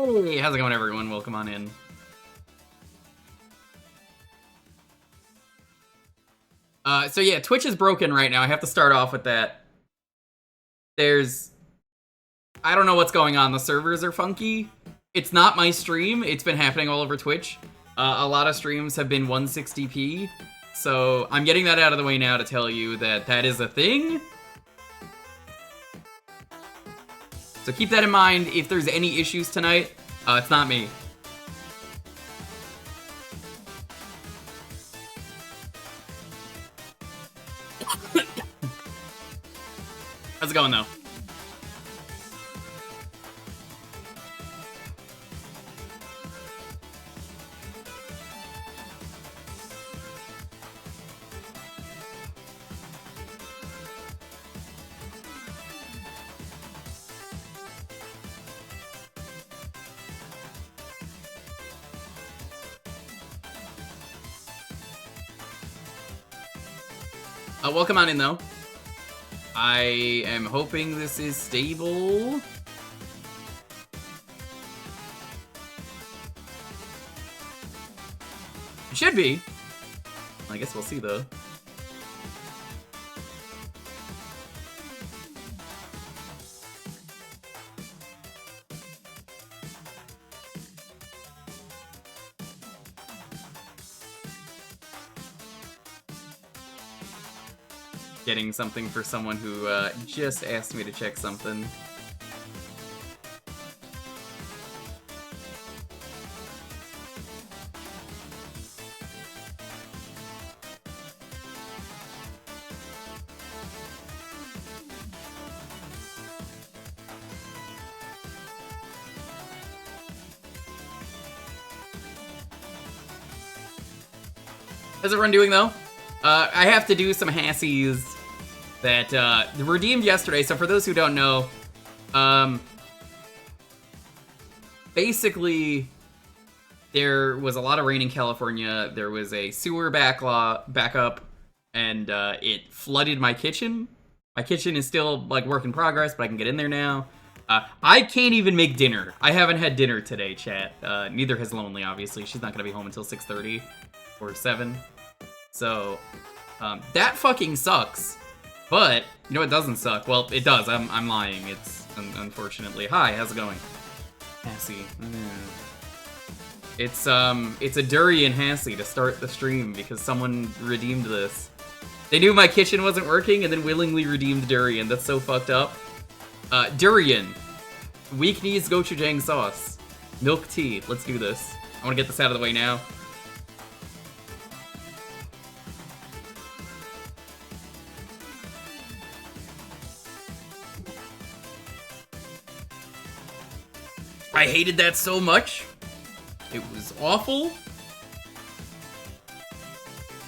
Hey, how's it going, everyone? Welcome on in. So yeah, Twitch is broken right now. I have to start off with that. I don't know what's going on. The servers are funky. It's not my stream. It's been happening all over Twitch. A lot of streams have been 160p. So I'm getting that out of the way now to tell you that that is a thing. So keep that in mind. If there's any issues tonight, it's not me. How's it going, though? Welcome on in, though. I am hoping this is stable. It should be. I guess we'll see, though. Getting something for someone who just asked me to check something. How's everyone doing, though? I have to do some Hassies that redeemed yesterday. So for those who don't know, basically there was a lot of rain in California. There was a sewer backup, and it flooded my kitchen. My kitchen is still like work in progress, but I can get in there now. I can't even make dinner. I haven't had dinner today, chat. Neither has Lonely, obviously. She's not gonna be home until 6:30 or 7. So that fucking sucks. But you know what doesn't suck? Well, it does. I'm lying. It's unfortunately. Hi, how's it going? Hassy. It's a durian Hassy to start the stream because someone redeemed this. They knew my kitchen wasn't working and then willingly redeemed durian. That's so fucked up. Durian. Weak knees gochujang sauce. Milk tea. Let's do this. I want to get this out of the way now. I hated that so much. It was awful.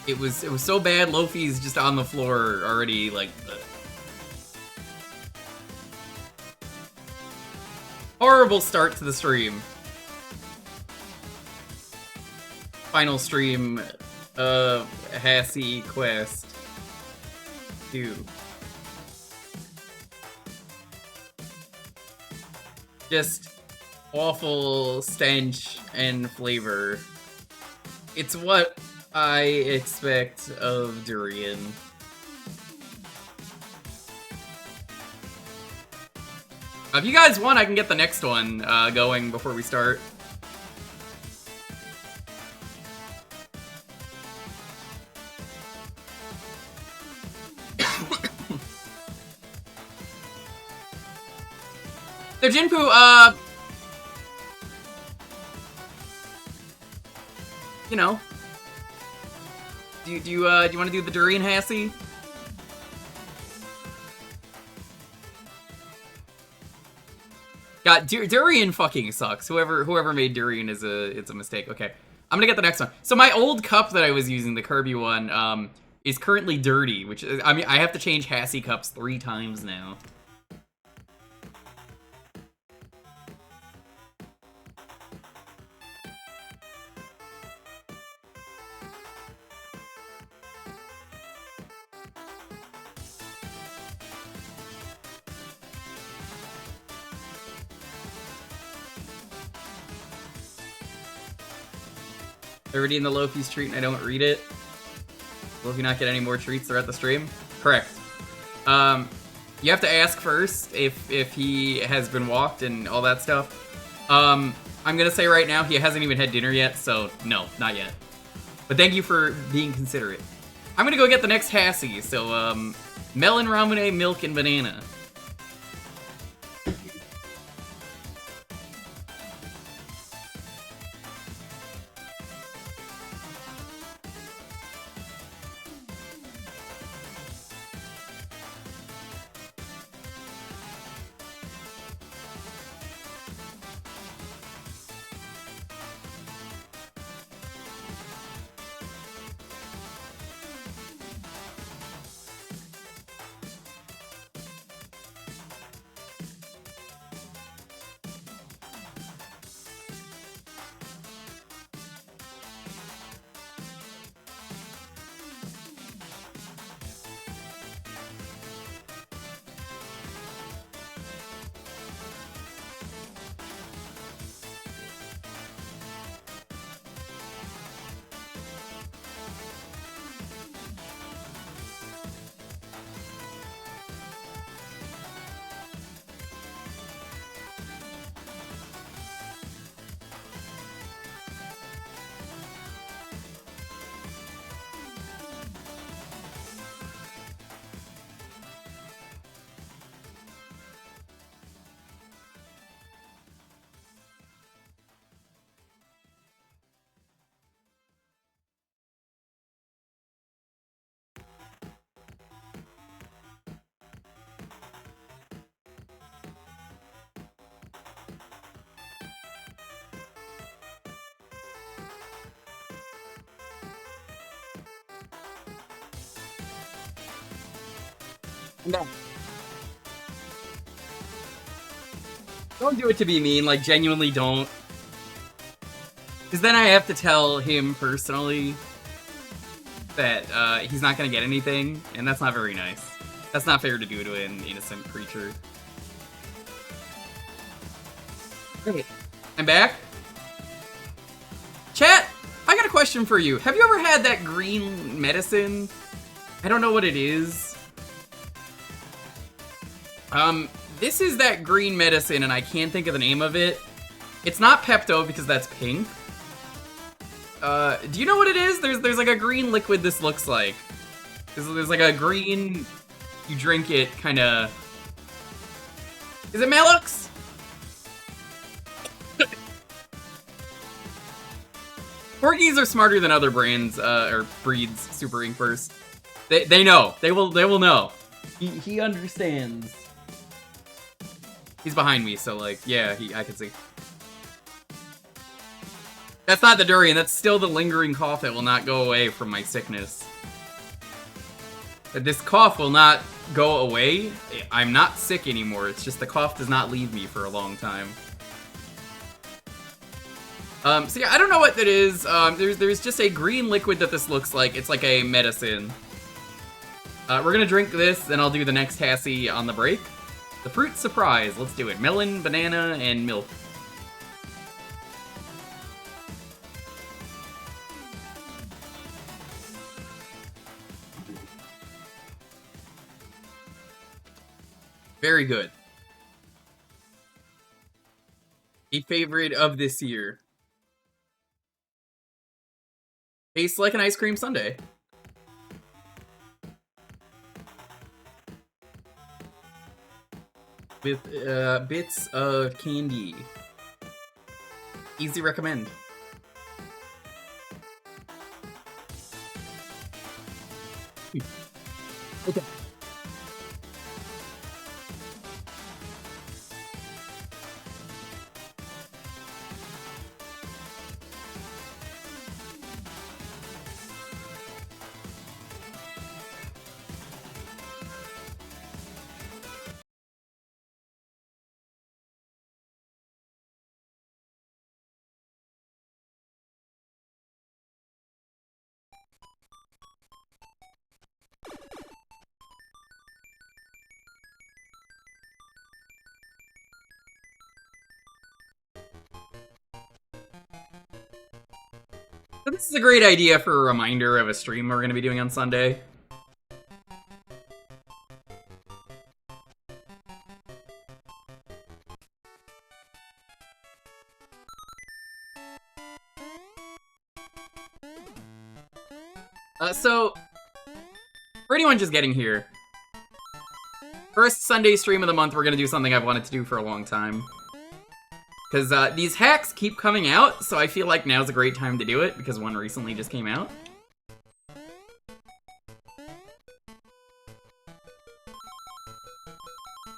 It was so bad. Lofi's just on the floor already, like. Horrible start to the stream. Final stream of Hassy Quest 2. Just awful stench and flavor. It's what I expect of durian. If you guys want, I can get the next one going before we start. So Jinpu, you know, do you want to do the durian Hassy? God, durian fucking sucks. Whoever made durian it's a mistake. Okay, I'm gonna get the next one. So my old cup that I was using, the Kirby one, is currently dirty, which is, I mean, I have to change Hassy cups 3 times now. Already in the Lofi's treat and I don't read it. Will he not get any more treats throughout the stream? Correct. You have to ask first if he has been walked and all that stuff. I'm gonna say right now he hasn't even had dinner yet, so no, not yet. But thank you for being considerate. I'm gonna go get the next Hassy, so melon, ramune, milk, and banana. No. Don't do it to be mean, like, genuinely don't. Because then I have to tell him personally that he's not gonna get anything, and that's not very nice. That's not fair to do to an innocent creature. Okay, I'm back. Chat, I got a question for you. Have you ever had that green medicine? I don't know what it is. This is that green medicine, and I can't think of the name of it. It's not Pepto, because that's pink. Do you know what it is? There's like a green liquid this looks like. There's like a green, you drink it, kinda... Is it Melux? Corgis are smarter than other brands, or breeds, Super Ink Burst. They know. They will know. He understands. He's behind me, so like, yeah, I can see. That's not the durian, that's still the lingering cough that will not go away from my sickness. This cough will not go away. I'm not sick anymore, it's just the cough does not leave me for a long time. So yeah, I don't know what that is. There's just a green liquid that this looks like. It's like a medicine. We're gonna drink this, then I'll do the next Hassy on the break. The fruit surprise, let's do it. Melon, banana, and milk. Very good. A favorite of this year. Tastes like an ice cream sundae. With bits of candy. Easy recommend. Okay. So this is a great idea for a reminder of a stream we're going to be doing on Sunday. So, for anyone just getting here, first Sunday stream of the month, we're going to do something I've wanted to do for a long time. Because these hacks keep coming out, so I feel like now's a great time to do it, because one recently just came out.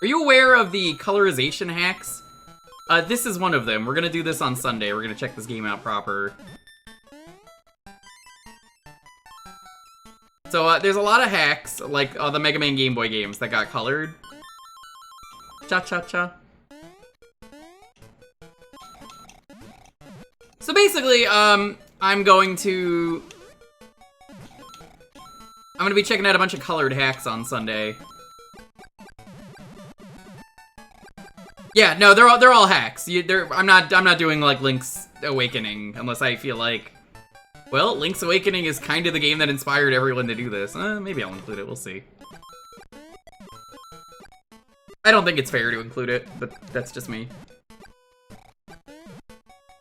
Are you aware of the colorization hacks? This is one of them. We're going to do this on Sunday. We're going to check this game out proper. So, there's a lot of hacks, like the Mega Man Game Boy games that got colored. Cha-cha-cha. So basically, I'm going to be checking out a bunch of colored hacks on Sunday. Yeah, no, they're all hacks. I'm not doing like Link's Awakening unless I feel like, well, Link's Awakening is kind of the game that inspired everyone to do this. Maybe I'll include it. We'll see. I don't think it's fair to include it, but that's just me.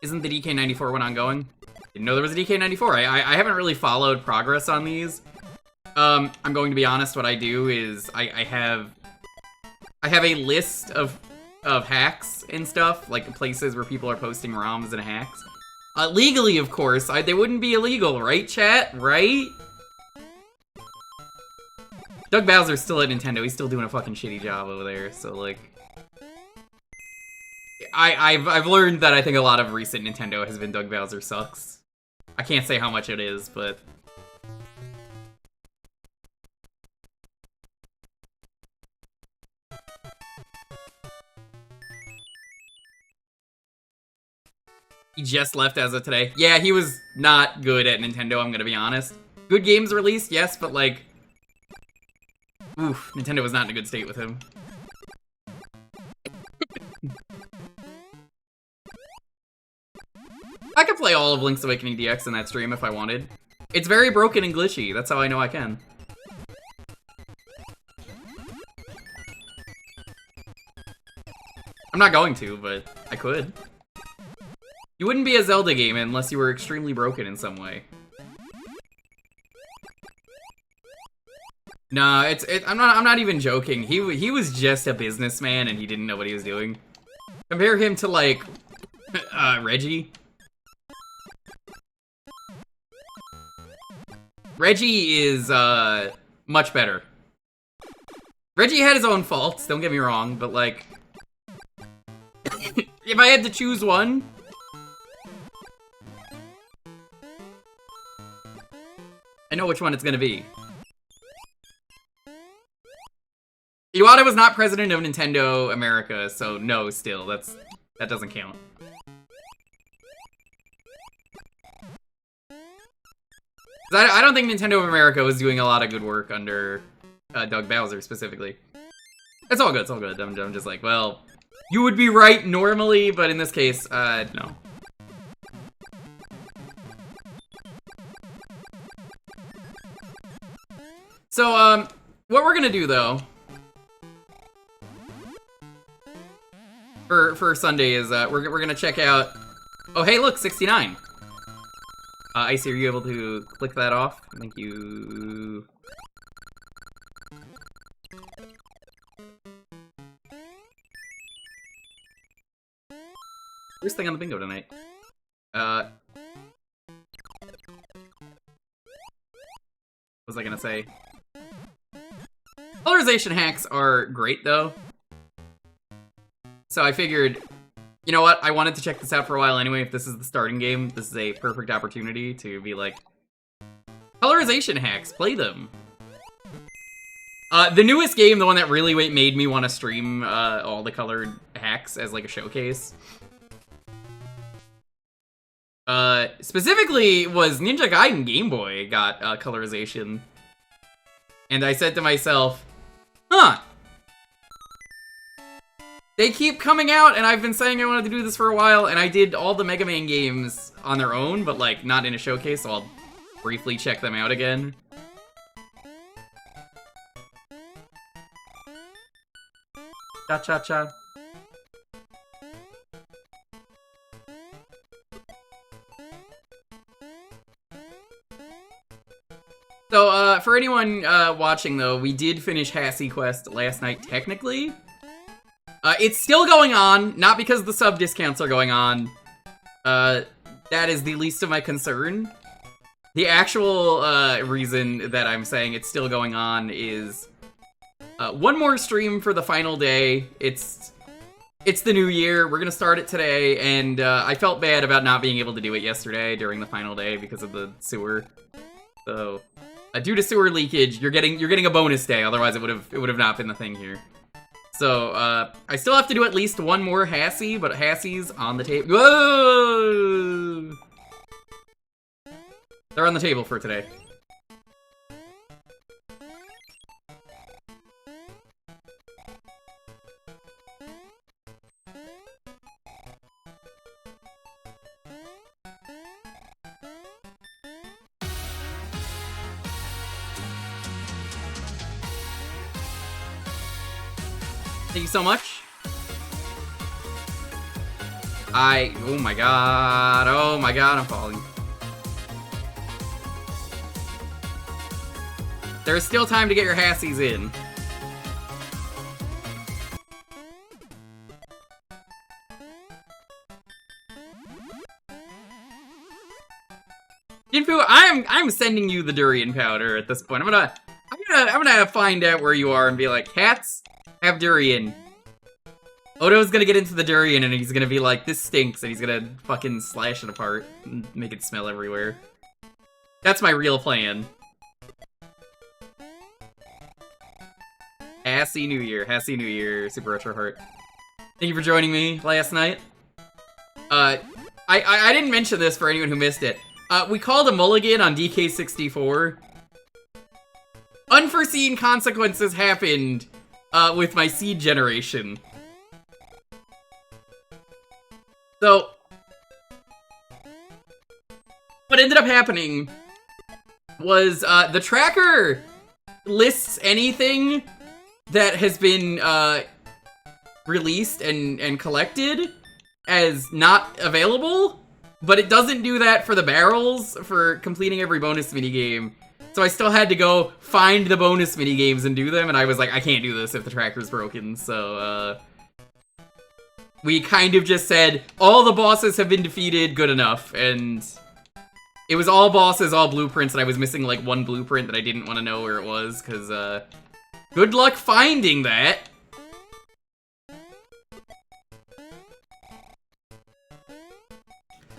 Isn't the DK94 one ongoing? Didn't know there was a DK94. I haven't really followed progress on these. I'm going to be honest, what I do is I have a list of hacks and stuff, like places where people are posting ROMs and hacks. Legally, of course. They wouldn't be illegal, right, chat? Right? Doug Bowser's still at Nintendo. He's still doing a fucking shitty job over there, so, like... I've learned that I think a lot of recent Nintendo has been Doug Bowser sucks. I can't say how much it is, but... He just left as of today. Yeah, he was not good at Nintendo, I'm gonna be honest. Good games released, yes, but like... Oof, Nintendo was not in a good state with him. I could play all of Link's Awakening DX in that stream if I wanted. It's very broken and glitchy, that's how I know I can. I'm not going to, but I could. You wouldn't be a Zelda game unless you were extremely broken in some way. Nah, I'm not even joking. He was just a businessman and he didn't know what he was doing. Compare him to like Reggie. Reggie is much better. Reggie had his own faults, don't get me wrong, but like if I had to choose one, I know which one it's gonna be. Iwata was not president of Nintendo America, so no, still, that doesn't count. I don't think Nintendo of America was doing a lot of good work under Doug Bowser, specifically. It's all good, it's all good. I'm just like, well, you would be right normally, but in this case, no. So, what we're gonna do, though, for Sunday is, we're gonna check out... Oh, hey, look, 69! Icy, are you able to click that off? Thank you. First thing on the bingo tonight. What was I gonna say? Colorization hacks are great, though. So I figured, you know what? I wanted to check this out for a while anyway. If this is the starting game, this is a perfect opportunity to be like, colorization hacks, play them. The newest game, the one that really made me want to stream all the colored hacks as like a showcase, specifically was Ninja Gaiden Game Boy got colorization. And I said to myself, huh, They keep coming out, and I've been saying I wanted to do this for a while, and I did all the Mega Man games on their own, but, like, not in a showcase, so I'll briefly check them out again. Cha-cha-cha. So, for anyone watching, though, we did finish Hassy Quest last night, technically. It's still going on, not because the sub discounts are going on. That is the least of my concern. The actual reason that I'm saying it's still going on is one more stream for the final day. It's the new year. We're gonna start it today, and I felt bad about not being able to do it yesterday during the final day because of the sewer. So, due to sewer leakage, you're getting a bonus day. Otherwise, it would have not been the thing here. So, I still have to do at least one more Hassy, but Hassy's on the table. Whoa! They're on the table for today. Thank you so much. Oh my god, I'm falling. There's still time to get your Hassies in. Jinfu, I'm sending you the durian powder at this point. I'm gonna find out where you are and be like, cats have durian. Odo's gonna get into the durian and he's gonna be like, this stinks, and he's gonna fucking slash it apart and make it smell everywhere. That's my real plan. Hassy New Year, Super Retro Heart. Thank you for joining me last night. I didn't mention this for anyone who missed it. We called a mulligan on DK64. Unforeseen consequences happened with my seed generation. So, what ended up happening was the tracker lists anything that has been released and collected as not available, but it doesn't do that for the barrels for completing every bonus minigame. So I still had to go find the bonus minigames and do them, and I was like, I can't do this if the tracker's broken, so we kind of just said, all the bosses have been defeated, good enough, and it was all bosses, all blueprints, and I was missing like one blueprint that I didn't want to know where it was, because good luck finding that.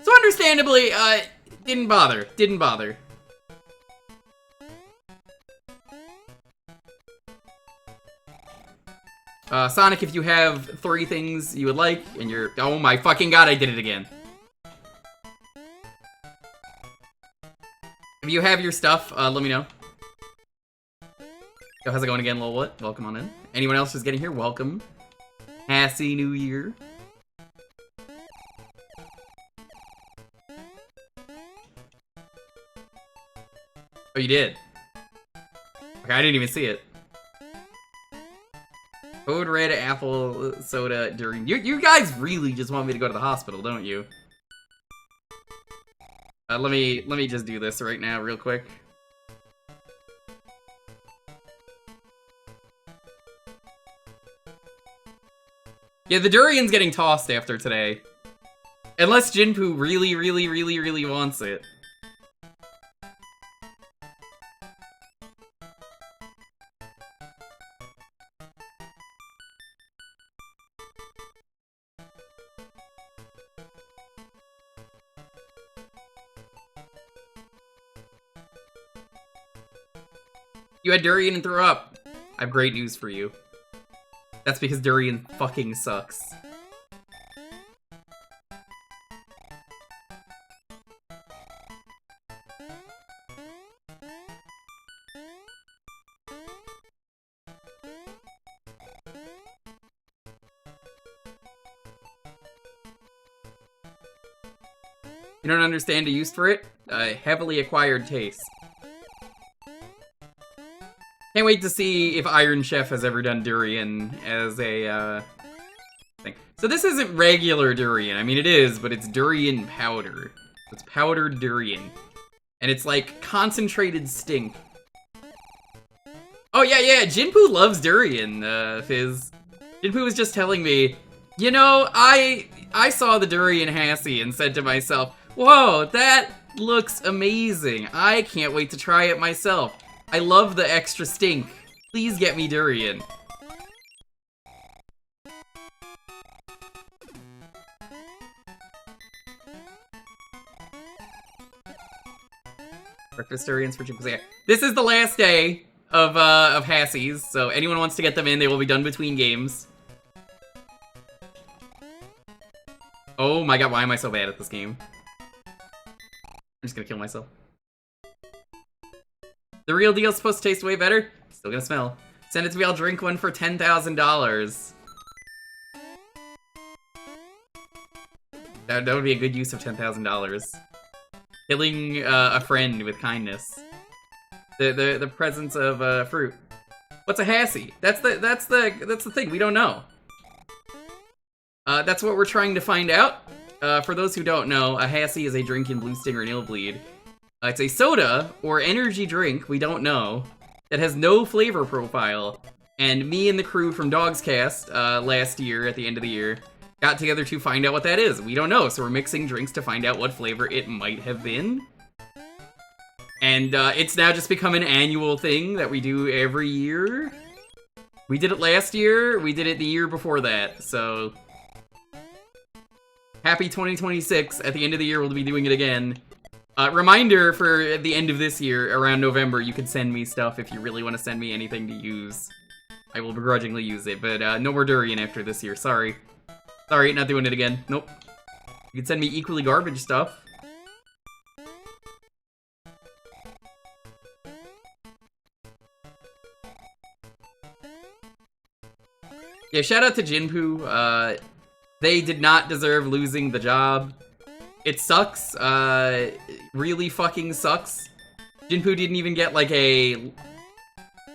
So understandably, didn't bother. Sonic, if you have 3 things you would like, and you're... Oh my fucking god, I did it again. If you have your stuff, let me know. Yo, how's it going again, lol what? Welcome on in. Anyone else just getting here, welcome. Happy New Year. Oh, you did? Okay, I didn't even see it. Code Red Apple Soda during... You guys really just want me to go to the hospital, don't you? Let me just do this right now, real quick. Yeah, the durian's getting tossed after today. Unless Jinpu really wants it. You had durian and threw up. I have great news for you. That's because durian fucking sucks. You don't understand the use for it? Heavily acquired taste. Can't wait to see if Iron Chef has ever done durian as a, thing. So this isn't regular durian. I mean, it is, but it's durian powder. It's powdered durian. And it's like concentrated stink. Oh, yeah, Jinpoo loves durian, Fizz. Jinpoo was just telling me, you know, I saw the durian Hassy and said to myself, whoa, that looks amazing. I can't wait to try it myself. I love the extra stink. Please get me durian. Breakfast durians for Jewkbox. This is the last day of Hassy's, so anyone wants to get them in, they will be done between games. Oh my god, why am I so bad at this game? I'm just gonna kill myself. The real deal's supposed to taste way better? Still gonna smell. Send it to me, I'll drink one for $10,000. That would be a good use of $10,000. Killing a friend with kindness. The presence of fruit. What's a Hassy? That's the thing. We don't know. That's what we're trying to find out. For those who don't know, a Hassy is a drink in Blue Stinger and Illbleed. It's a soda or energy drink, we don't know, that has no flavor profile. And me and the crew from Dogscast last year, at the end of the year, got together to find out what that is. We don't know, so we're mixing drinks to find out what flavor it might have been. And it's now just become an annual thing that we do every year. We did it last year, we did it the year before that, so... Happy 2026, at the end of the year we'll be doing it again. Reminder for the end of this year, around November, you can send me stuff if you really want to send me anything to use. I will begrudgingly use it, but no more durian after this year, sorry. Sorry, not doing it again. Nope. You can send me equally garbage stuff. Yeah, shout out to Jinpoo. They did not deserve losing the job. It sucks. Really fucking sucks. Jinpoo didn't even get like a,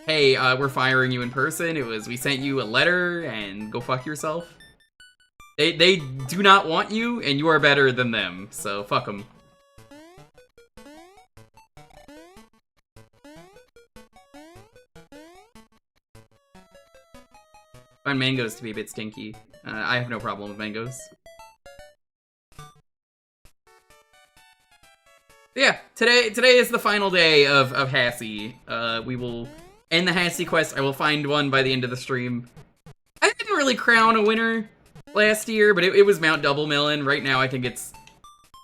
hey, we're firing you in person. It was, we sent you a letter and go fuck yourself. They do not want you, and you are better than them, so fuck them. I find mangoes to be a bit stinky. I have no problem with mangoes. Yeah, today is the final day of Hassy. We will end the Hassy quest. I will find one by the end of the stream. I didn't really crown a winner last year, but it was Mount Double Melon. Right now, I think it's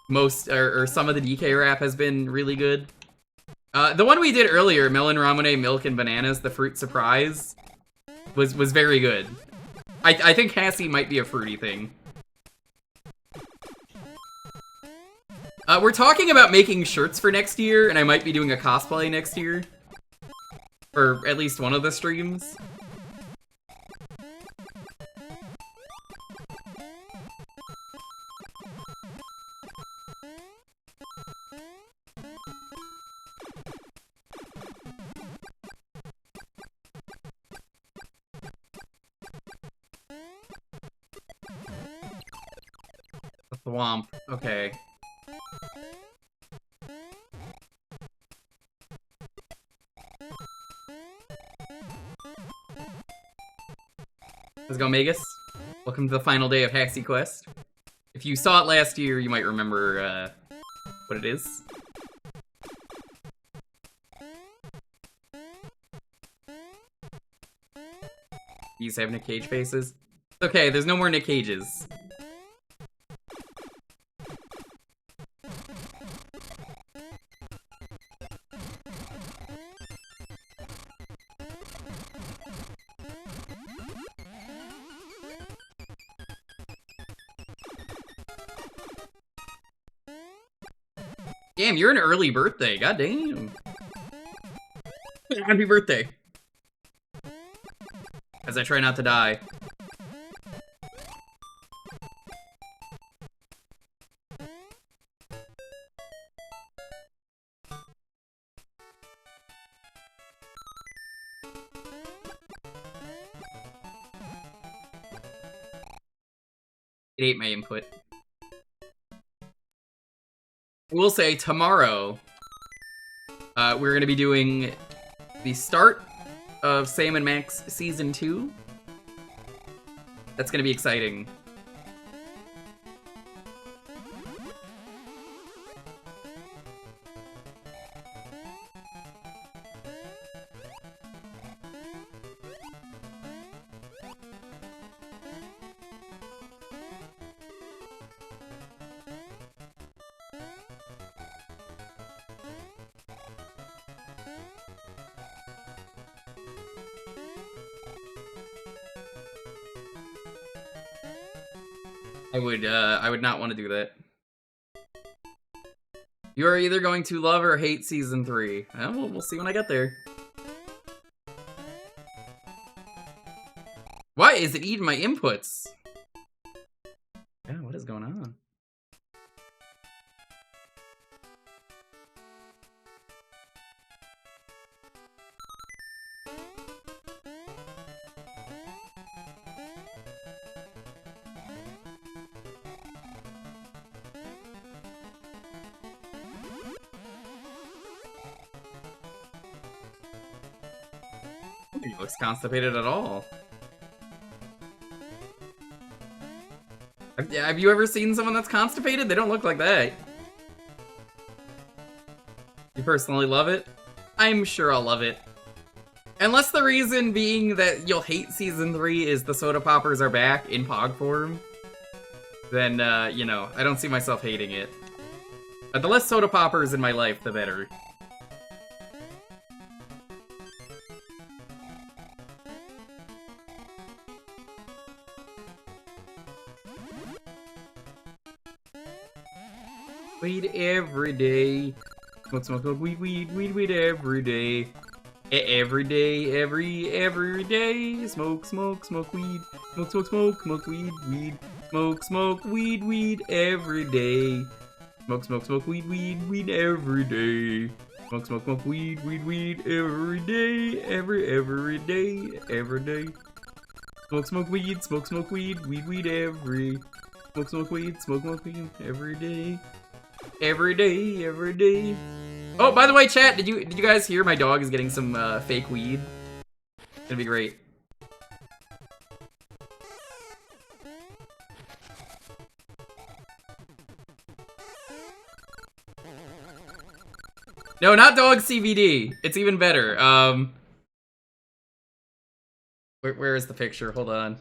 most, or some of the DK rap has been really good. The one we did earlier, Melon Ramune, Milk, and Bananas, the Fruit Surprise, was very good. I think Hassy might be a fruity thing. We're talking about making shirts for next year, and I might be doing a cosplay next year. For at least one of the streams. The Swamp, okay. Let's go, Magus. Welcome to the final day of Hassy Quest. If you saw it last year, you might remember what it is. These have Nick Cage faces. Okay, there's no more Nick Cages. Damn, you're an early birthday. God damn. Happy birthday. As I try not to die. It ate my input. I will say, tomorrow, we're going to be doing the start of Sam & Max Season 2. That's going to be exciting. I would not want to do that. You are either going to love or hate Season 3. Well, we'll see when I get there. Why is it eating my inputs? Yeah, what is going on? He looks constipated at all. Have you ever seen someone that's constipated? They don't look like that. You personally love it? I'm sure I'll love it. Unless the reason being that you'll hate Season 3 is the soda poppers are back in Pog form, then, you know, I don't see myself hating it. The less soda poppers in my life, the better. Weed every day. Smoke, smoke, smoke, weed, weed, weed, weed every day. Every day, every day. Smoke, smoke, smoke weed. Smoke, smoke, smoke, smoke weed, weed. Smoke, smoke, weed, weed every day. Smoke, smoke, smoke weed, weed, weed every day. Smoke, smoke, smoke weed, weed, weed every day. Every day, every day. Smoke, smoke weed, weed, weed every. Smoke weed, smoke weed every day. Every day. Oh, by the way, chat, did you guys hear my dog is getting some fake weed? It's gonna be great. No, not dog CBD. It's even better. Where is the picture? Hold on.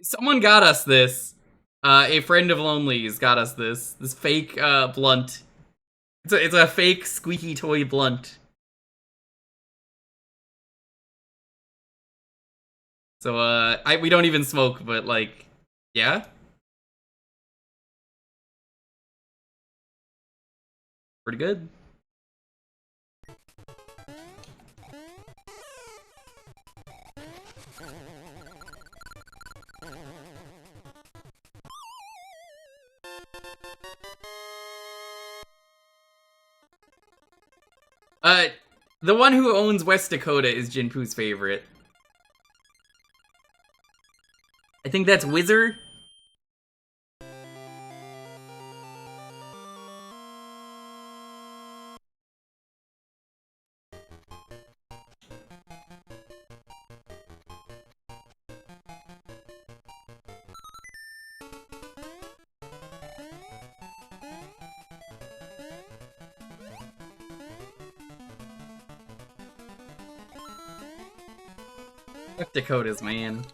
Someone got us this. A friend of Lonely's got us this. This fake blunt. It's a fake squeaky toy blunt. So we don't even smoke, but like, yeah. Pretty good. The one who owns West Dakota is Jinpoo's favorite. I think that's Whizzer. Fuck Dakotas, man.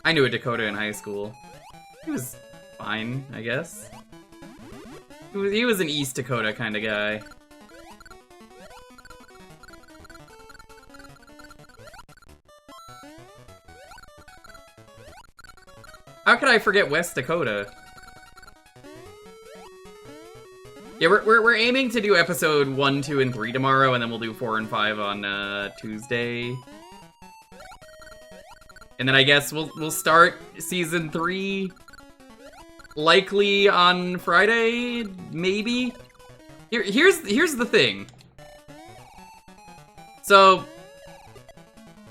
I knew a Dakota in high school. He was fine, I guess. He was an East Dakota kind of guy. How could I forget West Dakota? Yeah, we're aiming to do episode 1, 2, and 3 tomorrow, and then we'll do 4 and 5 on Tuesday. And then I guess we'll start season 3 likely on Friday, maybe. Here's the thing. So,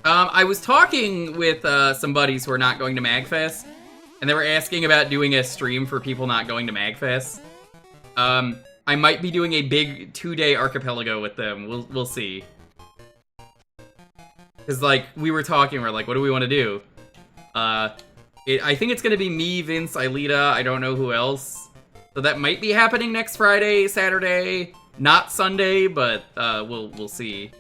I was talking with some buddies who are not going to MagFest, and they were asking about doing a stream for people not going to MagFest. I might be doing a big 2-day archipelago with them. We'll see. Cause like we were talking, we're like, what do we want to do? I think it's gonna be me, Vince, Aelita. I don't know who else. So that might be happening next Friday, Saturday, not Sunday, but we'll see.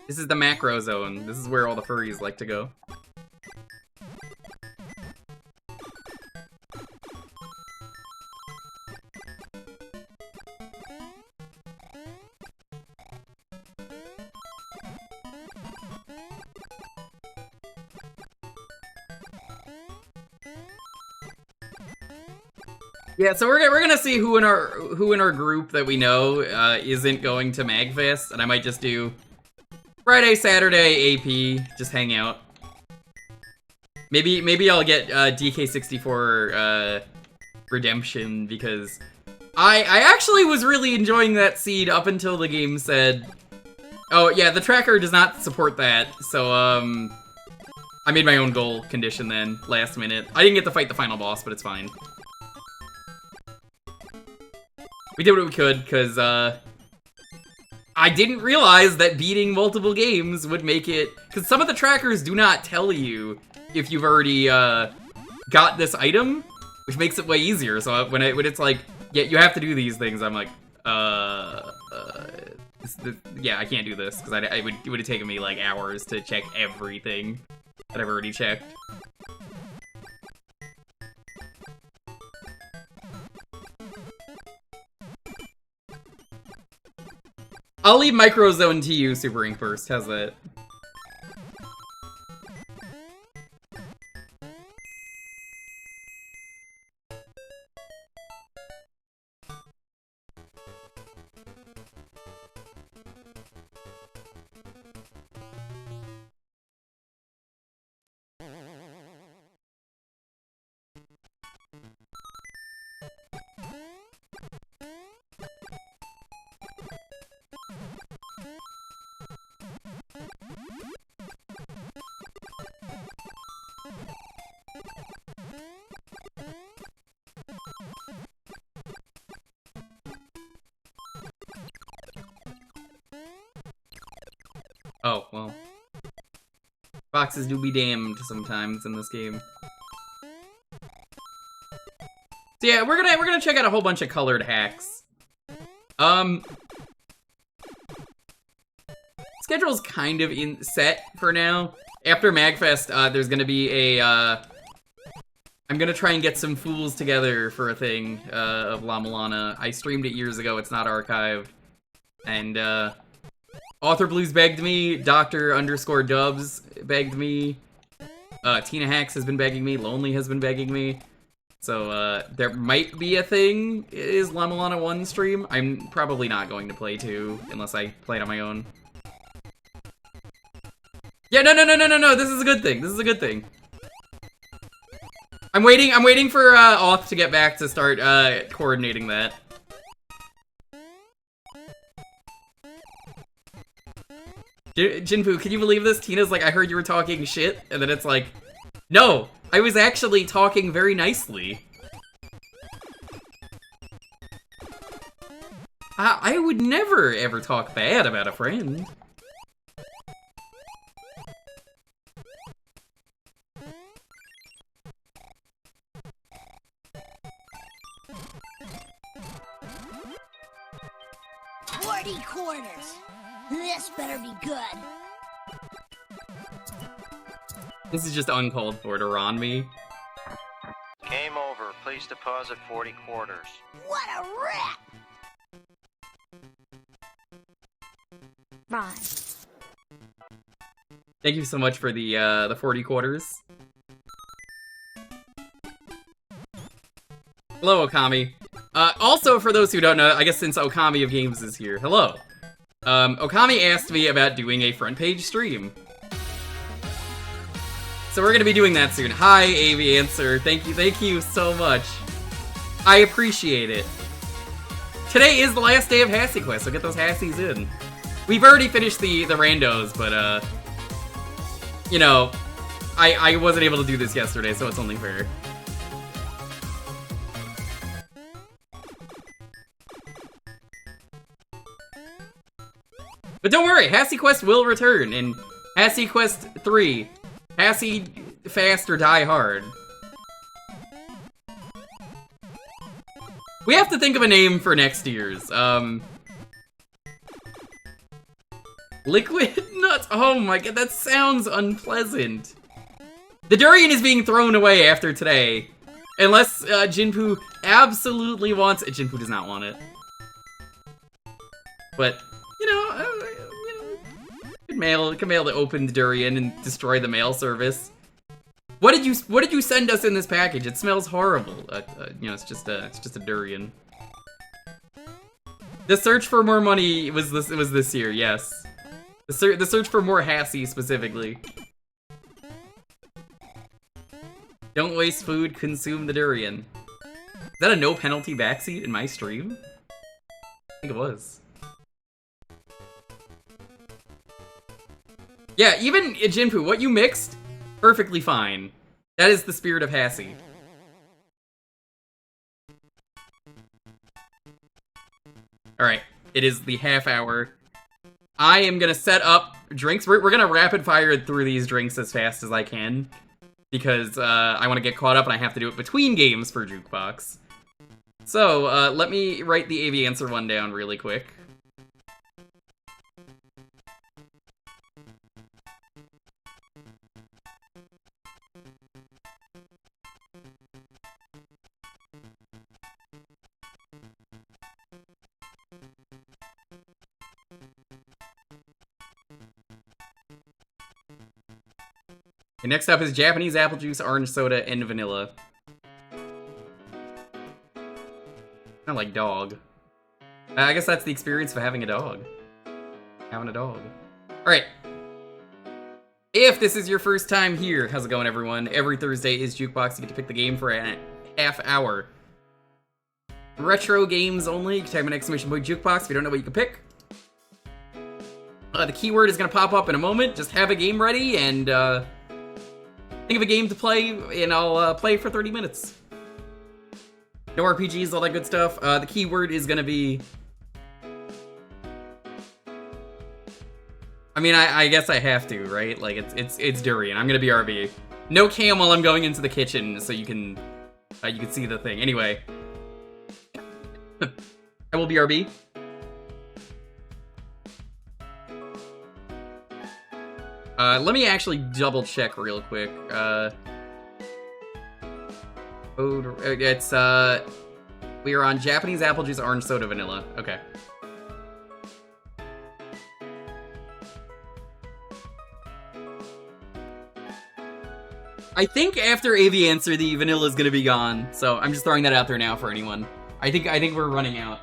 This is the macro zone. This is where all the furries like to go. Yeah, so we're gonna see who in our group that we know isn't going to MagFest, and I might just do Friday, Saturday, AP, just hang out. Maybe I'll get DK64 Redemption, because I actually was really enjoying that seed up until the game said, oh yeah, the tracker does not support that, so I made my own goal condition then, last minute. I didn't get to fight the final boss, but it's fine. We did what we could, because I didn't realize that beating multiple games would make it... Because some of the trackers do not tell you if you've already got this item, which makes it way easier. So when it's like, yeah, you have to do these things, I'm like, yeah, I can't do this, because it would have taken me like hours to check everything that I've already checked. I'll leave Microzone to you, Super Ink Burst. How's that? Oh, well. Boxes do be damned sometimes in this game. So yeah, we're gonna check out a whole bunch of colored hacks. Schedule's kind of set for now. After MagFest, there's gonna be a, I'm gonna try and get some fools together for a thing, of La Milana. I streamed it years ago, it's not archived. And, Author Blues begged me, Dr_Dubs begged me, Tina Hacks has been begging me, Lonely has been begging me. So, there might be a thing, is La Milana 1 stream. I'm probably not going to play 2, unless I play it on my own. Yeah, no, this is a good thing, this is a good thing. I'm waiting for, Auth to get back to start, coordinating that. Jinfu, can you believe this? Tina's like, I heard you were talking shit, and then it's like, no, I was actually talking very nicely. I would never, ever talk bad about a friend. Corners. This better be good. This is just uncalled for to Ron me. Game over. Please deposit 40 quarters. What a rat! Bye. Thank you so much for the 40 quarters. Hello, Okami. Also, for those who don't know, I guess since Okami of Games is here, hello. Okami asked me about doing a front page stream. So we're gonna be doing that soon. Hi, AV Answer. Thank you so much. I appreciate it. Today is the last day of Hassy Quest, so get those Hassies in. We've already finished the randos, but you know, I wasn't able to do this yesterday, so it's only fair. But don't worry, Hassy Quest will return in Hassy Quest 3. Hassy Fast or Die Hard. We have to think of a name for next year's. Liquid Nuts. Oh my god, that sounds unpleasant. The durian is being thrown away after today. Unless Jinpoo absolutely wants it. Jinpoo does not want it. But, you know, could mail the opened durian and destroy the mail service. What did you send us in this package? It smells horrible. You know, it's just a durian. The search for more money was this year, yes. The search for more Hassy specifically. Don't waste food, consume the durian. Is that a no penalty backseat in my stream? I think it was. Yeah, even Jinpoo, what you mixed, perfectly fine. That is the spirit of Hassy. Alright, it is the half hour. I am gonna set up drinks. We're gonna rapid fire through these drinks as fast as I can. Because I want to get caught up and I have to do it between games for Jewkbox. So, let me write the AV Answer one down really quick. Okay, next up is Japanese apple juice, orange soda, and vanilla. Not like dog. I guess that's the experience of having a dog. Having a dog. Alright. If this is your first time here, how's it going, everyone? Every Thursday is Jewkbox. You get to pick the game for a half hour. Retro games only. You can type in exclamation point Jewkbox if you don't know what you can pick. The keyword is going to pop up in a moment. Just have a game ready and think of a game to play, and I'll play for 30 minutes. No RPGs, all that good stuff. The keyword is going to be... I mean, I guess I have to, right? Like, it's durian. I'm going to be RB. No cam while I'm going into the kitchen, so you can see the thing. Anyway. I will be RB. Let me actually double check real quick. It's, we are on Japanese apple juice, orange soda, vanilla. Okay. I think after AV Answer, the vanilla is gonna be gone. So I'm just throwing that out there now for anyone. I think we're running out.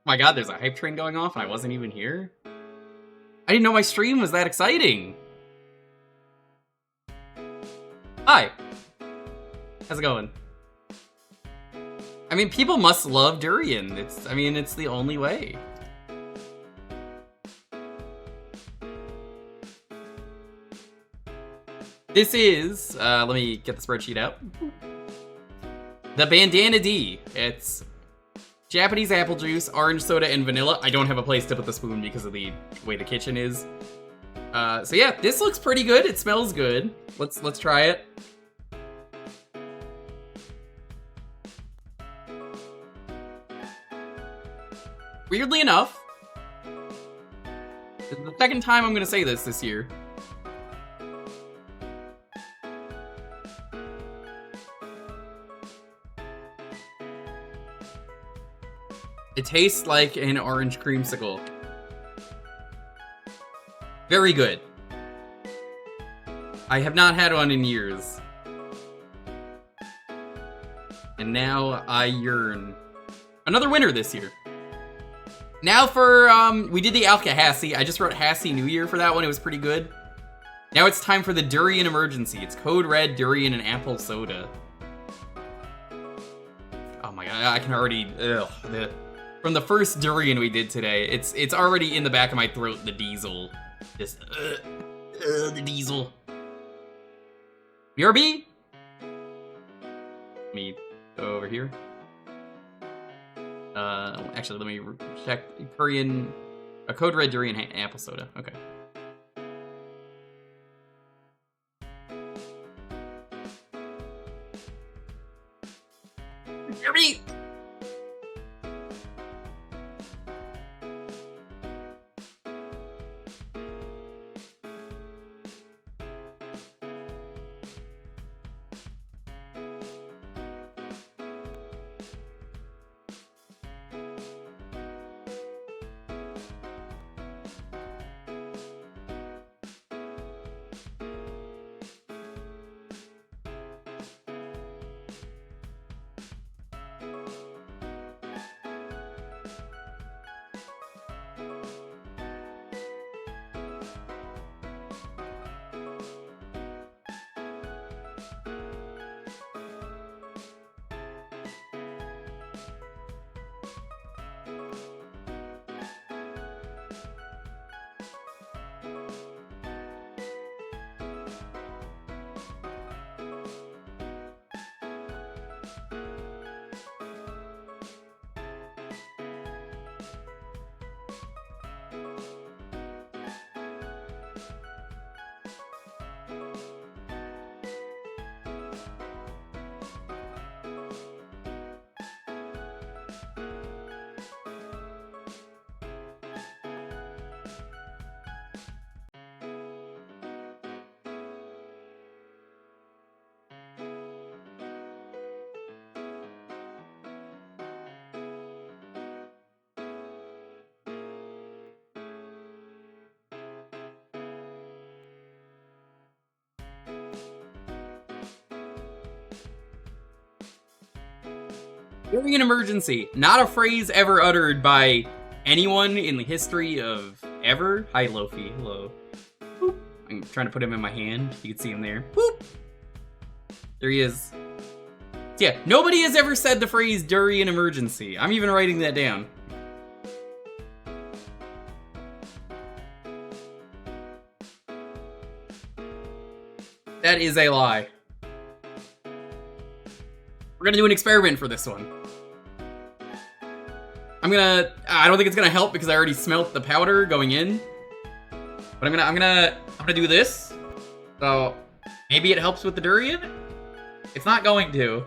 My god, there's a hype train going off and I wasn't even here? I didn't know my stream was that exciting! Hi! How's it going? I mean, people must love durian. It's the only way. This is, let me get the spreadsheet out. The Bandana D. It's Japanese apple juice, orange soda, and vanilla. I don't have a place to put the spoon because of the way the kitchen is. So yeah, this looks pretty good. It smells good. Let's try it. Weirdly enough, this is the second time I'm gonna say this year. It tastes like an orange creamsicle. Very good. I have not had one in years. And now I yearn. Another winner this year. Now for, we did the Alka Hassy. I just wrote Hassy New Year for that one. It was pretty good. Now it's time for the Durian Emergency. It's Code Red, Durian, and Apple Soda. Oh my god, I can already, from the first durian we did today, it's already in the back of my throat, the diesel. Just, the diesel. BRB? Let me go over here. Actually, let me check. Korean, a Code Red Durian Apple Soda. Okay. BRB! Durian Emergency. Not a phrase ever uttered by anyone in the history of ever. Hi, Lofi. Hello. Boop. I'm trying to put him in my hand. You can see him there. Boop. There he is. Yeah, nobody has ever said the phrase Durian Emergency. I'm even writing that down. That is a lie. We're gonna do an experiment for this one. I don't think it's gonna help because I already smelt the powder going in. But I'm gonna do this. So maybe it helps with the durian? It's not going to.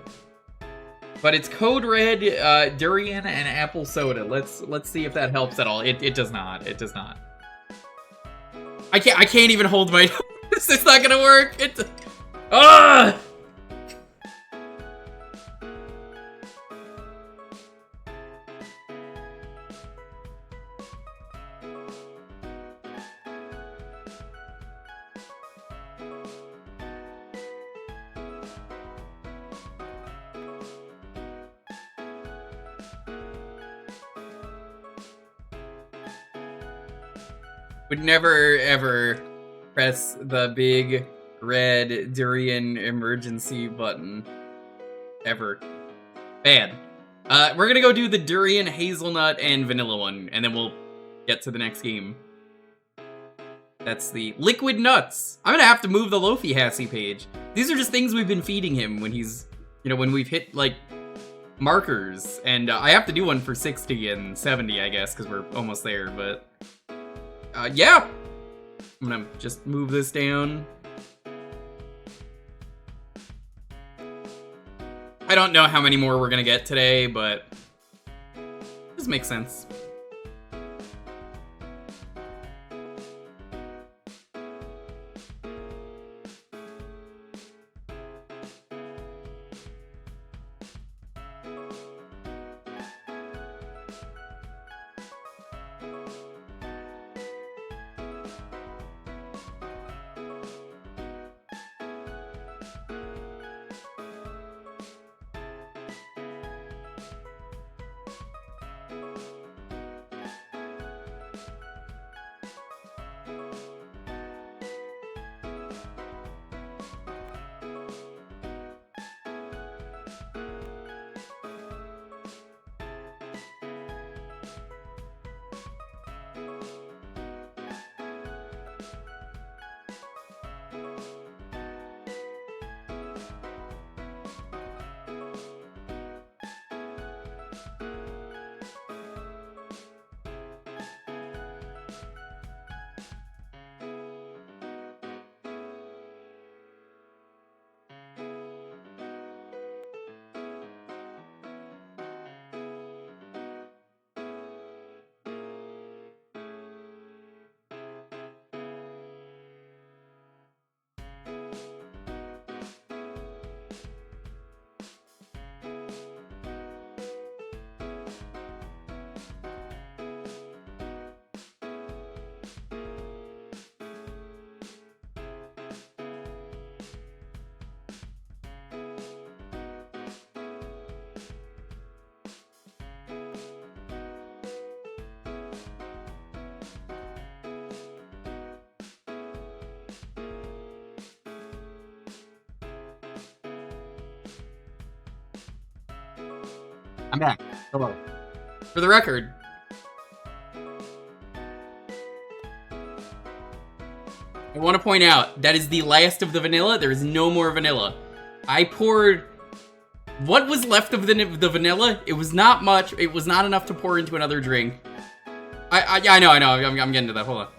But it's Code Red, durian, and apple soda. Let's see if that helps at all. It does not. It does not. I can't even hold my nose. course it's not gonna work. It's... Ugh! Would never, ever press the big red durian emergency button. Ever. Bad. We're gonna go do the durian, hazelnut, and vanilla one, and then we'll get to the next game. That's the liquid nuts. I'm gonna have to move the Lofi Hassy page. These are just things we've been feeding him when he's, you know, when we've hit, like, markers. And I have to do one for 60 and 70, I guess, because we're almost there, but... yeah! I'm gonna just move this down. I don't know how many more we're gonna get today, but... this makes sense. I'm back. Hello. For the record, I want to point out that is the last of the vanilla. There is no more vanilla. I poured what was left of the vanilla. It was not much. It was not enough to pour into another drink. I know. I'm getting to that. Hold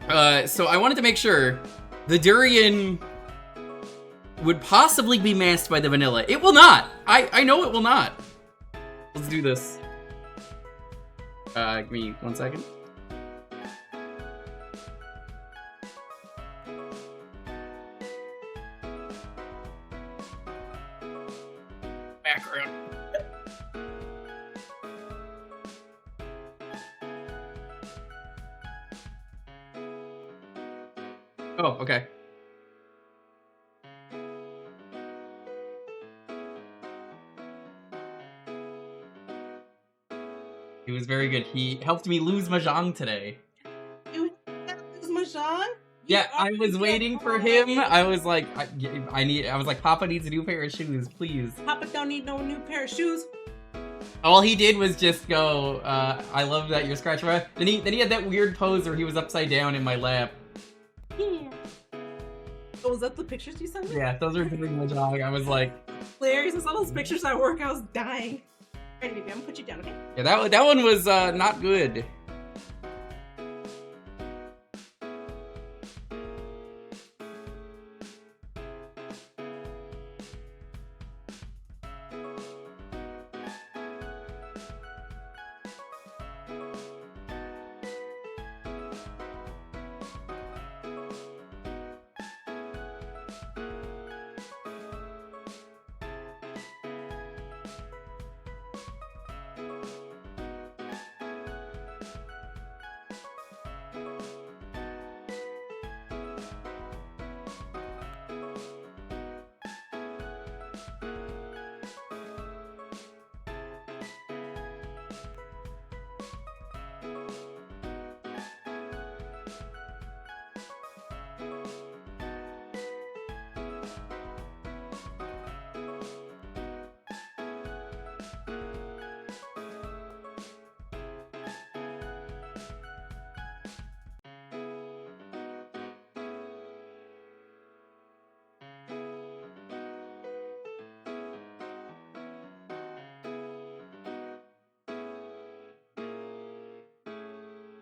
on. So I wanted to make sure the durian would possibly be masked by the vanilla. It will not. I know it will not. Let's do this. Give me 1 second. Background. Oh, okay. He was very good. He helped me lose Mahjong today. You lose Mahjong? Yeah, I was waiting for him. I was like, I was like, Papa needs a new pair of shoes, please. Papa don't need no new pair of shoes. All he did was just go, I love that you're scratching my... Then he had that weird pose where he was upside down in my lap. Yeah. Oh, was that the pictures you sent me? Yeah, those are doing Mahjong. I was like... Hilarious. I saw those pictures at work. I was dying. Alright, baby, I'm gonna put you down, okay? Yeah, that one was not good.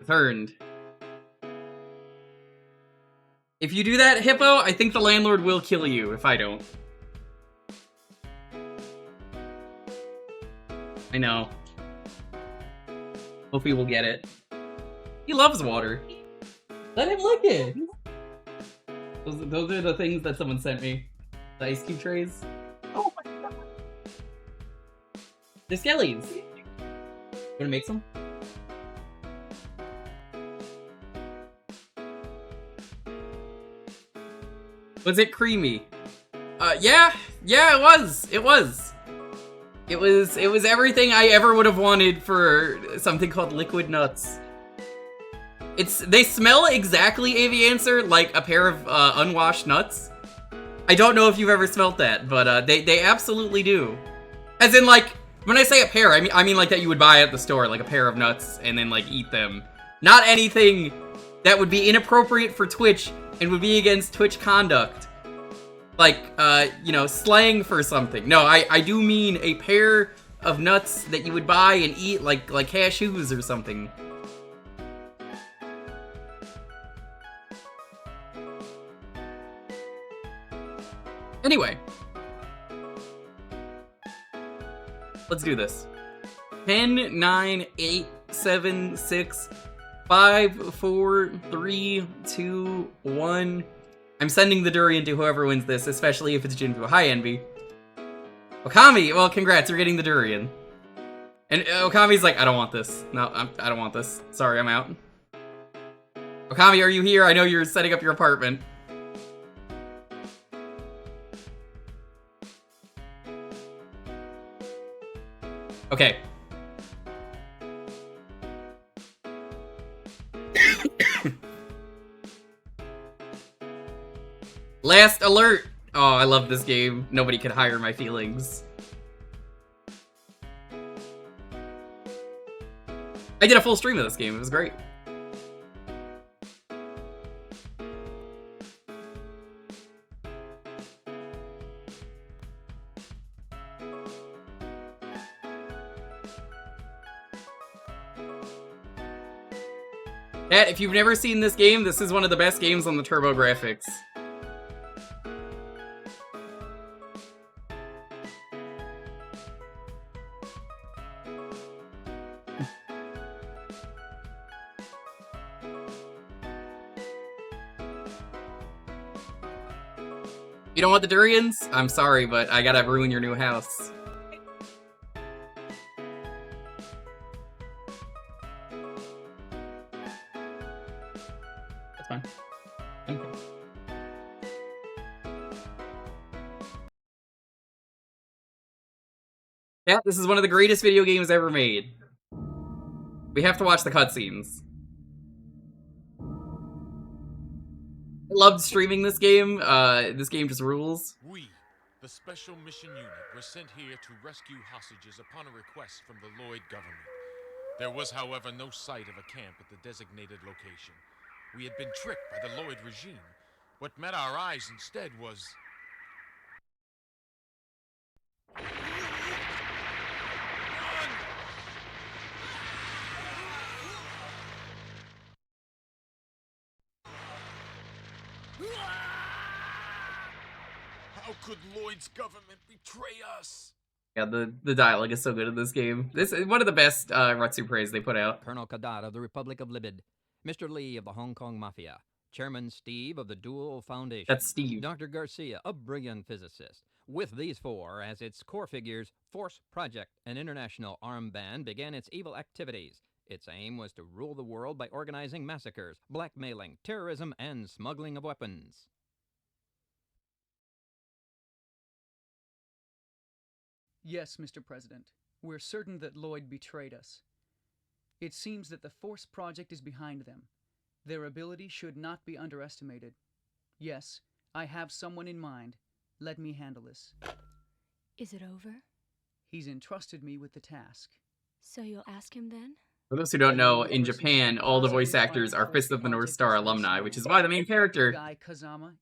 Turned. If you do that, Hippo, I think the landlord will kill you if I don't. I know. Hope he will get it. He loves water. Let him lick it. Those are the things that someone sent me. The ice cube trays. Oh my god. They're skellies. Wanna make some? Was it creamy? Yeah, it was. It was everything I ever would have wanted for something called liquid nuts. They smell exactly, Aviancer, like a pair of unwashed nuts. I don't know if you've ever smelt that, but they absolutely do. As in, like, when I say a pair, I mean like that you would buy at the store, like a pair of nuts, and then like eat them. Not anything that would be inappropriate for Twitch and would be against Twitch conduct. Like, you know, slang for something. No, I do mean a pair of nuts that you would buy and eat, like cashews or something. Anyway. Let's do this. 10, 9, 8, 7, 6, 5, 4, 3, 2, 1. I'm sending the durian to whoever wins this, especially if it's Jinfu. Hi, Envy. Okami, well, congrats, you're getting the durian. And Okami's like, I don't want this. No, I don't want this. Sorry, I'm out. Okami, are you here? I know you're setting up your apartment. Okay. Last alert! Oh, I love this game. Nobody could hire my feelings. I did a full stream of this game. It was great. Pat, if you've never seen this game, this is one of the best games on the TurboGrafx. You don't want the durians? I'm sorry, but I gotta ruin your new house. That's fine. Okay. Yeah, this is one of the greatest video games ever made. We have to watch the cutscenes. I loved streaming this game. This game just rules. We, the Special Mission Unit, were sent here to rescue hostages upon a request from the Lloyd government. There was, however, no sight of a camp at the designated location. We had been tricked by the Lloyd regime. What met our eyes instead was... How could Lloyd's government betray us? Yeah, the dialogue is so good in this game. This is one of the best Ratsu praise they put out. Colonel Kadar of the Republic of Libid, Mr. Lee of the Hong Kong Mafia, Chairman Steve of the Dual Foundation. That's Steve. Dr. Garcia, a brilliant physicist. With these four as its core figures, Force Project, an international armed band, began its evil activities. Its aim was to rule the world by organizing massacres, blackmailing, terrorism, and smuggling of weapons. Yes, Mr. President. We're certain that Lloyd betrayed us. It seems that the Force Project is behind them. Their ability should not be underestimated. Yes, I have someone in mind. Let me handle this. Is it over? He's entrusted me with the task. So you'll ask him then? For those who don't know, in Japan, all the voice actors are Fist of the North Star alumni, which is why the main character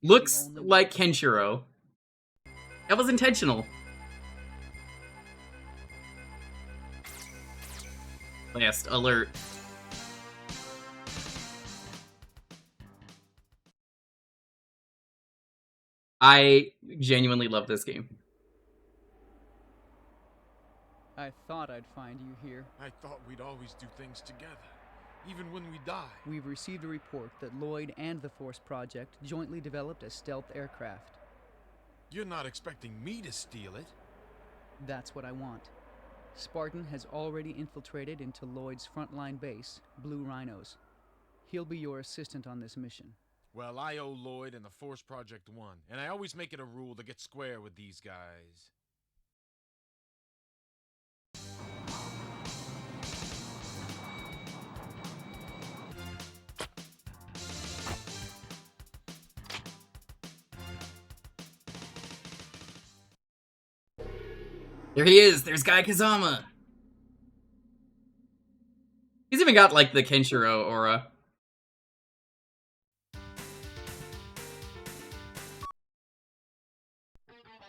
looks like Kenshiro. That was intentional. Last alert. I genuinely love this game. I thought I'd find you here. I thought we'd always do things together, even when we die. We've received a report that Lloyd and the Force Project jointly developed a stealth aircraft. You're not expecting me to steal it. That's what I want. Spartan has already infiltrated into Lloyd's frontline base, Blue Rhinos. He'll be your assistant on this mission. Well, I owe Lloyd and the Force Project one, and I always make it a rule to get square with these guys. There he is. There's Guy Kazama. He's even got, like, the Kenshiro aura.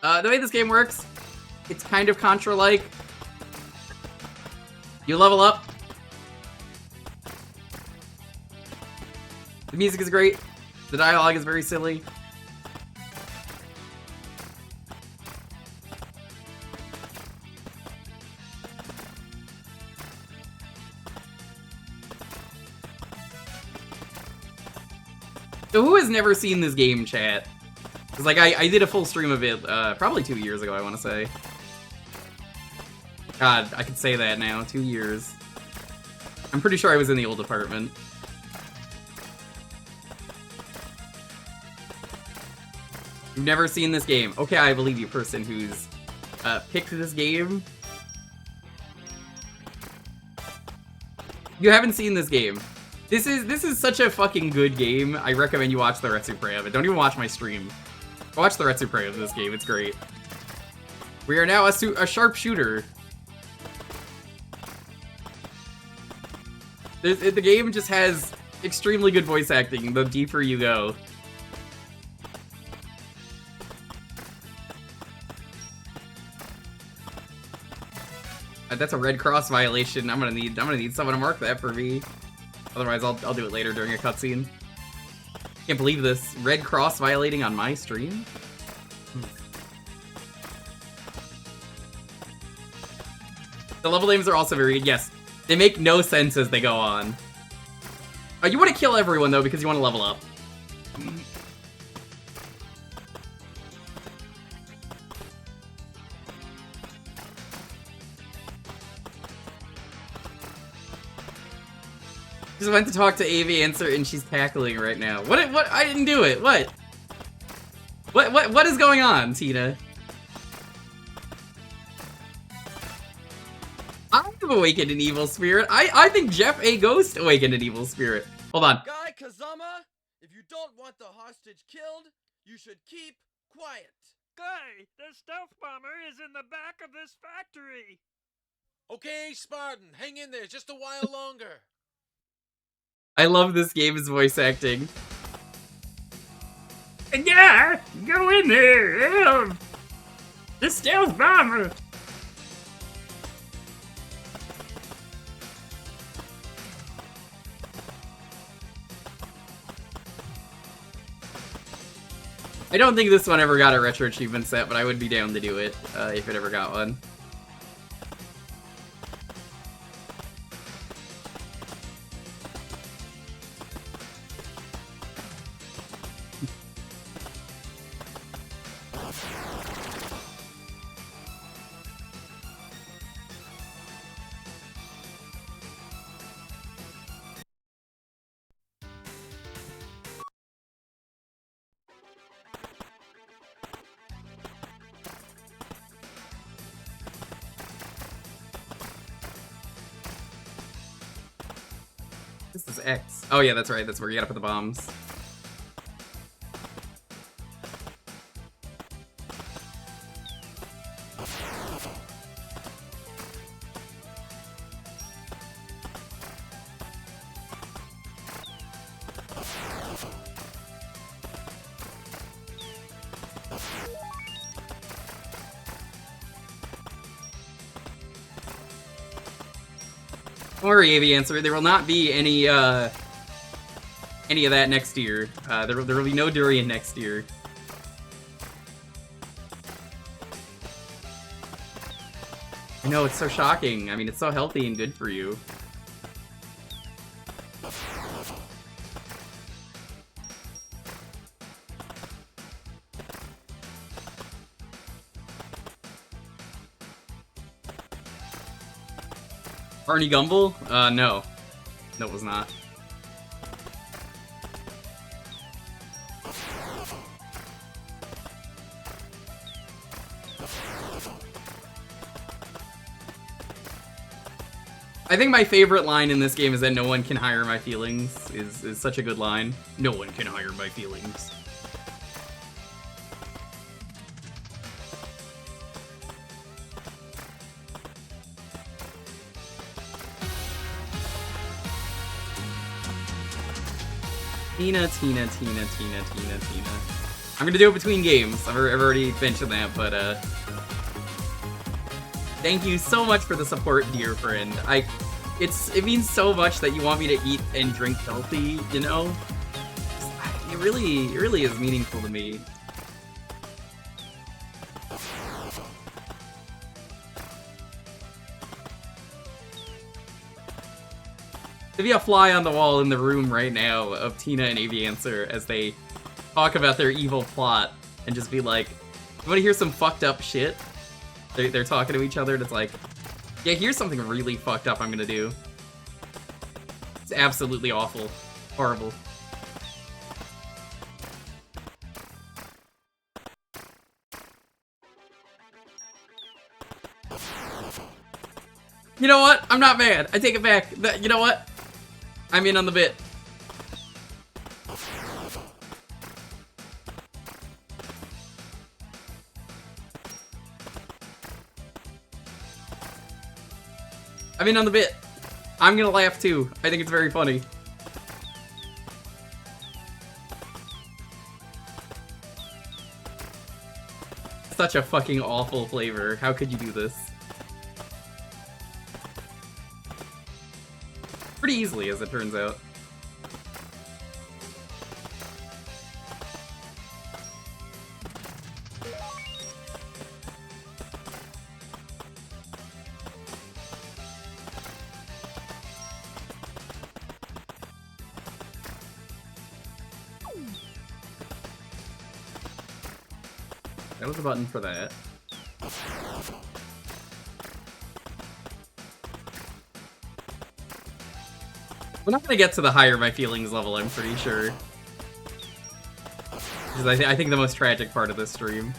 The way this game works, it's kind of Contra-like. You level up. The music is great. The dialogue is very silly. So who has never seen this game, chat? Because, like, I did a full stream of it, probably 2 years ago, I want to say. God, I could say that now. 2 years. I'm pretty sure I was in the old apartment. You've never seen this game. Okay, I believe you, person who's picked this game. You haven't seen this game. This is such a fucking good game. I recommend you watch the Retsu Play of it. Don't even watch my stream. Watch the Retsu Play of this game. It's great. We are now a sharpshooter. The game just has extremely good voice acting the deeper you go. That's a Red Cross violation. I'm gonna need someone to mark that for me. Otherwise, I'll do it later during a cutscene. Can't believe this. Red Cross violating on my stream? The level names are also very good. Yes, they make no sense as they go on. You want to kill everyone, though, because you want to level up. Just went to talk to AV Answer and she's tackling right now. What? I didn't do it. What is going on, Tina? I've awakened an evil spirit. I think Jeff A. Ghost awakened an evil spirit. Hold on. Guy Kazama, if you don't want the hostage killed, you should keep quiet. Guy, the stealth bomber is in the back of this factory. Okay, Spartan, hang in there just a while longer. I love this game's voice acting. Yeah, go in there. The stealth bomber. I don't think this one ever got a retro achievement set, but I would be down to do it if it ever got one. Where's X? Oh yeah, that's right. That's where you gotta put the bombs. Don't worry, Aviancer, there will not be any of that next year. There will be no durian next year. I know, it's so shocking. I mean, it's so healthy and good for you. Barney Gumble? No. No, it was not. I think my favorite line in this game is that no one can hire my feelings is such a good line. No one can hire my feelings. Tina. I'm gonna do it between games. I've already mentioned that, but thank you so much for the support, dear friend. It means so much that you want me to eat and drink healthy, you know? It really is meaningful to me. There'd be a fly on the wall in the room right now of Tina and Aviancer as they talk about their evil plot and just be like, you wanna hear some fucked up shit? They're talking to each other and it's like, yeah, here's something really fucked up I'm gonna do. It's absolutely awful. Horrible. You know what? I'm not mad. I take it back. You know what? I'm in on the bit. I'm in on the bit. I'm gonna laugh too. I think it's very funny. Such a fucking awful flavor. How could you do this? Pretty easily, as it turns out. That was a button for that. We're not gonna get to the higher my feelings level, I'm pretty sure. Which is, I think, the most tragic part of this stream.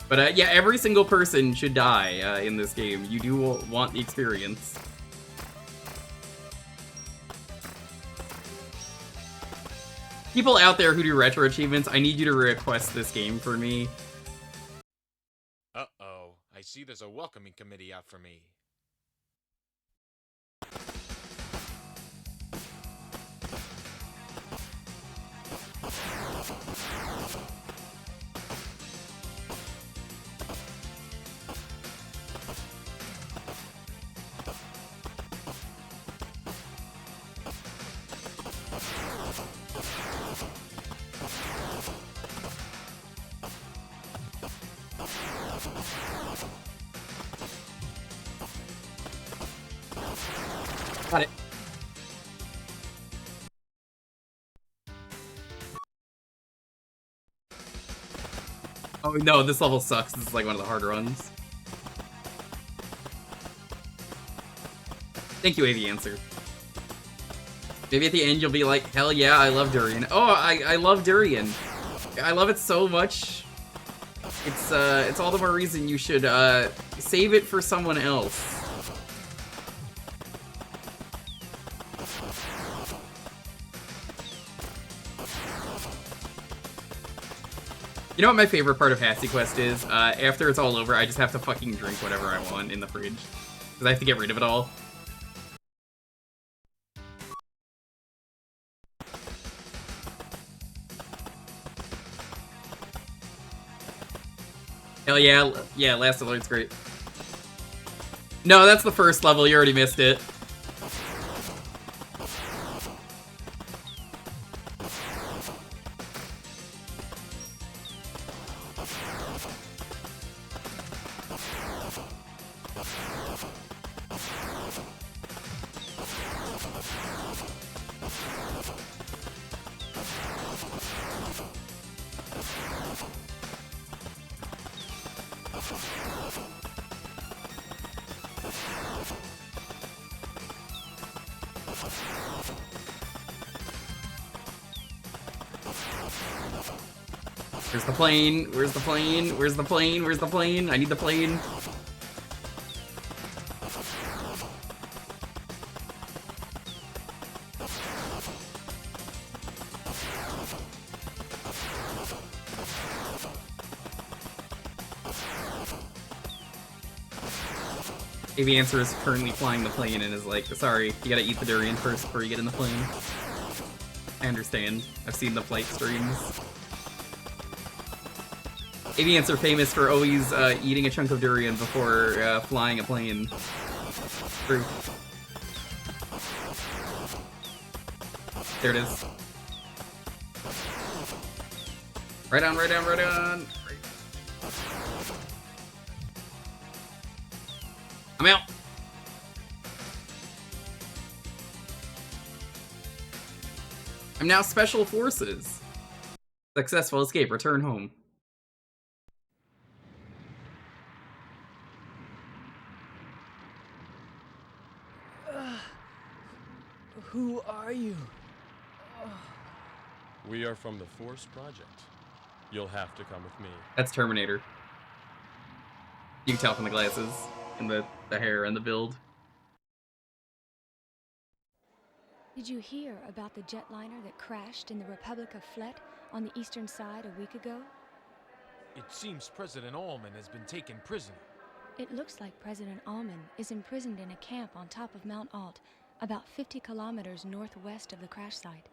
But yeah, every single person should die in this game. You do want the experience. People out there who do retro achievements, I need you to request this game for me. Uh-oh. I see there's a welcoming committee out for me. Got it. Oh no, this level sucks. This is like one of the harder ones. Thank you, Aviancer. Maybe at the end you'll be like, hell yeah, I love durian. Oh, I love durian. I love it so much. It's all the more reason you should save it for someone else. You know what my favorite part of Hassy Quest is? After it's all over, I just have to fucking drink whatever I want in the fridge. Because I have to get rid of it all. Hell yeah, yeah, Last Alert's great. No, that's the first level, you already missed it. Where's the plane? Where's the plane? Where's the plane? Where's the plane? I need the plane. Maybe Answer is currently flying the plane and is like, sorry, you gotta eat the durian first before you get in the plane. I understand. I've seen the flight streams. Avians are famous for always eating a chunk of durian before flying a plane. True. There it is. Right on, right on, right on. I'm out. I'm now Special Forces. Successful escape. Return home. Who are you? We are from the Force Project. You'll have to come with me. That's Terminator. You can tell from the glasses and the hair and the build. Did you hear about the jetliner that crashed in the Republic of Flet on the eastern side a week ago? It seems President Allman has been taken prisoner. It looks like President Allman is imprisoned in a camp on top of Mount Alt, about 50 kilometers northwest of the crash site.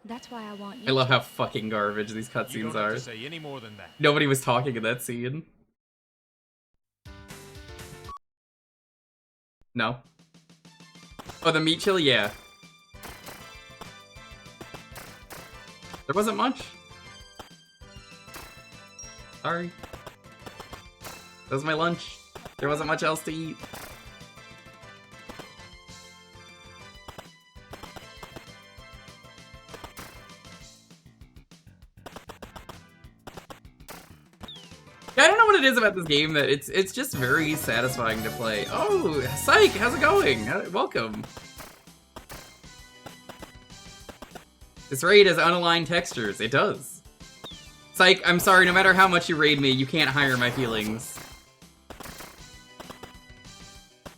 That's why I want you I love how fucking garbage these cutscenes You don't are. have to say any more than that. Nobody was talking in that scene. No. Oh, the meat chili? Yeah. There wasn't much. Sorry. That was my lunch. There wasn't much else to eat. Yeah, I don't know what it is about this game that it's just very satisfying to play. Oh, Psych, how's it going? Welcome. This raid has unaligned textures. It does. Psych, I'm sorry, no matter how much you raid me, you can't hire my feelings.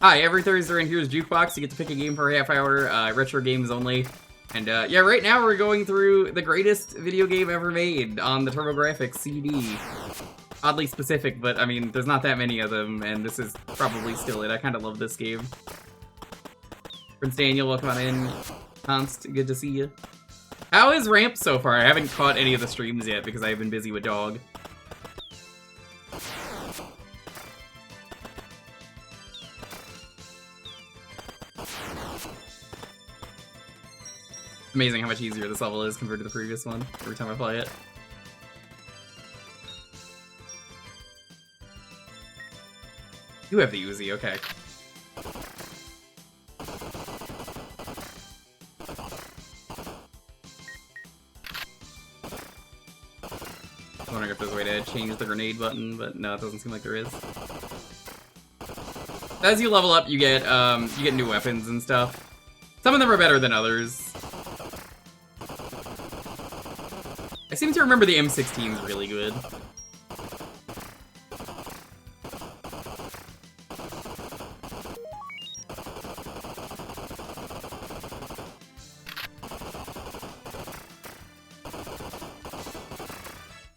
Hi, every Thursday in here's Jewkbox. You get to pick a game for a half hour, retro games only. And yeah, right now we're going through the greatest video game ever made on the TurboGrafx CD. Oddly specific, but I mean, there's not that many of them, and this is probably still it. I kind of love this game. Prince Daniel, welcome on in. Const, good to see you. How is Ramp so far? I haven't caught any of the streams yet because I've been busy with dog. Amazing how much easier this level is compared to the previous one every time I play it. You have the Uzi, okay. I was wondering if there's a way to change the grenade button, but no, it doesn't seem like there is. As you level up, you get new weapons and stuff. Some of them are better than others. I seem to remember the M16 is really good.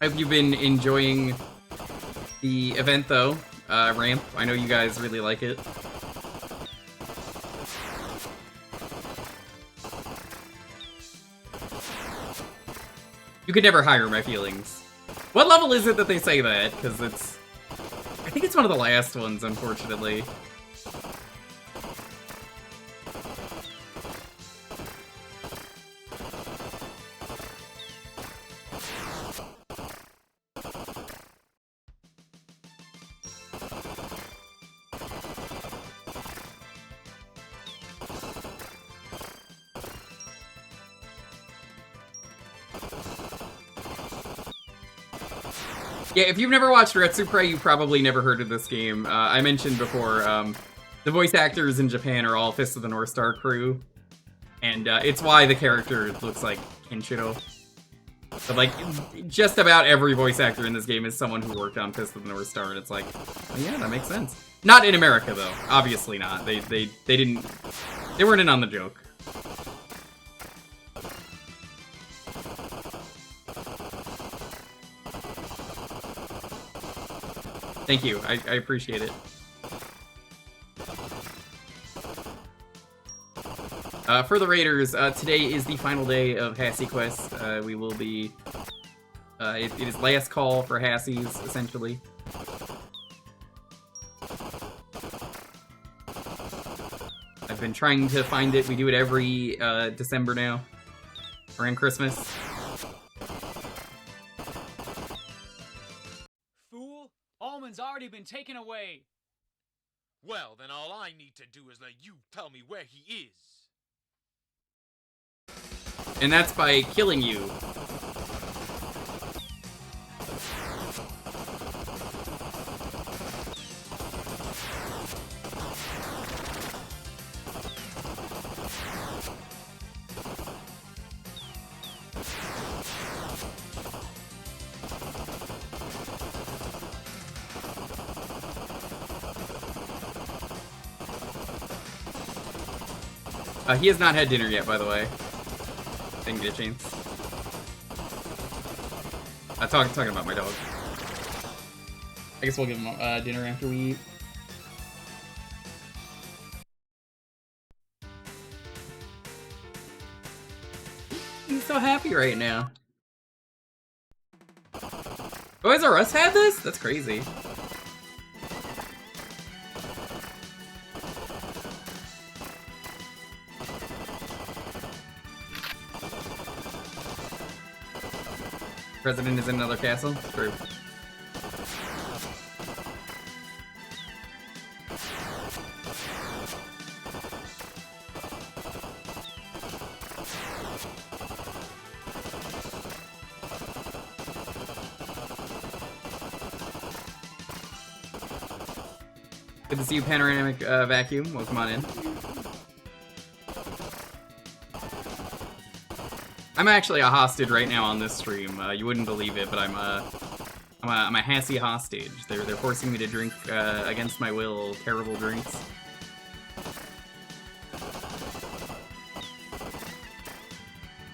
I hope you've been enjoying the event, though. Ramp, I know you guys really like it. You could never hire my feelings. What level is it that they say that? Because it's... I think it's one of the last ones, unfortunately. Yeah, if you've never watched Retsupre, you've probably never heard of this game. I mentioned before, the voice actors in Japan are all Fist of the North Star crew. And it's why the character looks like Kenshiro. But like, just about every voice actor in this game is someone who worked on Fist of the North Star, and it's like, oh yeah, that makes sense. Not in America, though. Obviously not. They weren't in on the joke. Thank you. I appreciate it. For the Raiders, today is the final day of Hassy Quest. We will be... it is last call for Hassies, essentially. I've been trying to find it. We do it every December now. Around Christmas. Almond's already been taken away. Well, then all I need to do is let you tell me where he is. And that's by killing you. He has not had dinner yet, by the way. Didn't get a chance. Talking about my dog. I guess we'll give him dinner after we eat. He's so happy right now. Toys R Us had this? That's crazy. President is in another castle? True. Good to see you, Panoramic Vacuum. Well, come on in. I'm actually a hostage right now on this stream. You wouldn't believe it, but I'm a Hassy hostage. They're forcing me to drink against my will terrible drinks.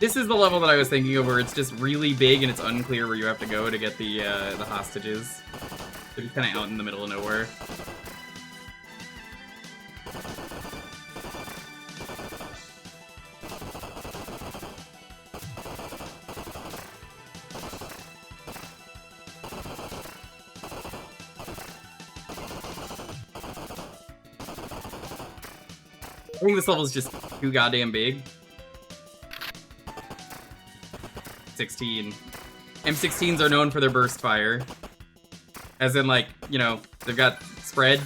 This is the level that I was thinking of, where it's just really big and it's unclear where you have to go to get the hostages. They're just kind of out in the middle of nowhere. I think this level is just too goddamn big. 16. M16s are known for their burst fire. As in, like, you know, they've got spread.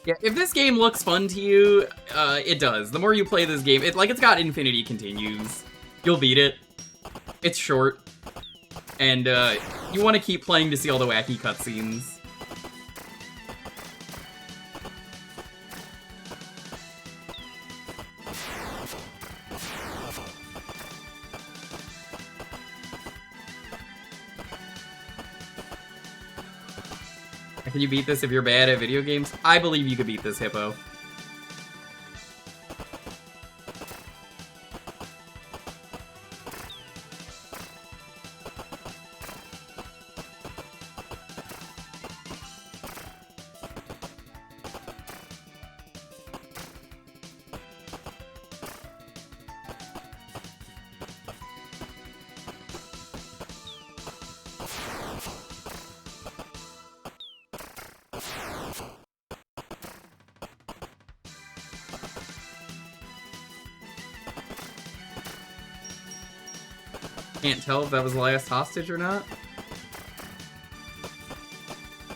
Yeah, if this game looks fun to you, it does. The more you play this game, it's got infinity continues. You'll beat it. It's short. And you want to keep playing to see all the wacky cutscenes. Can you beat this if you're bad at video games? I believe you could beat this, Hippo. Can't tell if that was the last hostage or not.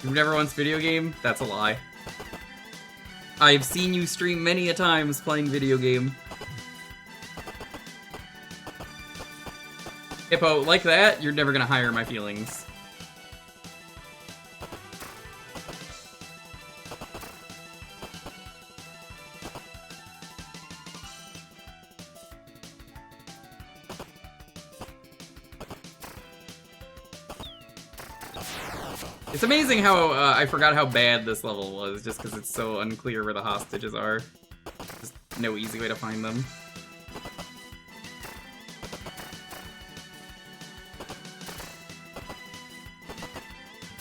You've never once video game? That's a lie. I've seen you stream many a times playing video game. Hippo, like that, you're never gonna hire my feelings. It's amazing how I forgot how bad this level was, just because it's so unclear where the hostages are. Just no easy way to find them.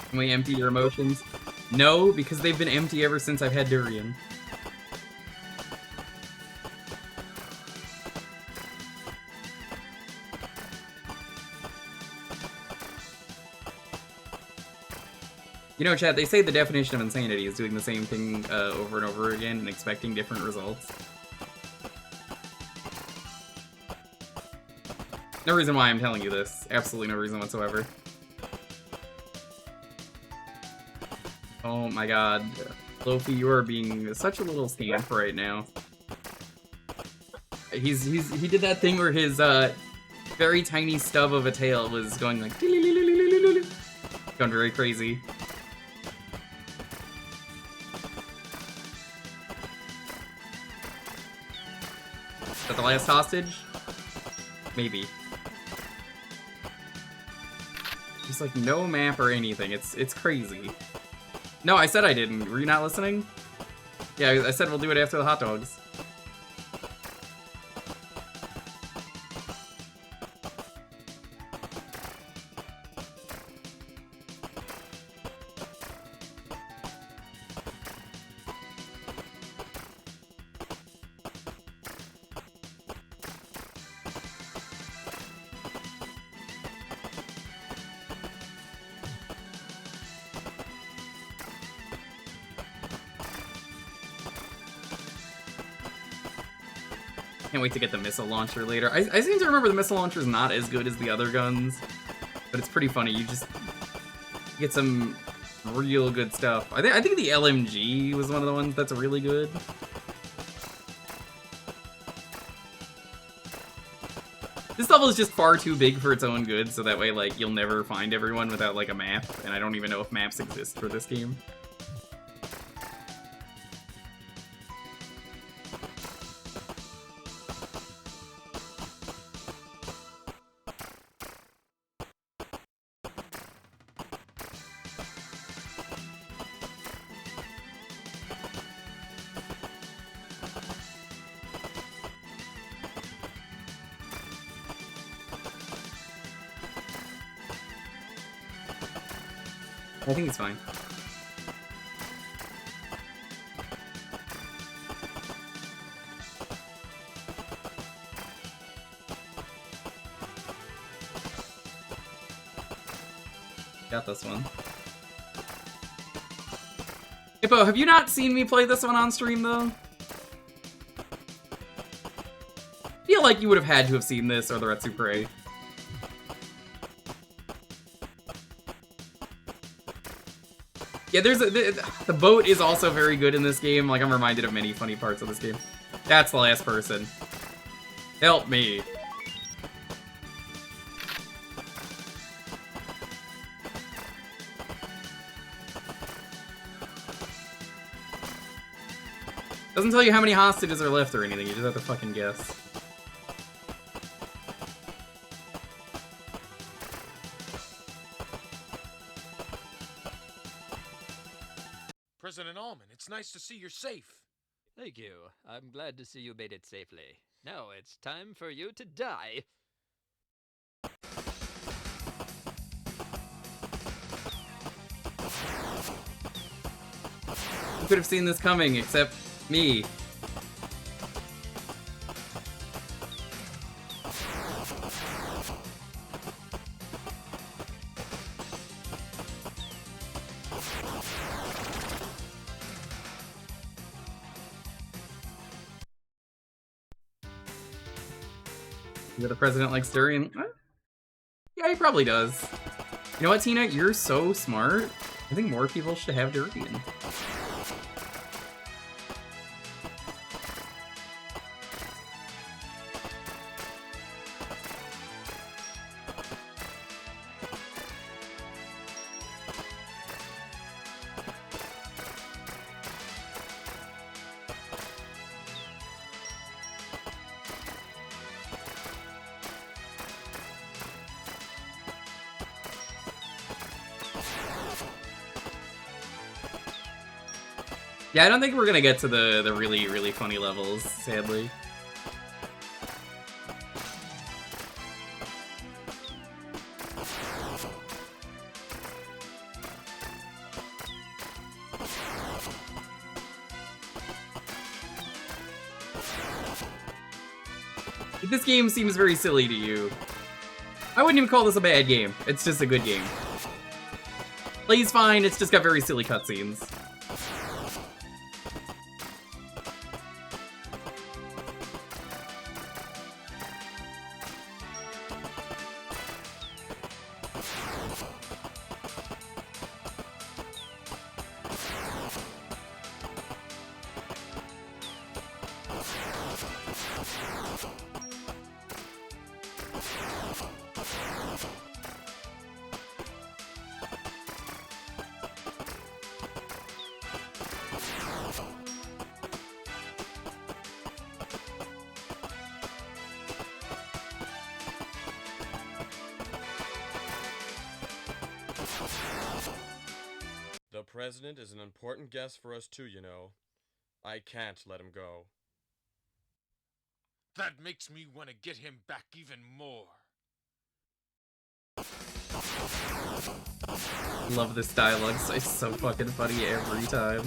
Can we empty your emotions? No, because they've been empty ever since I've had durian. You know, chat, they say the definition of insanity is doing the same thing over and over again and expecting different results. No reason why I'm telling you this. Absolutely no reason whatsoever. Oh my god. Lofi, you are being such a little scamp right now. He did that thing where his very tiny stub of a tail was going like going very crazy. Is that the last hostage? Maybe. There's like no map or anything. It's crazy. No, I said I didn't. Were you not listening? Yeah, I said we'll do it after the hot dogs. Can't wait to get the missile launcher later. I seem to remember the missile launcher is not as good as the other guns, but it's pretty funny. You just get some real good stuff. I think the LMG was one of the ones that's really good. This level is just far too big for its own good, so that way, like, you'll never find everyone without, like, a map, and I don't even know if maps exist for this game. I think it's fine. Got this one. Hippo, have you not seen me play this one on stream, though? I feel like you would have had to have seen this or the Red Super 8. Yeah, the boat is also very good in this game. Like, I'm reminded of many funny parts of this game. That's the last person. Help me. Doesn't tell you how many hostages are left or anything, you just have to fucking guess. President Allman, it's nice to see you're safe. Thank you. I'm glad to see you made it safely. Now it's time for you to die. Who could have seen this coming except me? That the president likes durian? Yeah, he probably does. You know what, Tina? You're so smart. I think more people should have durian. Yeah, I don't think we're gonna get to the really, really funny levels, sadly. If this game seems very silly to you, I wouldn't even call this a bad game. It's just a good game. Plays fine, it's just got very silly cutscenes. The president is an important guest for us too, you know. I can't let him go. That makes me want to get him back even more. Love this dialogue, it's so fucking funny every time.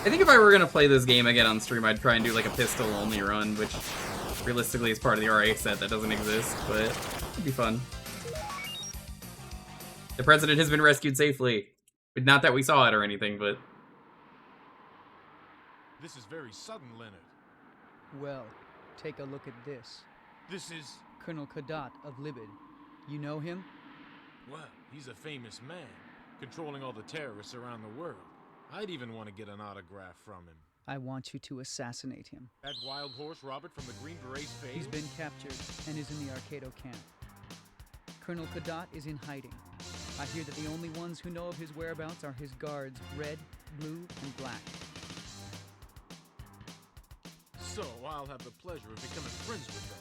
I think if I were gonna play this game again on stream, I'd try and do like a pistol-only run, which realistically is part of the RA set that doesn't exist, but it'd be fun. The president has been rescued safely. Not that we saw it or anything, but... This is very sudden, Leonard. Well, take a look at this. This is... Colonel Kadat of Libid. You know him? Well, he's a famous man, controlling all the terrorists around the world. I'd even want to get an autograph from him. I want you to assassinate him. That wild horse Robert from the Green Berets fame? He's been captured and is in the Arcado camp. Colonel Kadat is in hiding. I hear that the only ones who know of his whereabouts are his guards, Red, Blue, and Black. So I'll have the pleasure of becoming friends with them.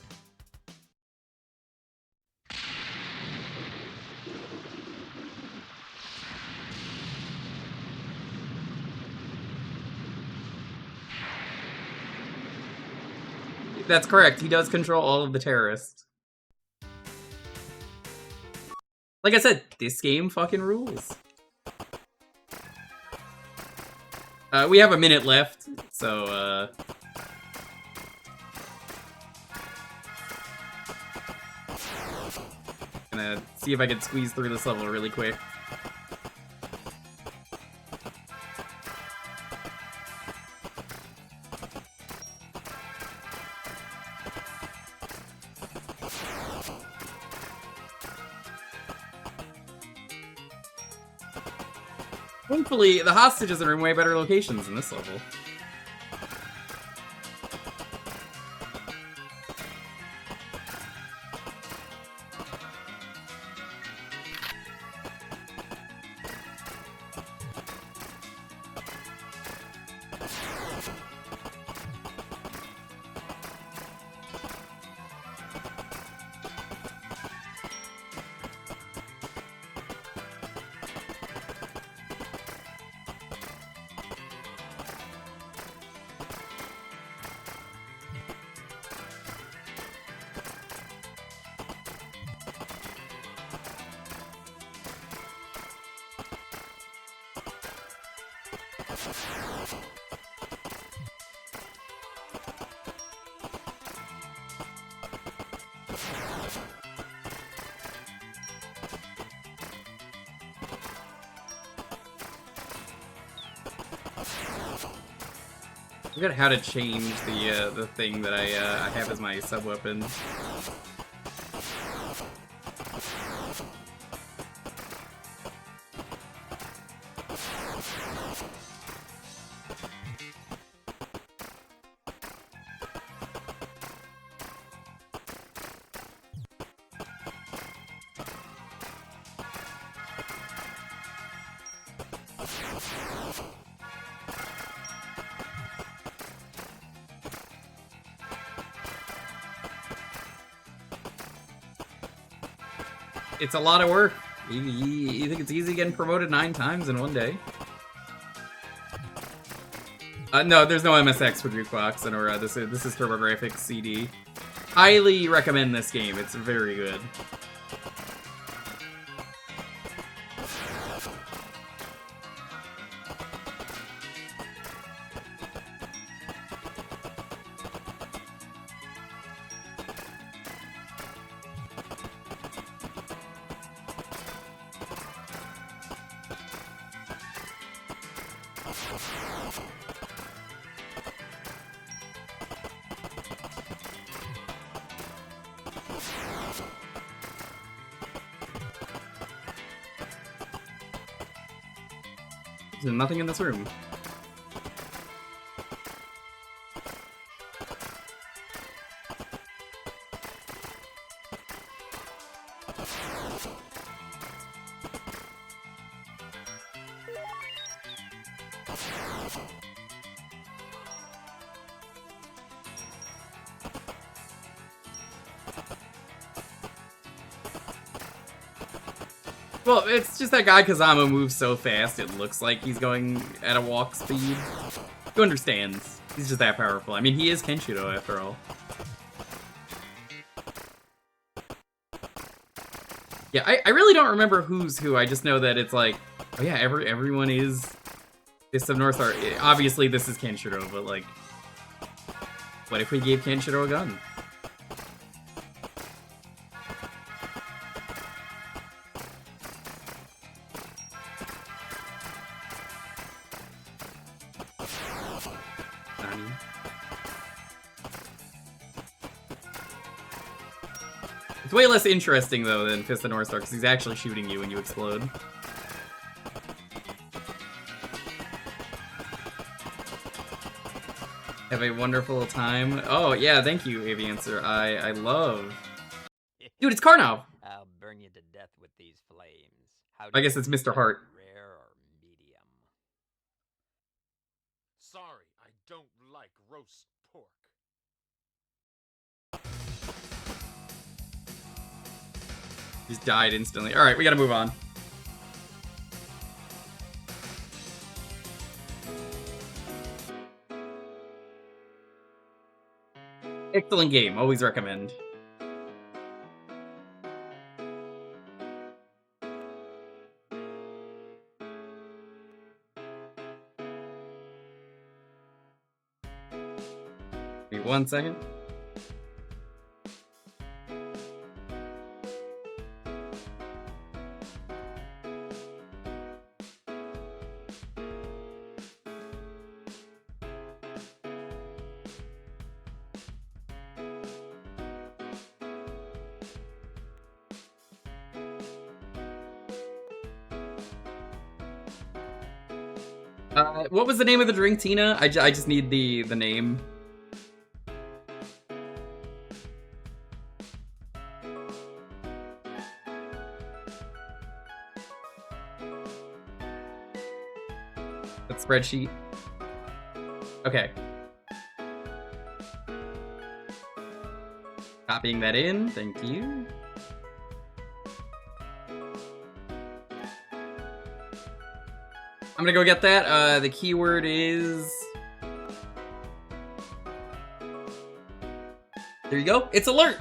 That's correct, he does control all of the terrorists. Like I said, this game fucking rules. We have a minute left, so, gonna see if I can squeeze through this level really quick. Hopefully, the hostages are in way better locations in this level. I forgot how to change the thing that I have as my sub weapon. It's a lot of work. You think it's easy getting promoted 9 times in one day? No, there's no MSX for Jewkbox, and this is TurboGrafx CD. Highly recommend this game. It's very good. There's nothing in this room. Well, it's just that guy Kazama moves so fast it looks like he's going at a walk speed. Who understands? He's just that powerful. I mean, he is Kenshiro after all. Yeah, I really don't remember who's who. I just know that it's like, oh yeah, everyone is Fist of North Star. Obviously, this is Kenshiro, but like, what if we gave Kenshiro a gun? It's way less interesting, though, than Fist of North Star, because he's actually shooting you when you explode. Have a wonderful time. Oh, yeah, thank you, Aviancer. I love... Dude, it's Karnov! I'll burn you to death with these flames. How I guess it's Mr. Hart. Rare or medium? Sorry, I don't like roast pork. Just died instantly. Alright, we gotta move on. Excellent game. Always recommend. Give me 1 second. What was the name of the drink, Tina? I just need the name. That spreadsheet. Okay. Copying that in, thank you. I'm gonna go get that. The keyword is... There you go. It's alert!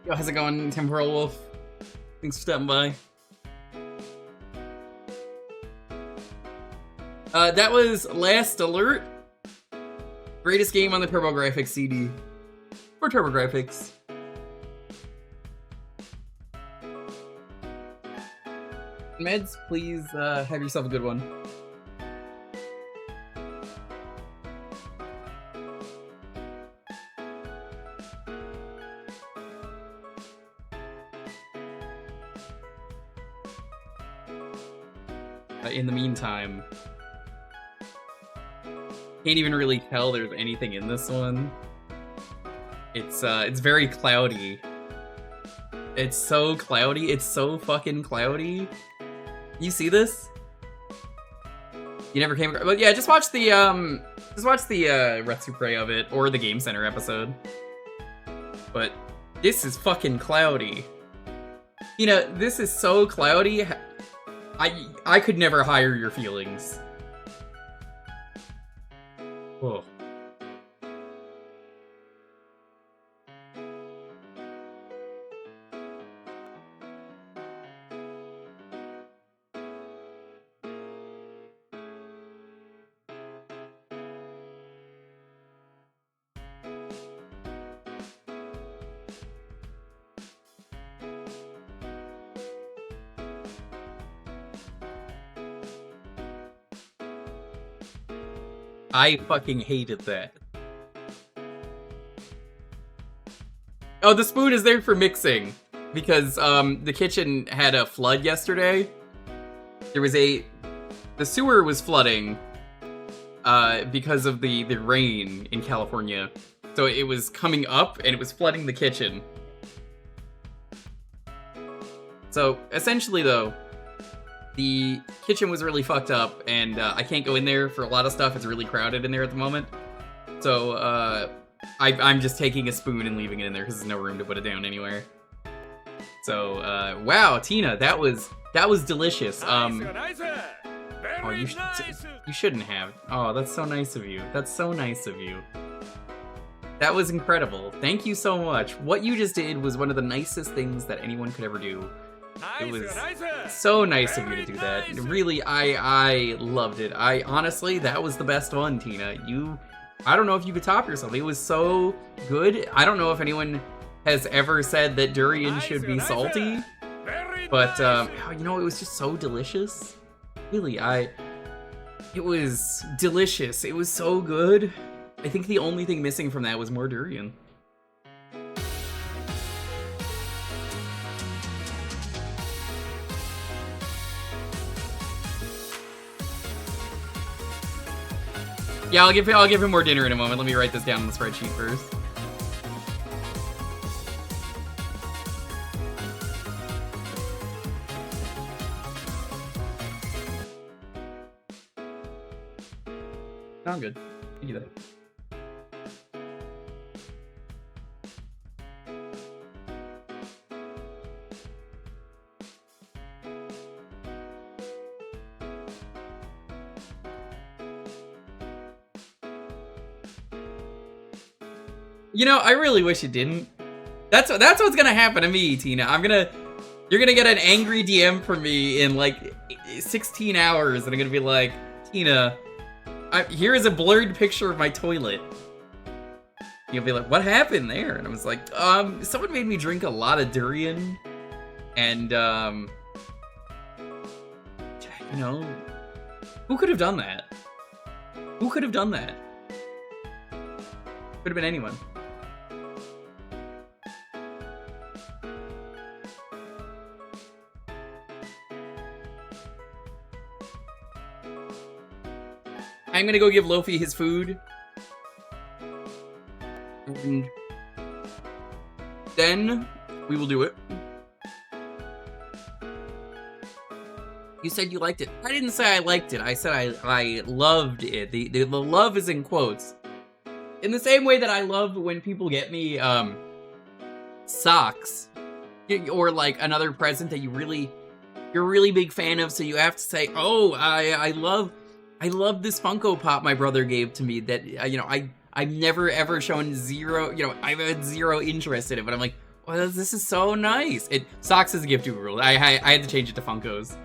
Yo, how's it going, Temporal Wolf? Thanks for stopping by. That was Last Alert. Greatest game on the TurboGrafx CD. For TurboGrafx. Meds, please have yourself a good one. In the meantime, can't even really tell there's anything in this one. It's very cloudy. It's so cloudy. It's so fucking cloudy. You see this? You never came across, but yeah, just watch the Retsu of it or the Game Center episode. But this is fucking cloudy. You know, this is so cloudy. I could never hire your feelings. Whoa. I fucking hated that. Oh, the spoon is there for mixing. Because, the kitchen had a flood yesterday. The sewer was flooding, because of the rain in California. So it was coming up, and it was flooding the kitchen. So, essentially, though, the kitchen was really fucked up, and I can't go in there for a lot of stuff. It's really crowded in there at the moment. So, I'm just taking a spoon and leaving it in there because there's no room to put it down anywhere. So, wow, Tina, that was delicious. Oh, you shouldn't have. Oh, that's so nice of you. That's so nice of you. That was incredible. Thank you so much. What you just did was one of the nicest things that anyone could ever do. It was so nice of you to do that. Really, I loved it. Honestly, that was the best one, Tina. I don't know if you could top yourself. It was so good. I don't know if anyone has ever said that durian should be salty, but you know, it was just so delicious. Really, it was delicious. It was so good. I think the only thing missing from that was more durian. Yeah, I'll give him more dinner in a moment. Let me write this down on the spreadsheet first. No, I'm good. You do that. You know, I really wish it didn't. That's what's gonna happen to me, Tina. You're gonna get an angry DM from me in like 16 hours, and I'm gonna be like, Tina, here is a blurred picture of my toilet. You'll be like, what happened there? And I was like, someone made me drink a lot of durian. And, you know, who could have done that? Who could have done that? Could have been anyone. I'm gonna go give Lofi his food. And then we will do it. You said you liked it. I didn't say I liked it. I said I loved it. The love is in quotes. In the same way that I love when people get me socks or like another present that you're a really big fan of, so you have to say, "Oh, I love this Funko Pop my brother gave to me that you know, I've never ever shown zero, you know, I've had zero interest in it, but I'm like, well, this is so nice." Socks is a gift rule. I had to change it to Funkos.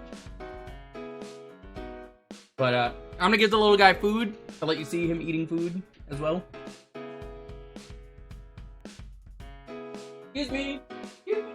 But I'm gonna give the little guy food. I'll let you see him eating food as well. Excuse me. Excuse me.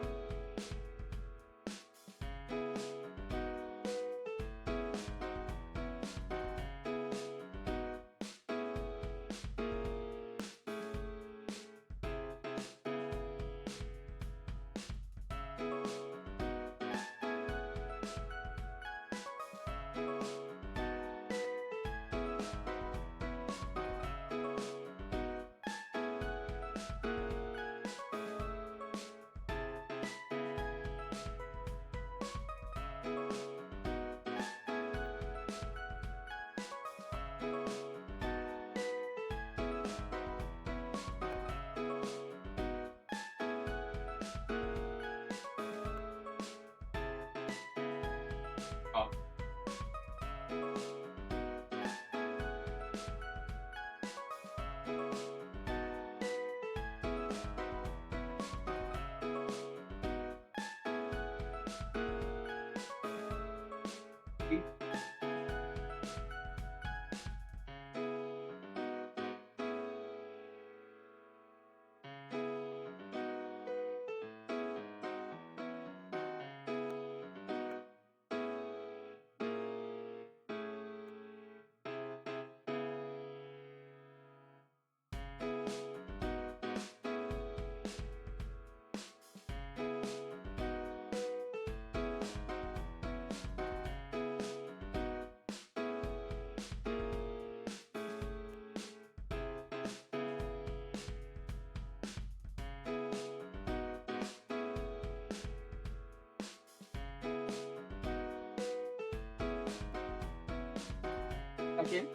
Okay.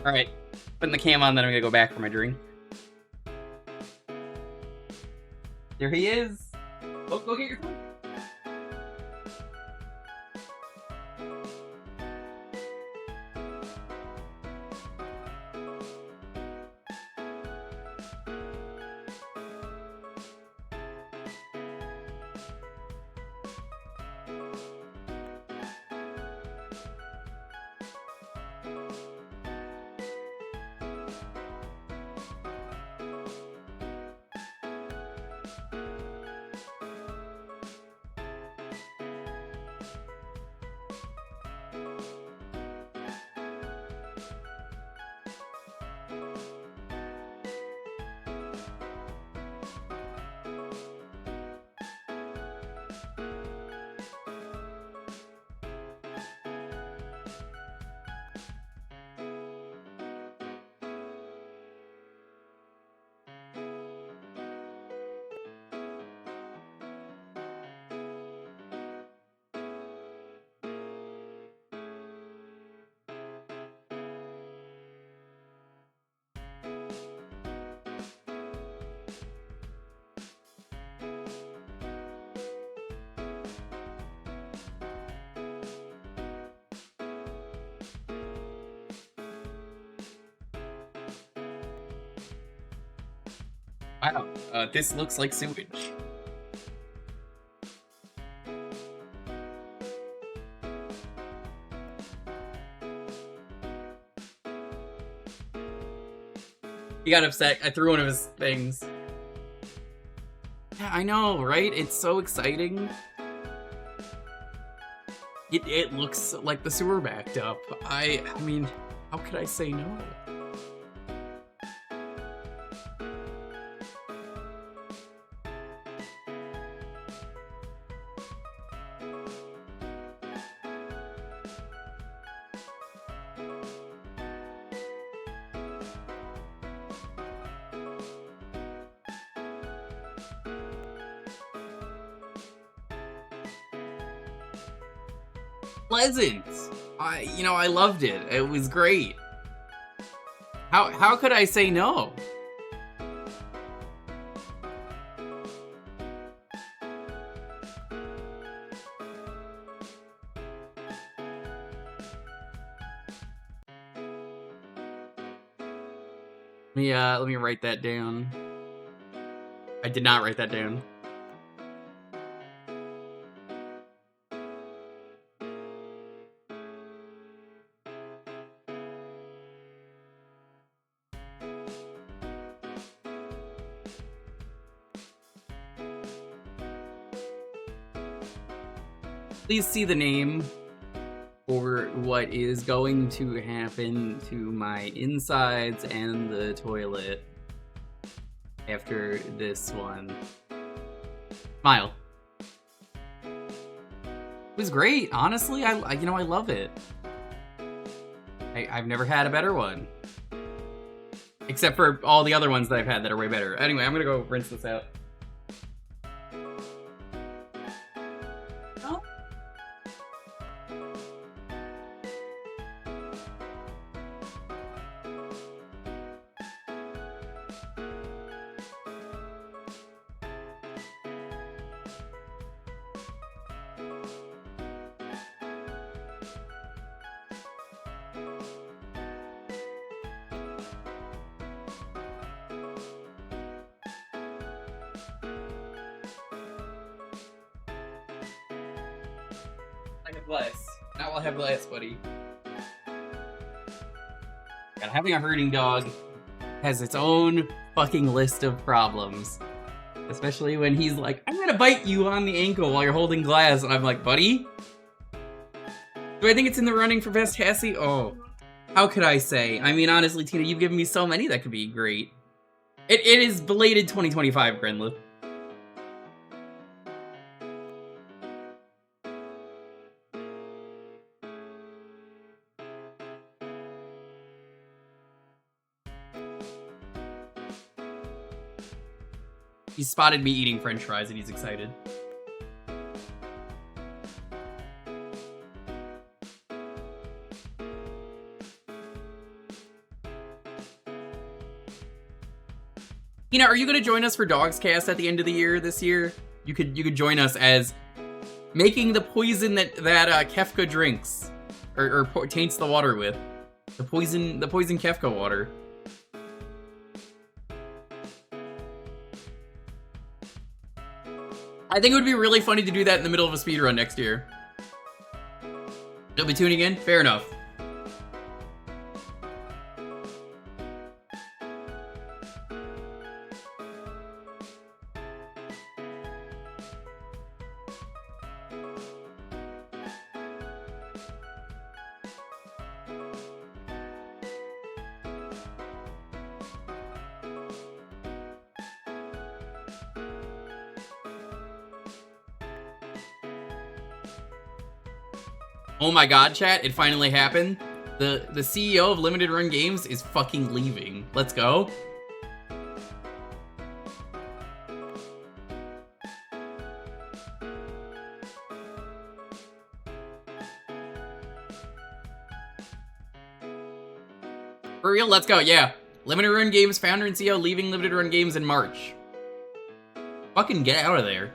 Alright. Putting the cam on, then I'm gonna go back for my drink. There he is! Go get your food! Wow, this looks like sewage. He got upset. I threw one of his things. Yeah, I know, right? It's so exciting. It looks like the sewer backed up. I mean, how could I say no? Pleasant. I loved it. It was great. How could I say no? Let me write that down. I did not write that down. Please see the name for what is going to happen to my insides and the toilet after this one. Smile. It was great, honestly. I love it. I've never had a better one. Except for all the other ones that I've had that are way better. Anyway, I'm gonna go rinse this out. Glass. Now I'll have glass, buddy. God, having a herding dog has its own fucking list of problems. Especially when he's like, I'm gonna bite you on the ankle while you're holding glass, and I'm like, buddy? Do I think it's in the running for best Hassy? Oh, how could I say? I mean, honestly, Tina, you've given me so many that could be great. It is belated 2025, Grenla. He spotted me eating french fries and he's excited. Tina, are you gonna join us for Dogs Cast at the end of the year this year? You could join us as making the poison that Kefka drinks or taints the water with. The poison Kefka water. I think it would be really funny to do that in the middle of a speedrun next year. You'll be tuning in? Fair enough. Oh my god, chat, it finally happened. The CEO of Limited Run Games is fucking leaving. Let's go. For real, let's go, yeah. Limited Run Games founder and CEO leaving Limited Run Games in March. Fucking get out of there.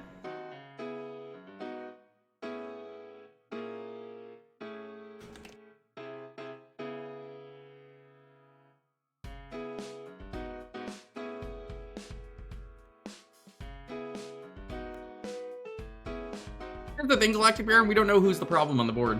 Here's the thing, Galactic Baron, we don't know who's the problem on the board.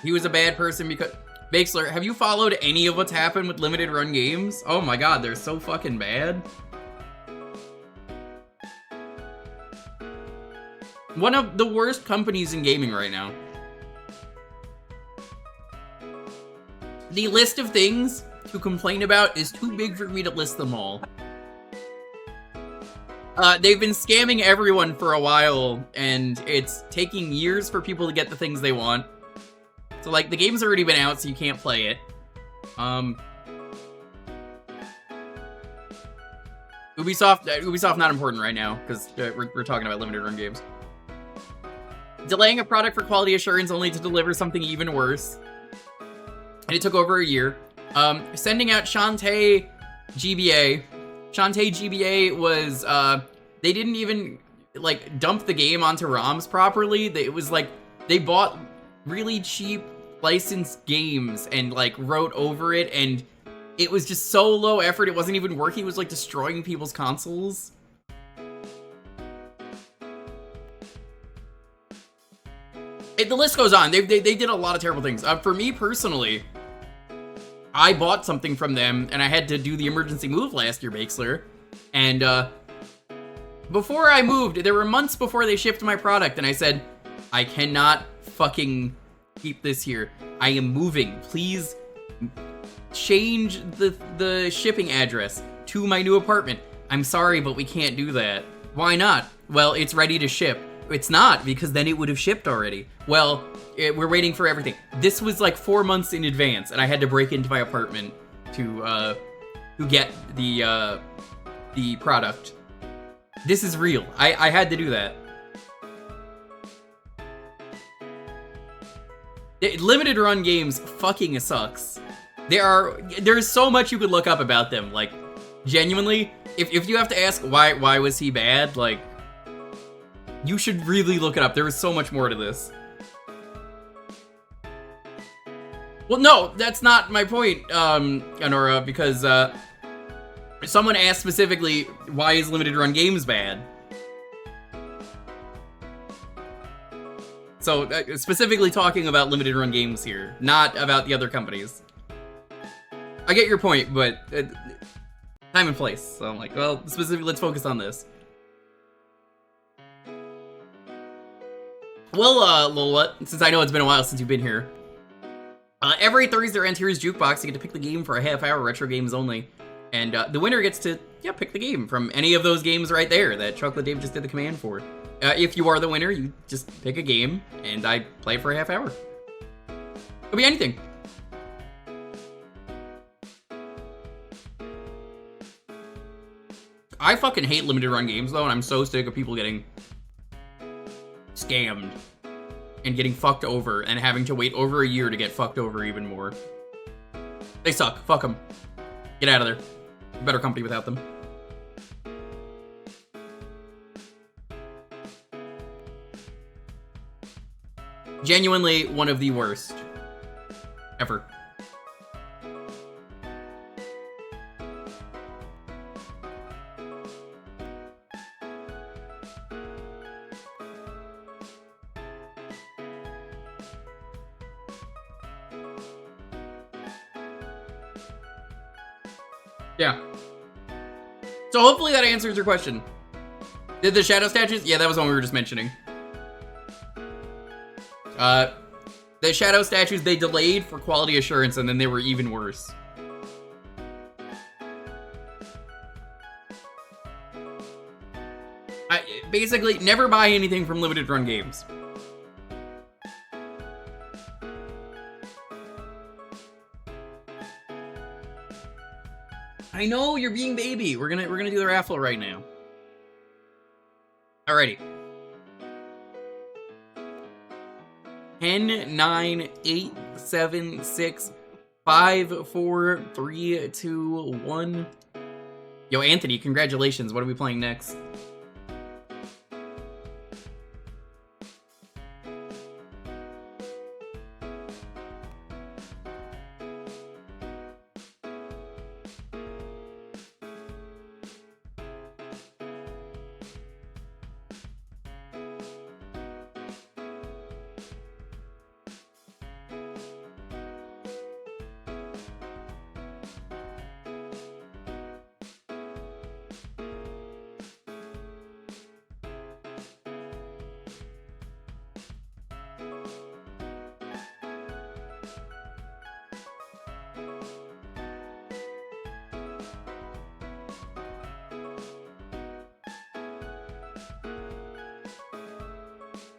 He was a bad person because... Bakesler, have you followed any of what's happened with limited run games? Oh my god, they're so fucking bad. One of the worst companies in gaming right now. The list of things to complain about is too big for me to list them all. They've been scamming everyone for a while, and it's taking years for people to get the things they want. So, like, the game's already been out, so you can't play it. Ubisoft not important right now, because we're talking about limited run games. Delaying a product for quality assurance only to deliver something even worse. And it took over a year. Sending out Shantae GBA. Shantae GBA was, they didn't even, like, dump the game onto ROMs properly. It was like, they bought really cheap licensed games and, like, wrote over it, and it was just so low effort, it wasn't even working. It was, like, destroying people's consoles. The list goes on. They did a lot of terrible things. For me, personally, I bought something from them, and I had to do the emergency move last year, Bakesler. And, before I moved, there were months before they shipped my product, and I said, I cannot fucking keep this here. I am moving. Please change the shipping address to my new apartment. I'm sorry, but we can't do that. Why not? Well, it's ready to ship. It's not, because then it would have shipped already. Well, we're waiting for everything. This was like 4 months in advance, and I had to break into my apartment to get the product. This is real. I had to do that. Limited run games fucking sucks. There's so much you could look up about them. Like, genuinely, if you have to ask why was he bad, like, you should really look it up. There is so much more to this. Well, no, that's not my point, Honora, because someone asked specifically, why is limited run games bad? So, specifically talking about limited run games here, not about the other companies. I get your point, but time and place. So I'm like, well, specifically, let's focus on this. Well, Lola, since I know it's been a while since you've been here, every Thursday around here is Jewkbox. You get to pick the game for a half hour, retro games only. And the winner gets to, pick the game from any of those games right there that Chocolate Dave just did the command for. If you are the winner, you just pick a game, and I play it for a half hour. It'll be anything. I fucking hate limited run games, though, and I'm so sick of people getting scammed and getting fucked over and having to wait over a year to get fucked over even more. They suck. Fuck them. Get out of there. Better company without them. Genuinely one of the worst ever. Yeah. So hopefully that answers your question. Did the shadow statues? Yeah, that was one we were just mentioning. The shadow statues, they delayed for quality assurance, and then they were even worse. Basically, never buy anything from limited run games. I know, you're being baby. We're gonna do the raffle right now. Alrighty. 10, 9, 8, 7, 6, 5, 4, 3, 2, 1. Yo, Anthony, congratulations. What are we playing next?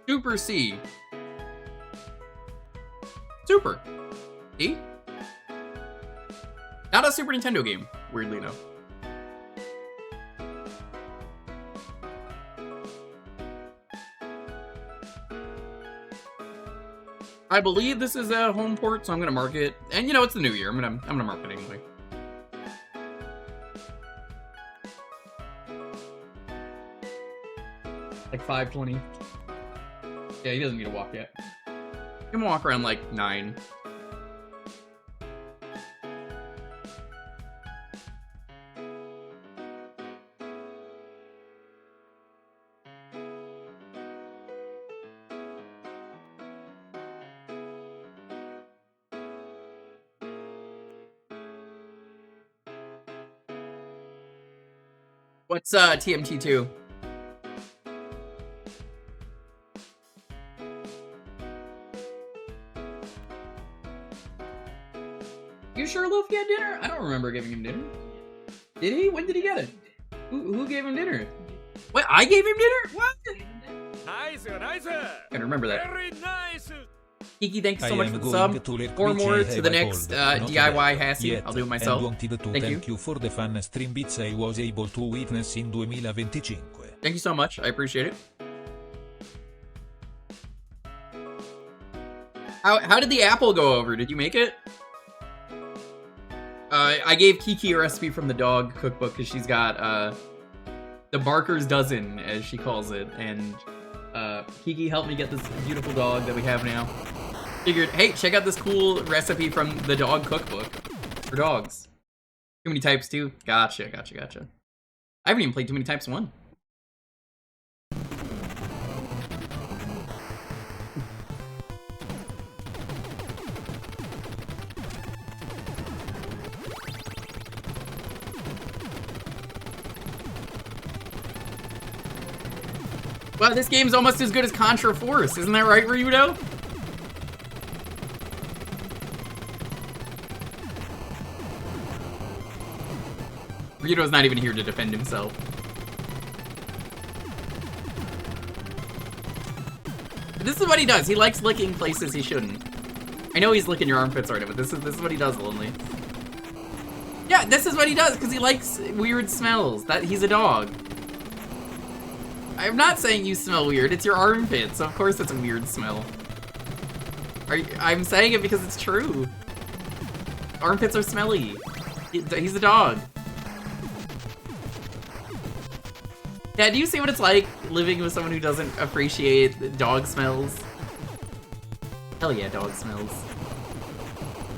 Super C. Super. C? Not a Super Nintendo game, weirdly enough. I believe this is a home port, so I'm gonna mark it. And you know, it's the new year. I'm gonna mark it anyway. Like 5:20. Yeah, he doesn't need to walk yet. He can walk around like 9. What's TMT2? You sure Luffy had dinner? I don't remember giving him dinner. Did he? When did he get it? Who gave him dinner? What? I gave him dinner? What? Nice, nice. I remember that. Very nice. Kiki, thanks so much for the sub. 4 more to the next DIY Hassy. I'll do it myself. Thank you for the fun stream bits I was able to witness in 2025. Thank you so much. I appreciate it. How did the apple go over? Did you make it? I gave Kiki a recipe from the dog cookbook because she's got the Barker's Dozen, as she calls it, and Kiki helped me get this beautiful dog that we have now. Figured, hey, check out this cool recipe from the dog cookbook for dogs. Too Many Types 2? Gotcha. I haven't even played Too Many Types 1. Wow, this game's almost as good as Contra Force. Isn't that right, Ryudo? Ryudo's not even here to defend himself. This is what he does. He likes licking places he shouldn't. I know he's licking your armpits right now, but this is what he does, Lonely. Yeah, this is what he does, because he likes weird smells. He's a dog. I'm not saying you smell weird, it's your armpits, so of course it's a weird smell. I'm saying it because it's true. Armpits are smelly. He's a dog. Yeah, do you see what it's like living with someone who doesn't appreciate dog smells? Hell yeah, dog smells.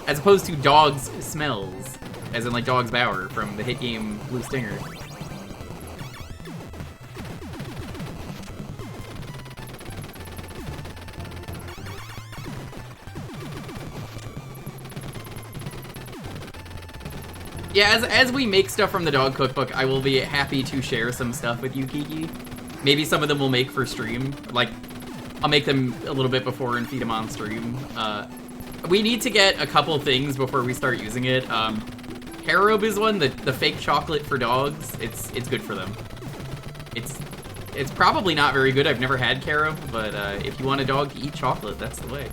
As opposed to dogs smells. As in like Dog's Bower from the hit game Blue Stinger. Yeah, as we make stuff from the dog cookbook, I will be happy to share some stuff with you, Kiki. Maybe some of them we'll make for stream. Like, I'll make them a little bit before and feed them on stream. We need to get a couple things before we start using it. Carob is one, the fake chocolate for dogs. It's good for them. It's probably not very good. I've never had carob, but if you want a dog to eat chocolate, that's the way.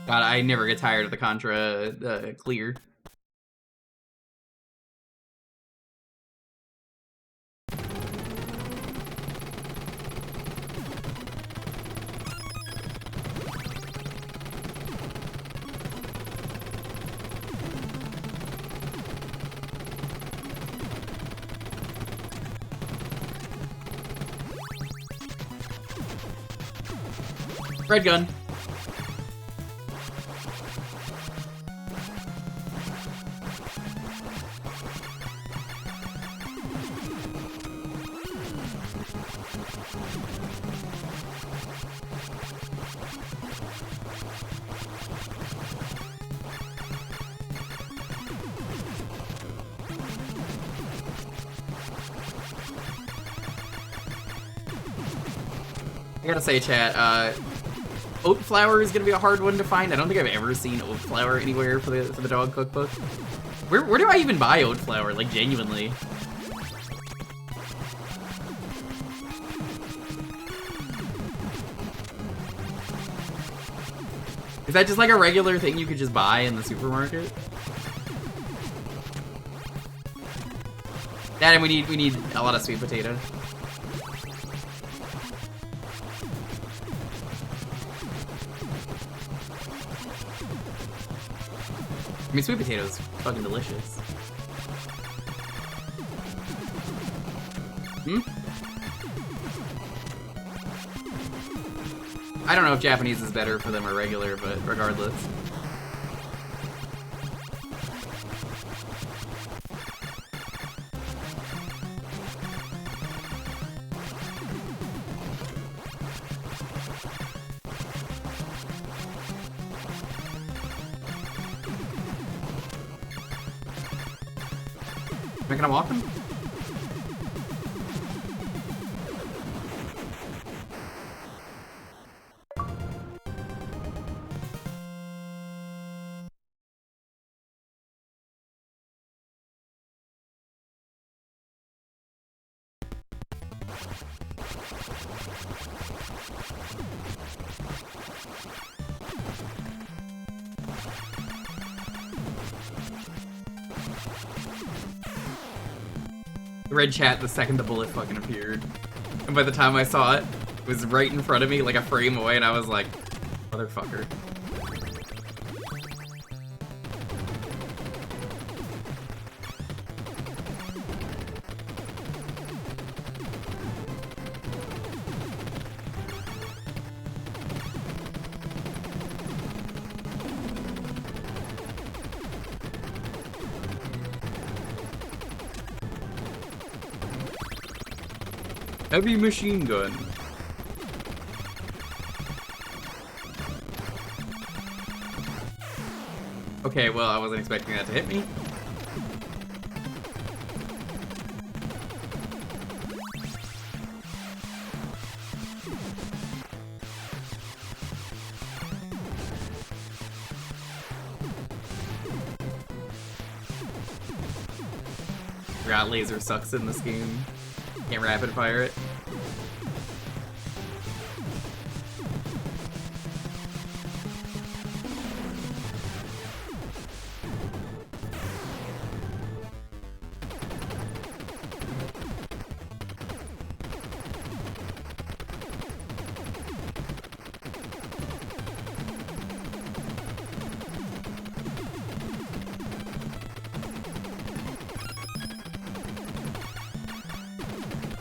God, I never get tired of the Contra clear. Red gun. I gotta say, chat, oat flour is gonna be a hard one to find. I don't think I've ever seen oat flour anywhere for the dog cookbook. Where do I even buy oat flour, like, genuinely? Is that just like a regular thing you could just buy in the supermarket? Dad, and we need a lot of sweet potato. I mean, sweet potatoes fucking delicious. Hmm? I don't know if Japanese is better for them or regular, but regardless. Am I gonna walk him? Red chat the second the bullet fucking appeared. And by the time I saw it, it was right in front of me, like a frame away, and I was like, motherfucker. Heavy machine gun. Okay, well, I wasn't expecting that to hit me. Forgot laser sucks in this game. Can't rapid fire it.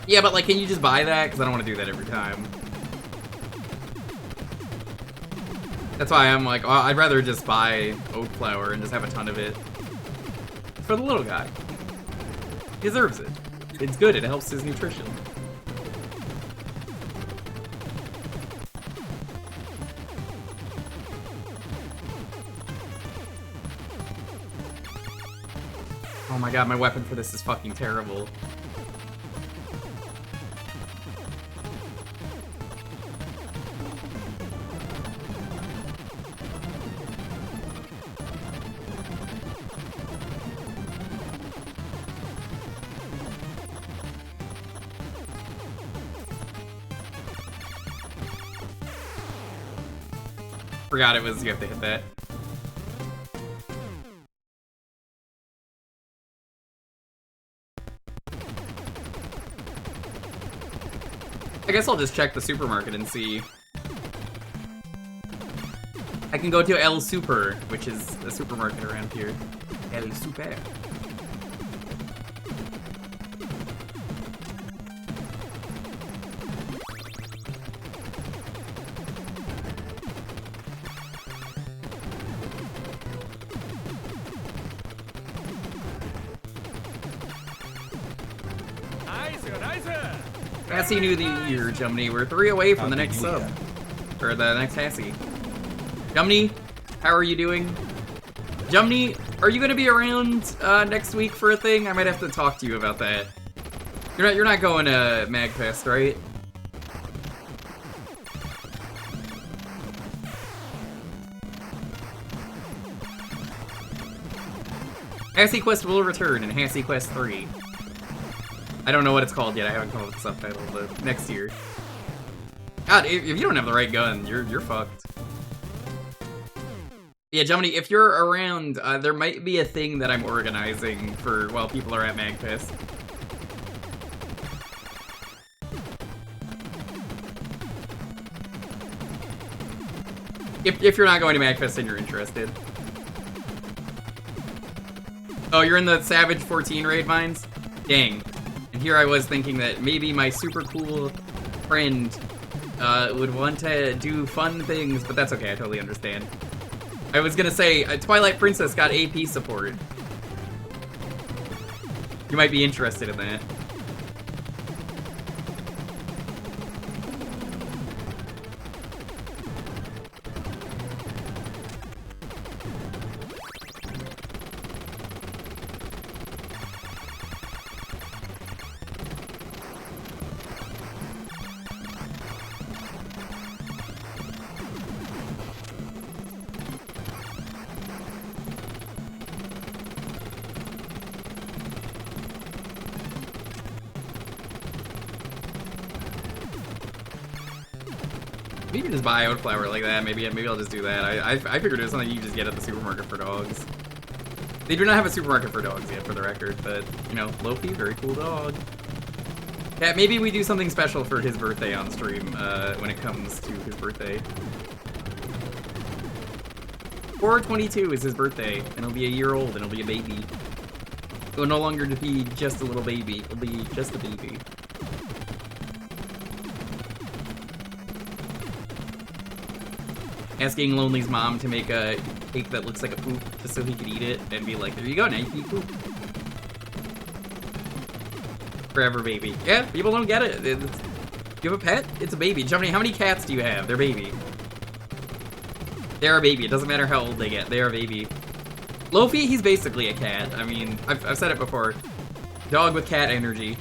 Yeah, but like, can you just buy that? Because I don't want to do that every time. That's why I'm like, oh, I'd rather just buy oat flour and just have a ton of it. For the little guy. He deserves it. It's good, it helps his nutrition. Oh my god, my weapon for this is fucking terrible. Forgot it was, you have to hit that. I guess I'll just check the supermarket and see. I can go to El Super, which is a supermarket around here. El Super. Hassy New Year, Jumney. We're 3 away from the next sub. Or the next Hassy. Jumney, how are you doing? Jumney, are you gonna be around next week for a thing? I might have to talk to you about that. You're not going to MagFest, right? Hassy Quest will return in Hassy Quest 3. I don't know what it's called yet. I haven't come up with the subtitle, but next year. God, if you don't have the right gun, you're fucked. Yeah, Jomini, if you're around, there might be a thing that I'm organizing for while people are at MagFest. If you're not going to MagFest and you're interested. Oh, you're in the Savage 14 raid mines? Dang. And here I was thinking that maybe my super cool friend would want to do fun things, but that's okay, I totally understand. I was gonna say, Twilight Princess got AP support. You might be interested in that. Maybe just buy oat flour like that. Maybe I'll just do that. I figured it was something you just get at the supermarket for dogs. They do not have a supermarket for dogs yet, for the record, but, you know, Lofi, very cool dog. Yeah, maybe we do something special for his birthday on stream, when it comes to his birthday. 4/22 is his birthday, and he'll be a year old, and he'll be a baby. He'll no longer be just a little baby, he'll be just a baby. Asking Lonely's mom to make a cake that looks like a poop just so he could eat it and be like, there you go, now you can eat poop. Forever baby. Yeah, people don't get it. You have a pet? It's a baby. Jomini, how many cats do you have? They're baby. They're a baby. It doesn't matter how old they get. They're a baby. Lofi, he's basically a cat. I mean, I've said it before. Dog with cat energy.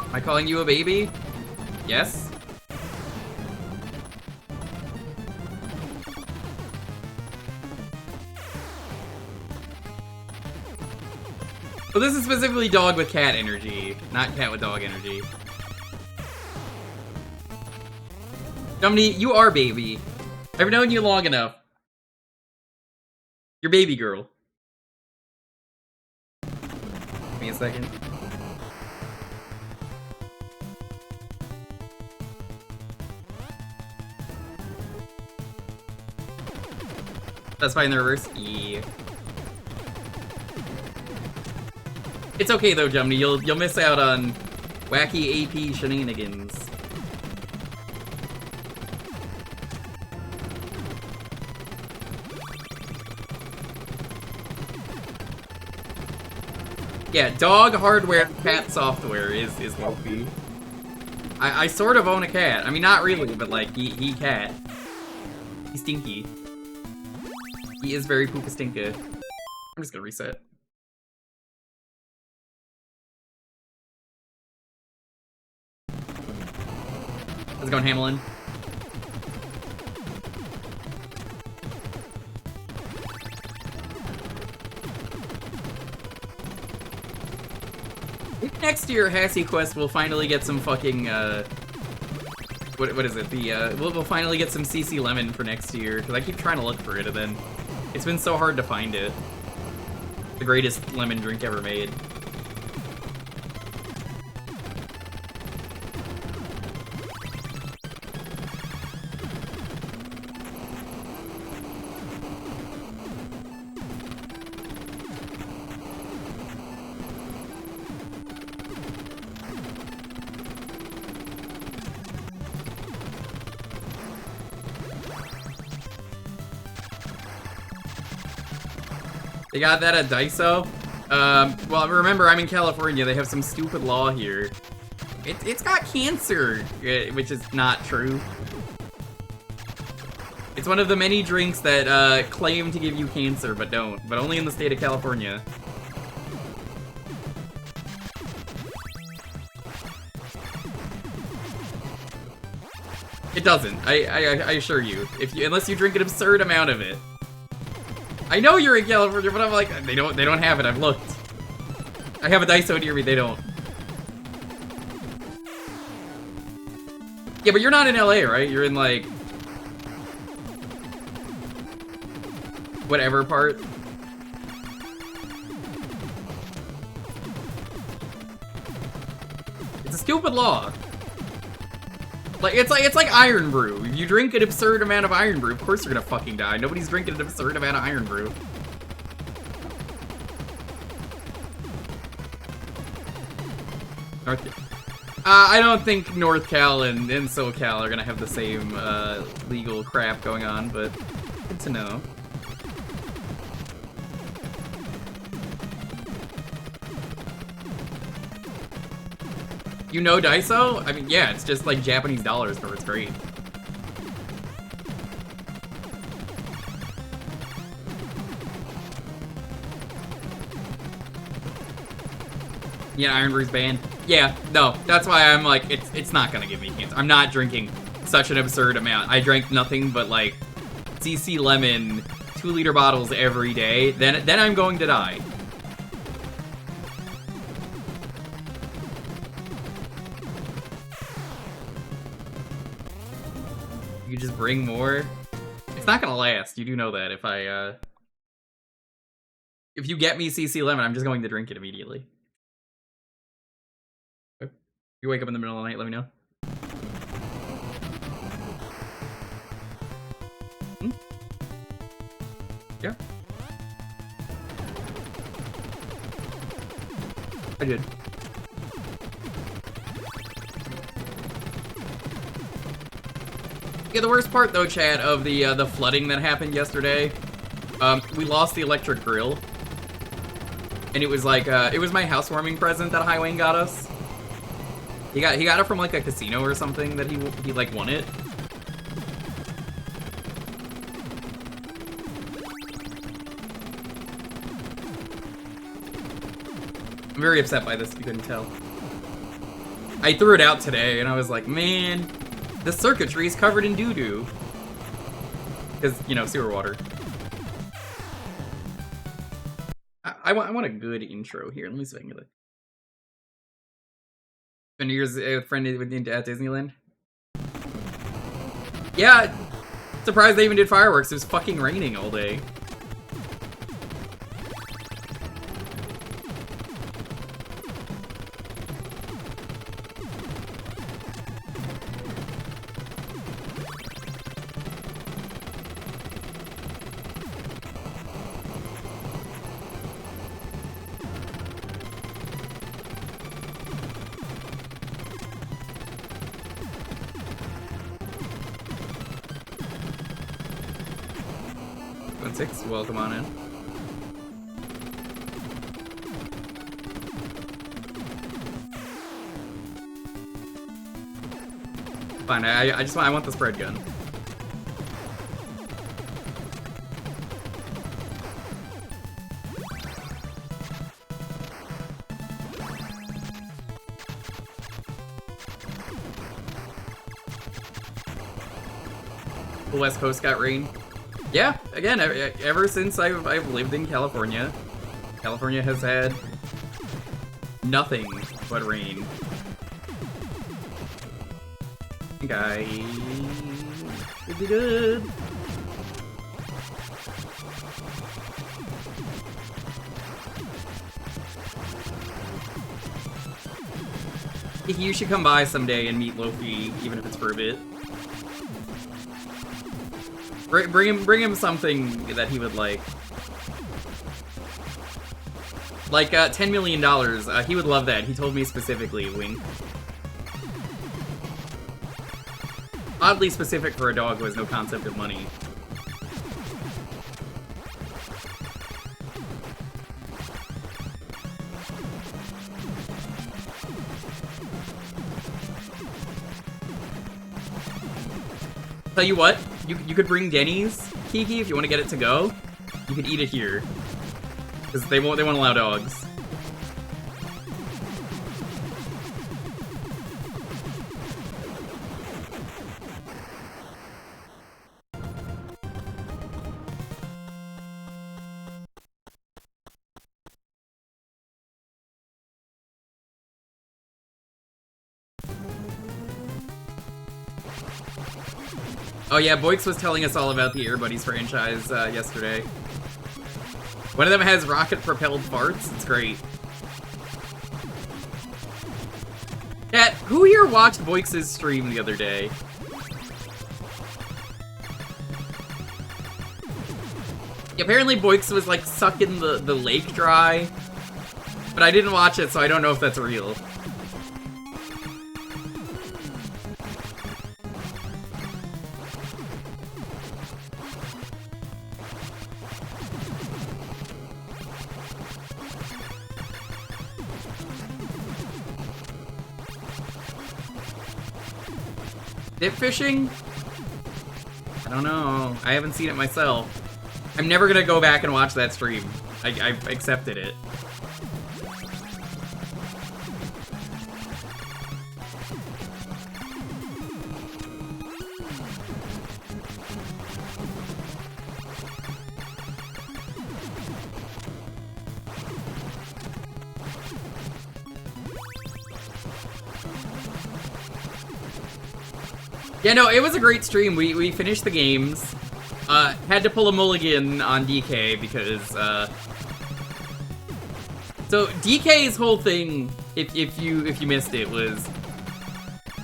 Am I calling you a baby? Yes? So this is specifically dog with cat energy, not cat with dog energy. Jomini, you are baby. I've known you long enough. You're baby girl. Give me a second. That's fine in the reverse? Yeah. It's okay though, Jomini. You'll miss out on wacky AP shenanigans. Yeah, dog hardware, cat software is Lofi. I sort of own a cat. I mean, not really, but like, he cat. He's stinky. He is very poopastinka. I'm just gonna reset. How's it going, Hamlin? Maybe next year, Hassy Quest will finally get some fucking, what is it? We'll finally get some CC Lemon for next year, because I keep trying to look for it, and then it's been so hard to find it. The greatest lemon drink ever made. They got that at Daiso? Well, remember, I'm in California. They have some stupid law here. It's got cancer, which is not true. It's one of the many drinks that claim to give you cancer, but don't. But only in the state of California. doesn't. I assure you. Unless you drink an absurd amount of it. I know you're in California, but I'm like, they don't have it. I've looked. I have a Daiso near me. They don't. Yeah, but you're not in LA, right? You're in like whatever part. It's a stupid law. Like it's like Iron Brew. If you drink an absurd amount of Iron Brew, of course you're gonna fucking die. Nobody's drinking an absurd amount of Iron Brew. I don't think North Cal and SoCal are gonna have the same legal crap going on, but good to know. You know Daiso? I mean, yeah, it's just like Japanese dollars, but it's great. Yeah, Iron Brew's banned. Yeah, no, that's why I'm like, it's not gonna give me cancer. I'm not drinking such an absurd amount. I drank nothing but like CC Lemon 2-liter bottles every day. Then I'm going to die. You just bring more. It's not gonna last. You do know that. If you get me CC Lemon, I'm just going to drink it immediately. If you wake up in the middle of the night, let me know. Yeah. I did. Yeah, the worst part though, chat, of the flooding that happened yesterday, we lost the electric grill. And it was like, it was my housewarming present that Highwayne got us. He got it from like a casino or something that he like won it. I'm very upset by this, if you couldn't tell. I threw it out today, and I was like, man, the circuitry is covered in doo-doo. Because, you know, sewer water. I want a good intro here. Let me see if I can get it. Spend years with a friend at Disneyland. Yeah, surprised they even did fireworks. It was fucking raining all day. Welcome on in. Fine, I want the spread gun. The West Coast got rain. Yeah, again, ever since I've lived in California, California has had nothing but rain. Guys, it'll be good. You should come by someday and meet Lofi, even if it's for a bit. Bring him something that he would like. Like, $10 million. He would love that. He told me specifically, wink. Oddly specific for a dog who has no concept of money. Tell you what, you could bring Denny's, Kiki, if you want to get it to go. You could eat it here. Because they won't allow dogs. Oh yeah, Boix was telling us all about the Air Buddies franchise yesterday. One of them has rocket-propelled farts. It's great. Cat, who here watched Boix's stream the other day? Apparently Boix was like sucking the lake dry, but I didn't watch it, so I don't know if that's real. Dip fishing? I don't know. I haven't seen it myself. I'm never gonna go back and watch that stream. I've accepted it. Yeah, no, it was a great stream. We finished the games. Had to pull a mulligan on DK because, so DK's whole thing, if you missed it, was,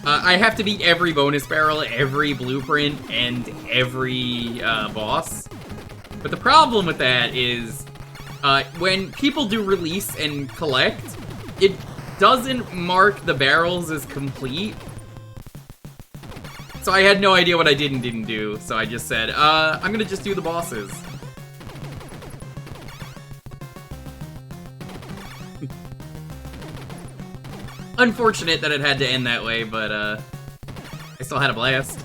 I have to beat every bonus barrel, every blueprint, and every, boss. But the problem with that is, when people do release and collect, it doesn't mark the barrels as complete. So I had no idea what I did and didn't do, so I just said, I'm gonna just do the bosses. Unfortunate that it had to end that way, but, I still had a blast.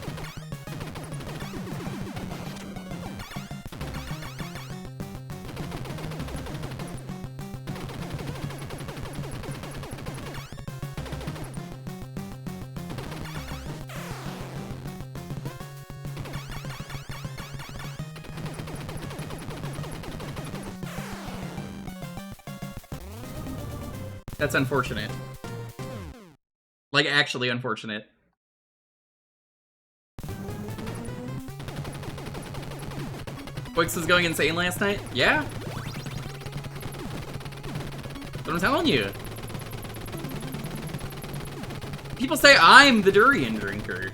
That's unfortunate. Like, actually unfortunate. Boix was going insane last night? Yeah? That's what I'm telling you. People say I'm the durian drinker.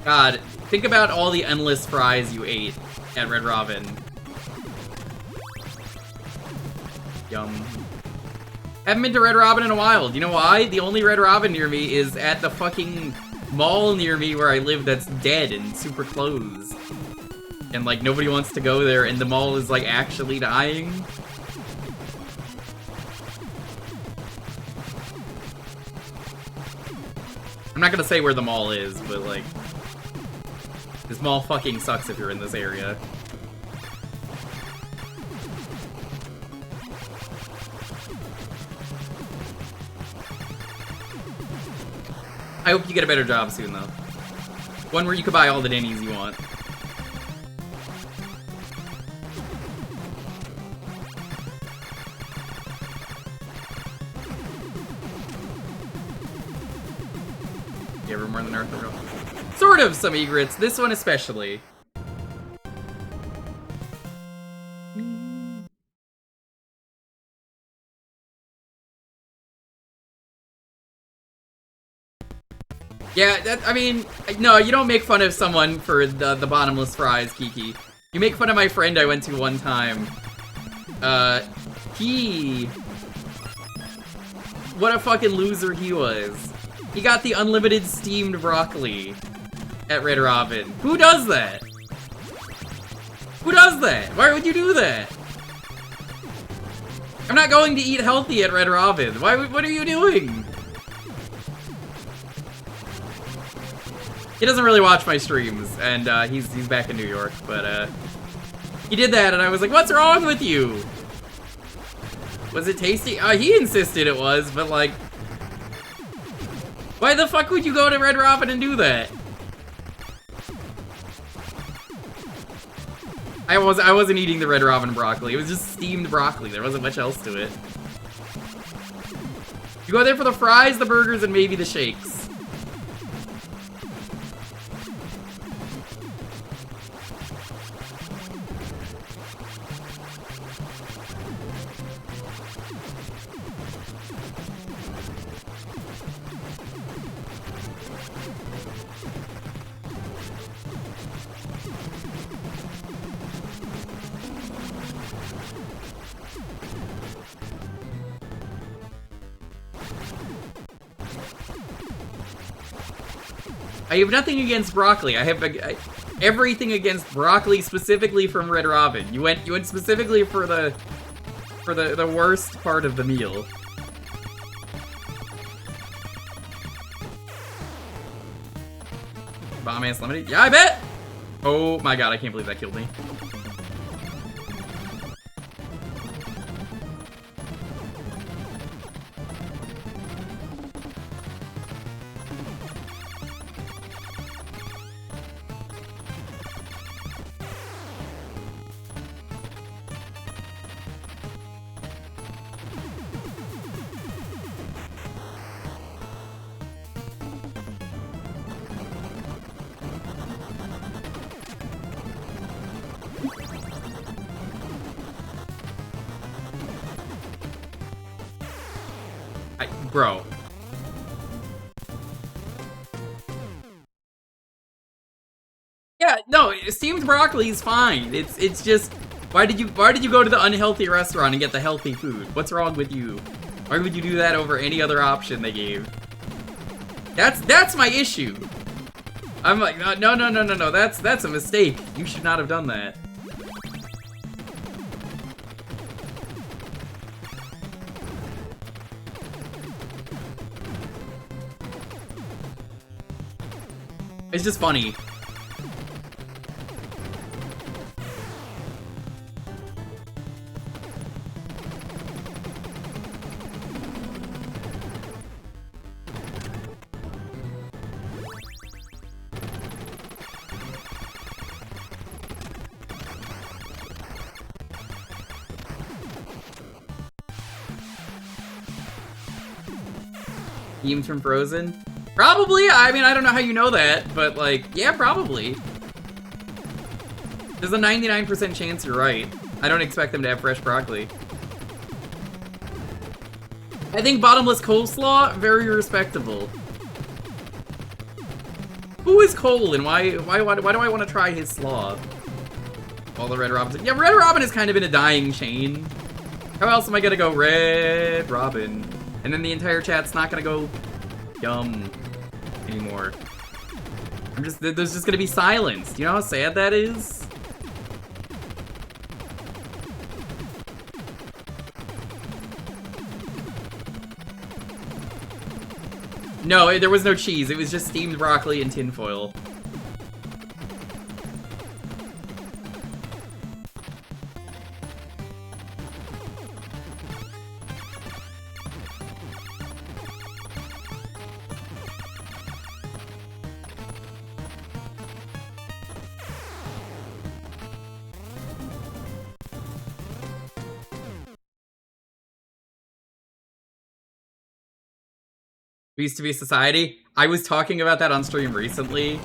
God, think about all the endless fries you ate at Red Robin. Yum. Haven't been to Red Robin in a while. Do you know why? The only Red Robin near me is at the fucking mall near me where I live that's dead and super closed. And, like, nobody wants to go there, and the mall is, like, actually dying. I'm not gonna say where the mall is, but, like, this mall fucking sucks if you're in this area. I hope you get a better job soon, though. One where you could buy all the Denny's you want. You ever more than Earth Girl? Sort of some egrets, this one especially. Yeah, that, I mean, no, you don't make fun of someone for the bottomless fries, Kiki. You make fun of my friend I went to one time. What a fucking loser he was. He got the unlimited steamed broccoli at Red Robin. Who does that? Who does that? Why would you do that? I'm not going to eat healthy at Red Robin. What are you doing? He doesn't really watch my streams, and he's back in New York, but he did that, and I was like, what's wrong with you? Was it tasty? He insisted it was, but like, why the fuck would you go to Red Robin and do that? I wasn't eating the Red Robin broccoli. It was just steamed broccoli. There wasn't much else to it. You go there for the fries, the burgers, and maybe the shakes. I have nothing against broccoli. I have everything against broccoli, specifically from Red Robin. You went specifically for the worst part of the meal. Bomb-ass lemonade? Yeah, I bet! Oh my god, I can't believe that killed me. Bro. Yeah, no, steamed broccoli is fine. It's just, why did you go to the unhealthy restaurant and get the healthy food? What's wrong with you? Why would you do that over any other option they gave? That's my issue. I'm like, no, that's a mistake. You should not have done that. It's just funny. Themes from Frozen? Probably. I mean, I don't know how you know that, but like, yeah, probably. There's a 99% chance you're right. I don't expect them to have fresh broccoli. I think bottomless coleslaw, very respectable. Who is Cole and why do I want to try his slaw? All the Red Robins. Yeah, Red Robin is kind of in a dying chain. How else am I gonna go Red Robin? And then the entire chat's not gonna go yum anymore. There's just gonna be silence. Do you know how sad that is? No, there was no cheese. It was just steamed broccoli and tinfoil. We used to be a society. I was talking about that on stream recently,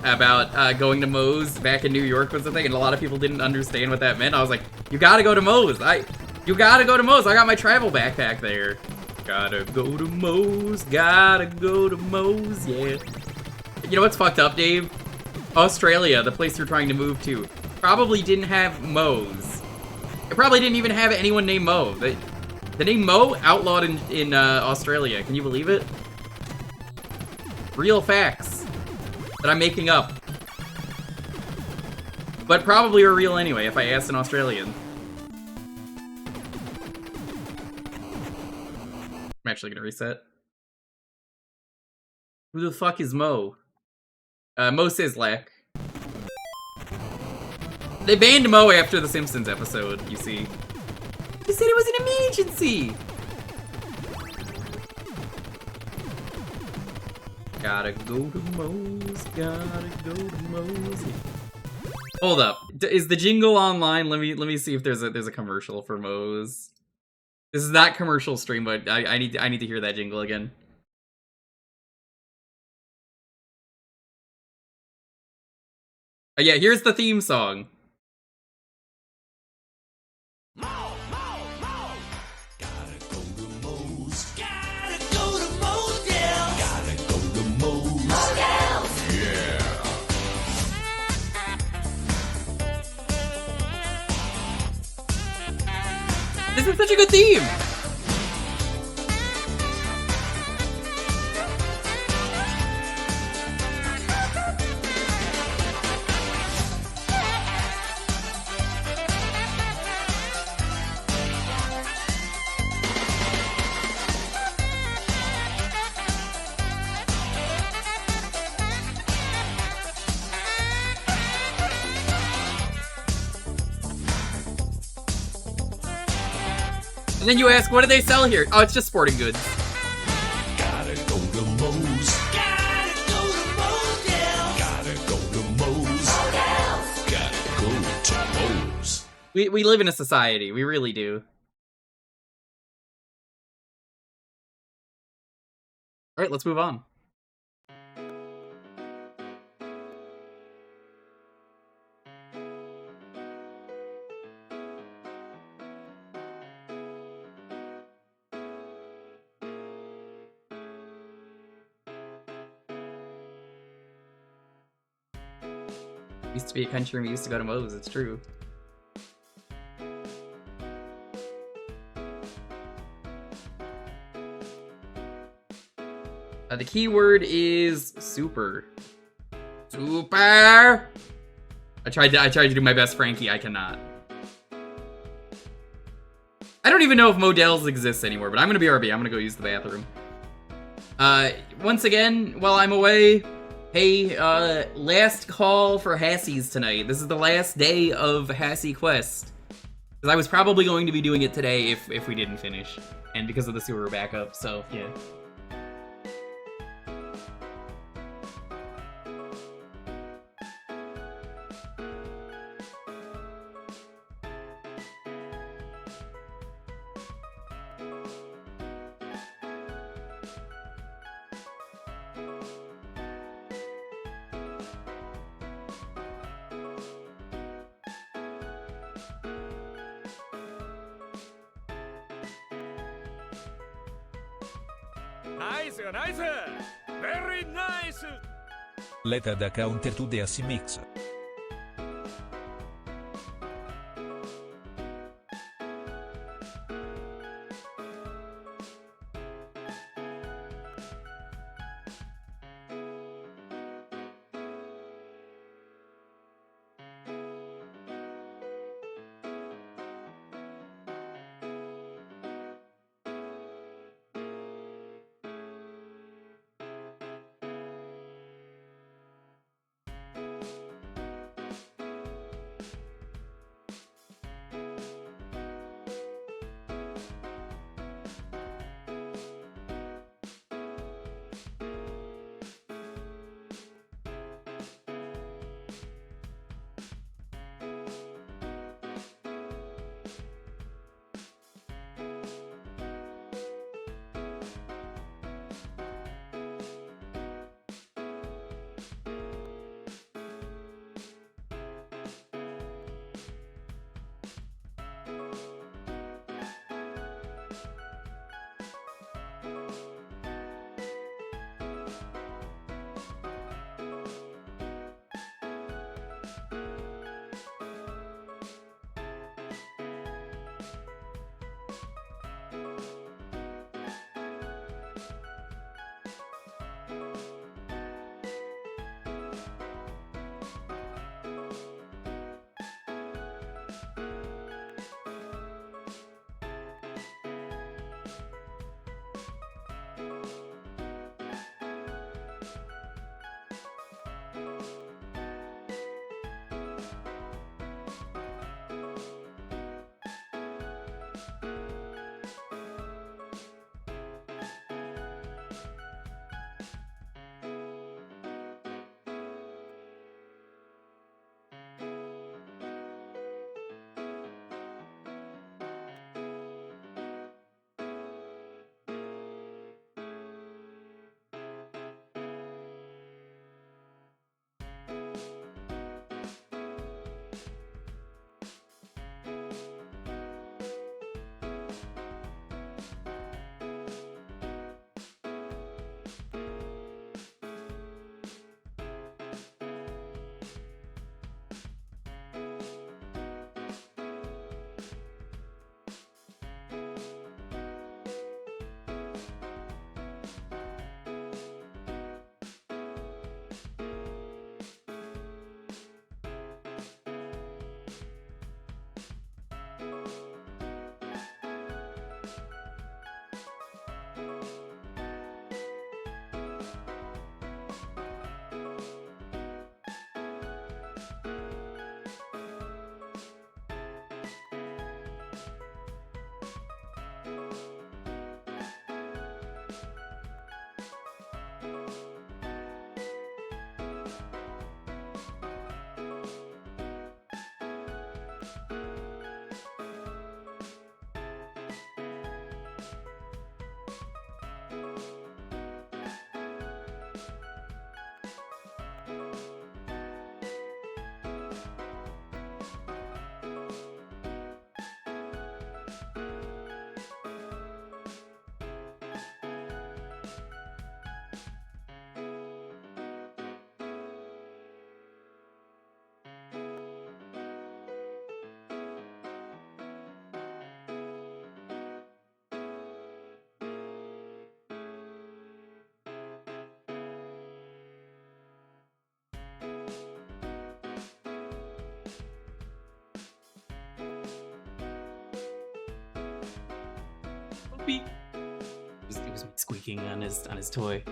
about going to Moe's back in New York was the thing, and a lot of people didn't understand what that meant. I was like, you gotta go to Moe's. You gotta go to Moe's. I got my travel backpack there. Gotta go to Moe's. Gotta go to Moe's. Yeah. You know what's fucked up, Dave? Australia, the place you're trying to move to, probably didn't have Moe's. It probably didn't even have anyone named Moe. The name Moe outlawed in Australia. Can you believe it? Real facts that I'm making up. But probably are real anyway if I asked an Australian. I'm actually gonna reset. Who the fuck is Moe? Mo Sizlak. They banned Mo after the Simpsons episode, you see. They said it was an emergency! Gotta go to Mo's, gotta go to Mo's. Hold up, is the jingle online? Let me see if there's a commercial for Mo's. This is not commercial stream, but I need to hear that jingle again. Yeah, here's the theme song. This is such a good theme! And then you ask, what do they sell here? Oh, it's just sporting goods. Gotta go to Mo's. Gotta go to Mo's, yeah. Gotta go to Mo's. Gotta go to Mo's. We live in a society. We really do. Alright, let's move on. Used to be a country and we used to go to Mo's, it's true. The keyword is super. Super! I tried to do my best Frankie, I cannot. I don't even know if Modell's exists anymore, but I'm gonna BRB, I'm gonna go use the bathroom. Once again, while I'm away, hey, last call for Hassy's tonight. This is the last day of Hassy Quest. Because I was probably going to be doing it today if we didn't finish. And because of the sewer backup, so yeah. Nice, nice! Very nice! Let add a counter to the Hassy mix. Beep. It was squeaking on his toy.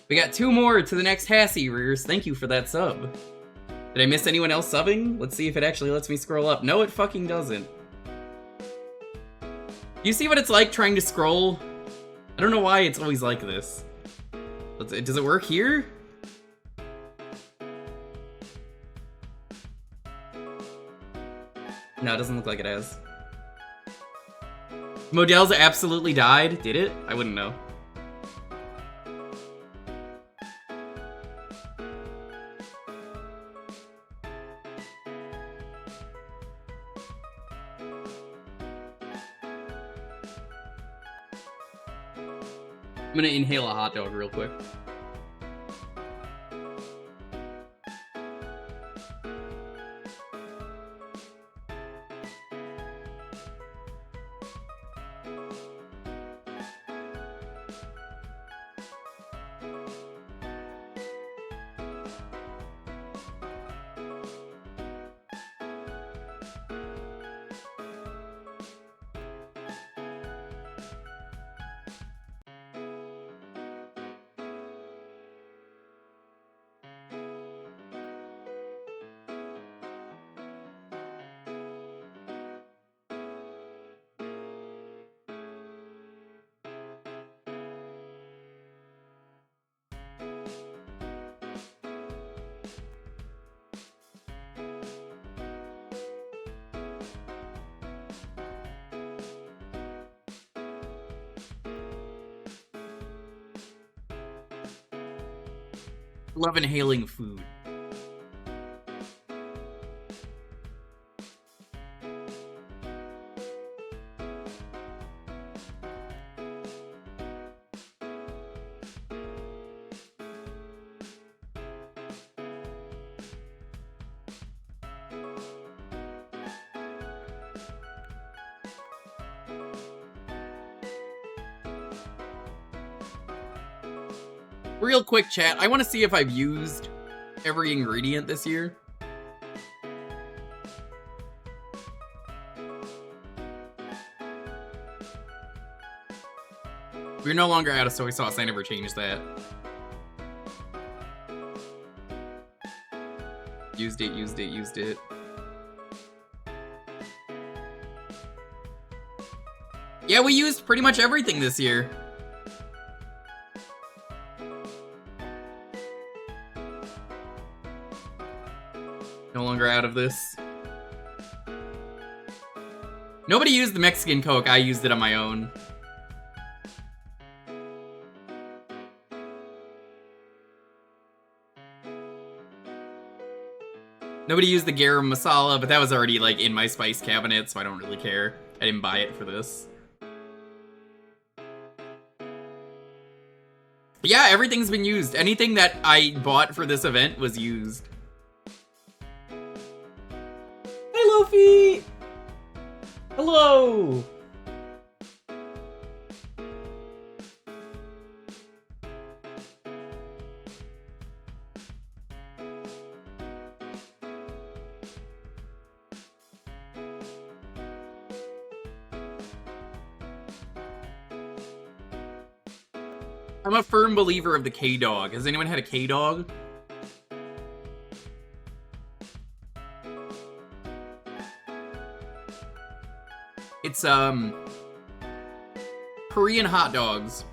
We got 2 more to the next Hassy, Rears. Thank you for that sub. Did I miss anyone else subbing? Let's see if it actually lets me scroll up. No, it fucking doesn't. You see what it's like trying to scroll? I don't know why it's always like this. Does it work here? No, it doesn't look like it has. Modell's absolutely died. Did it? I wouldn't know. I'm gonna inhale a hot dog real quick. Love inhaling food. Real quick, chat. I want to see if I've used every ingredient this year. We're no longer out of soy sauce. I never changed that. Used it. Yeah, we used pretty much everything this year. No longer out of this. Nobody used the Mexican Coke. I used it on my own. Nobody used the garam masala, but that was already like in my spice cabinet, so I don't really care. I didn't buy it for this. Yeah, everything's been used. Anything that I bought for this event was used. Hey, Lofi! Hello! I'm a firm believer of the K-Dog. Has anyone had a K-Dog? It's, Korean hot dogs.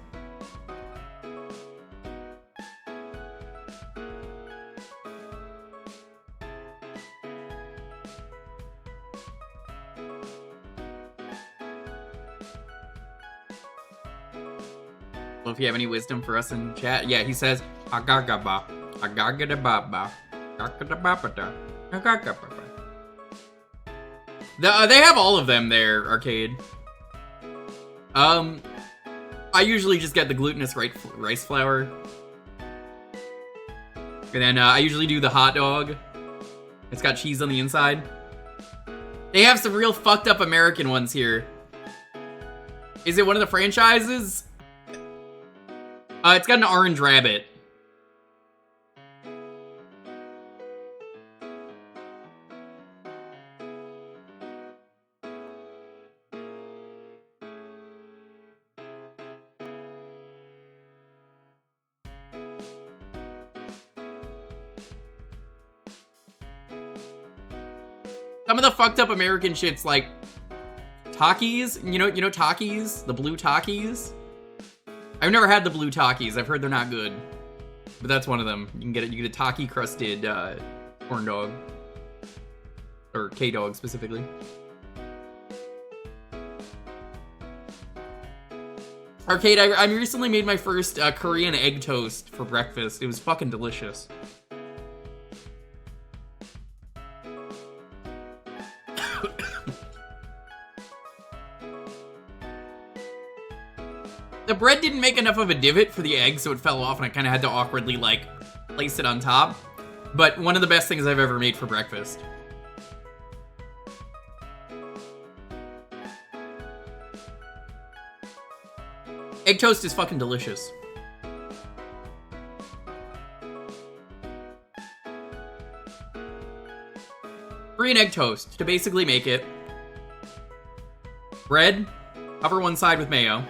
Well, if you have any wisdom for us in chat. Yeah, he says, agagaba, agagadababa, agagadababa, agagababa. They have all of them there, Arcade. I usually just get the glutinous rice flour. And then I usually do the hot dog. It's got cheese on the inside. They have some real fucked up American ones here. Is it one of the franchises? It's got an orange rabbit. Some of the fucked up American shit's like Takis. You know Takis? The blue Takis? I've never had the blue Takis. I've heard they're not good. But that's one of them. You can get it. You get a Taki crusted corn dog. Or K-dog specifically. Arcade, I recently made my first Korean egg toast for breakfast. It was fucking delicious. The bread didn't make enough of a divot for the egg, so it fell off and I kind of had to awkwardly, like, place it on top. But one of the best things I've ever made for breakfast. Egg toast is fucking delicious. Korean egg toast. To basically make it, bread, cover one side with mayo,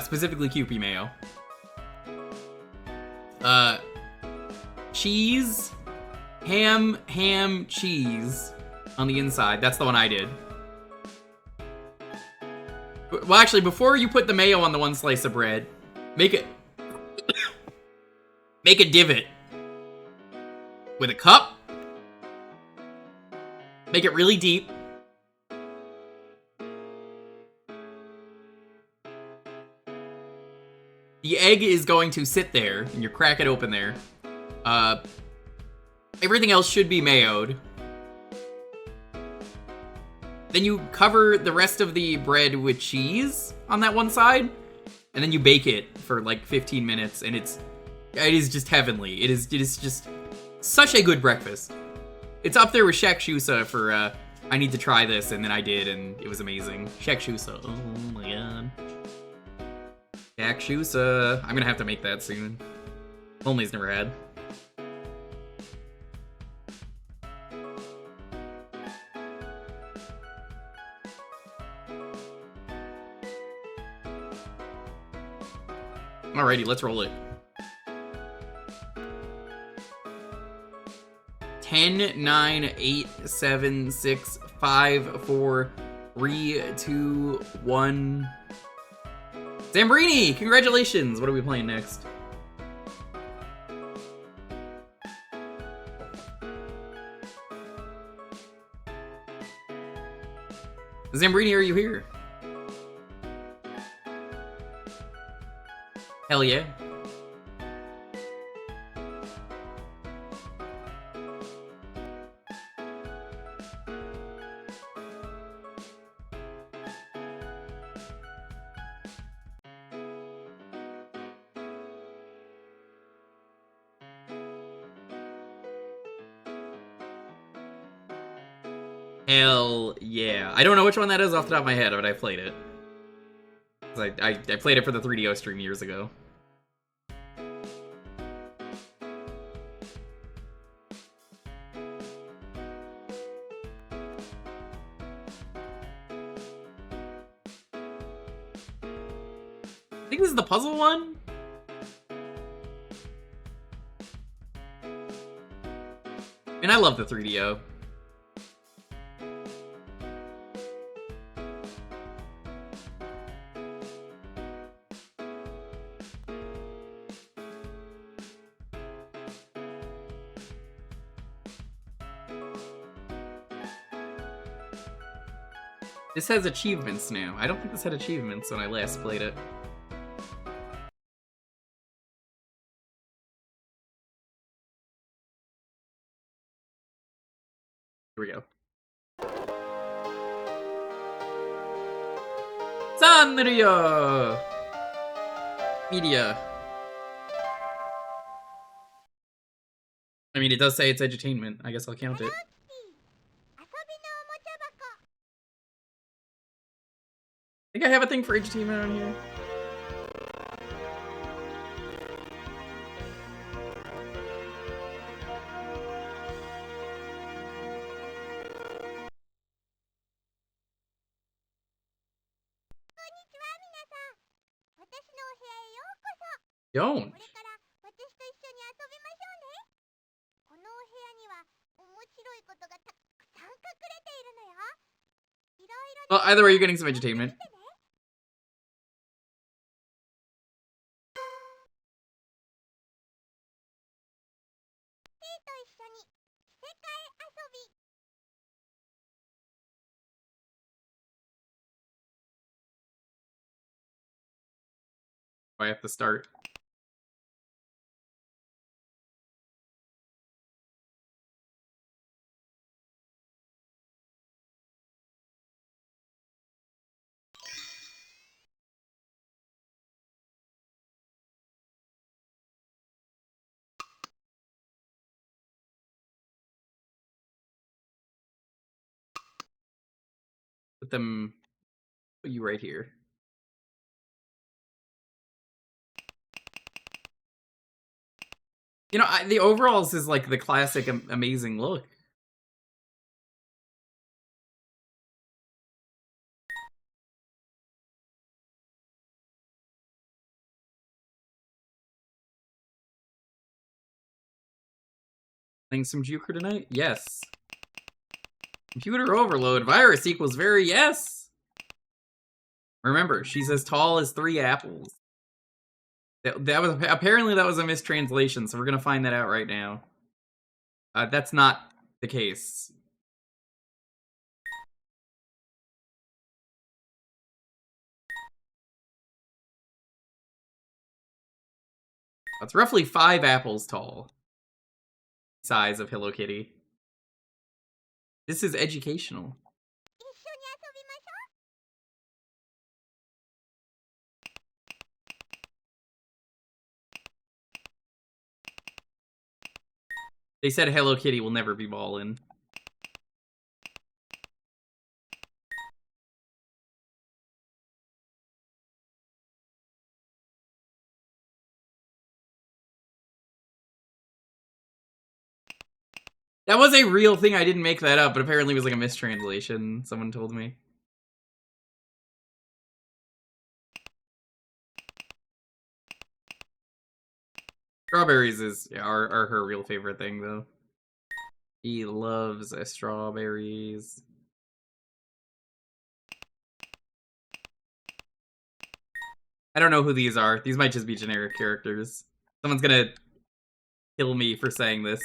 specifically Kewpie mayo. Cheese, ham, cheese on the inside. That's the one I did. Well, actually, before you put the mayo on the one slice of bread, make a divot with a cup. Make it really deep. The egg is going to sit there, and you crack it open there. Everything else should be mayoed. Then you cover the rest of the bread with cheese on that one side, and then you bake it for like 15 minutes, and it is just heavenly. It is just such a good breakfast. It's up there with shakshusa for I need to try this, and then I did, and it was amazing. Shakshusa, oh my god. Shakshusa, I'm gonna have to make that soon. Only's never had. Alrighty, let's roll it. 10, 9, 8, 7, 6, 5, 4, 3, 2, 1. Zambrini! Congratulations! What are we playing next? Zambrini, are you here? Hell yeah. Hell yeah. I don't know which one that is off the top of my head, but I played it. I played it for the 3DO stream years ago. I think this is the puzzle one? And I love the 3DO. This has achievements now. I don't think this had achievements when I last played it. Here we go. Sanrio! Media. I mean, it does say it's edutainment. I guess I'll count it. I think I have a thing for edutainment on here. Don't. Well, either way, you're getting some entertainment. I have to start. Put you right here. You know, the overalls is like the classic amazing look. Playing some Jewker tonight? Yes. Computer overload. Virus equals very yes. Remember, she's as tall as 3 apples. That was apparently that was a mistranslation, so we're gonna find that out right now. That's not the case. That's roughly 5 apples tall. Size of Hello Kitty. This is educational. They said Hello Kitty will never be ballin'. That was a real thing, I didn't make that up, but apparently it was like a mistranslation, someone told me. Strawberries are her real favorite thing, though. He loves strawberries. I don't know who these are. These might just be generic characters. Someone's gonna kill me for saying this.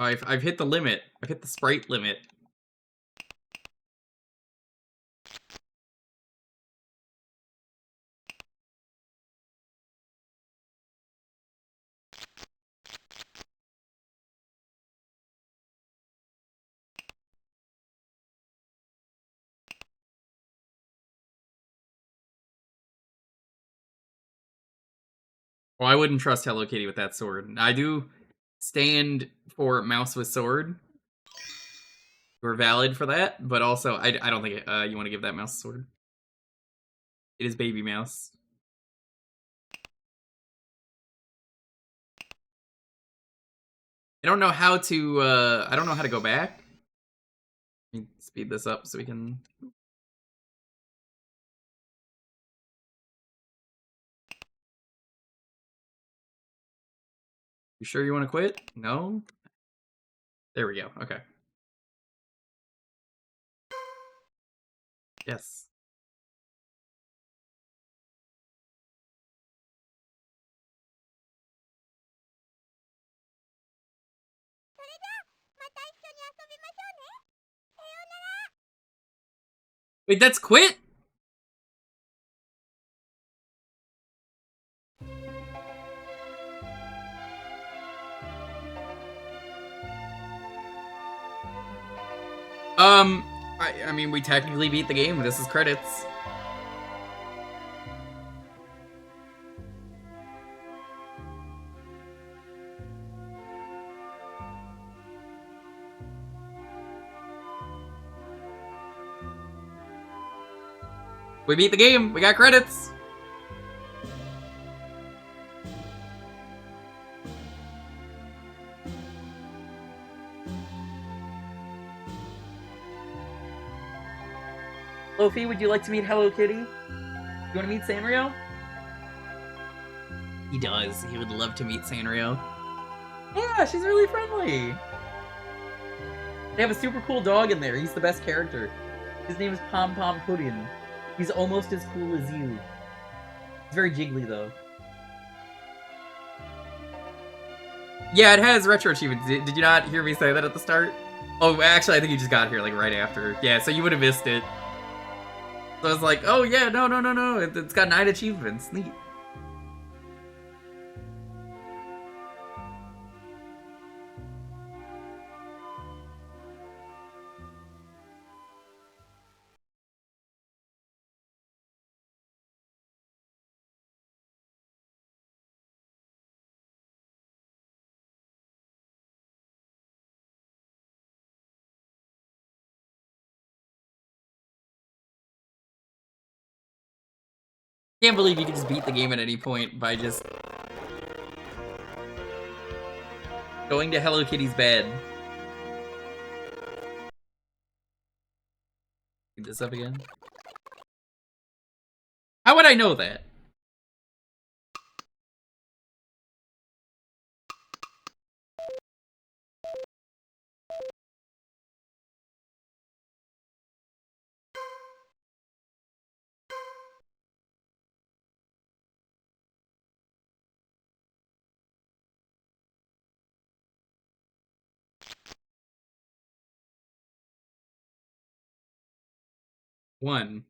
I've hit the limit. I've hit the sprite limit. Well, I wouldn't trust Hello Kitty with that sword. I do stand for mouse with sword. We're valid for that, but also I don't think you want to give that mouse a sword. It is baby mouse. I don't know how to go back. Let me speed this up so we can. You sure you want to quit? No? There we go. Okay. Yes. Wait, that's quit? I mean, we technically beat the game. This is credits. We beat the game. We got credits. Lofi, would you like to meet Hello Kitty? You want to meet Sanrio? He does. He would love to meet Sanrio. Yeah, she's really friendly. They have a super cool dog in there. He's the best character. His name is Pom Pom Puddin. He's almost as cool as you. He's very jiggly, though. Yeah, it has retro achievements. Did you not hear me say that at the start? Oh, actually, I think you just got here, like, right after. Yeah, so you would have missed it. So I was like, oh, yeah, no. It's got 9 achievements. Neat. Can't believe you can just beat the game at any point by just going to Hello Kitty's bed. Get this up again. How would I know that? One.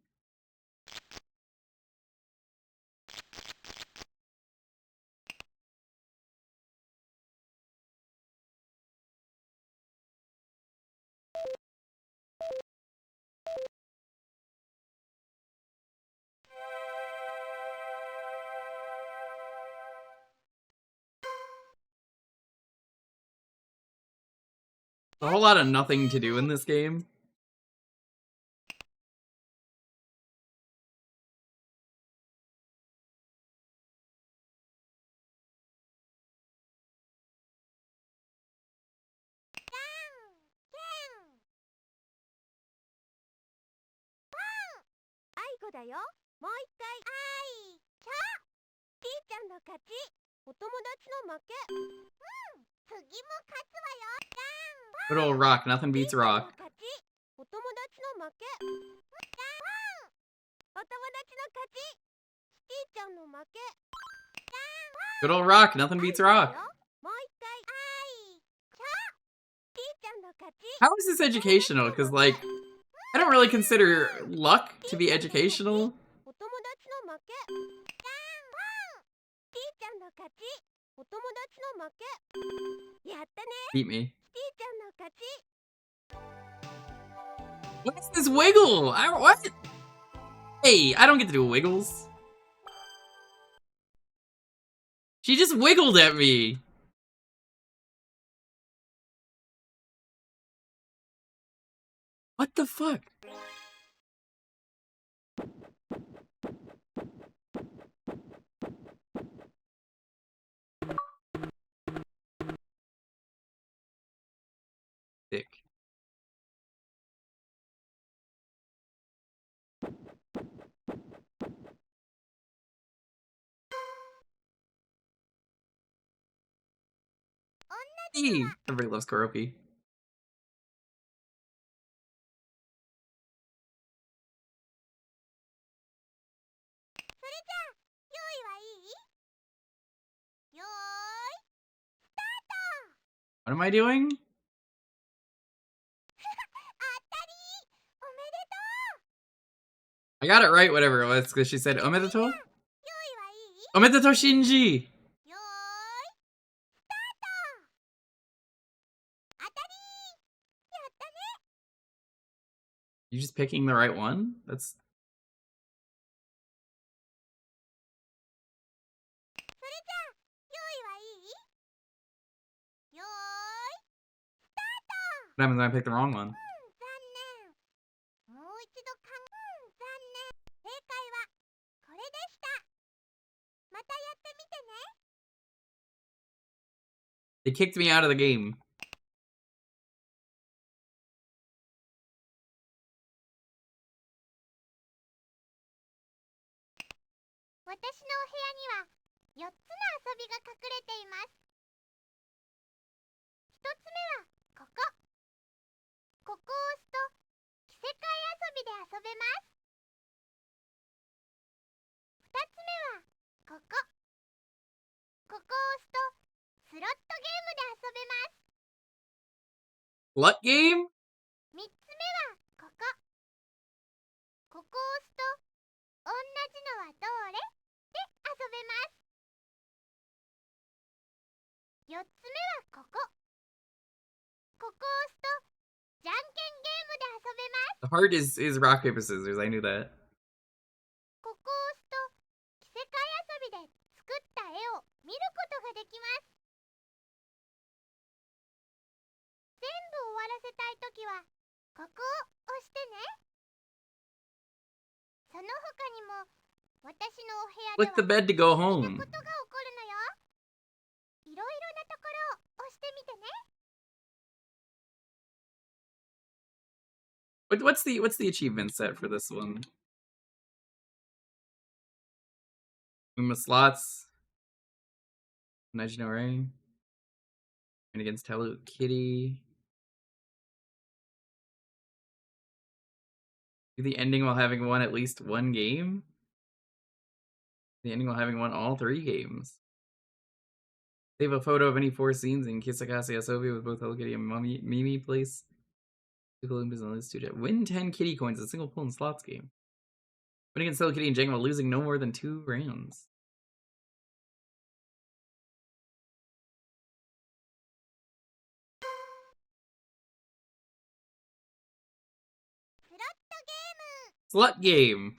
A whole lot of nothing to do in this game. Good old rock, nothing beats rock. Good old rock, nothing beats rock. How is this educational? Because, like, I don't really consider luck to be educational. Beat me. What is this wiggle? What? Hey, I don't get to do wiggles. She just wiggled at me. What the fuck? Dick. Hey, everybody loves Koropi. What am I doing? I got it right, whatever it was, because she said Omedetou? Omedetou Shinji! You just picking the right one? That's... What happens when I pick the wrong one? They kicked me out of the game. 4つの遊びが隠れています。1つ目はここ。ここを押すと着せ替え遊びで遊べます。2つ目はここ。ここを押すとスロットゲームで遊べます。What game? 3つ目はここ。ここを押すと同じのはどれで遊べます。4つ目はここ。ここを押すとじゃんけんゲームで遊べます。 The heart is rock, paper, scissors. I knew that. ここを押すと着せ替え遊びで作った絵を見ることができます。全部終わらせたいときはここを押してね。その他にも私のお部屋で Click the bed to go home. ことが起こるのよ。いろいろなところを押してみてね。What's the achievement set for this one? Uma slots. Imaginary Ring. And against Hello Kitty. Do the ending while having won at least one game? The ending while having won all 3 games. Save a photo of any 4 scenes in Kisakase Asobi with both Hello Kitty and Mimi, place. Win 10 kitty coins in a single pull and slots game. Win against Hello Kitty and Jenga while losing no more than 2 rounds. Slut game.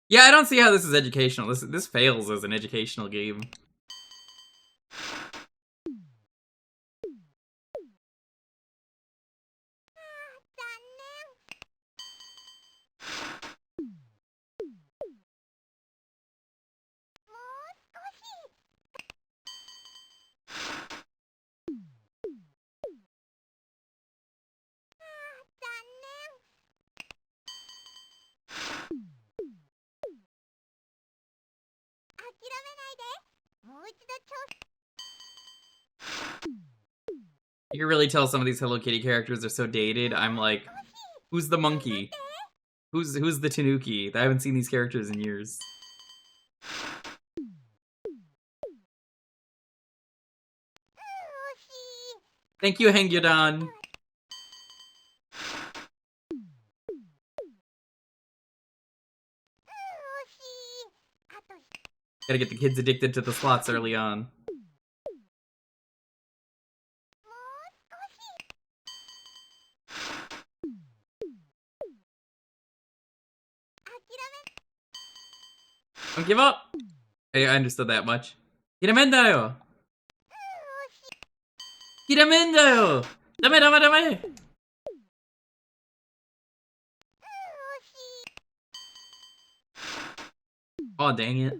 Yeah, I don't see how this is educational. This fails as an educational game. You can really tell some of these Hello Kitty characters are so dated. I'm like, who's the monkey? Who's the Tanuki? I haven't seen these characters in years. Thank you, Hengyodan. Gotta get the kids addicted to the slots early on. Don't give up! Hey, I understood that much. Hiramen-da-yo! Hiramen-da-yo! Dame, dame, dame! Oh, dang it.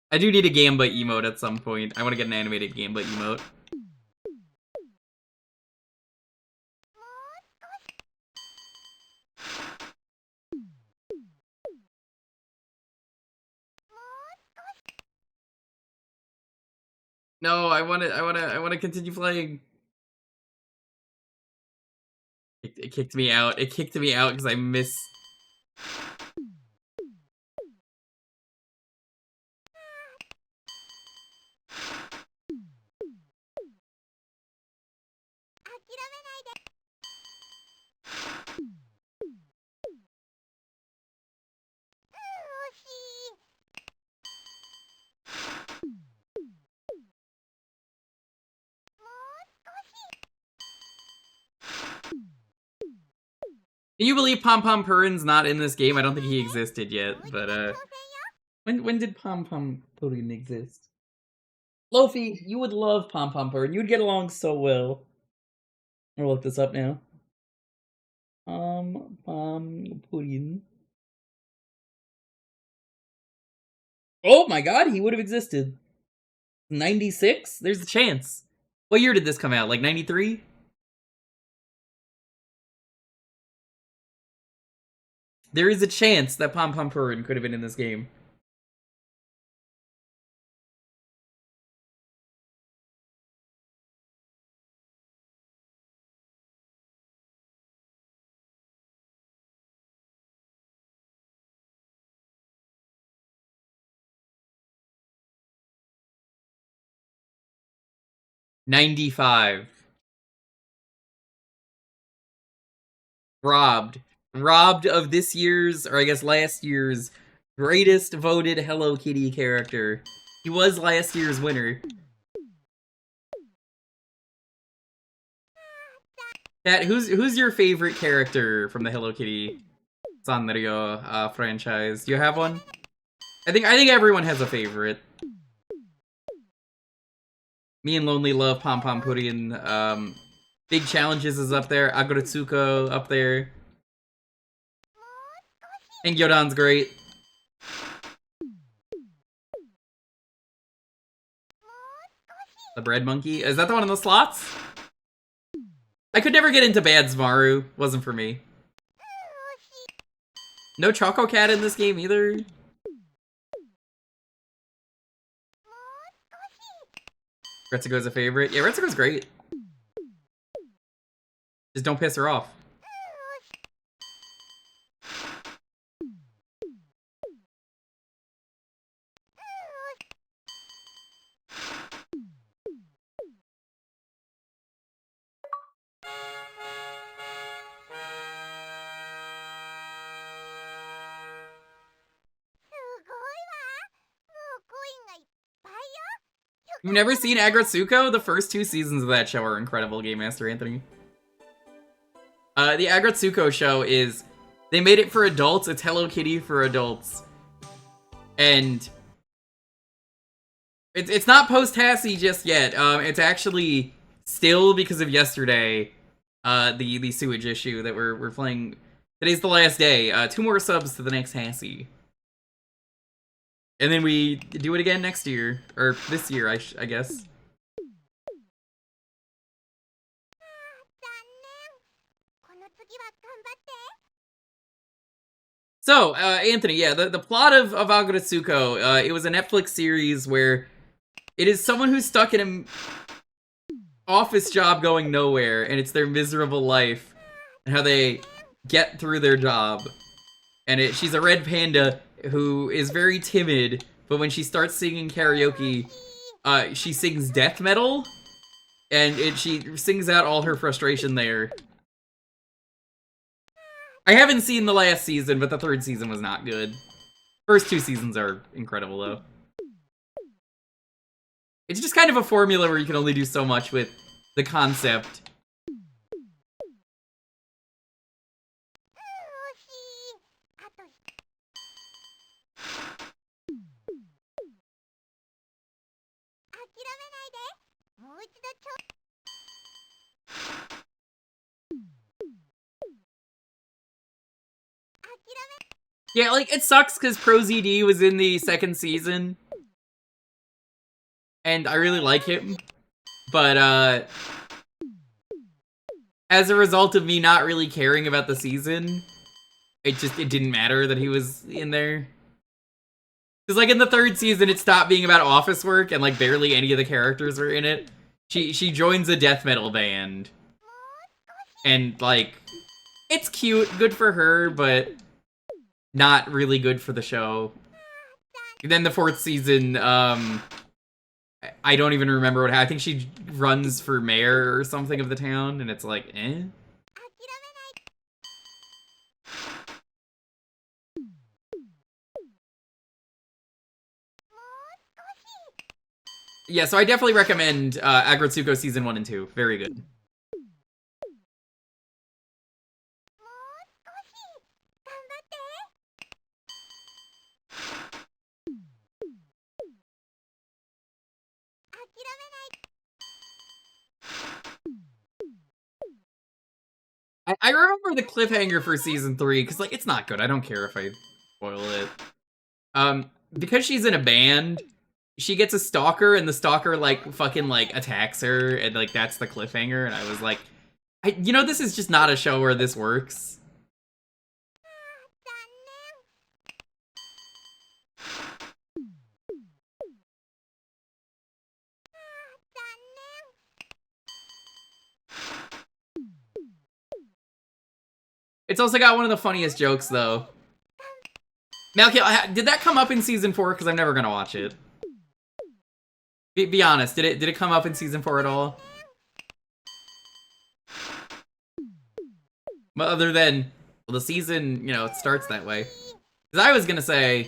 I do need a Gamba emote at some point. I want to get an animated Gamba emote. No, I want to continue playing. It kicked me out. It kicked me out because I missed. Can you believe Pom Pom Purin's not in this game? I don't think he existed yet, but when did Pom Pom Purin exist? Lofi, you would love Pom Pom Purin. You would get along so well. I'll look this up now. Pom Pom Purin. Oh my god, he would have existed. 96? There's a chance. What year did this come out? Like 93? There is a chance that Pom Pom Purin could have been in this game. $95. Robbed. Robbed of this year's, or I guess last year's, greatest voted Hello Kitty character. He was last year's winner. Kat, who's your favorite character from the Hello Kitty Sanrio franchise? Do you have one? I think everyone has a favorite. Me and Lonely love Pom Pom Purin. Big Challenges is up there. Agretsuko up there. And Gyodan's great. The Bread Monkey? Is that the one in the slots? I could never get into Bad Zmaru. Wasn't for me. No Choco Cat in this game either. Retsuko's a favorite. Yeah, Retsuko's great. Just don't piss her off. You've never seen Agretsuko? The first 2 seasons of that show are incredible, Game Master Anthony. The Agretsuko show is... They made it for adults. It's Hello Kitty for adults. And... It's not post-Hassy just yet. It's actually still, because of yesterday, the sewage issue that we're playing. Today's the last day. 2 more subs to the next Hassy. And then we do it again next year. Or this year, I guess. So, Anthony, yeah, the plot of Agretsuko, it was a Netflix series where it is someone who's stuck in an office job going nowhere, and it's their miserable life, and how they get through their job. And she's a red panda who is very timid, but when she starts singing karaoke, she sings death metal, and she sings out all her frustration there. I haven't seen the last season, but the 3rd season was not good. First 2 seasons are incredible, though. It's just kind of a formula where you can only do so much with the concept. Yeah, like, it sucks because ProZD was in the 2nd season. And I really like him. But, as a result of me not really caring about the season, it didn't matter that he was in there. Because, like, in the 3rd season, it stopped being about office work, and, like, barely any of the characters were in it. She joins a death metal band. And, like, it's cute, good for her, but not really good for the show. And then the 4th season, I don't even remember what happened. I think she runs for mayor or something of the town, and it's like, eh? Yeah, so I definitely recommend Agretsuko Season 1 and 2. Very good. I remember the cliffhanger for Season 3, because, like, it's not good. I don't care if I spoil it. Because she's in a band, she gets a stalker, and the stalker, like, fucking, like, attacks her, and, like, that's the cliffhanger, and I was like, you know, this is just not a show where this works. It's also got one of the funniest jokes, though. Malkiel, did that come up in season 4? Because I'm never gonna watch it. Be honest, did it come up in season 4 at all? But other than, well, the season, you know, it starts that way. Because I was gonna say...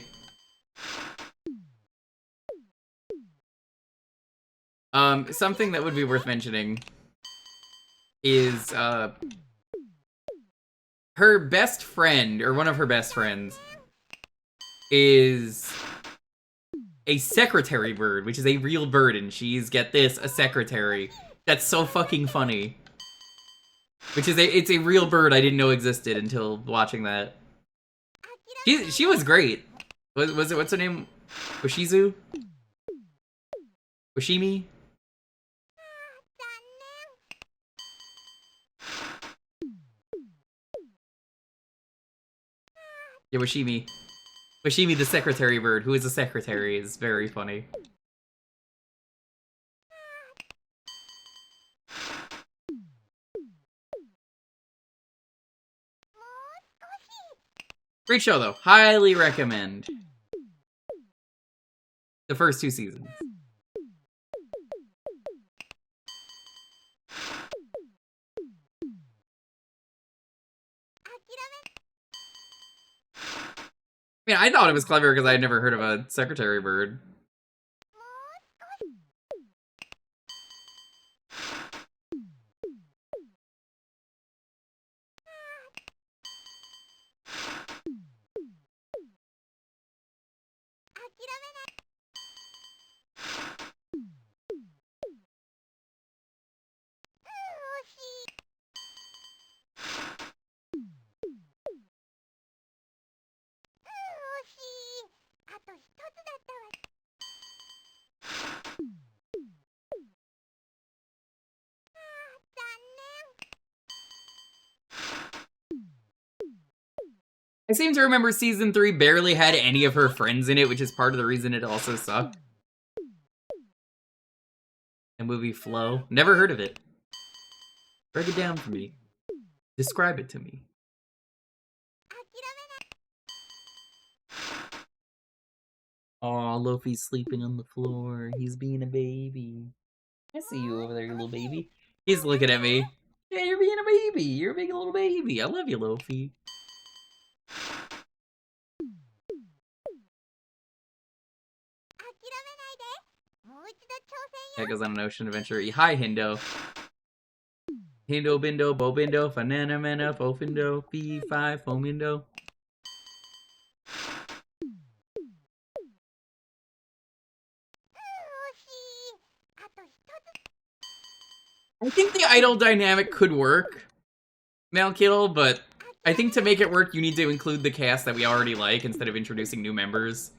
something that would be worth mentioning is, her best friend, or one of her best friends, is a secretary bird, which is a real bird, and she's, get this, a secretary. That's so fucking funny. Which is it's a real bird I didn't know existed until watching that. She was great. Was it, what's her name? Washizu? Washimi? Yeah, Washimi. Washimi the secretary bird, who is a secretary, is very funny. Great show, though. Highly recommend. The first 2 seasons. I mean, I thought it was clever because I had never heard of a secretary bird. I seem to remember season 3 barely had any of her friends in it, which is part of the reason it also sucked. The movie Flow. Never heard of it. Break it down for me. Describe it to me. Aw, Luffy's sleeping on the floor. He's being a baby. I see you over there, you little baby. He's looking at me. Yeah, you're being a baby. You're a big little baby. I love you, Luffy. That goes on an ocean adventure. Hi, Hindo. Hindo, Bindo, Bo Bindo, Fanana Mana, Fofindo, P5, Fomindo. I think the idol dynamic could work, Malkill, but I think to make it work, you need to include the cast that we already like instead of introducing new members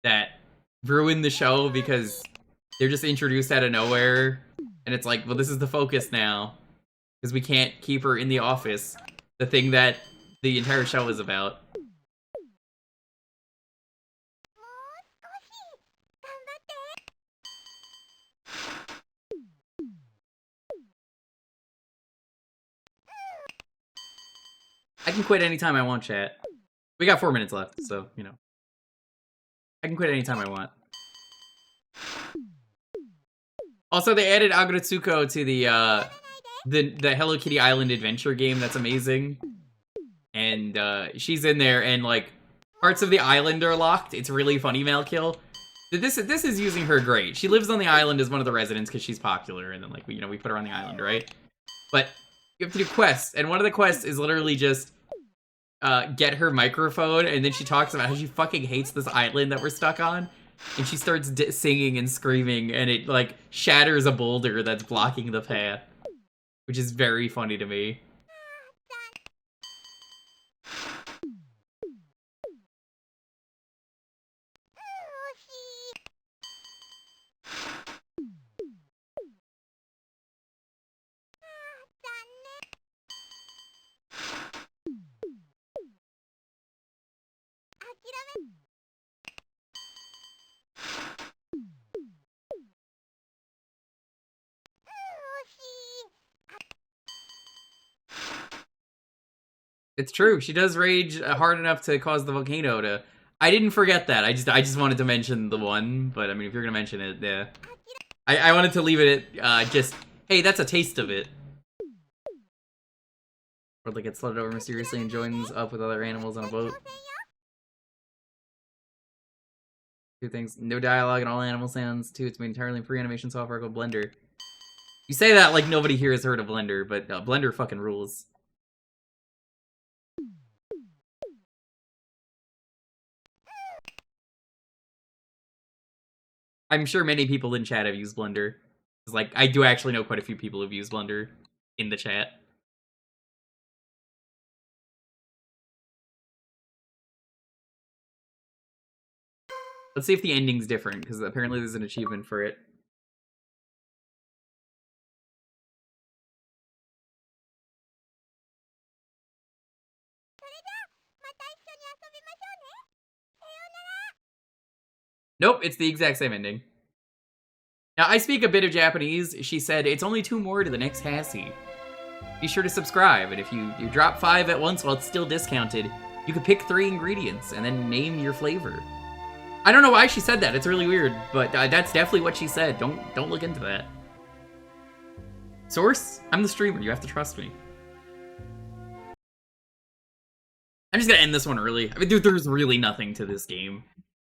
that ruin the show because they're just introduced out of nowhere. And it's like, well, this is the focus now. Because we can't keep her in the office. The thing that the entire show is about. I can quit anytime I want, chat. We got 4 minutes left, so, you know. I can quit anytime I want. Also, they added Aguratsuko to the Hello Kitty Island adventure game. That's amazing. And she's in there, and like parts of the island are locked. It's really funny, Malkill. This is using her great. She lives on the island as one of the residents because she's popular, and then like we put her on the island, right? But you have to do quests, and one of the quests is literally just get her microphone, and then she talks about how she fucking hates this island that we're stuck on. And she starts singing and screaming, and it, like, shatters a boulder that's blocking the path. Which is very funny to me. It's true. She does rage hard enough to cause the volcano to... I didn't forget that. I just wanted to mention the one, but I mean, if you're gonna mention it, yeah. I wanted to leave it at, just, hey, that's a taste of it. World gets flooded over mysteriously and joins up with other animals on a boat. Two things. No dialogue and all animal sounds. Two, it's made entirely in free animation software called Blender. You say that like nobody here has heard of Blender, but Blender fucking rules. I'm sure many people in chat have used Blender. It's like, I do actually know quite a few people who've used Blender in the chat. Let's see if the ending's different, because apparently there's an achievement for it. Nope, it's the exact same ending. Now, I speak a bit of Japanese. She said, it's only 2 more to the next Hassy. Be sure to subscribe, and if you drop 5 at once while it's still discounted, you could pick 3 ingredients and then name your flavor. I don't know why she said that. It's really weird, but that's definitely what she said. Don't look into that. Source? I'm the streamer. You have to trust me. I'm just gonna end this one early. I mean, dude, there's really nothing to this game.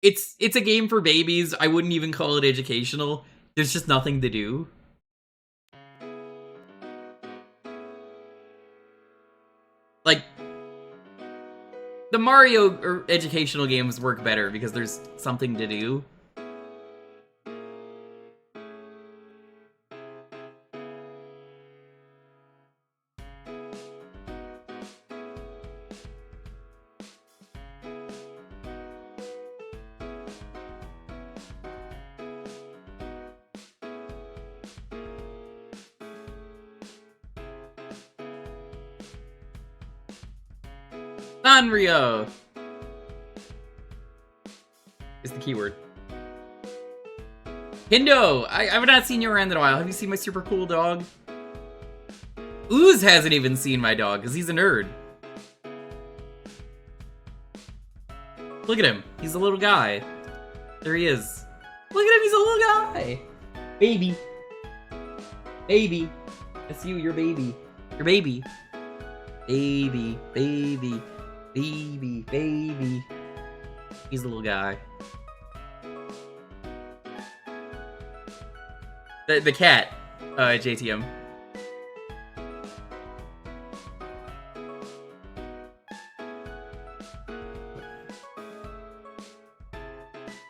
It's a game for babies. I wouldn't even call it educational. There's just nothing to do. Like, the Mario or educational games work better because there's something to do. Sanrio is the keyword. Hindo, I've not seen you around in a while. Have you seen my super cool dog? Ooze hasn't even seen my dog because he's a nerd. Look at him. He's a little guy. There he is. Look at him. He's a little guy. Baby. Baby. That's you. You're baby. You're baby. Baby. Baby. Baby. Baby. He's a little guy. The cat. JTM.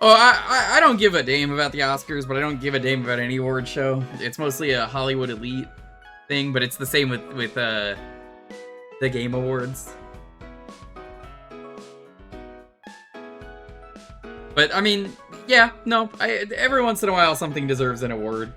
Oh, I don't give a damn about the Oscars, but I don't give a damn about any award show. It's mostly a Hollywood elite thing, but it's the same with the Game Awards. But, I mean, yeah, no, every once in a while something deserves an award.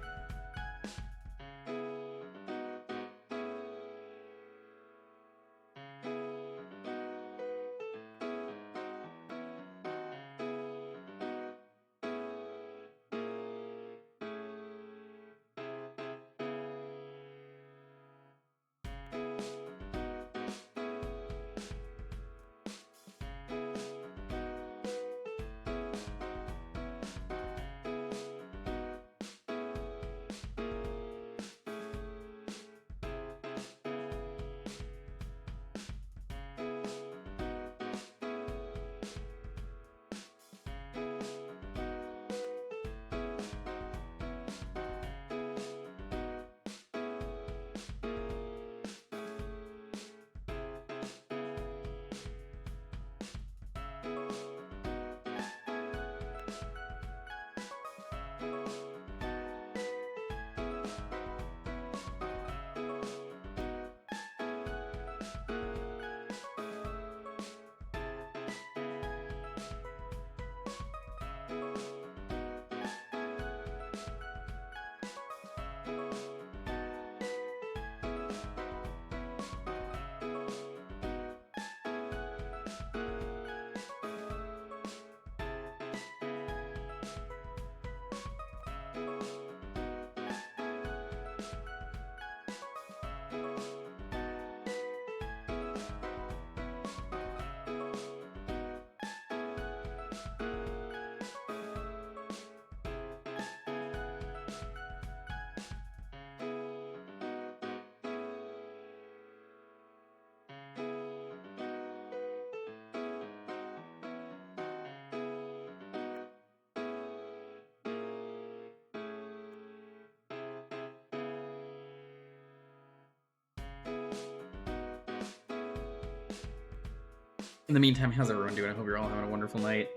In the meantime, how's everyone doing? I hope you're all having a wonderful night.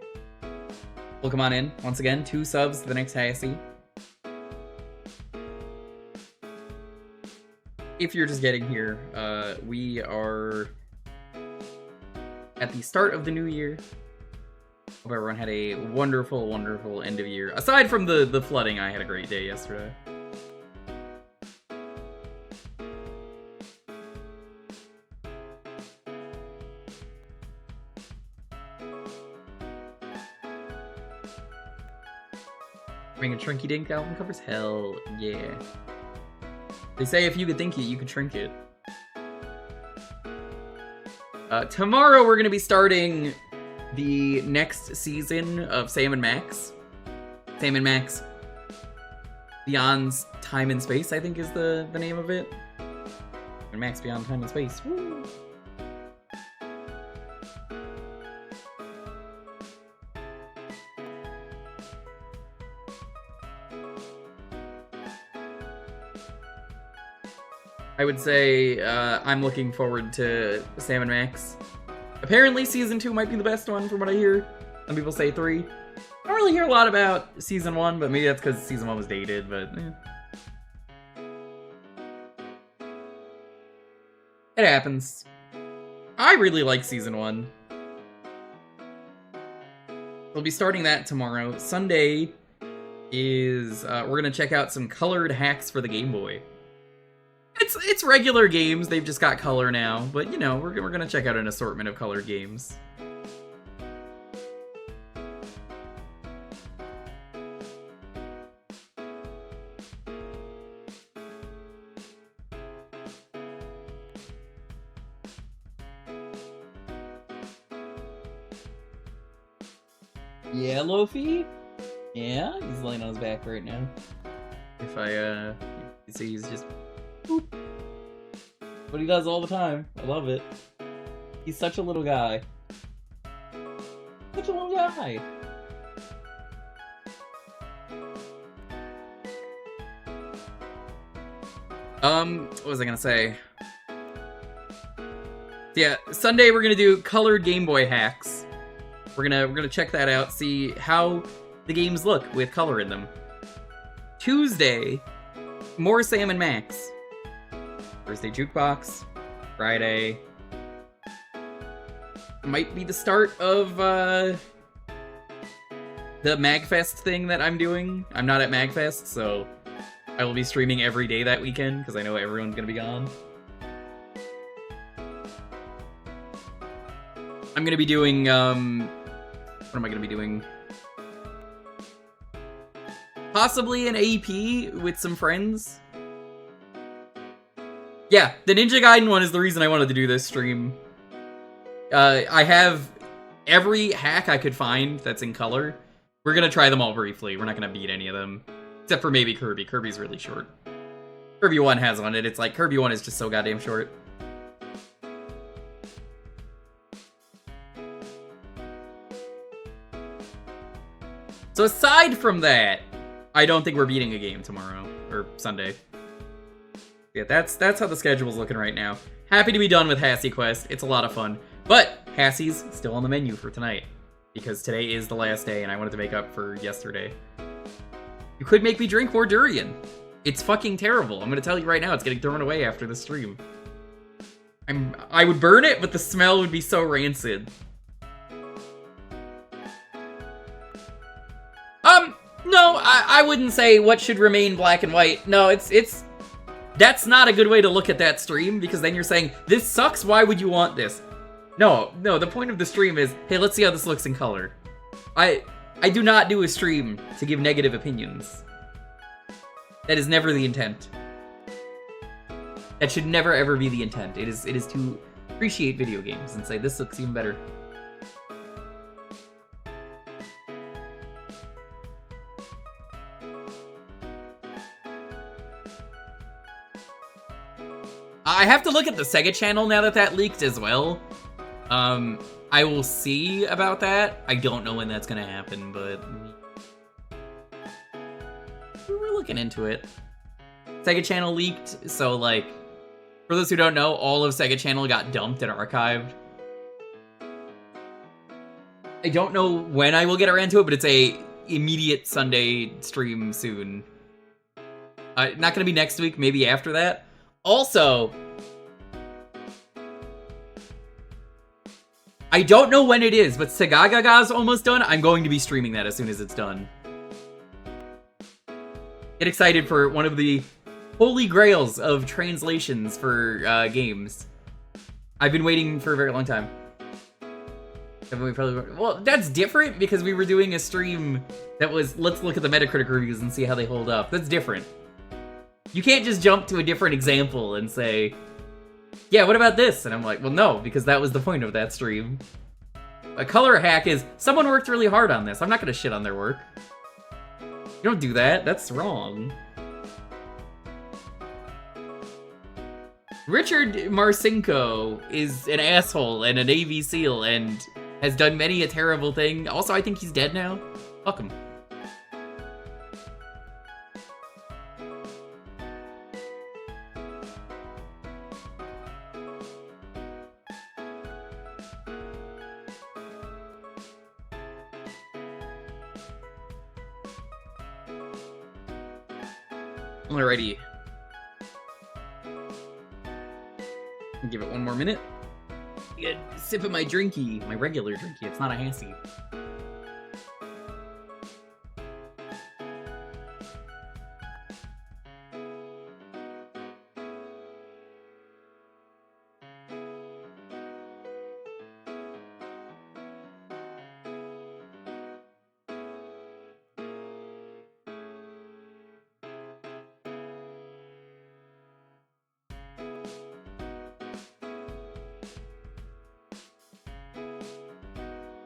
Welcome on in. Once again, 2 subs to the next Hassy. If you're just getting here, we are at the start of the new year. Hope everyone had a wonderful, wonderful end of year. Aside from the flooding, I had a great day yesterday. Bring a Trinky Dink album covers? Hell yeah. They say if you could think it, you could shrink it. Tomorrow we're going to be starting the next season of Sam & Max. Sam & Max Beyond Time and Space, I think is the name of it. Sam & Max Beyond Time and Space. Woo! I would say I'm looking forward to Sam & Max. Apparently Season 2 might be the best one from what I hear. Some people say 3. I don't really hear a lot about Season 1, but maybe that's because Season 1 was dated, but it happens. I really like Season 1. We'll be starting that tomorrow. Sunday is, we're gonna check out some colored hacks for the Game Boy. It's regular games, they've just got color now, but you know, we're gonna check out an assortment of colored games. Yeah, Lofi? Yeah, he's laying on his back right now. If you see, he's just boop. What he does all the time. I love it. He's such a little guy. Such a little guy. What was I gonna say? Yeah, Sunday we're gonna do colored Game Boy hacks. We're gonna check that out, see how the games look with color in them. Tuesday, more Sam & Max. Thursday, Jewkbox. Friday might be the start of the MagFest thing that I'm doing. I'm not at MagFest, so I will be streaming every day that weekend, because I know everyone's gonna be gone. I'm gonna be doing, what am I gonna be doing? Possibly an AP with some friends. Yeah, the Ninja Gaiden one is the reason I wanted to do this stream. I have every hack I could find that's in color. We're gonna try them all briefly. We're not gonna beat any of them. Except for maybe Kirby. Kirby's really short. Kirby 1 has on it. It's like, Kirby 1 is just so goddamn short. So aside from that, I don't think we're beating a game tomorrow. Or Sunday. Yeah, that's how the schedule's looking right now. Happy to be done with Hassy Quest. It's a lot of fun. But Hassy's still on the menu for tonight. Because today is the last day and I wanted to make up for yesterday. You could make me drink more durian. It's fucking terrible. I'm gonna tell you right now, it's getting thrown away after the stream. I would burn it, but the smell would be so rancid. No, I wouldn't say what should remain black and white. No, that's not a good way to look at that stream, because then you're saying, this sucks, why would you want this? No, the point of the stream is, hey, let's see how this looks in color. I do not do a stream to give negative opinions. That is never the intent. That should never ever be the intent. It is to appreciate video games and say, this looks even better. I have to look at the Sega channel now that leaked as well. I will see about that. I don't know when that's gonna happen, but we're looking into it. Sega channel leaked, so like, for those who don't know, all of Sega channel got dumped and archived. I don't know when I will get around to it, but it's a immediate Sunday stream soon. Not gonna be next week, maybe after that. Also, I don't know when it is, but Sagagaga's almost done. I'm going to be streaming that as soon as it's done. Get excited for one of the holy grails of translations for games. I've been waiting for a very long time. Well, that's different because we were doing a stream that was, let's look at the Metacritic reviews and see how they hold up. That's different. You can't just jump to a different example and say, yeah, what about this? And I'm like, well, no, because that was the point of that stream. A color hack is, someone worked really hard on this. I'm not gonna shit on their work. You don't do that. That's wrong. Richard Marcinko is an asshole and a Navy SEAL and has done many a terrible thing. Also, I think he's dead now. Fuck him. Alrighty. Give it one more minute. Get a sip of my drinky, my regular drinky. It's not a Hassy.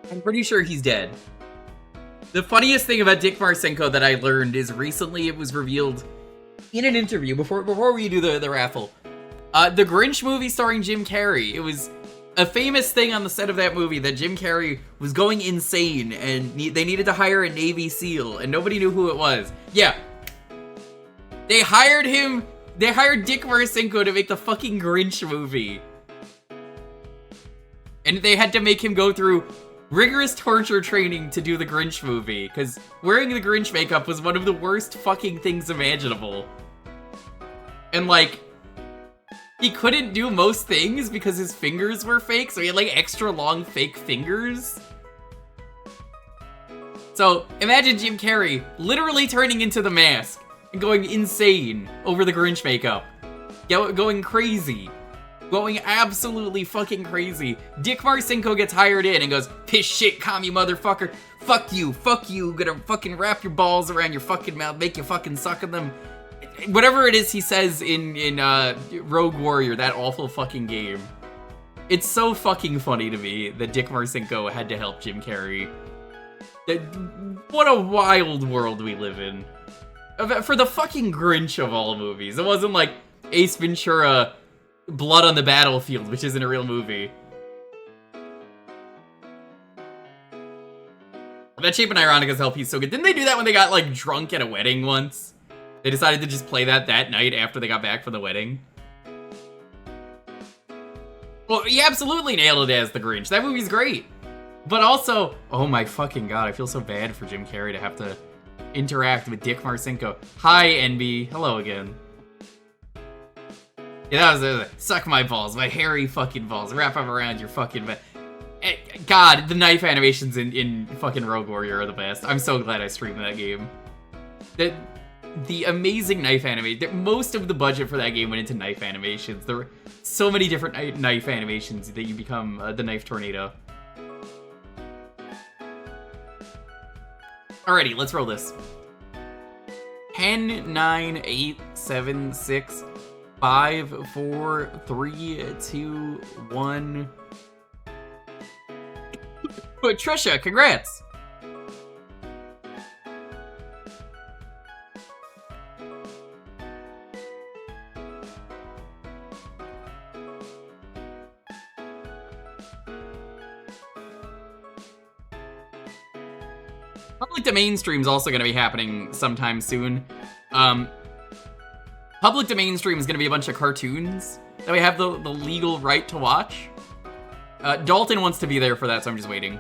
I'm pretty sure he's dead. The funniest thing about Dick Marcinko that I learned is recently it was revealed in an interview before we do the raffle. The Grinch movie starring Jim Carrey. It was a famous thing on the set of that movie that Jim Carrey was going insane and they needed to hire a Navy SEAL and nobody knew who it was. Yeah. They hired him. They hired Dick Marcinko to make the fucking Grinch movie. And they had to make him go through rigorous torture training to do the Grinch movie, because wearing the Grinch makeup was one of the worst fucking things imaginable. And, like, he couldn't do most things because his fingers were fake, so he had, like, extra long fake fingers. So, imagine Jim Carrey literally turning into the mask and going insane over the Grinch makeup. Going crazy. Going absolutely fucking crazy. Dick Marcinko gets hired in and goes, piss shit, commie motherfucker. Fuck you, gonna fucking wrap your balls around your fucking mouth, make you fucking suck on them. Whatever it is he says in Rogue Warrior, that awful fucking game. It's so fucking funny to me that Dick Marcinko had to help Jim Carrey. What a wild world we live in. For the fucking Grinch of all movies. It wasn't like Ace Ventura, Blood on the Battlefield, which isn't a real movie. That Cheap and Ironica's LP is so good. Didn't they do that when they got, like, drunk at a wedding once? They decided to just play that night after they got back from the wedding. Well, he absolutely nailed it as the Grinch. That movie's great. But also, oh my fucking god, I feel so bad for Jim Carrey to have to interact with Dick Marcinko. Hi, NB. Hello again. Yeah, that was suck my balls, my hairy fucking balls, wrap them around your fucking God, the knife animations in fucking Rogue Warrior are the best. I'm so glad I streamed that game. The amazing knife animation, most of the budget for that game went into knife animations. There were so many different knife animations that you become the knife tornado. Alrighty, let's roll this. 10, 9, 8, 7, 6... 5, 4, 3, 2, 1. Trisha, congrats! Public domain stream's also going to be happening sometime soon. Public domain stream is going to be a bunch of cartoons that we have the legal right to watch. Dalton wants to be there for that, so I'm just waiting.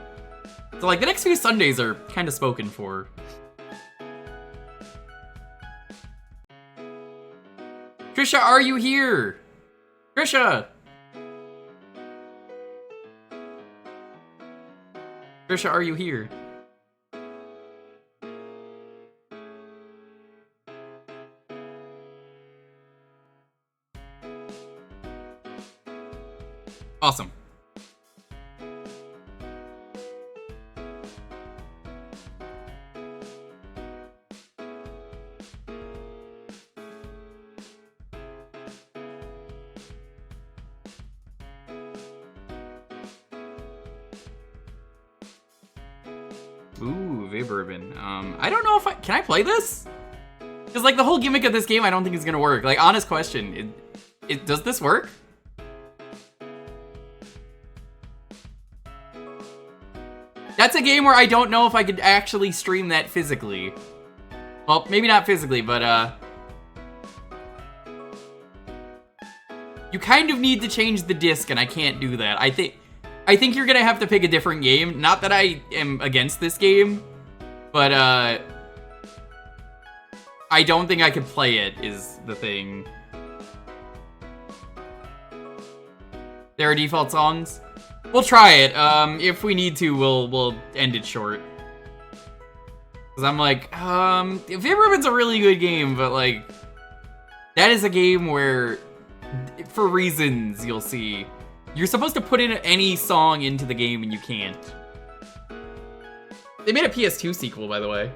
So like the next few Sundays are kind of spoken for. Trisha, are you here? Trisha! Trisha, are you here? Awesome. Ooh, Vib-Ribbon. I don't know if can I play this? Because like the whole gimmick of this game I don't think is gonna work. Like, honest question, does this work? That's a game where I don't know if I could actually stream that physically. Well, maybe not physically, but you kind of need to change the disc, and I can't do that. I think you're gonna have to pick a different game. Not that I am against this game, but I don't think I could play it, is the thing. There are default songs? We'll try it. If we need to, we'll end it short. Cause I'm like, Vib-Ribbon's a really good game, but like, that is a game where, for reasons you'll see, you're supposed to put in any song into the game and you can't. They made a PS2 sequel, by the way.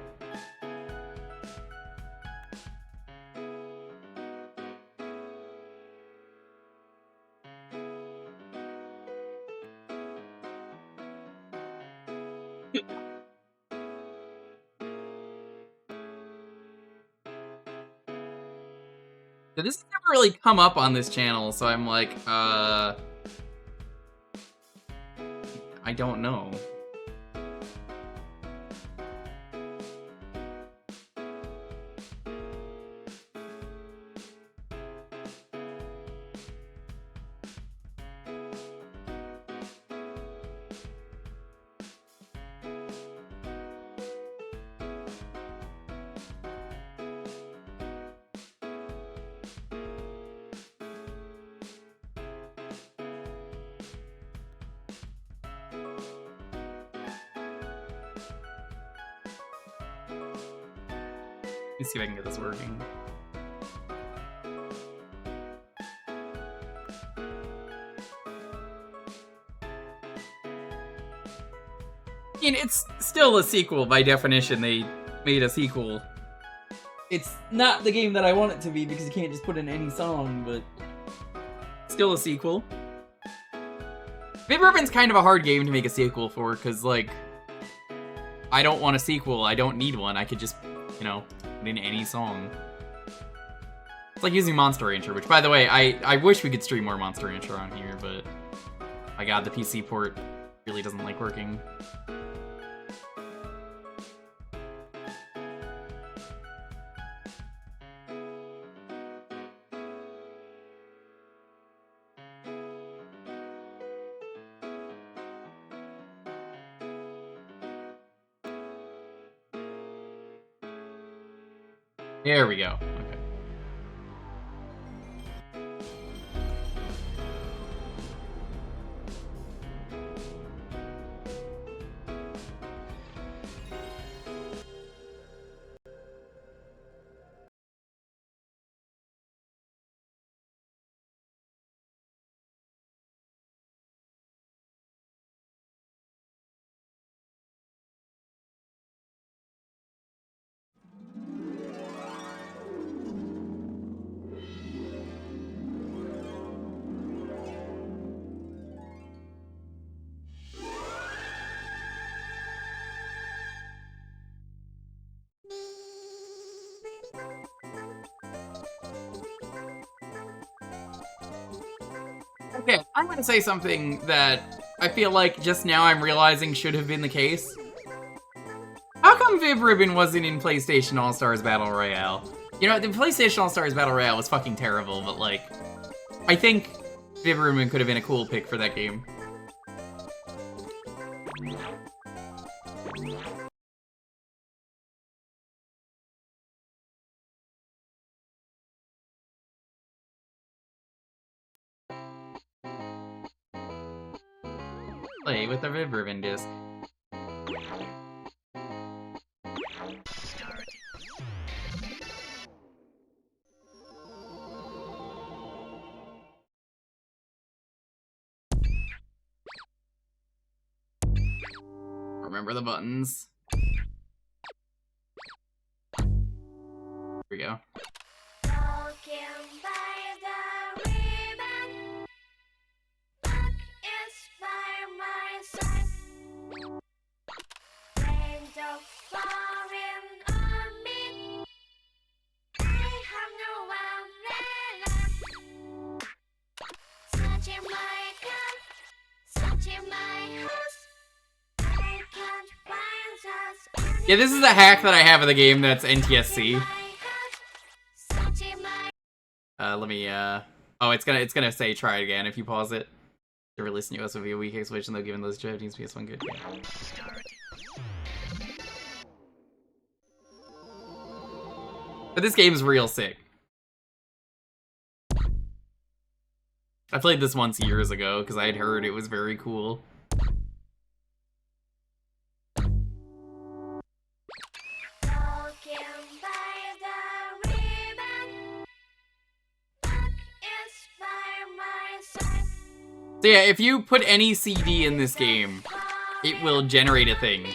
This has never really come up on this channel, so I'm like, I don't know. Let me see if I can get this working. I mean, it's still a sequel by definition. They made a sequel. It's not the game that I want it to be because you can't just put in any song, but still a sequel. Vib-Ribbon's kind of a hard game to make a sequel for, because, like, I don't want a sequel. I don't need one. I could just, you know, put in any song. It's like using Monster Rancher, which, by the way, I wish we could stream more Monster Rancher on here, but my god, the PC port really doesn't like working. There we go. Okay. Okay, I'm gonna say something that I feel like just now I'm realizing should have been the case. How come Vib-Ribbon wasn't in PlayStation All-Stars Battle Royale? You know, the PlayStation All-Stars Battle Royale was fucking terrible, but like, I think Vib-Ribbon could have been a cool pick for that game. Play with the Vib-Ribbon disc. Remember the buttons. Here we go. Yeah, this is a hack that I have of the game that's NTSC. Let me, oh, it's gonna say try again if you pause it. The release in US will be a weak explanation though, given those Japanese PS1 good. But this game's real sick. I played this once years ago because I had heard it was very cool. So yeah, if you put any CD in this game, it will generate a thing.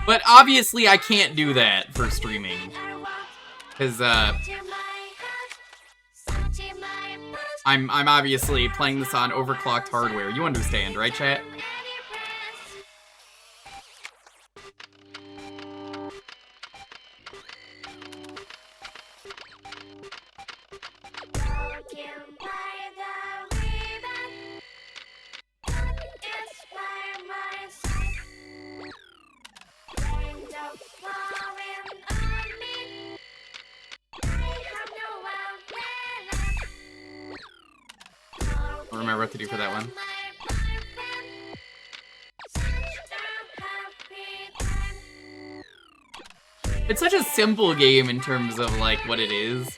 But obviously I can't do that for streaming. Because, I'm obviously playing this on overclocked hardware. You understand, right, chat? I'll remember what to do for that one. It's such a simple game in terms of, like, what it is.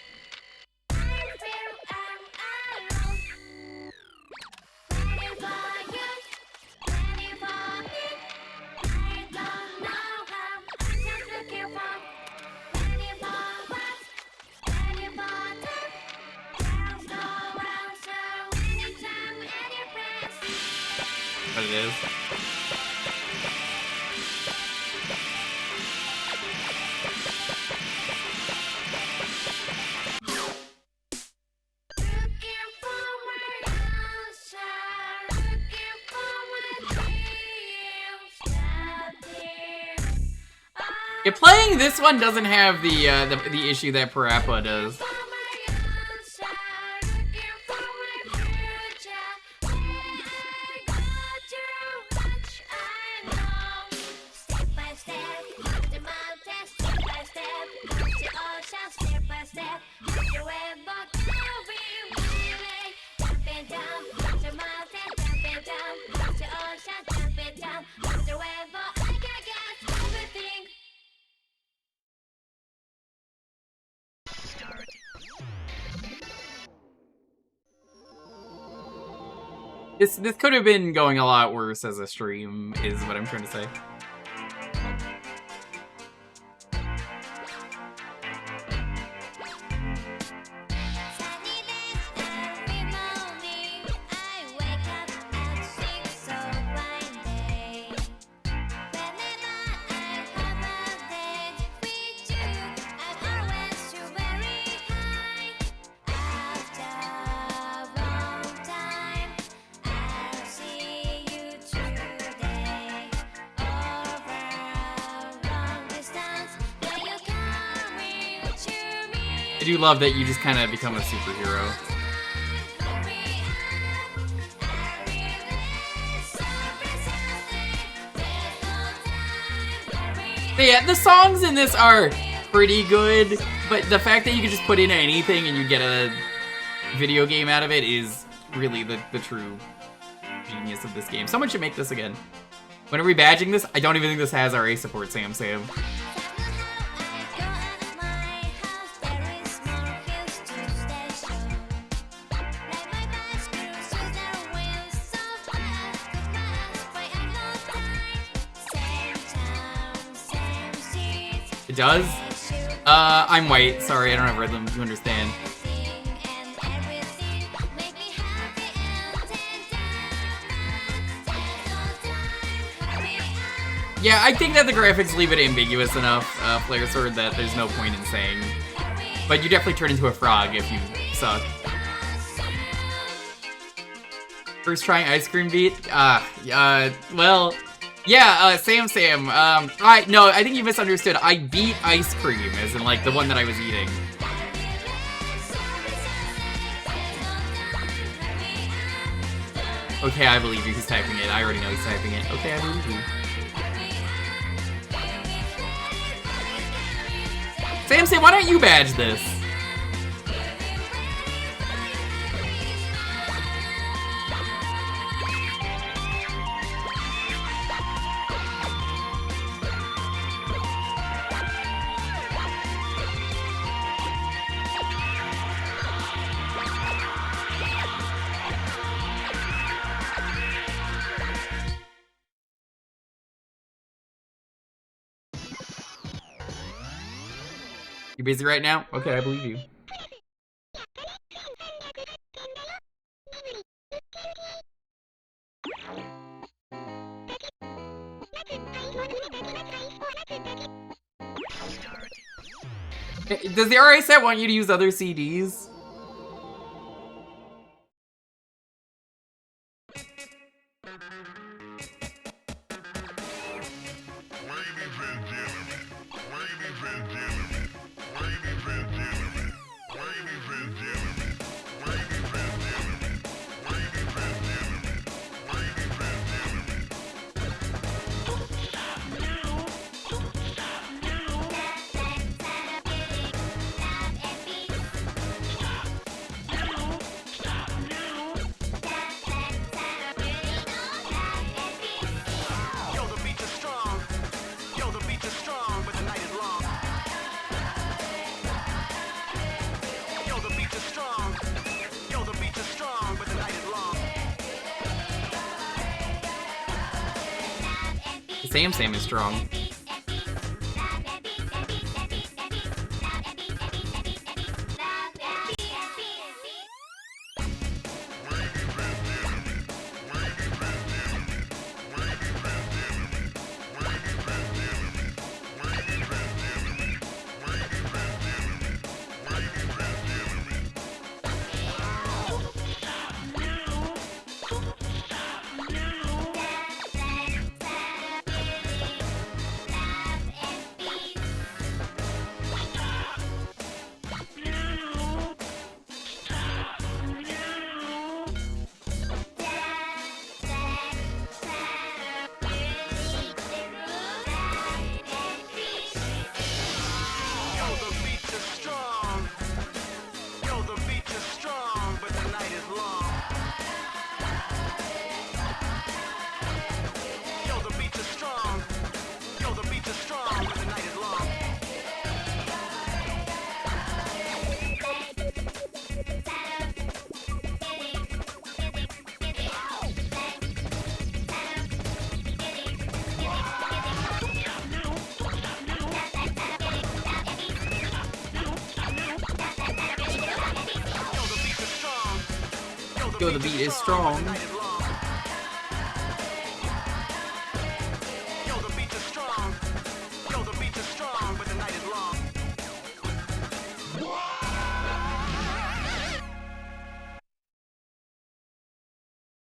What it is. Yeah, playing this one doesn't have the issue that Parappa does. This could have been going a lot worse as a stream, is what I'm trying to say. I do love that you just kind of become a superhero. But yeah, the songs in this are pretty good. But the fact that you can just put in anything and you get a video game out of it is really the true genius of this game. Someone should make this again. When are we badging this? I don't even think this has RA support, Sam. It does? I'm white. Sorry, I don't have rhythm. You understand. Yeah, I think that the graphics leave it ambiguous enough, Flare Sword, that there's no point in saying. But you definitely turn into a frog if you suck. First trying ice cream beat? Well, yeah, Sam. No, I think you misunderstood. I beat ice cream, as in, like, the one that I was eating. Okay, I believe you. He's typing it. I already know he's typing it. Okay, I believe you. Sam, why don't you badge this? You busy right now? Okay, I believe you. Does the RA set want you to use other CDs? Sam is strong. Yo, the beat is strong.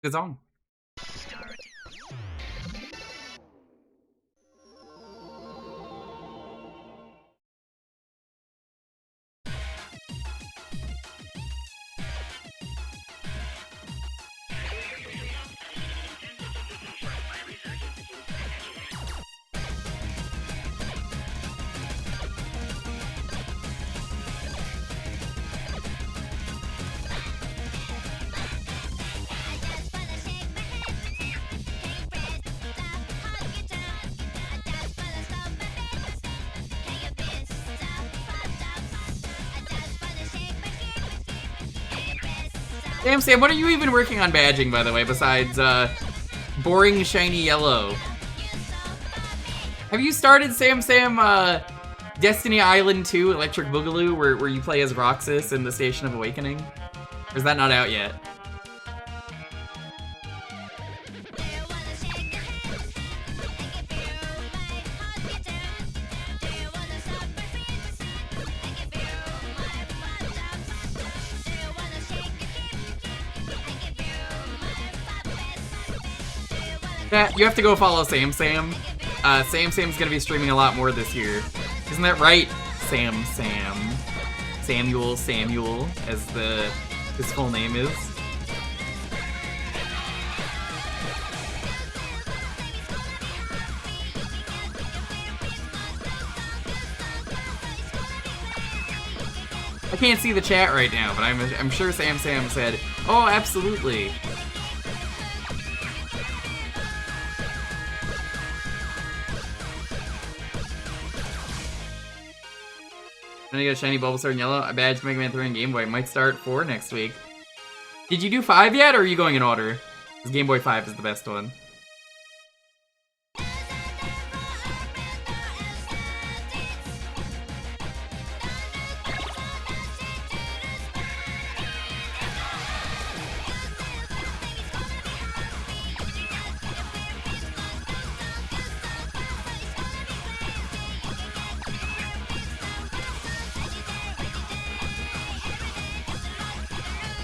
Good song. Sam, what are you even working on badging, by the way, besides, boring shiny yellow? Have you started, Sam, Destiny Island 2 Electric Boogaloo, where you play as Roxas in the Station of Awakening? Or is that not out yet? You have to go follow Sam. Sam's gonna be streaming a lot more this year. Isn't that right, Sam? Samuel, as his full name is. I can't see the chat right now, but I'm sure Sam said, "Oh, absolutely." I'm gonna get a shiny Bulbasaur in yellow. I badged Mega Man 3 and Game Boy. Might start 4 next week. Did you do 5 yet, or are you going in order? Because Game Boy 5 is the best one.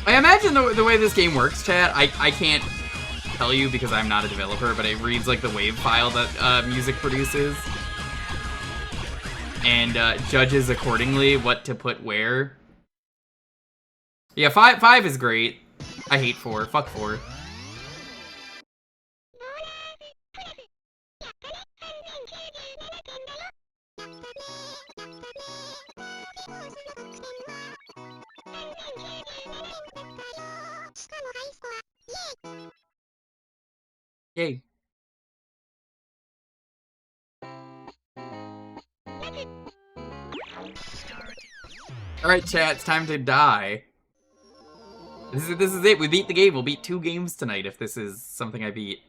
I imagine the way this game works, chat, I can't tell you because I'm not a developer, but it reads like the WAV file that music produces and judges accordingly what to put where. Yeah, 5 is great. I hate 4. Fuck 4. Yay. Alright, chat, it's time to die. This is it. We beat the game. We'll beat 2 games tonight if this is something I beat.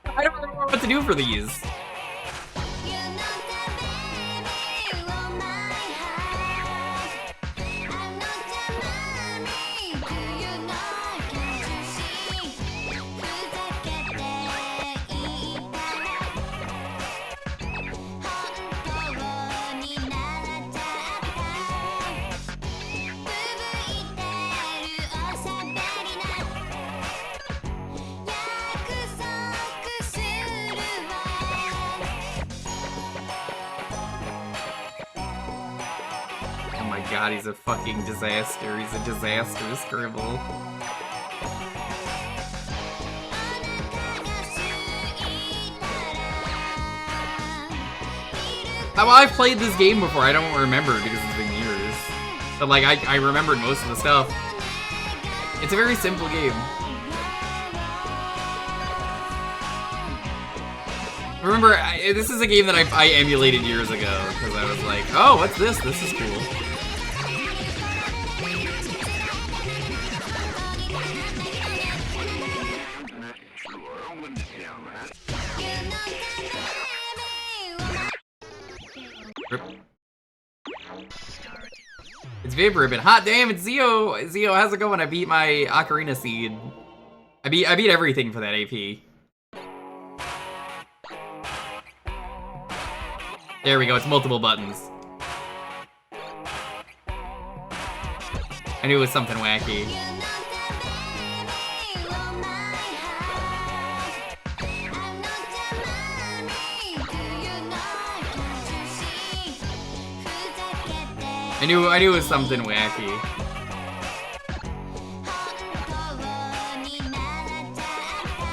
I don't remember what to do for these. God, he's a fucking disaster. He's a disastrous scribble. Well, I've played this game before. I don't remember because it's been years. But, like, I remembered most of the stuff. It's a very simple game. Remember, this is a game that I emulated years ago because I was like, oh, what's this? This is cool. It's Vib-Ribbon. Hot damn, it's Zio. Zio, how's it going? I beat my Ocarina Seed. I beat everything for that AP. There we go, it's multiple buttons. I knew it was something wacky. I knew it was something wacky.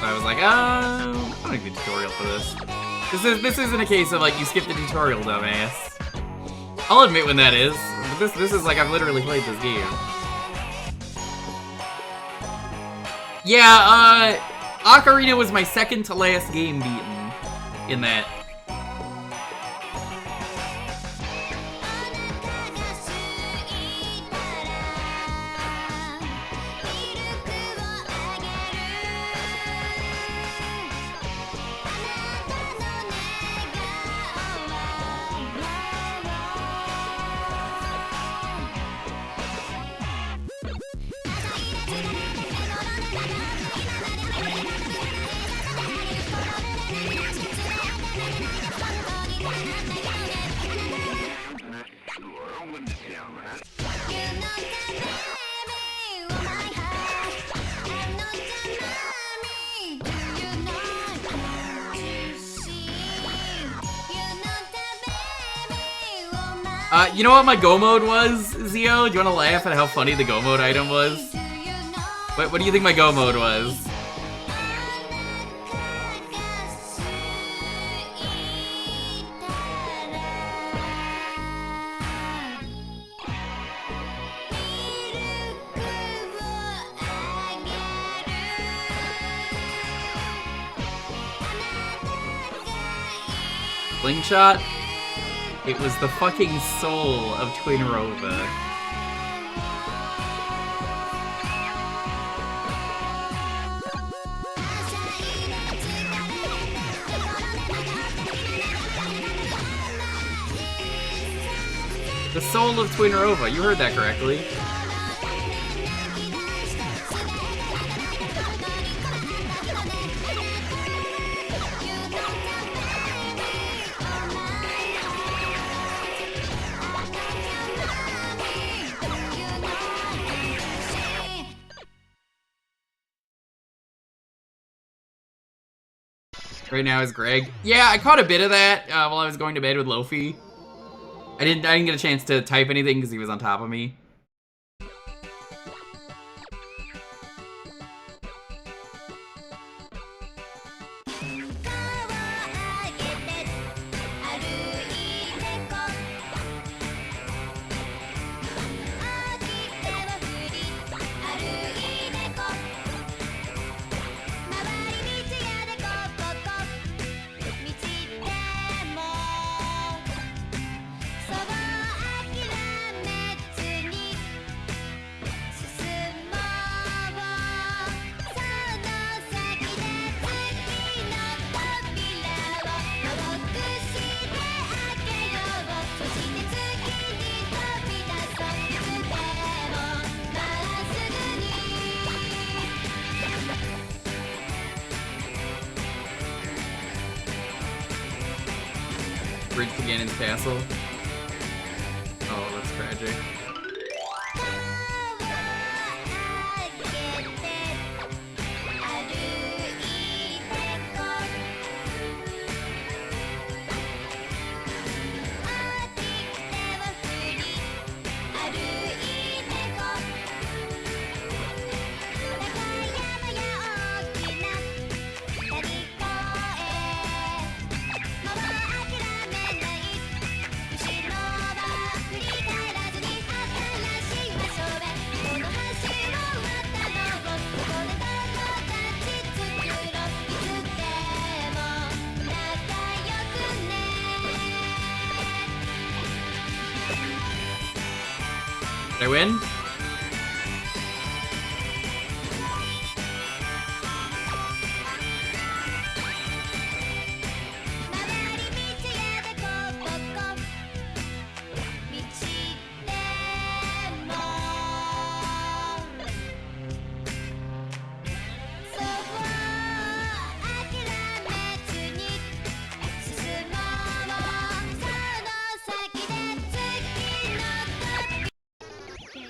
I was like, I don't need a tutorial for this. This isn't a case of like you skip the tutorial, dumbass. I'll admit when that is. But this is like I've literally played this game. Yeah, Ocarina was my second to last game beaten in that. You know what my go mode was, Zio? Do you want to laugh at how funny the go mode item was? What do you think my go mode was? Slingshot? It was the fucking soul of Twinrova. The soul of Twinrova, you heard that correctly. Right now is Greg. Yeah, I caught a bit of that while I was going to bed with Lofi. I didn't get a chance to type anything because he was on top of me. Bridge to Ganon's castle. Oh, that's tragic. Did I win?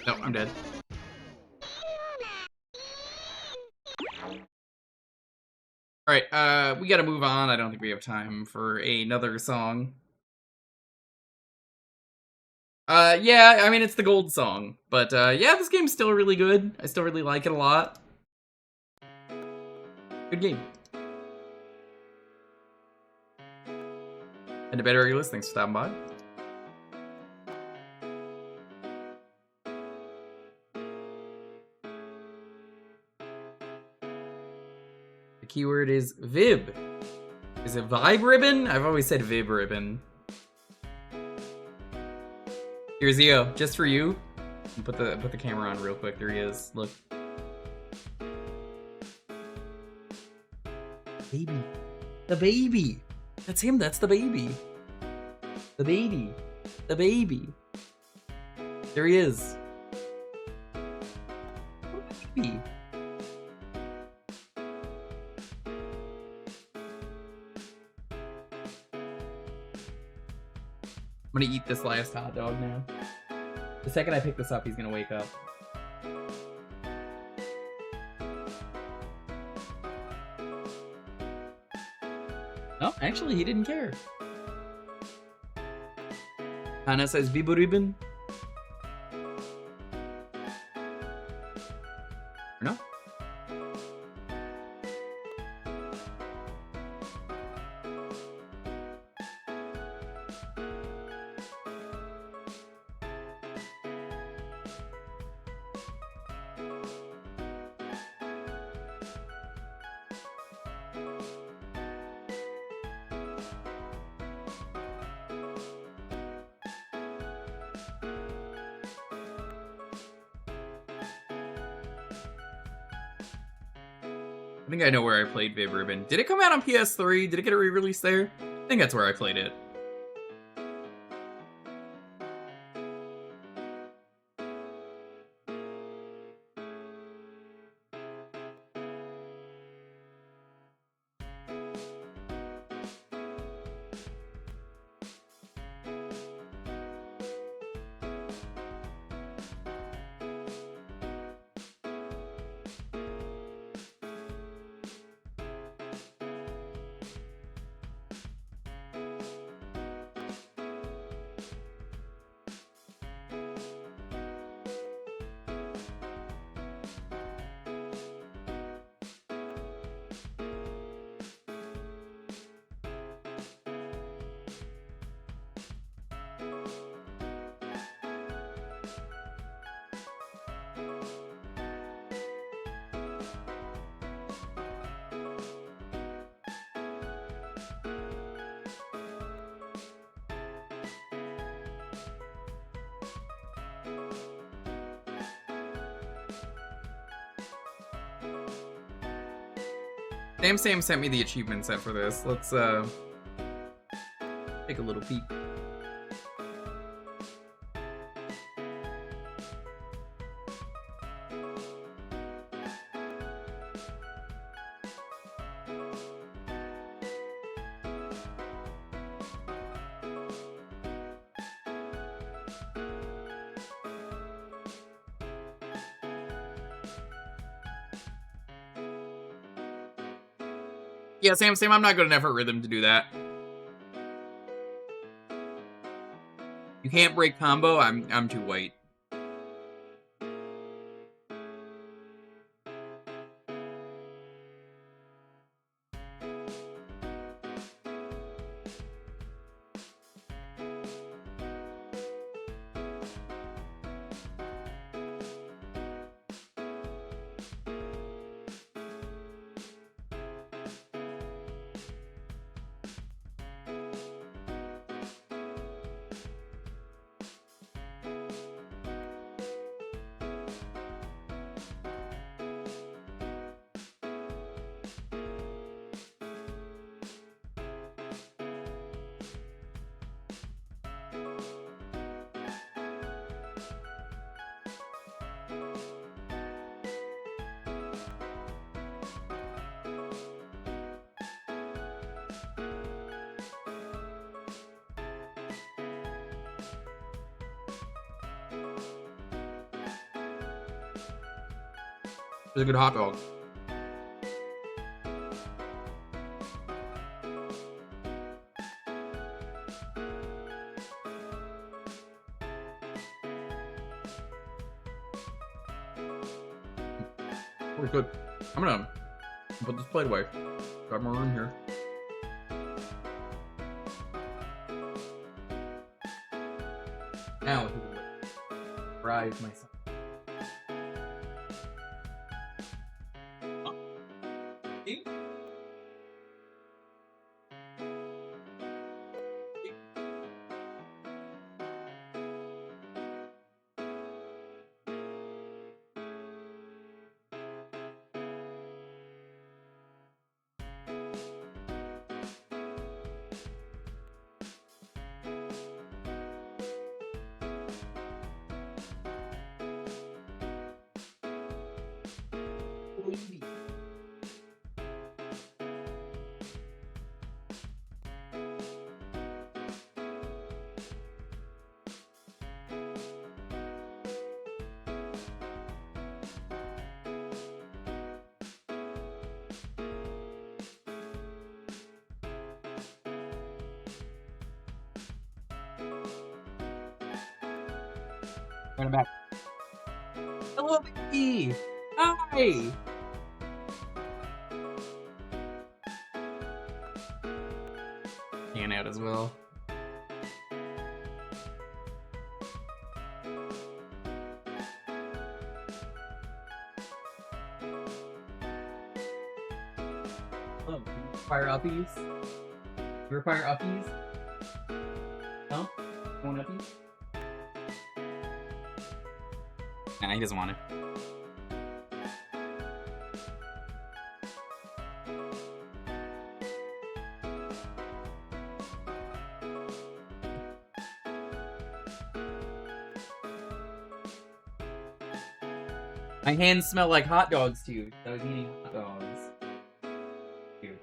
No, I'm dead. Alright, we gotta move on. I don't think we have time for another song. Yeah, I mean, it's the gold song. But, yeah, this game's still really good. I still really like it a lot. Good game. And to better regulars, thanks for stopping by. The keyword is Vib. Is it Vib-Ribbon? I've always said Vib-Ribbon. Here's Zio, just for you. Put the camera on real quick. There he is. Look. Baby. The baby. That's him. That's the baby. The baby. The baby. There he is. Baby. I'm gonna eat this last hot dog now. The second I pick this up, he's gonna wake up. No, actually, he didn't care. Hana says Vib-Ribbon. Or no? I think I know where I played Vib-Ribbon. Did it come out on PS3? Did it get a re-release there? I think that's where I played it. Sam sent me the achievement set for this. Let's take a little peek. Yeah, Sam, I'm not good enough at rhythm to do that. You can't break combo. I'm too white. It's a good hot dog. Pretty good. I'm gonna put this plate away. Got more room here. Now, fries myself. Run it back. Hello, baby! Hi! Pan out as well. Oh, you require uppies? You require uppies? No? You want uppies? Nah, he doesn't want it. My hands smell like hot dogs too. I was eating hot dogs. Here.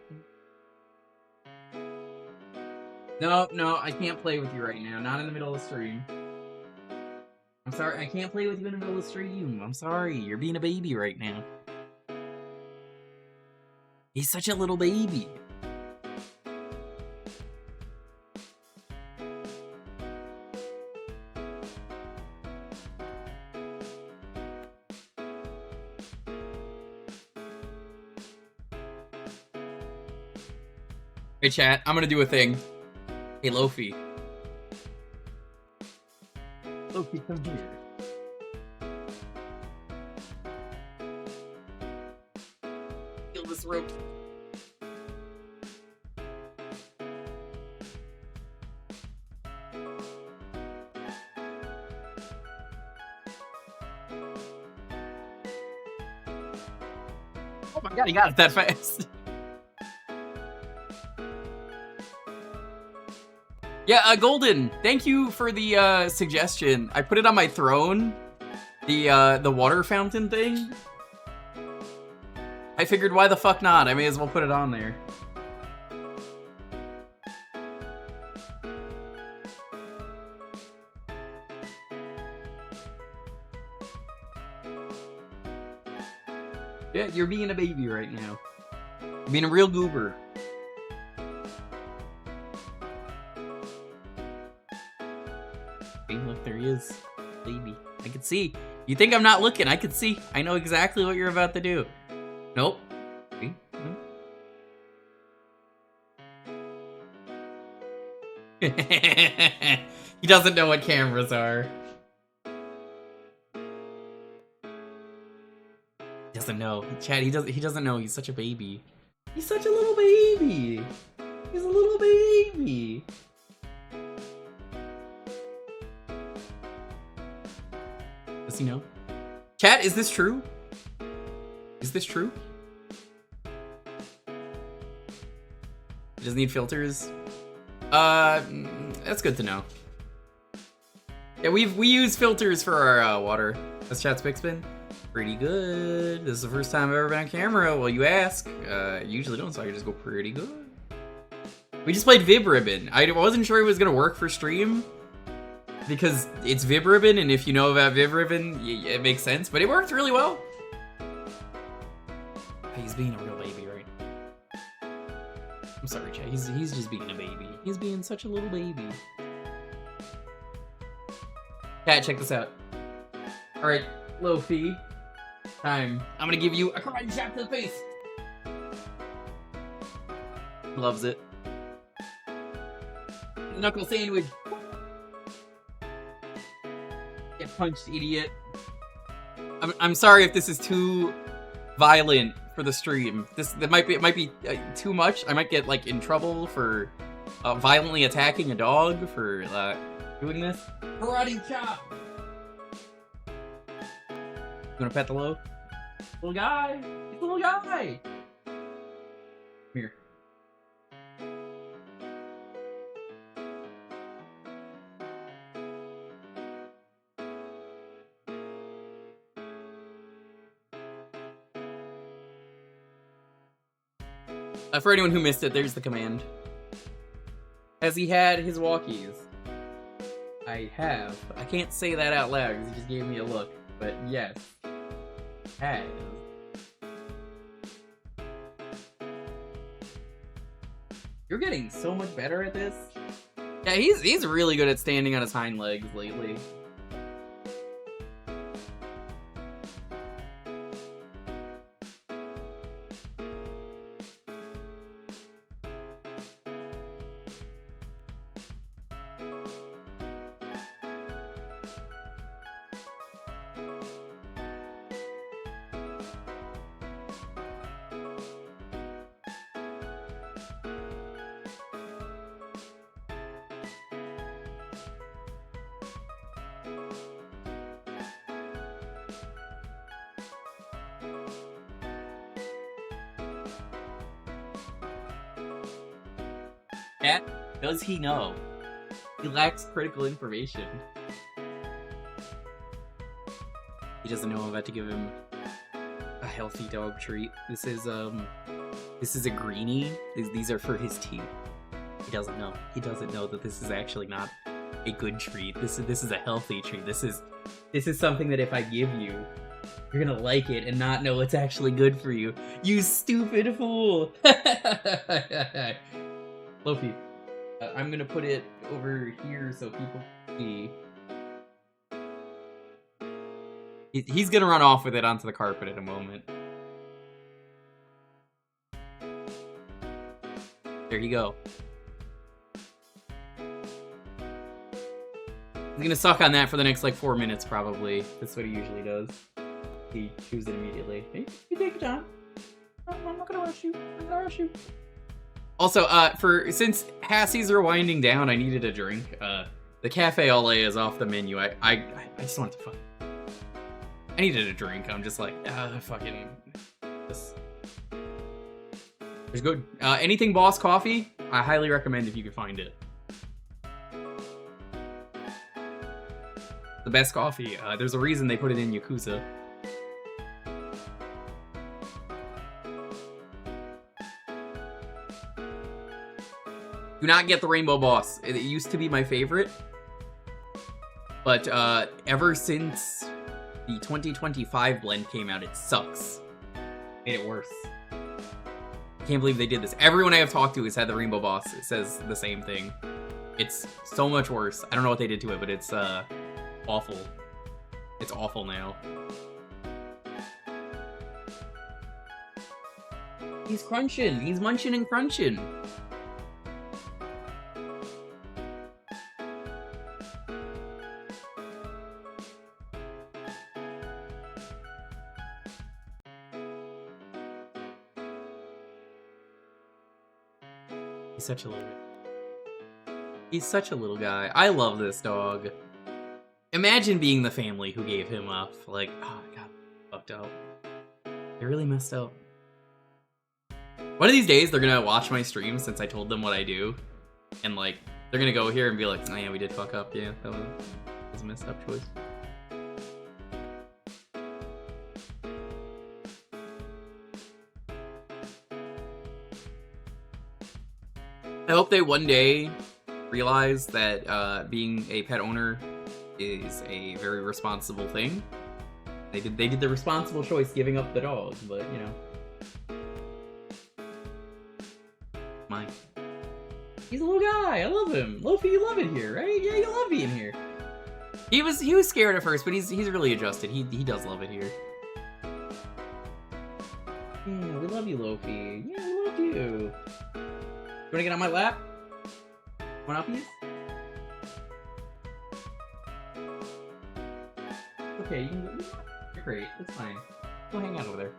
No, I can't play with you right now. Not in the middle of the stream. I'm sorry, I can't play with you in the middle of the stream. I'm sorry, you're being a baby right now. He's such a little baby. Hey chat, I'm gonna do a thing. Hey Lofi. Lofi, come here. Kill this rope. Oh my god, he got it that fast. Yeah, Golden, thank you for the suggestion. I put it on my throne, the water fountain thing. I figured, why the fuck not? I may as well put it on there. Yeah, you're being a baby right now. You're being a real goober. Look, there he is. Baby. I can see. You think I'm not looking? I can see. I know exactly what you're about to do. Nope. See? He doesn't know what cameras are. He doesn't know. Chad, he doesn't know. He's such a baby. He's such a little baby. He's a little baby. Does he know? Chat, is this true? Is this true? It doesn't need filters? That's good to know. Yeah, we use filters for our water. That's Chat's Big Spin. Pretty good. This is the first time I've ever been on camera. Well, you ask. Usually don't, so I just go pretty good. We just played Vib-Ribbon. I wasn't sure it was gonna work for stream, because it's Vib-Ribbon, and if you know about Vib-Ribbon, it makes sense, but it worked really well. He's being a real baby right now. I'm sorry, Chad. He's just being a baby. He's being such a little baby. Cat, check this out. Alright, Lofi. Time. I'm gonna give you a karate chop to the face. Loves it. Knuckle sandwich. Get punched, idiot. I'm sorry if this is too violent for the stream. It might be too much. I might get like in trouble for violently attacking a dog for doing this. Karate chop. You wanna pet the little guy? He's a little guy. Come here. For anyone who missed it, there's the command. Has he had his walkies? I have. I can't say that out loud because he just gave me a look. But yes. Has. You're getting so much better at this. Yeah, he's really good at standing on his hind legs lately. Chat, does he know? He lacks critical information. He doesn't know I'm about to give him a healthy dog treat. This is a greenie. These are for his teeth. He doesn't know. He doesn't know that this is actually not a good treat. This is a healthy treat. This is something that if I give you, you're gonna like it and not know it's actually good for you. You stupid fool! Lofi, I'm gonna put it over here so people can see. He's gonna run off with it onto the carpet in a moment. There you go. He's gonna suck on that for the next, like, 4 minutes, probably. That's what he usually does. He chews it immediately. Hey, you take your time. I'm not gonna rush you. I'm not gonna rush you. Also, since Hassies are winding down, I needed a drink. The cafe au lait is off the menu. I just wanted to I needed a drink. I'm just like, fucking this. There's good. Anything Boss Coffee, I highly recommend if you can find it. The best coffee. There's a reason they put it in Yakuza. Do not get the Rainbow Boss. It used to be my favorite. But ever since the 2025 blend came out, it sucks. Made it worse. I can't believe they did this. Everyone I have talked to has had the Rainbow Boss. It says the same thing. It's so much worse. I don't know what they did to it, but it's awful. It's awful now. He's crunching. He's munching and crunching. He's such a little guy. I love this dog. Imagine being the family who gave him up. Like, oh my god, fucked up. They really messed up. One of these days, they're gonna watch my stream since I told them what I do. And like, they're gonna go here and be like, oh yeah, we did fuck up. Yeah, that was a messed up choice. I hope they one day realize that being a pet owner is a very responsible thing. They did the responsible choice giving up the dog, but you know. Mine. He's a little guy, I love him. Lofi, you love it here, right? Yeah, you love being here. He was scared at first, but he's really adjusted. He does love it here. Yeah, we love you, Lofi. Yeah, we love you. You wanna get on my lap? One uppies? Okay, you can go. You're great. That's fine. Go hang out over there.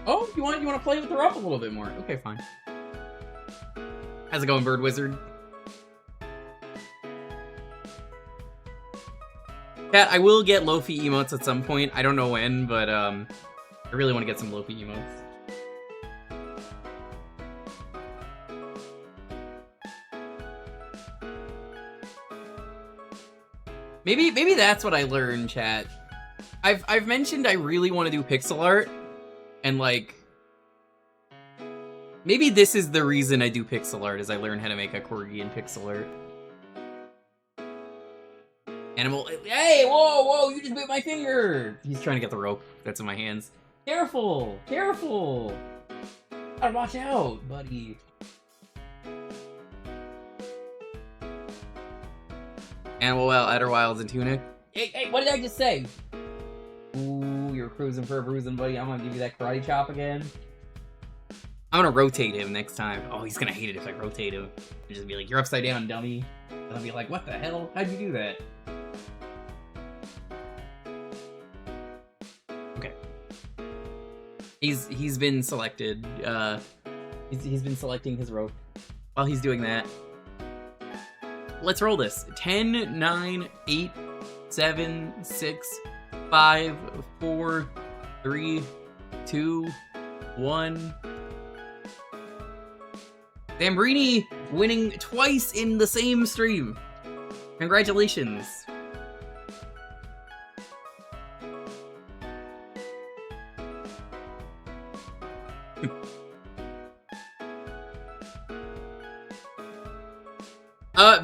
Oh, you want to play with her up a little bit more? Okay, fine. How's it going, Bird Wizard? Cat, I will get Lofi emotes at some point. I don't know when, but I really want to get some Lofi emotes. Maybe that's what I learned, chat. I've mentioned I really want to do pixel art, and like, maybe this is the reason I do pixel art, is I learn how to make a corgi in pixel art. Animal, hey, whoa, you just bit my finger! He's trying to get the rope that's in my hands. Careful, careful! Gotta watch out, buddy. Animal Wild, Etterwilds, and Tunic. Hey, what did I just say? Ooh, you're cruising for a bruising, buddy. I'm gonna give you that karate chop again. I'm gonna rotate him next time. Oh, he's gonna hate it if I rotate him. He'll just be like, you're upside down, dummy. And I'll be like, what the hell? How'd you do that? Okay. He's been selected. He's been selecting his rope. While he's doing that, let's roll this. 10, 9, 8, 7, 6, 5, 4, 3, 2, 1. Zambrini winning twice in the same stream. Congratulations.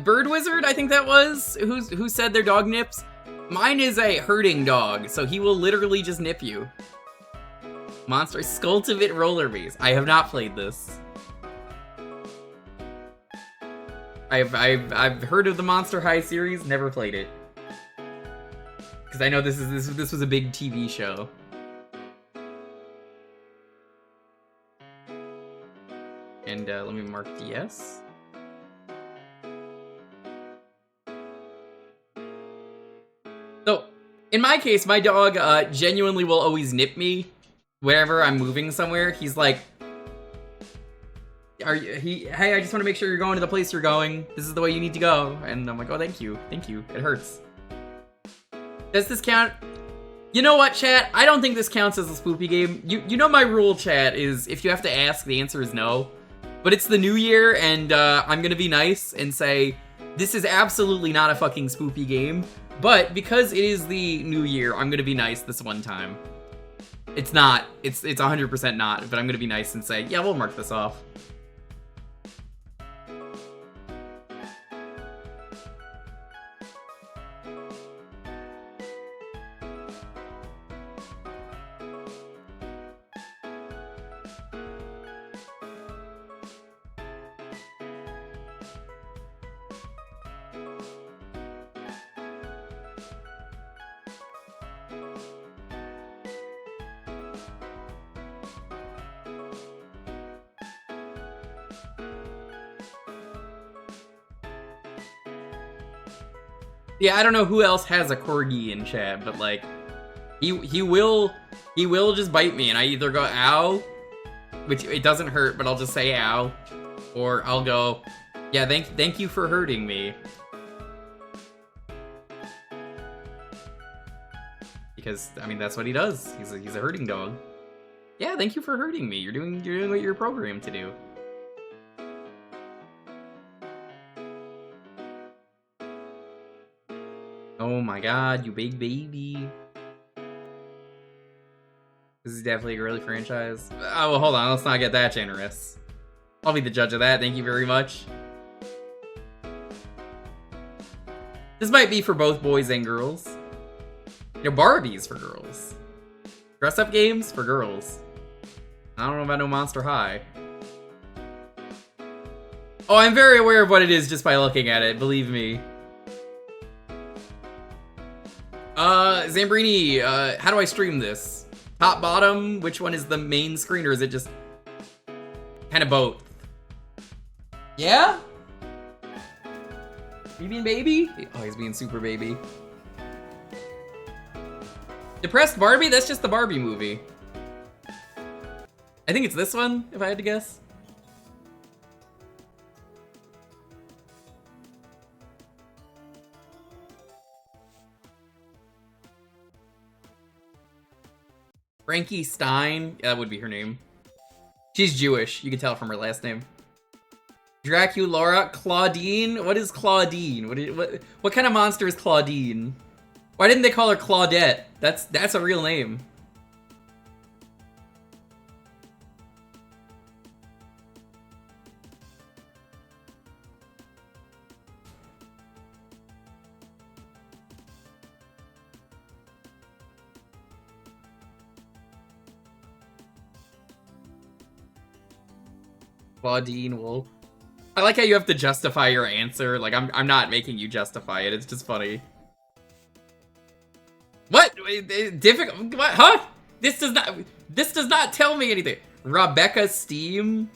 Bird Wizard, I think that was, who said their dog nips. Mine is a herding dog, so he will literally just nip you. Monster Skultimate Roller Base. I have not played this. I've heard of the Monster High series, never played it. Because I know this was a big TV show. And let me mark yes. So, in my case, my dog genuinely will always nip me whenever I'm moving somewhere. He's like, hey, I just want to make sure you're going to the place you're going. This is the way you need to go. And I'm like, oh, thank you. Thank you. It hurts. Does this count? You know what, chat? I don't think this counts as a spoopy game. You know my rule, chat, is if you have to ask, the answer is no. But it's the new year, and I'm gonna be nice and say, this is absolutely not a fucking spoopy game. But because it is the new year, I'm gonna be nice this one time. It's not. It's 100% not, but I'm gonna be nice and say, yeah, we'll mark this off. Yeah, I don't know who else has a corgi in chat, but like, he will just bite me, and I either go ow, which it doesn't hurt, but I'll just say ow, or I'll go, yeah, thank you for hurting me, because I mean that's what he does. He's a hurting dog. Yeah, thank you for hurting me. You're doing what you're programmed to do. Oh my god, you big baby. This is definitely a girly franchise. Oh, well, hold on, let's not get that generous. I'll be the judge of that, thank you very much. This might be for both boys and girls. You know, Barbie's for girls. Dress-up games for girls. I don't know about no Monster High. Oh, I'm very aware of what it is just by looking at it, believe me. Zambrini, how do I stream this? Top, bottom? Which one is the main screen, or is it just kind of both? Yeah? You mean baby? Oh, he's being super baby. Depressed Barbie? That's just the Barbie movie. I think it's this one, if I had to guess. Frankie Stein? Yeah, that would be her name. She's Jewish. You can tell from her last name. Draculaura? Claudine? What is Claudine? What kind of monster is Claudine? Why didn't they call her Claudette? That's a real name. Claudine Wolf. I like how you have to justify your answer. Like, I'm not making you justify it. It's just funny. What? Difficult? What? Huh? This does not tell me anything. Rebecca Steam?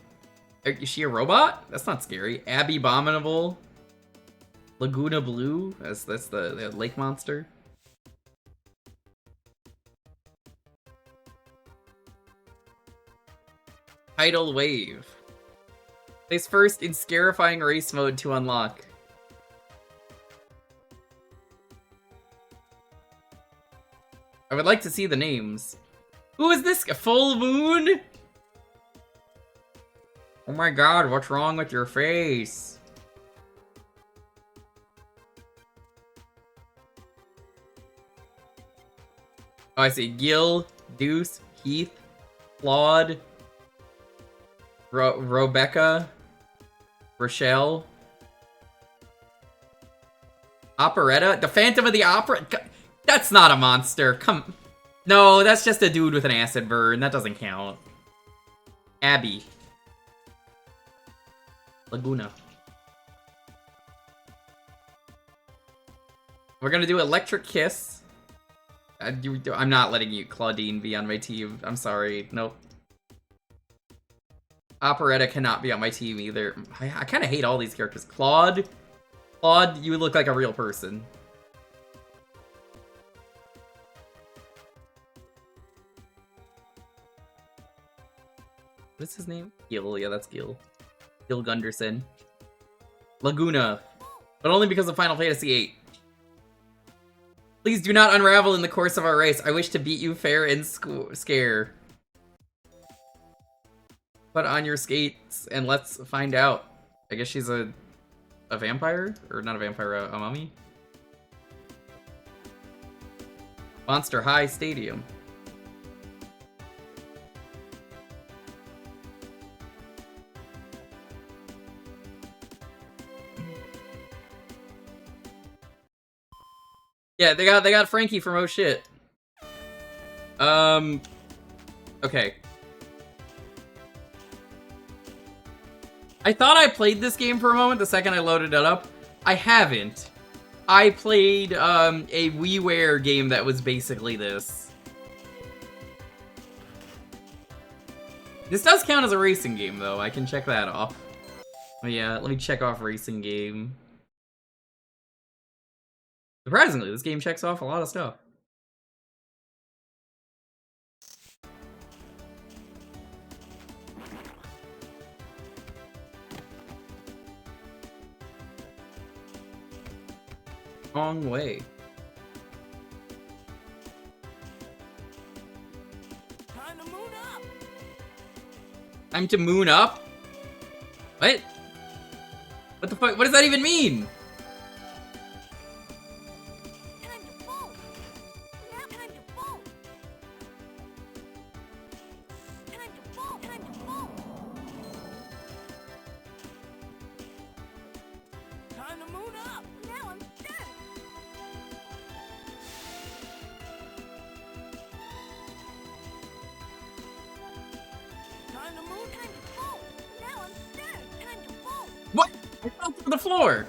Is she a robot? That's not scary. Abby Abominable? Laguna Blue? That's the lake monster. Tidal Wave. Place first in scarifying race mode to unlock. I would like to see the names. Who is this? Full Moon? Oh my god, what's wrong with your face? Oh, I see. Gil, Deuce, Heath, Claude, Rebecca, Rochelle, Operetta, the Phantom of the Opera. That's not a monster. No, that's just a dude with an acid burn. That doesn't count. Abby, Laguna. We're gonna do Electric Kiss. I'm not letting you, Claudine, be on my team. I'm sorry. Nope. Operetta cannot be on my team either. I kind of hate all these characters. Claude, you look like a real person. What's his name? Gil. Yeah, that's Gil. Gil Gunderson. Laguna. But only because of Final Fantasy VIII. Please do not unravel in the course of our race. I wish to beat you fair and scare. Put on your skates and let's find out. I guess she's a vampire? Or not a vampire, a mummy? Monster High Stadium. Yeah, they got Frankie from Oh Shit. Okay. I thought I played this game for a moment the second I loaded it up. I haven't. I played a WiiWare game that was basically this. This does count as a racing game though. I can check that off. Oh yeah, let me check off racing game. Surprisingly, this game checks off a lot of stuff. Wrong way. Time to moon up. Time to moon up? What? What the fuck? What does that even mean? What? I fell through the floor.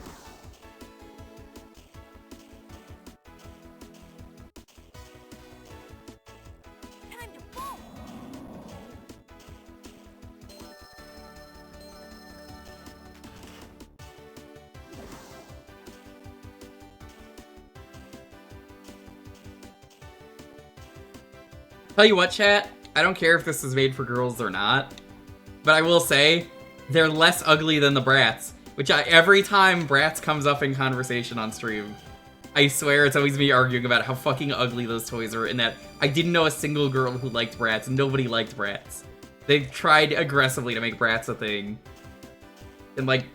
Tell you what, chat, I don't care if this is made for girls or not, but I will say, they're less ugly than the Bratz, which every time Bratz comes up in conversation on stream, I swear it's always me arguing about how fucking ugly those toys are, and that I didn't know a single girl who liked Bratz. Nobody liked Bratz. They've tried aggressively to make Bratz a thing. And like,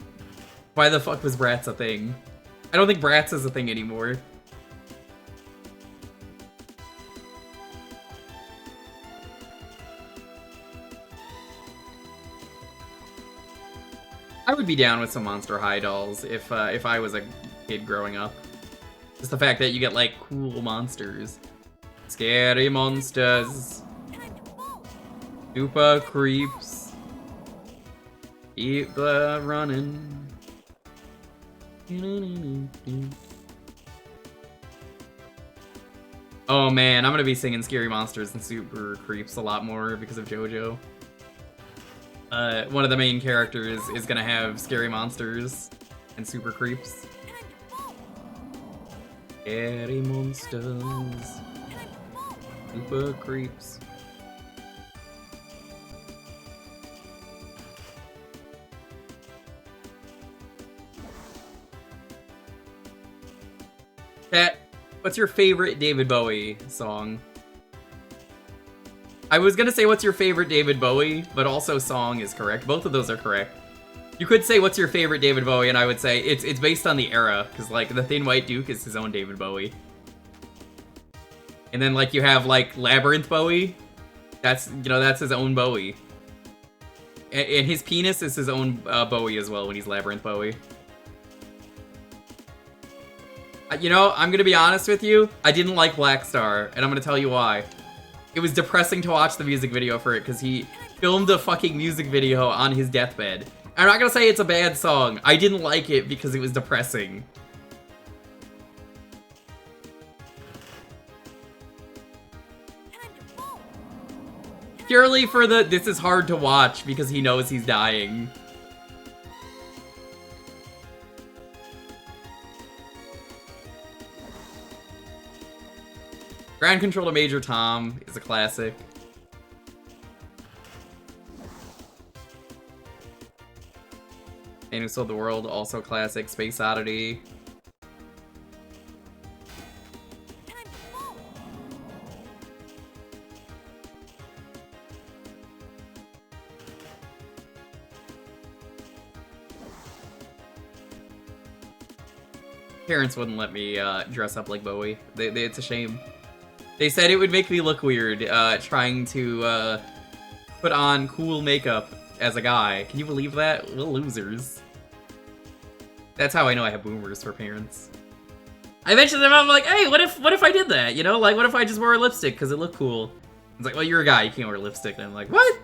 why the fuck was Bratz a thing? I don't think Bratz is a thing anymore. I would be down with some Monster High dolls if I was a kid growing up. Just the fact that you get, like, cool monsters. Scary monsters. Super creeps. Keep running. Oh man, I'm gonna be singing Scary Monsters and Super Creeps a lot more because of JoJo. One of the main characters is gonna have Scary Monsters and Super Creeps. Scary Monsters. Super Creeps. Chat, what's your favorite David Bowie song? I was gonna say what's your favorite David Bowie, but also song is correct. Both of those are correct. You could say what's your favorite David Bowie, and I would say it's based on the era, because like the Thin White Duke is his own David Bowie. And then like you have like Labyrinth Bowie, that's, you know, that's his own Bowie. And his penis is his own Bowie as well when he's Labyrinth Bowie. You know, I'm gonna be honest with you, I didn't like Black Star, and I'm gonna tell you why. It was depressing to watch the music video for it, because he filmed a fucking music video on his deathbed. I'm not gonna say it's a bad song. I didn't like it because it was depressing. Purely for the, this is hard to watch because he knows he's dying. Ground Control to Major Tom is a classic. Man Who Sold the World, also classic. Space Oddity. Parents wouldn't let me dress up like Bowie. It's a shame. They said it would make me look weird trying to put on cool makeup as a guy. Can you believe that? Little losers. That's how I know I have boomers for parents. I mentioned them, I'm like, hey, what if I did that? You know, like, what if I just wore a lipstick because it looked cool? It's like, well, you're a guy, you can't wear lipstick. And I'm like, what?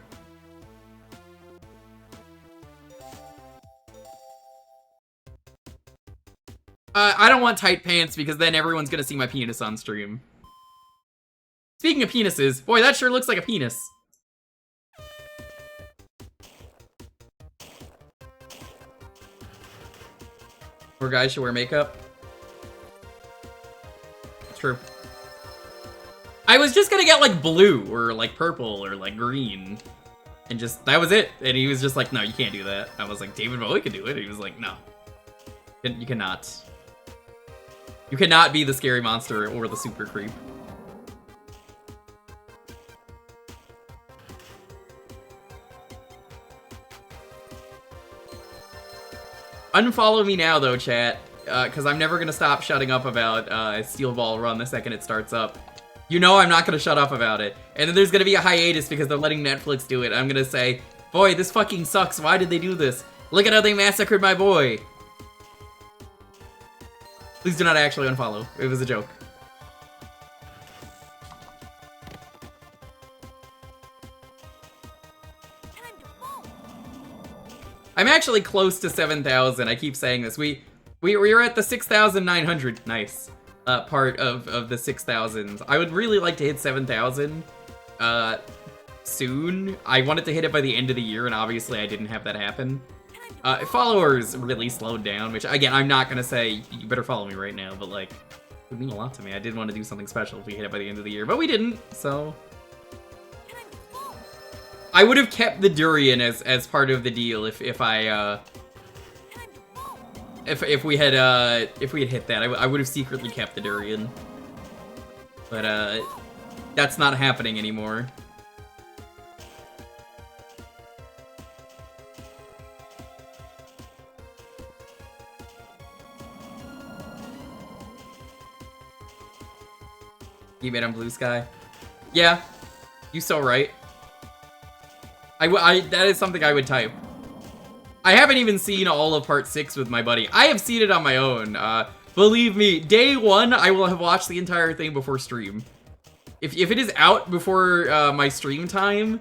I don't want tight pants because then everyone's gonna see my penis on stream. Speaking of penises, boy, that sure looks like a penis. More guys should wear makeup. It's true. I was just gonna get like blue or like purple or like green. And just, that was it. And he was just like, no, you can't do that. I was like, David Bowie could do it. He was like, no. You cannot. You cannot be the scary monster or the super creep. Unfollow me now, though, chat, because I'm never going to stop shutting up about Steel Ball Run the second it starts up. You know I'm not going to shut up about it. And then there's going to be a hiatus because they're letting Netflix do it. I'm going to say, boy, this fucking sucks. Why did they do this? Look at how they massacred my boy. Please do not actually unfollow. It was a joke. I'm actually close to 7,000. I keep saying this. We're at the 6,900. Nice. Part of the 6,000. I would really like to hit 7,000 soon. I wanted to hit it by the end of the year, and obviously I didn't have that happen. Followers really slowed down, which, again, I'm not gonna say you better follow me right now, but, like, it would mean a lot to me. I did want to do something special if we hit it by the end of the year, but we didn't, so... I would have kept the durian as part of the deal if we had hit that. I would have secretly kept the durian. But that's not happening anymore. You made on Blue Sky? Yeah, you so right. That is something I would type. I haven't even seen all of part 6 with my buddy. I have seen it on my own. Believe me, day 1, I will have watched the entire thing before stream. If it is out before my stream time,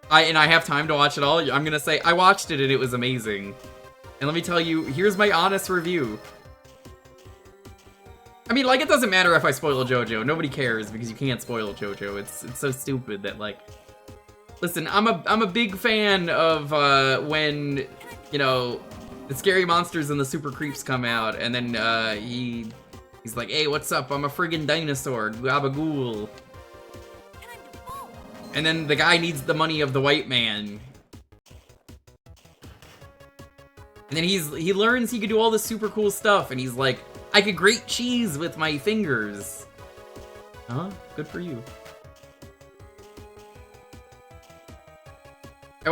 and I have time to watch it all, I'm gonna say, I watched it and it was amazing. And let me tell you, here's my honest review. I mean, like, it doesn't matter if I spoil JoJo. Nobody cares because you can't spoil JoJo. It's so stupid that, like... Listen, I'm a big fan of when, you know, the scary monsters and the super creeps come out, and then he's like, hey, what's up? I'm a friggin' dinosaur, gabagool. And then the guy needs the money of the white man. And then he learns he could do all this super cool stuff, and he's like, I could grate cheese with my fingers. Huh? Good for you.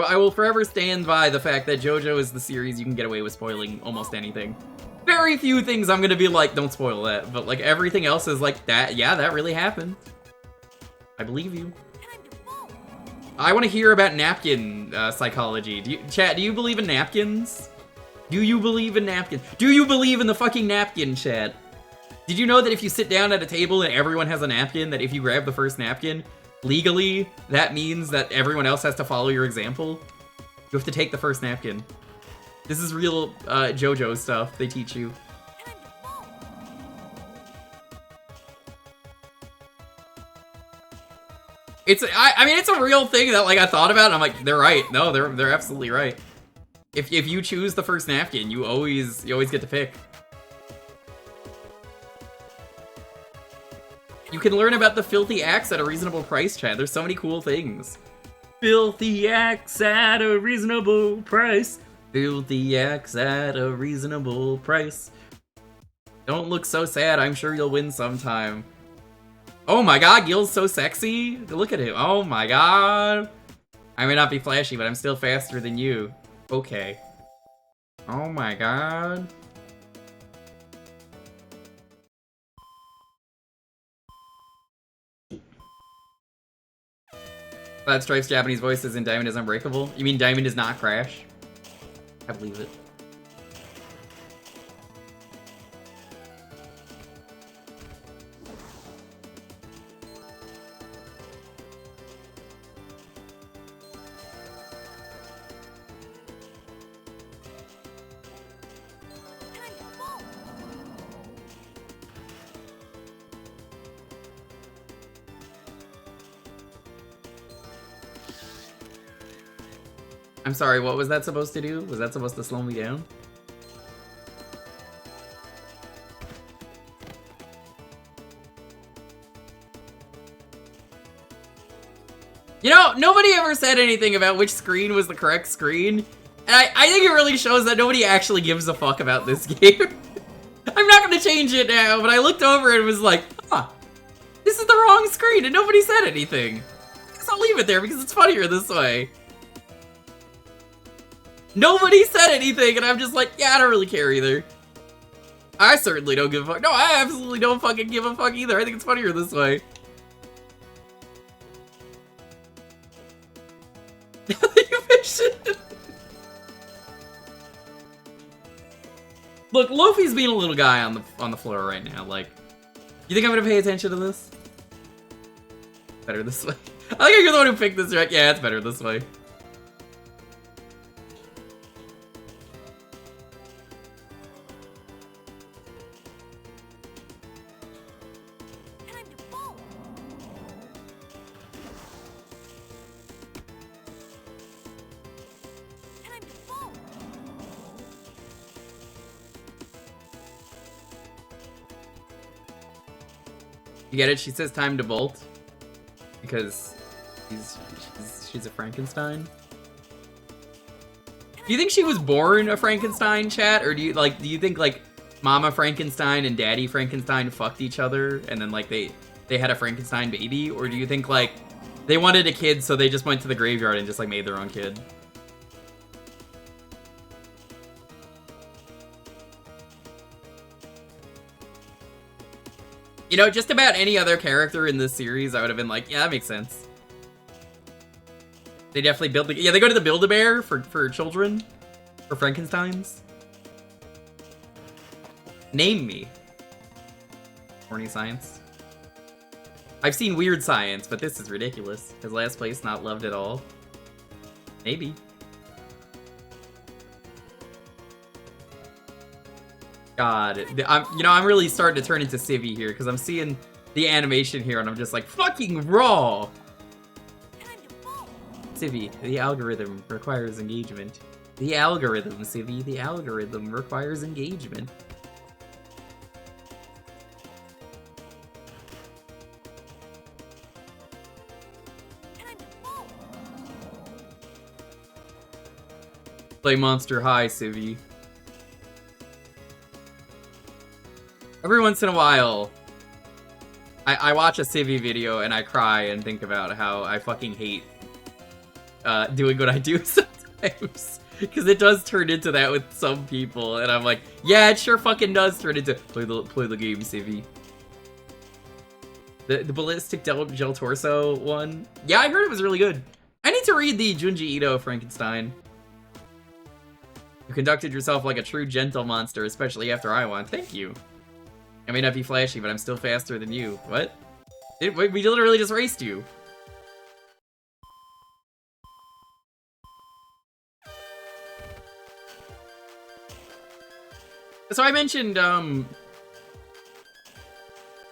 I will forever stand by the fact that JoJo is the series you can get away with spoiling almost anything. Very few things I'm gonna be like, don't spoil that, but like everything else is like that. Yeah, that really happened. I believe you. I want to hear about napkin psychology. Chat, do you believe in napkins? Do you believe in napkins? Do you believe in the fucking napkin, chat? Did you know that if you sit down at a table and everyone has a napkin, that if you grab the first napkin, legally, that means that everyone else has to follow your example? You have to take the first napkin. This is real JoJo stuff they teach you. I mean, it's a real thing that like I thought about and I'm like, they're right. No, they're absolutely right. If you choose the first napkin, you always get to pick. You can learn about the filthy axe at a reasonable price, chat. There's so many cool things. Filthy axe at a reasonable price. Filthy axe at a reasonable price. Don't look so sad. I'm sure you'll win sometime. Oh my god, Gil's so sexy. Look at him. Oh my god. I may not be flashy, but I'm still faster than you. Okay. Oh my god. Glad Stripe's Japanese voice is in Diamond is Unbreakable. You mean Diamond is not Crash? I believe it. I'm sorry, what was that supposed to do? Was that supposed to slow me down? You know, nobody ever said anything about which screen was the correct screen. And I think it really shows that nobody actually gives a fuck about this game. I'm not gonna change it now, but I looked over and was like, huh, this is the wrong screen, and nobody said anything. I guess I'll leave it there because it's funnier this way. Nobody said anything, and I'm just like, yeah, I don't really care either. I certainly don't give a fuck. No, I absolutely don't fucking give a fuck either. I think it's funnier this way. You mentioned. Look, Lofi's being a little guy on the floor right now. Like, you think I'm gonna pay attention to this? Better this way. I think you're the one who picked this, right? Yeah, it's better this way. You get it? She says time to bolt because she's a Frankenstein. Do you think she was born a Frankenstein, chat, or do you think like Mama Frankenstein and Daddy Frankenstein fucked each other and then like they had a Frankenstein baby, or do you think like they wanted a kid so they just went to the graveyard and just like made their own kid? You know, just about any other character in this series, I would have been like, yeah, that makes sense. They definitely build yeah, they go to the Build-A-Bear for children, for Frankensteins. Name me. Horny science. I've seen weird science, but this is ridiculous. Has last place not loved at all? Maybe. God, I'm really starting to turn into Civvy here because I'm seeing the animation here and I'm just like, fucking raw! Civvy, the algorithm requires engagement. The algorithm, Civvy, the algorithm requires engagement. Play Monster High, Civvy. Every once in a while, I watch a Civvy video and I cry and think about how I fucking hate doing what I do sometimes. Because it does turn into that with some people, and I'm like, yeah, it sure fucking does turn into play the game, Civvy. The ballistic gel torso one, yeah, I heard it was really good. I need to read the Junji Ito Frankenstein. You conducted yourself like a true gentle monster, especially after I won. Thank you. I may not be flashy, but I'm still faster than you. What? We literally just raced you. So I mentioned,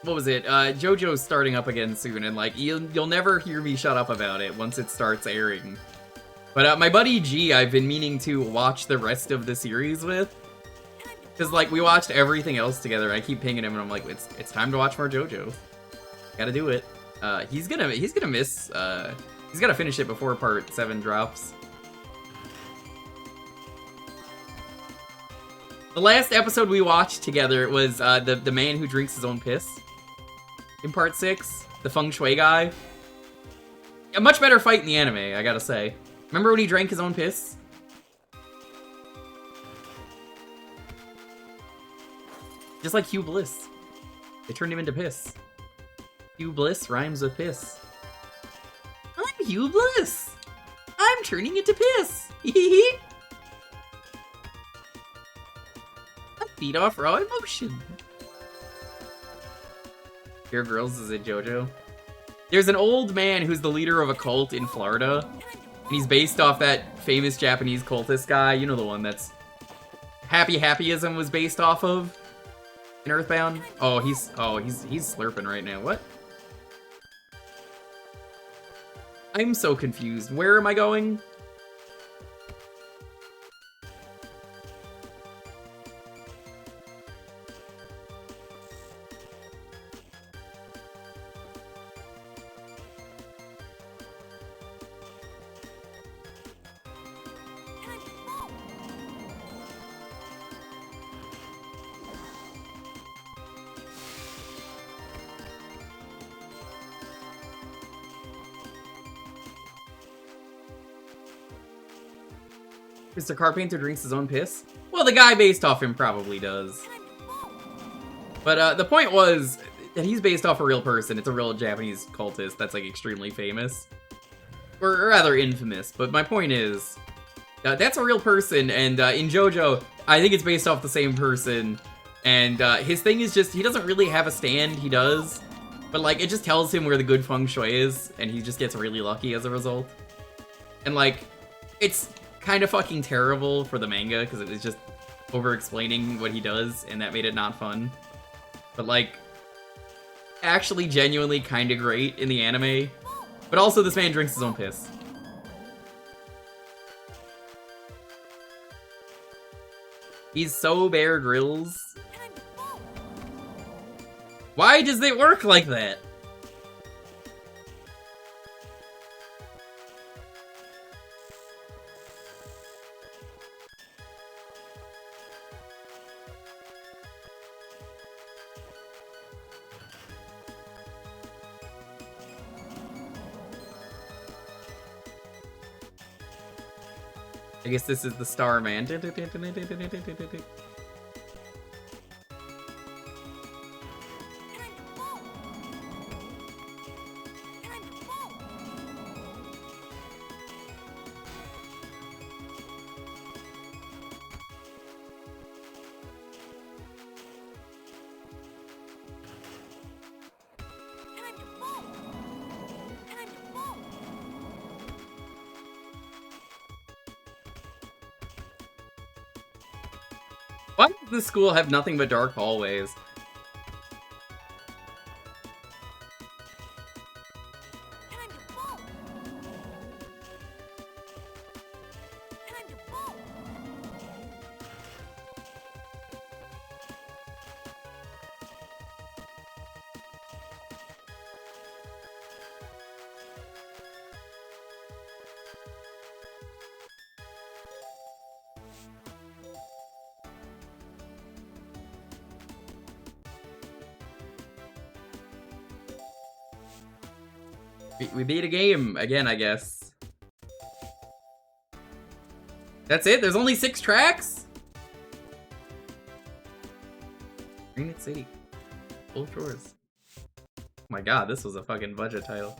what was it? JoJo's starting up again soon, and like, you'll never hear me shut up about it once it starts airing. But my buddy G, I've been meaning to watch the rest of the series with. Because, like, we watched everything else together, and I keep pinging him, and I'm like, it's time to watch more JoJo. Gotta do it. He's gonna miss, he's gotta finish it before part 7 drops. The last episode we watched together was, the man who drinks his own piss. In part 6, the feng shui guy. A much better fight in the anime, I gotta say. Remember when he drank his own piss? Just like Hugh Bliss. They turned him into piss. Hugh Bliss rhymes with piss. I'm Hugh Bliss! I'm turning into piss! I feed off raw emotion. Dear Girls is in JoJo. There's an old man who's the leader of a cult in Florida. And he's based off that famous Japanese cultist guy. You know the one that's Happy Happyism was based off of in Earthbound. Oh, he's slurping right now. What? I'm so confused. Where am I going? Mr. Carpenter drinks his own piss? Well, the guy based off him probably does. But the point was that he's based off a real person. It's a real Japanese cultist that's like extremely famous. Or rather infamous. But my point is, that's a real person, and in JoJo, I think it's based off the same person. And his thing is just, he doesn't really have a stand, he does. But like, it just tells him where the good feng shui is, and he just gets really lucky as a result. And like, it's kind of fucking terrible for the manga because it was just over-explaining what he does, and that made it not fun. But like, actually genuinely kind of great in the anime. But also, this man drinks his own piss. He's so Bear Grylls. Why does it work like that? I guess this is the Starman. Why does this school have nothing but dark hallways? We beat a game again, I guess. That's it? There's only 6 tracks? Green City. Full Shores. Oh my god, this was a fucking budget title.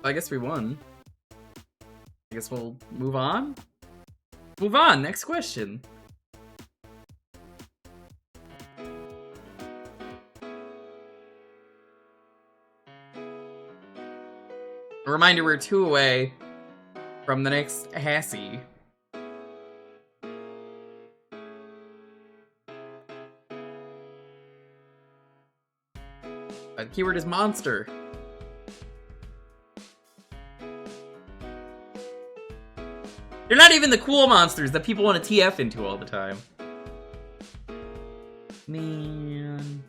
I guess we won. I guess we'll move on? Move on, next question. A reminder, we're 2 away from the next Hassy. The keyword is monster. They're not even the cool monsters that people want to TF into all the time. Man.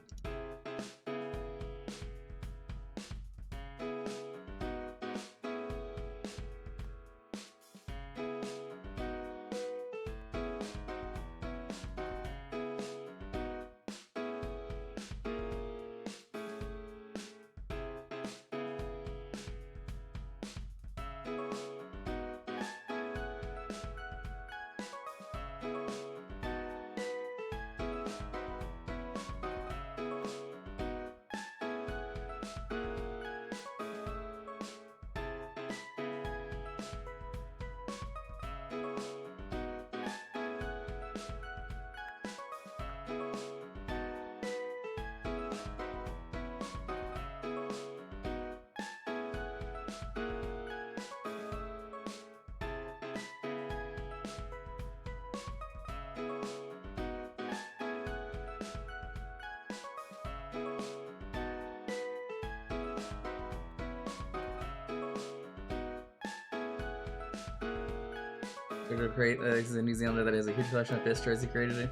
Great, this is a New Zealander that has a huge collection of bistros he created it.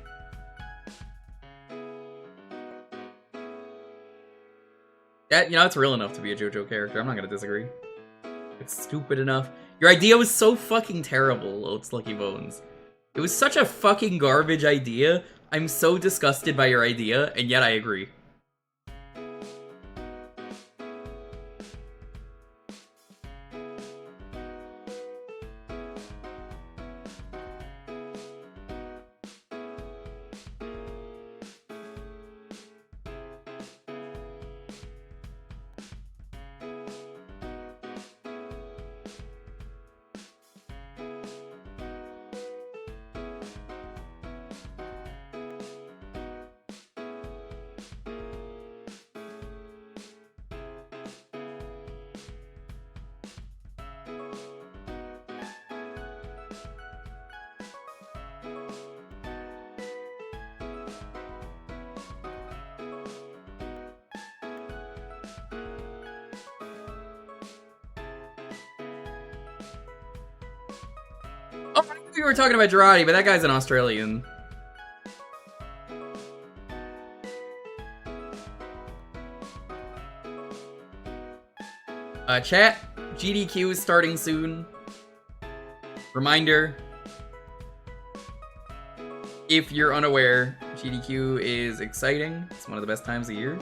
Yeah, you know, it's real enough to be a JoJo character. I'm not gonna disagree. It's stupid enough. Your idea was so fucking terrible, Oats Lucky Bones. It was such a fucking garbage idea. I'm so disgusted by your idea, and yet I agree. Oh, I think we were talking about Girardi, but that guy's an Australian. Chat, GDQ is starting soon. Reminder, if you're unaware, GDQ is exciting. It's one of the best times of year.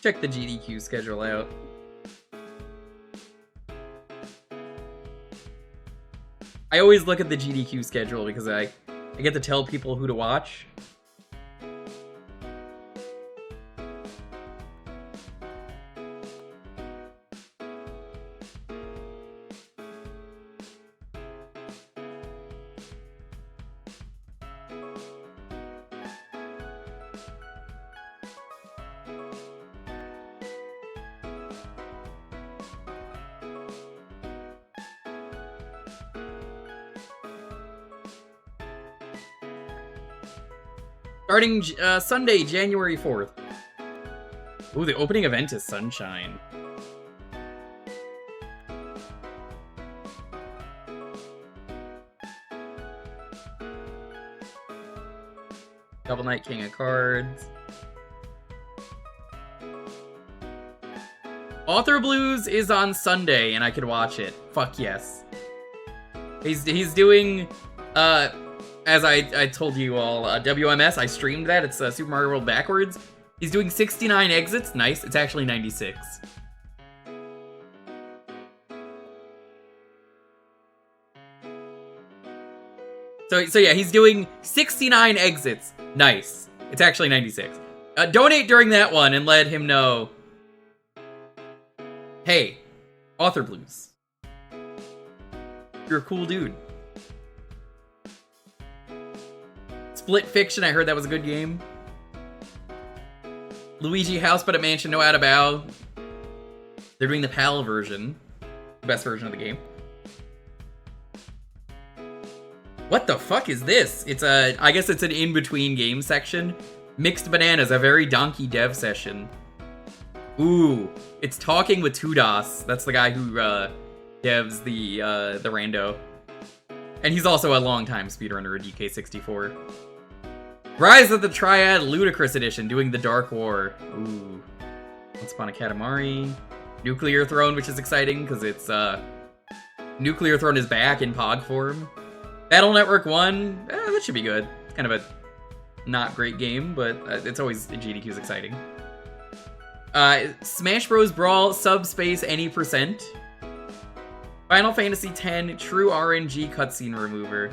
Check the GDQ schedule out. I always look at the GDQ schedule because I get to tell people who to watch. Starting Sunday, January 4th. Ooh, the opening event is Sunshine. Double Knight, King of Cards. Author Blues is on Sunday, and I could watch it. Fuck yes. He's doing, as I told you all, WMS, I streamed that. It's Super Mario World backwards. He's doing 69 exits. Nice. It's actually 96. So yeah, he's doing 69 exits. Nice. It's actually 96. Donate during that one and let him know. Hey, Author Blues. You're a cool dude. Split Fiction, I heard that was a good game. Luigi House but a Mansion, No Out of Bow. They're doing the PAL version. The best version of the game. What the fuck is this? It's I guess it's an in-between game section. Mixed Bananas, a very donkey dev session. Ooh, it's Talking with Tudas. That's the guy who devs the rando. And he's also a longtime speedrunner at DK64. Rise of the Triad Ludicrous Edition, doing the Dark War. Ooh. Once Upon a Katamari. Nuclear Throne, which is exciting, because it's, Nuclear Throne is back in POG form. Battle Network 1, that should be good. It's kind of a not great game, but it's always, GDQ's exciting. Smash Bros. Brawl, Subspace, Any Percent. Final Fantasy X, True RNG Cutscene Remover.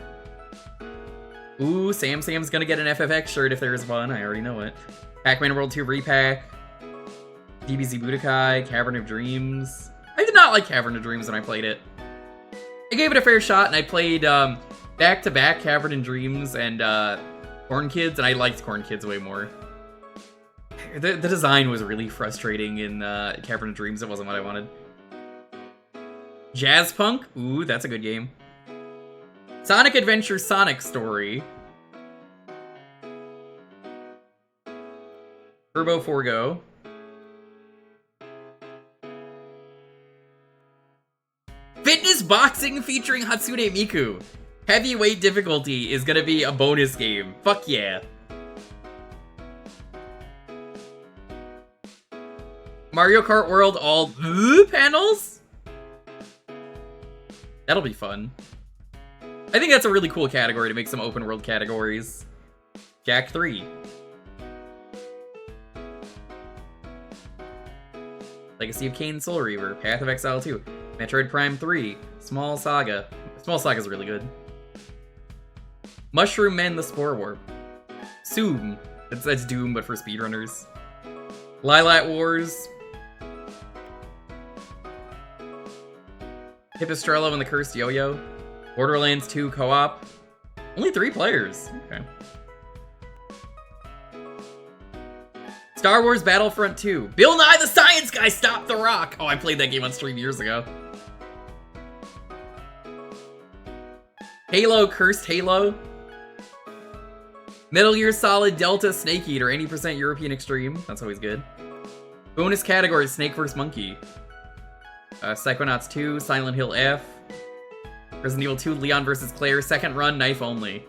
Ooh, Sam's gonna get an FFX shirt if there's one, I already know it. Pac-Man World 2 Repack. DBZ Budokai, Cavern of Dreams. I did not like Cavern of Dreams when I played it. I gave it a fair shot, and I played back-to-back Cavern of Dreams and Corn Kids, and I liked Corn Kids way more. The design was really frustrating in Cavern of Dreams. It wasn't what I wanted. Jazz Punk? Ooh, that's a good game. Sonic Adventure Sonic Story. Turbo Forgo. Fitness Boxing featuring Hatsune Miku. Heavyweight difficulty is gonna be a bonus game. Fuck yeah. Mario Kart World all panels? That'll be fun. I think that's a really cool category to make some open world categories. Jack 3. Legacy of Kain Soul Reaver. Path of Exile 2. Metroid Prime 3. Small Saga. Small Saga's really good. Mushroom Men the Spore Warp. Soom. That's Doom, but for speedrunners. Lilat Wars. Hippostrello and the Cursed Yo-Yo. Borderlands 2 co-op. Only 3 players. Okay. Star Wars Battlefront 2. Bill Nye the Science Guy Stopped the Rock. Oh, I played that game on stream years ago. Halo Cursed Halo. Metal Gear Solid Delta Snake Eater. 80% European Extreme. That's always good. Bonus category Snake vs. Monkey. Psychonauts 2. Silent Hill F. Resident Evil 2, Leon vs. Claire, second run, knife only.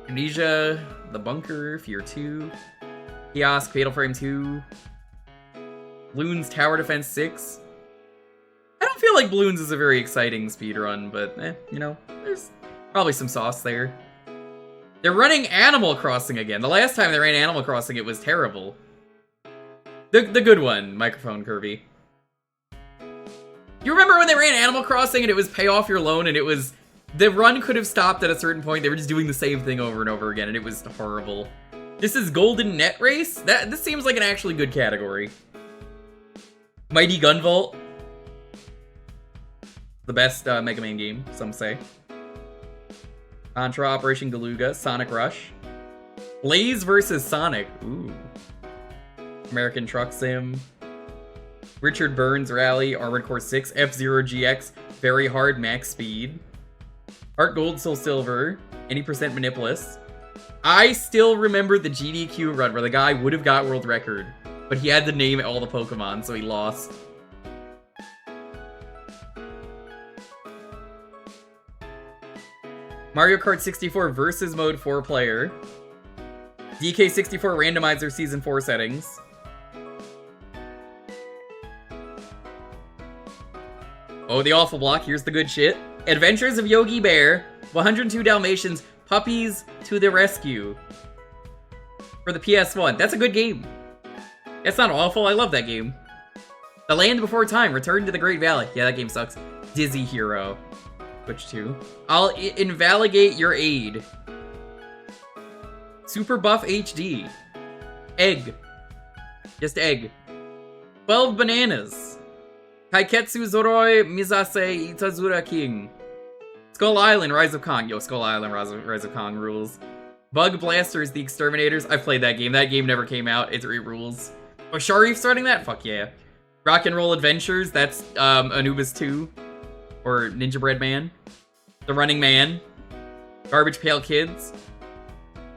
Amnesia, The Bunker, Fear 2. Kiosk, Fatal Frame 2. Bloons Tower Defense 6. I don't feel like Bloons is a very exciting speedrun, but, you know, there's probably some sauce there. They're running Animal Crossing again. The last time they ran Animal Crossing, it was terrible. The good one, Microphone Kirby. You remember when they ran Animal Crossing and it was pay off your loan and it was... The run could have stopped at a certain point. They were just doing the same thing over and over again and it was horrible. This is Golden Net Race? This seems like an actually good category. Mighty Gunvolt. The best Mega Man game, some say. Contra, Operation Galuga, Sonic Rush. Blaze vs. Sonic. Ooh. American Truck Sim. Richard Burns Rally, Armored Core 6, F-Zero GX, Very Hard Max Speed. Heart Gold, Soul Silver, Any Percent Manipulus, I still remember the GDQ run where the guy would have got world record, but he had to name all the Pokemon, so he lost. Mario Kart 64 versus mode 4-player. DK64 randomizer season 4 settings. Oh, the awful block. Here's the good shit. Adventures of Yogi Bear. 102 Dalmatians. Puppies to the rescue. For the PS1. That's a good game. It's not awful. I love that game. The Land Before Time. Return to the Great Valley. Yeah, that game sucks. Dizzy Hero. Switch to. I'll invalidate your aid. Super Buff HD. Egg. Just egg. 12 bananas. Kaiketsu Zoroi Mizase Itazura King. Skull Island Rise of Kong. Yo, Skull Island Rise of Kong rules. Bug Blasters The Exterminators. I played that game. That game never came out. It rules. Oh, Sharif starting that? Fuck yeah. Rock and Roll Adventures. That's Anubis 2. Or Ninja Bread Man. The Running Man. Garbage Pail Kids.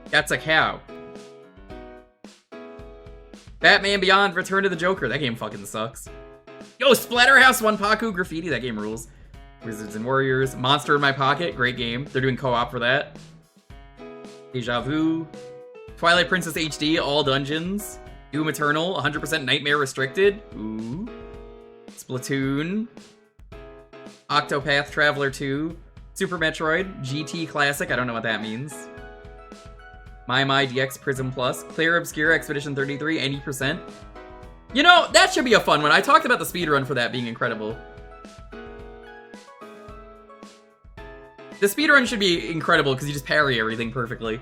That's a Cow. Batman Beyond Return to the Joker. That game fucking sucks. Yo, Splatterhouse Wanpaku Graffiti. That game rules. Wizards and Warriors. Monster in My Pocket. Great game. They're doing co-op for that. Deja Vu. Twilight Princess HD. All Dungeons. Doom Eternal. 100% Nightmare Restricted. Ooh. Splatoon. Octopath Traveler 2. Super Metroid. GT Classic. I don't know what that means. My DX Prism Plus. Clear Obscure Expedition 33. 80%. You know, that should be a fun one. I talked about the speedrun for that being incredible. The speedrun should be incredible because you just parry everything perfectly.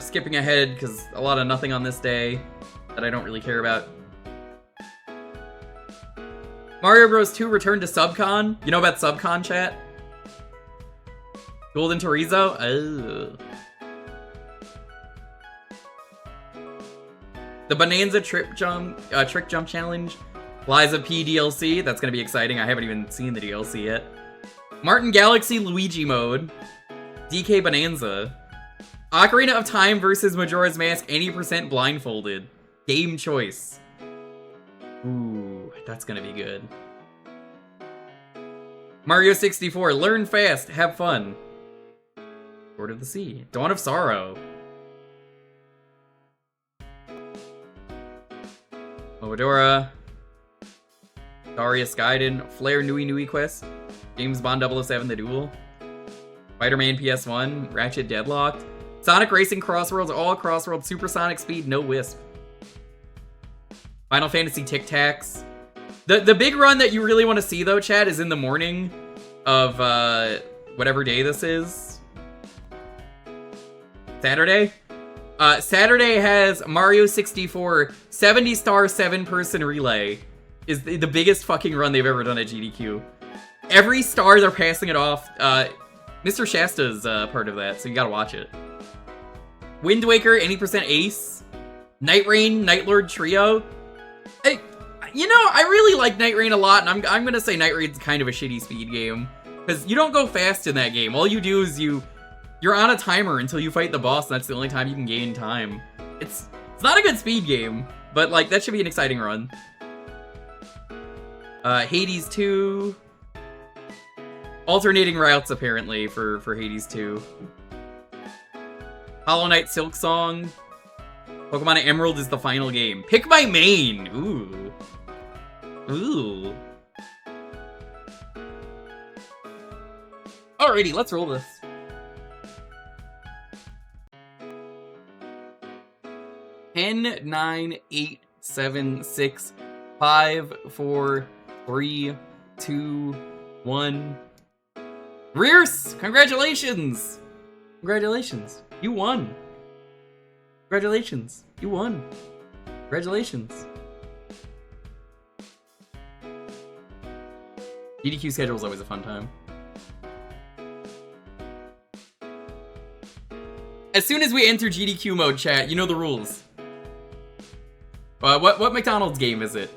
Skipping ahead because a lot of nothing on this day that I don't really care about. Mario Bros. 2 returned to Subcon. You know about Subcon, chat? Golden Chorizo? Oh. The Bonanza Trick Jump Challenge. Liza P DLC. That's gonna be exciting. I haven't even seen the DLC yet. Martin Galaxy Luigi mode. DK Bonanza. Ocarina of Time versus Majora's Mask. 80% blindfolded. Game choice. Ooh, that's gonna be good. Mario 64. Learn fast. Have fun. Sword of the Sea. Dawn of Sorrow. Moedora. Darius Gaiden. Flare Nui Nui Quest. James Bond 007 The Duel. Spider-Man PS1. Ratchet Deadlocked. Sonic Racing Crossworlds. All Crossworlds. Supersonic Speed. No Wisp. Final Fantasy Tic Tacs. The big run that you really want to see, though, Chad, is in the morning of whatever day this is. Saturday? Saturday has Mario 64 70-star 7-person relay. Is the biggest fucking run they've ever done at GDQ. Every star they're passing it off. Mr. Shasta's part of that, so you gotta watch it. Wind Waker, 80% Ace. Night Rain, Night Lord Trio. Hey, you know, I really like Night Rain a lot, and I'm gonna say Night Rain's kind of a shitty speed game. Because you don't go fast in that game. All you do is you're on a timer until you fight the boss, and that's the only time you can gain time. It's not a good speed game, but like that should be an exciting run. Hades 2. Alternating routes apparently for Hades 2. Hollow Knight Silk Song. Pokemon Emerald is the final game. Pick my main. Ooh. Ooh. Alrighty, let's roll this. Ten, 9, 8, 7, 6, 5, 4, 3, 2, 1. Rears! Congratulations! Congratulations. You won. Congratulations. You won. Congratulations. GDQ schedule is always a fun time. As soon as we enter GDQ mode, chat, you know the rules. What McDonald's game is it?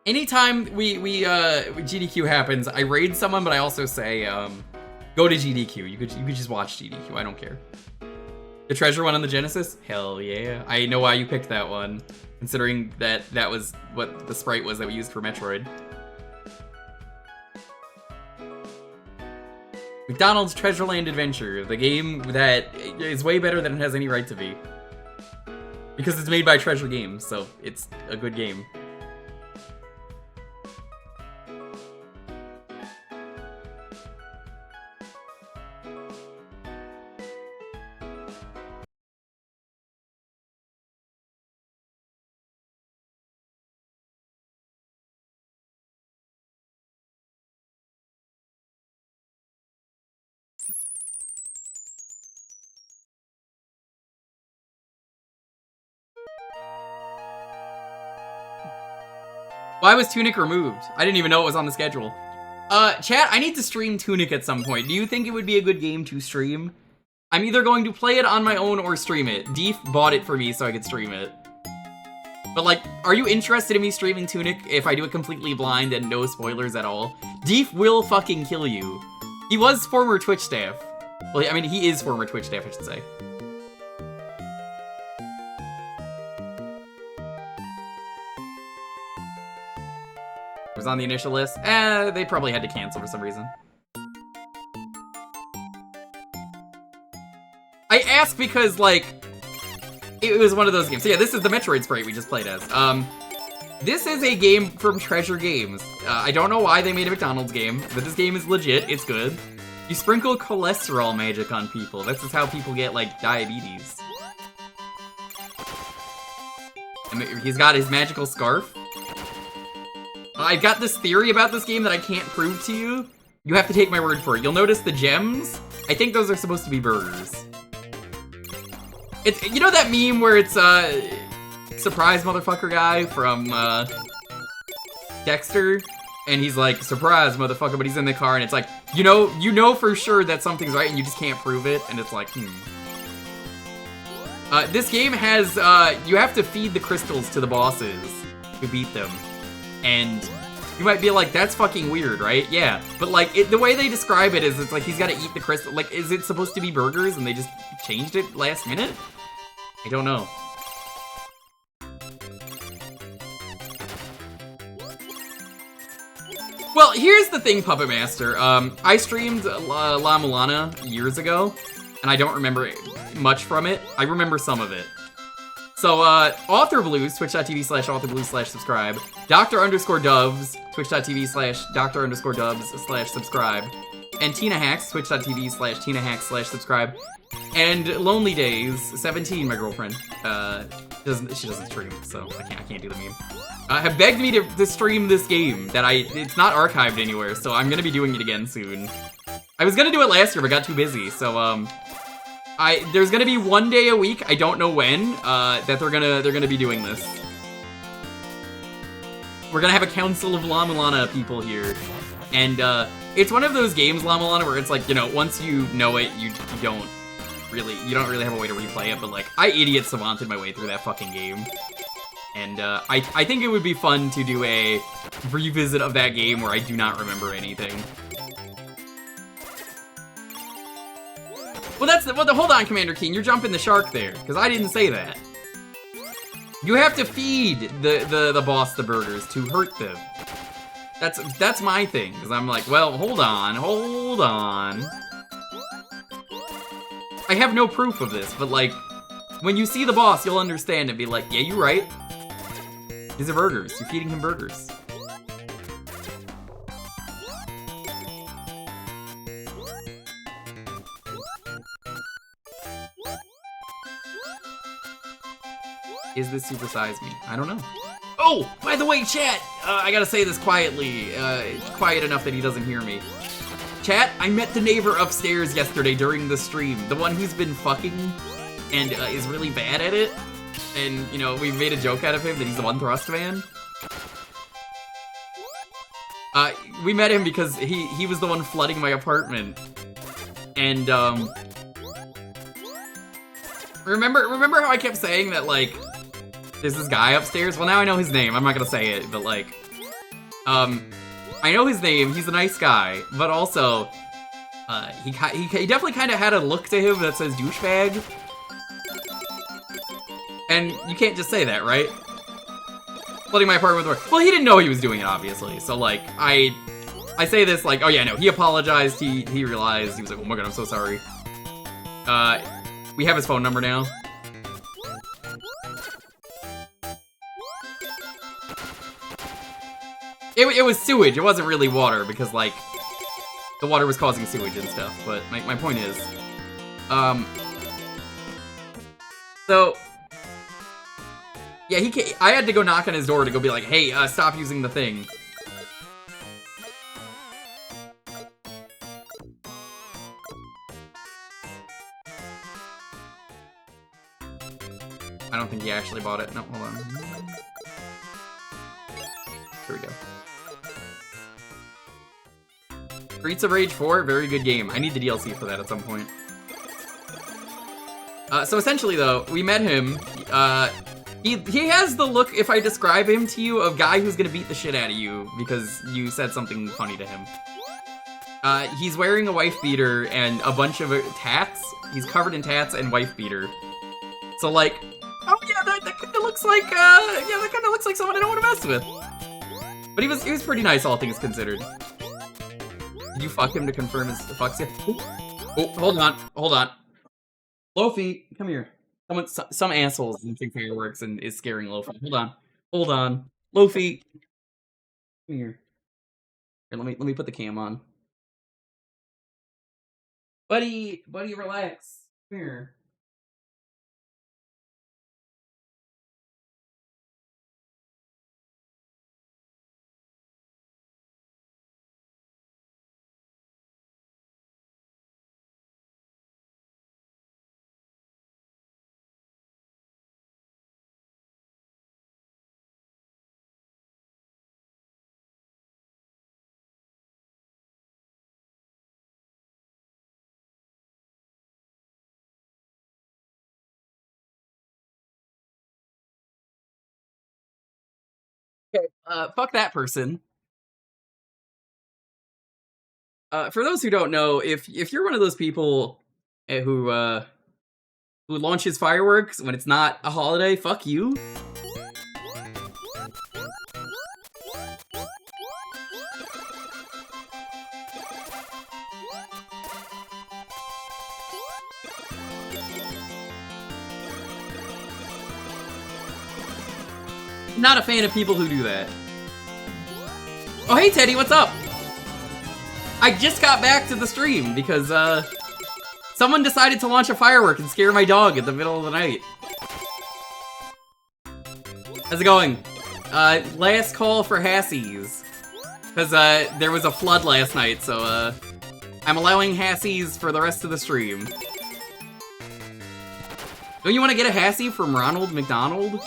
Anytime GDQ happens, I raid someone, but I also say, go to GDQ. You could just watch GDQ. I don't care. The treasure one on the Genesis? Hell yeah. I know why you picked that one, considering that was what the sprite was that we used for Metroid. McDonald's Treasureland Adventure, the game that is way better than it has any right to be. Because it's made by Treasure Games, so it's a good game. Why was Tunic removed? I didn't even know it was on the schedule. Chat, I need to stream Tunic at some point. Do you think it would be a good game to stream? I'm either going to play it on my own or stream it. Deef bought it for me so I could stream it. But like, are you interested in me streaming Tunic if I do it completely blind and no spoilers at all? Deef will fucking kill you. He was former Twitch staff. Well, I mean, he is former Twitch staff, I should say. It was on the initial list. They probably had to cancel for some reason. I ask because, like, it was one of those games. So yeah, this is the Metroid sprite we just played as. This is a game from Treasure Games. I don't know why they made a McDonald's game, but this game is legit. It's good. You sprinkle cholesterol magic on people. This is how people get, like, diabetes. And he's got his magical scarf. I've got this theory about this game that I can't prove to you. You have to take my word for it. You'll notice the gems. I think those are supposed to be burgers. It's, you know that meme where it's surprise motherfucker guy from Dexter, and he's like, surprise motherfucker, but he's in the car, and it's like, you know for sure that something's right, and you just can't prove it, and it's like, this game has you have to feed the crystals to the bosses to beat them. And you might be like, that's fucking weird, right? Yeah, but like, the way they describe it is it's like he's got to eat the crystal. Like, is it supposed to be burgers and they just changed it last minute? I don't know. Well, here's the thing, Puppet Master. I streamed La Mulana years ago, and I don't remember much from it. I remember some of it. So, AuthorBlues, twitch.tv/AuthorBlues/subscribe. Dr_Dubs, twitch.tv/Dr_Dubs/subscribe. And Tina Hacks, twitch.tv/TinaHacks/subscribe. And Lonely Days 17, my girlfriend. She doesn't stream, so I can't do the meme. Have begged me to stream this game that it's not archived anywhere, so I'm gonna be doing it again soon. I was gonna do it last year, but got too busy, so there's gonna be one day a week, I don't know when, that they're gonna be doing this. We're gonna have a council of La Mulana people here, and it's one of those games, La Mulana, where it's like, you know, once you know it, you don't really have a way to replay it, but like, I idiot savanted my way through that fucking game. And I think it would be fun to do a revisit of that game where I do not remember anything. Well, hold on, Commander King, you're jumping the shark there, because I didn't say that. You have to feed the boss the burgers to hurt them. That's my thing, because I'm like, well, hold on. I have no proof of this, but like, when you see the boss, you'll understand and be like, yeah, you're right. These are burgers. You're feeding him burgers. Is this Super Size Me? I don't know. Oh, by the way, chat, I gotta say this quietly. Quiet enough that he doesn't hear me. Chat, I met the neighbor upstairs yesterday during the stream. The one who's been fucking and is really bad at it. And, you know, we made a joke out of him that he's the one thrust man. We met him because he was the one flooding my apartment. And, remember how I kept saying that, like, there's this guy upstairs? Well, now I know his name. I'm not gonna say it, but, like, I know his name, he's a nice guy, but also, he definitely kind of had a look to him that says douchebag. And you can't just say that, right? Flooding my apartment with water. Well, he didn't know he was doing it, obviously, so, like, I say this like, oh yeah, no, he apologized, he realized, he was like, oh my god, I'm so sorry. We have his phone number now. It was sewage, it wasn't really water, because, like, the water was causing sewage and stuff, but my point is, so, yeah, I had to go knock on his door to go be like, hey, stop using the thing. I don't think he actually bought it. No, hold on. Here we go. Streets of Rage 4, very good game. I need the DLC for that at some point. So essentially, though, we met him. He has the look, if I describe him to you, of guy who's gonna beat the shit out of you because you said something funny to him. He's wearing a wife beater and a bunch of tats. He's covered in tats and wife beater. So, like, oh yeah, that kind of looks like, yeah, that kind of looks like someone I don't want to mess with. But he was pretty nice, all things considered. Did you fuck him to confirm his fucks you? Oh, hold on. Lofi, come here. Some asshole's using fireworks and is scaring Lofi. Hold on. Lofi, come here. Here, let me put the cam on. Buddy, relax. Come here. Okay, fuck that person. For those who don't know, if you're one of those people who launches fireworks when it's not a holiday, fuck you. Not a fan of people who do that. Oh, hey Teddy, what's up? I just got back to the stream because, someone decided to launch a firework and scare my dog in the middle of the night. How's it going? Last call for Hassies. Because, there was a flood last night, so, I'm allowing Hassies for the rest of the stream. Don't you want to get a Hassy from Ronald McDonald?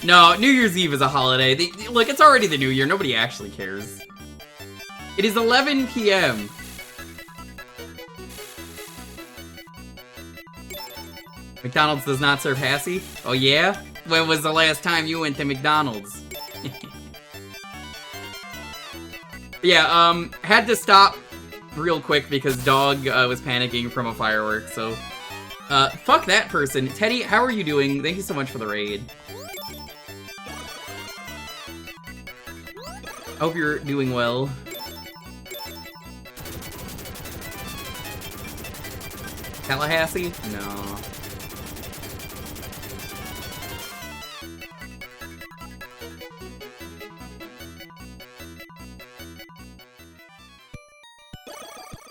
No, New Year's Eve is a holiday. Look, it's already the new year. Nobody actually cares. It is 11 p.m. McDonald's does not serve Hassy? Oh yeah? When was the last time you went to McDonald's? Yeah, had to stop real quick because dog was panicking from a firework, so... fuck that person. Teddy, how are you doing? Thank you so much for the raid. Hope you're doing well. Tallahassee? No.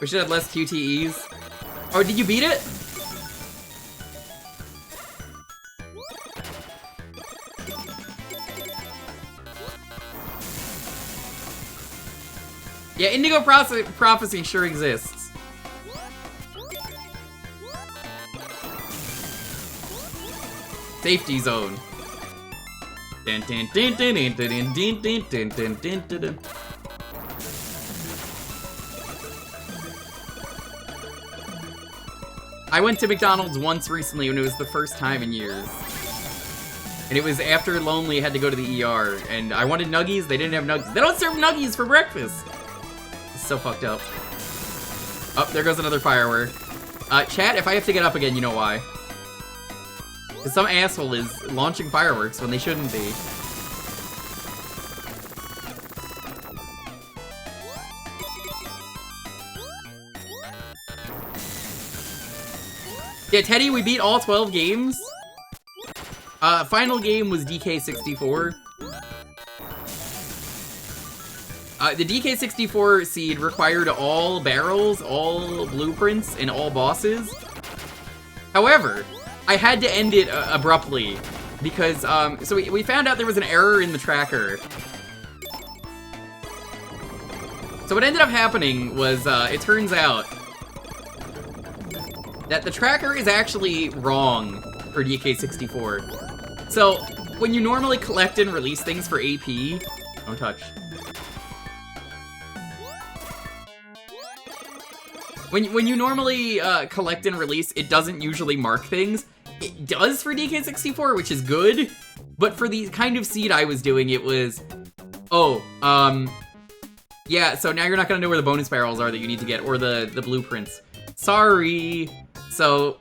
We should have less QTEs. Oh, did you beat it? Yeah, Indigo Prophecy sure exists. Safety zone. Dun, dun, dun, dun, dun, dun, dun, dun, dun, dun, dun, dun. I went to McDonald's once recently when it was the first time in years. And it was after Lonely had to go to the ER, and I wanted nuggies, they didn't have nuggies. They don't serve nuggies for breakfast! It's so fucked up. Oh, there goes another firework. Chat, if I have to get up again, you know why. Because some asshole is launching fireworks when they shouldn't be. Yeah, Teddy, we beat all 12 games. Final game was DK64. The DK64 seed required all barrels, all blueprints, and all bosses. However, I had to end it abruptly because, so we found out there was an error in the tracker. So what ended up happening was, it turns out that the tracker is actually wrong for DK64. So, when you normally collect and release things for AP, don't touch. When you normally collect and release, it doesn't usually mark things. It does for DK64, which is good, but for the kind of seed I was doing, it was, yeah, so now you're not gonna know where the bonus barrels are that you need to get, or the blueprints. Sorry. So,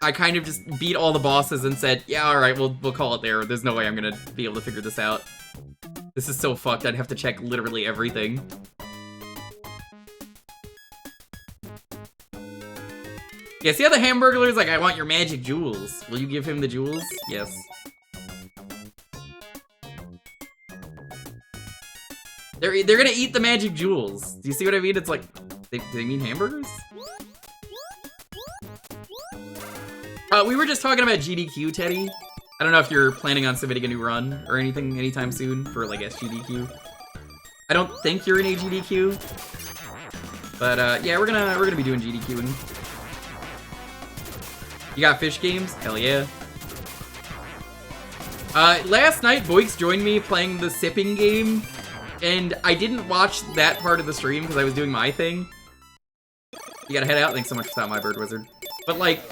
I kind of just beat all the bosses and said, yeah, alright, we'll call it there. There's no way I'm gonna be able to figure this out. This is so fucked, I'd have to check literally everything. Yeah, see how the Hamburglar's like, I want your magic jewels. Will you give him the jewels? Yes. They're gonna eat the magic jewels. Do you see what I mean? It's like, do they mean hamburgers? We were just talking about GDQ, Teddy. I don't know if you're planning on submitting a new run or anything anytime soon for, like, SGDQ. I don't think you're in AGDQ. But, yeah, we're gonna be doing GDQing. You got fish games? Hell yeah. Last night, Boix joined me playing the sipping game, and I didn't watch that part of the stream because I was doing my thing. You gotta head out. Thanks so much for that, my bird wizard. But, like,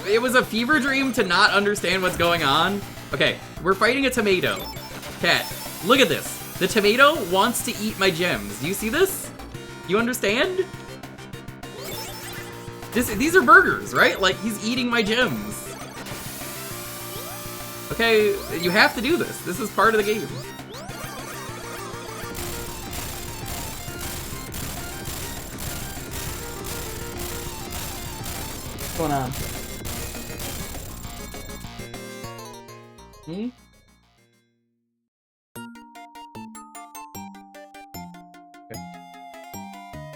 it was a fever dream to not understand what's going on. Okay, we're fighting a tomato. Cat, look at this. The tomato wants to eat my gems. Do you see this? You understand? These are burgers, right? Like, he's eating my gems. Okay, you have to do this. This is part of the game. What's going on? Hmm? Okay.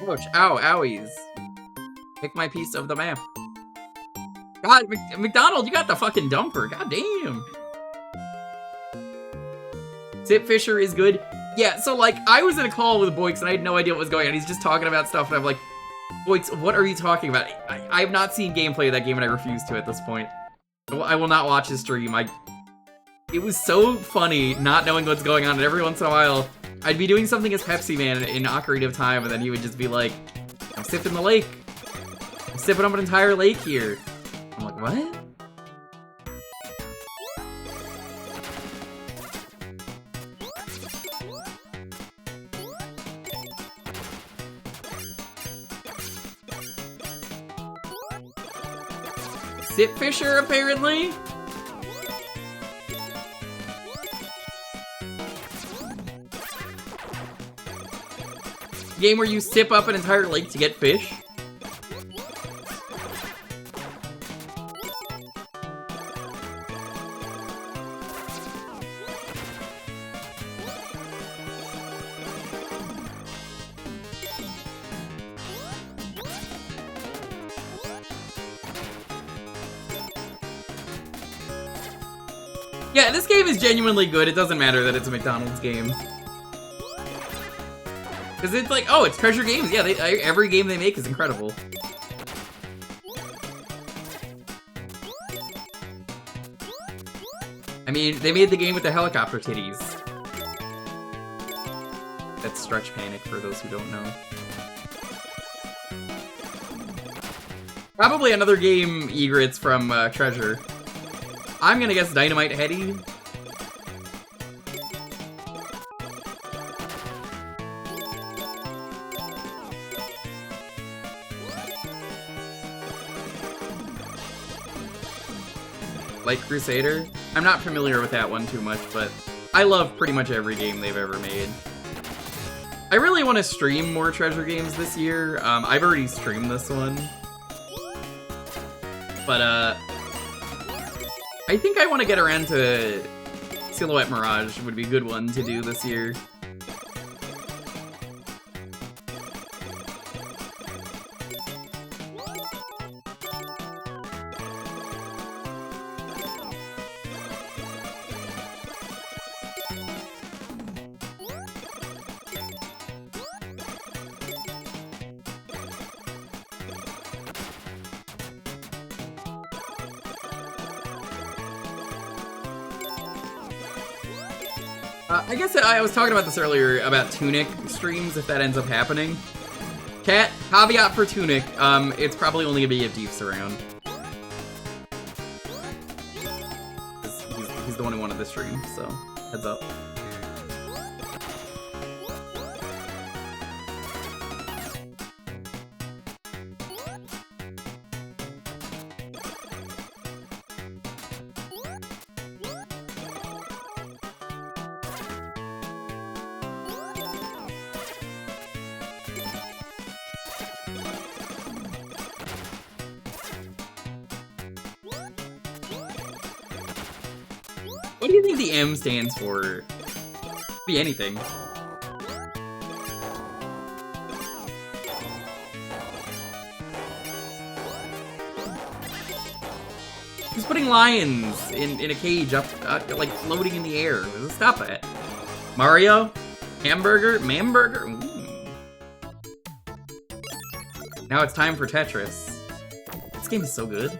Ouch, ow, owies. Pick my piece of the map. God, McDonald, you got the fucking dumper. God damn. Zip Fisher is good. Yeah, so, like, I was in a call with Boix and I had no idea what was going on. He's just talking about stuff and I'm like, Boix, what are you talking about? I have not seen gameplay of that game and I refuse to at this point. I will not watch his stream. It was so funny not knowing what's going on, and every once in a while, I'd be doing something as Pepsi Man in Ocarina of Time, and then he would just be like, I'm sipping the lake. I'm sipping up an entire lake here. I'm like, what? Sip Fisher, apparently? Game where you sip up an entire lake to get fish? Yeah, this game is genuinely good. It doesn't matter that it's a McDonald's game. Because it's like, oh, it's Treasure Games. Yeah, every game they make is incredible. I mean, they made the game with the helicopter titties. That's Stretch Panic for those who don't know. Probably another game egrets from Treasure. I'm gonna guess Dynamite Heady. Light Crusader? I'm not familiar with that one too much, but I love pretty much every game they've ever made. I really want to stream more Treasure games this year. I've already streamed this one. But, I think I want to get around to Silhouette Mirage would be a good one to do this year. I guess I was talking about this earlier, about Tunic streams, if that ends up happening. Caveat for Tunic, it's probably only gonna be if Deep's around. He's the one who wanted this stream, so heads up. What do you think the M stands for? Could be anything. He's putting lions in a cage up, like floating in the air. Stop that. Mario? Hamburger? Mamburger? Ooh. Now it's time for Tetris. This game is so good.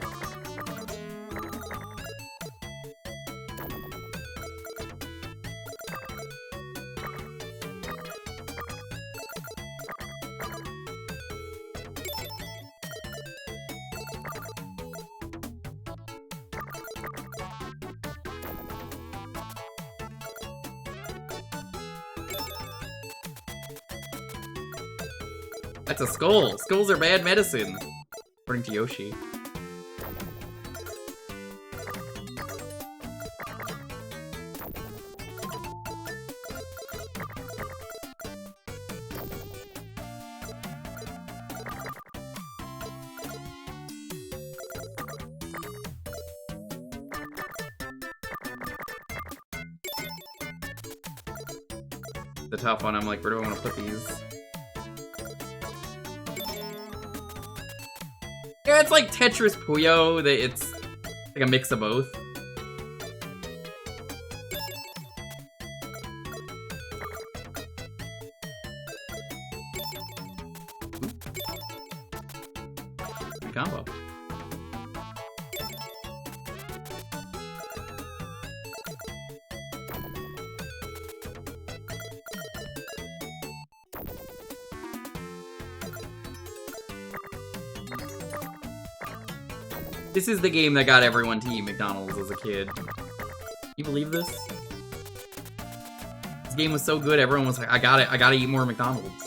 That's a skull. Skulls are bad medicine, according to Yoshi. The top one, I'm like, where do I want to put these? Yeah, it's like Tetris Puyo. It's like a mix of both. Good combo. This is the game that got everyone to eat McDonald's as a kid. You believe this? This game was so good, everyone was like, I gotta eat more McDonald's.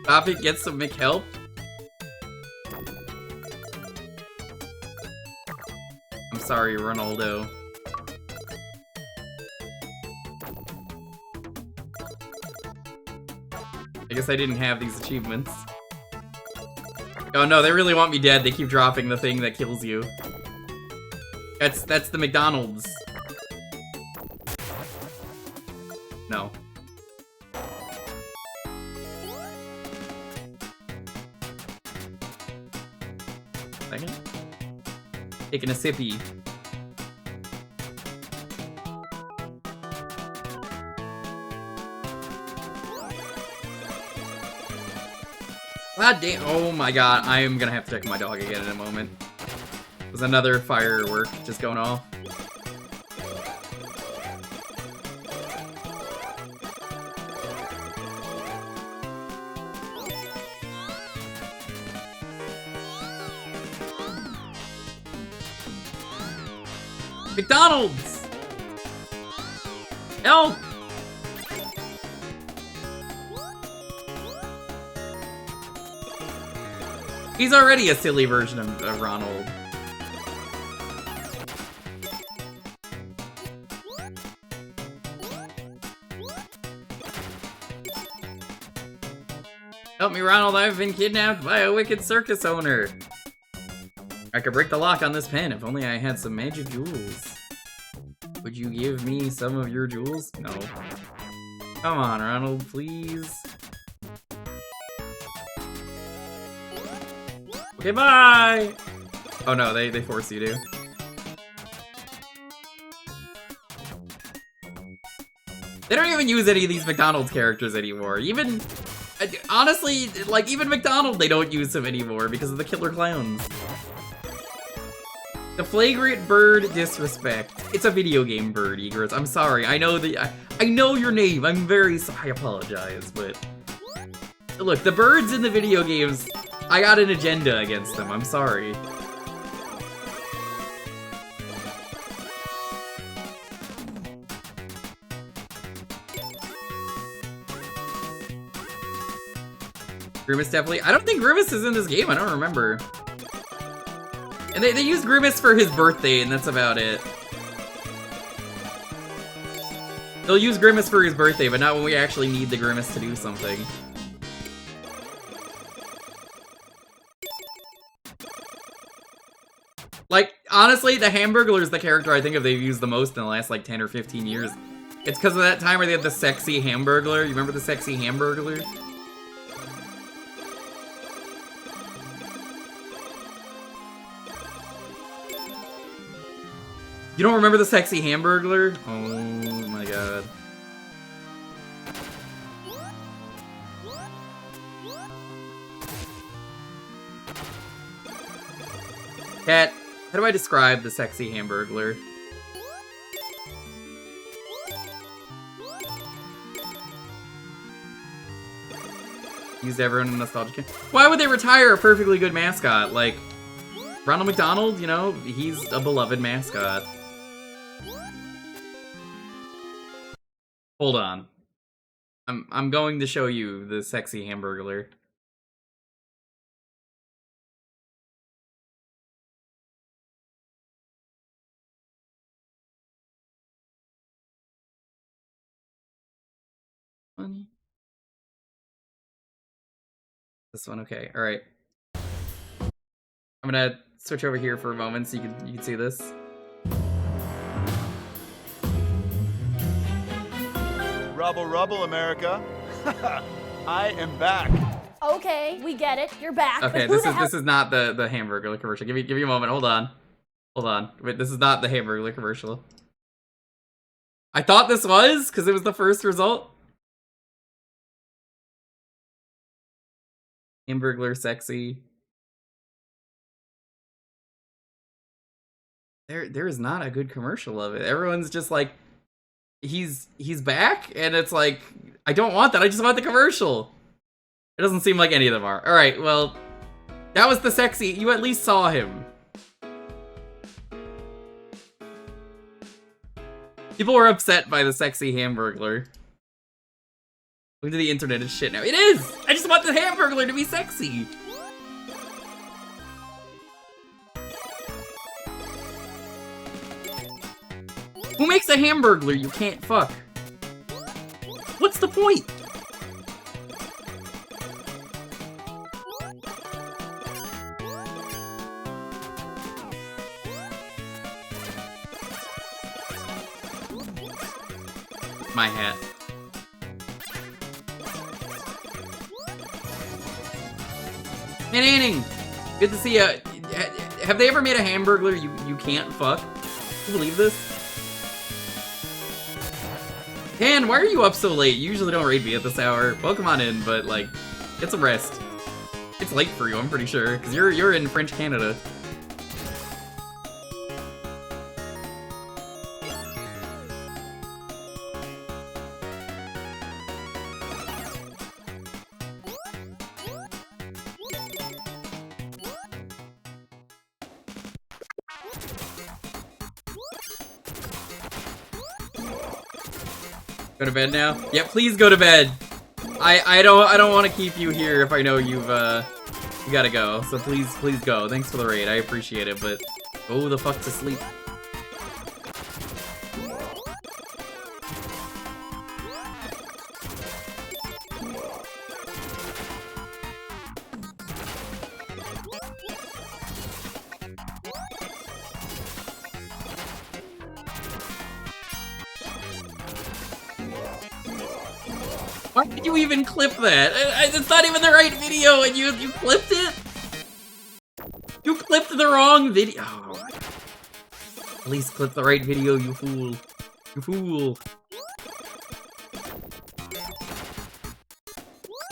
Stop it, get some McHelp. Sorry, Ronaldo. I guess I didn't have these achievements. Oh no, they really want me dead. They keep dropping the thing that kills you. That's the McDonald's. No. Second? Taking a sippy. God damn. Oh my god. I am gonna have to check my dog again in a moment. There's another firework just going off. McDonald's! Help! He's already a silly version of Ronald. Help me, Ronald, I've been kidnapped by a wicked circus owner. I could break the lock on this pen if only I had some magic jewels. Would you give me some of your jewels? No. Come on, Ronald, please. Okay, bye! Oh no, they force you to. They don't even use any of these McDonald's characters anymore. Even, honestly, like, even McDonald, they don't use him anymore because of the killer clowns. The flagrant bird disrespect. It's a video game bird, Egrets. I'm sorry. I know I know your name. I'm very sorry. I apologize, but look, the birds in the video games, I got an agenda against them. I'm sorry. Grimace definitely. I don't think Grimace is in this game. I don't remember. And they use Grimace for his birthday, and that's about it. They'll use Grimace for his birthday, but not when we actually need the Grimace to do something. Like, honestly, the Hamburglar is the character I think of they've used the most in the last, like, 10 or 15 years. It's because of that time where they had the sexy Hamburglar. You remember the sexy Hamburglar? You don't remember the sexy Hamburglar? Oh my god. Cat, how do I describe the sexy Hamburglar? Used everyone in nostalgia. Why would they retire a perfectly good mascot? Like, Ronald McDonald, you know, he's a beloved mascot. Hold on. I'm going to show you the sexy Hamburglar. Funny. This one, okay, alright. I'm gonna switch over here for a moment so you can see this. Rubble, rubble, America. I am back. Okay, we get it. You're back. Okay, this is not the Hamburglar commercial. Give me a moment. Hold on. Wait, this is not the Hamburglar commercial. I thought this was because it was the first result. Hamburglar sexy. There is not a good commercial of it. Everyone's just like, he's back, and it's like, I don't want that. I just want the commercial. It doesn't seem like any of them are. All right, well, that was the sexy. You at least saw him. People were upset by the sexy Hamburglar. Look to the internet is shit now. It is! I just want the Hamburglar to be sexy. Who makes a Hamburglar you can't fuck? What's the point? My hat. Man, Anning! Good to see you. Have they ever made a Hamburglar you can't fuck? Can you believe this? Dan, why are you up so late? You usually don't raid me at this hour. Welcome on in, but, like, get some rest. It's late for you, I'm pretty sure, because you're in French Canada. Go to bed now? Yeah, please go to bed. I don't want to keep you here if I know you've you gotta go. So please go. Thanks for the raid. I appreciate it, but go the fuck to sleep. Why did you even clip that? It's not even the right video and you clipped it? You clipped the wrong video. Oh. Please clip the right video, you fool. You fool.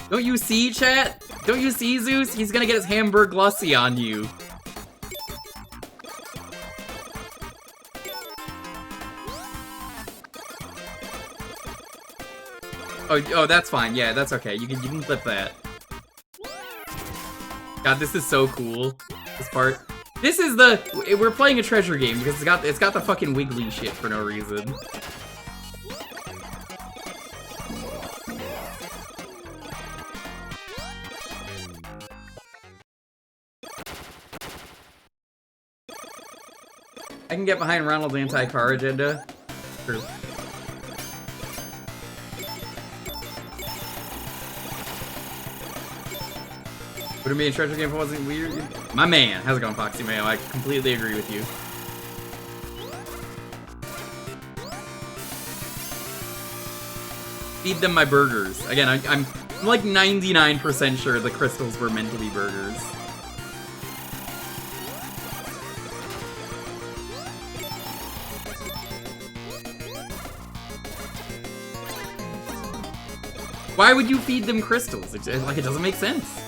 Don't you see, chat? Don't you see, Zeus? He's gonna get his Hamburg Lussie on you. Oh, that's fine. Yeah, that's okay. You can clip that. God, this is so cool. This part. This is we're playing a treasure game because it's got the fucking wiggly shit for no reason. I can get behind Ronald's anti-car agenda. True. Would it be a treasure game if it wasn't weird? My man, how's it going, Foxy Mayo? I completely agree with you. Feed them my burgers. Again, I'm like 99% sure the crystals were meant to be burgers. Why would you feed them crystals? It doesn't make sense.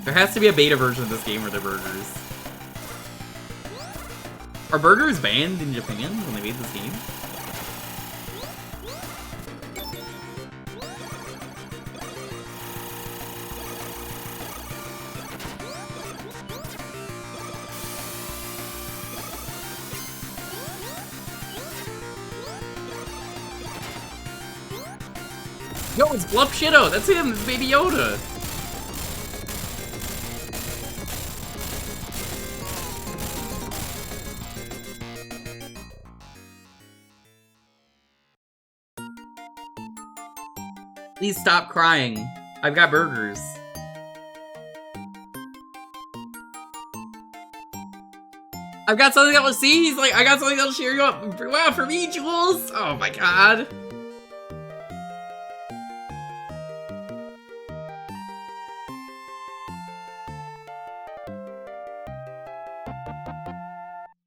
There has to be a beta version of this game where they're burgers. Are burgers banned in Japan when they made this game? Yo, it's Bluff Shitto! That's him! It's Baby Yoda! Please stop crying. I've got burgers. I've got something that'll see. He's like, I got something that'll cheer you up. Wow, for me, Jules. Oh my god.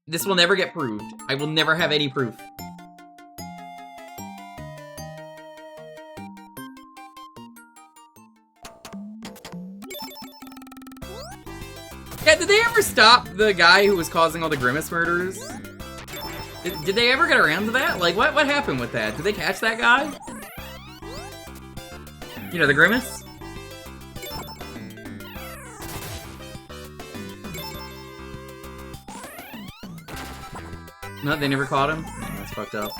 This will never get proved. I will never have any proof. Yeah, did they ever stop the guy who was causing all the Grimace murders? Did they ever get around to that? Like, what happened with that? Did they catch that guy? You know, the Grimace? No, they never caught him? Oh, that's fucked up.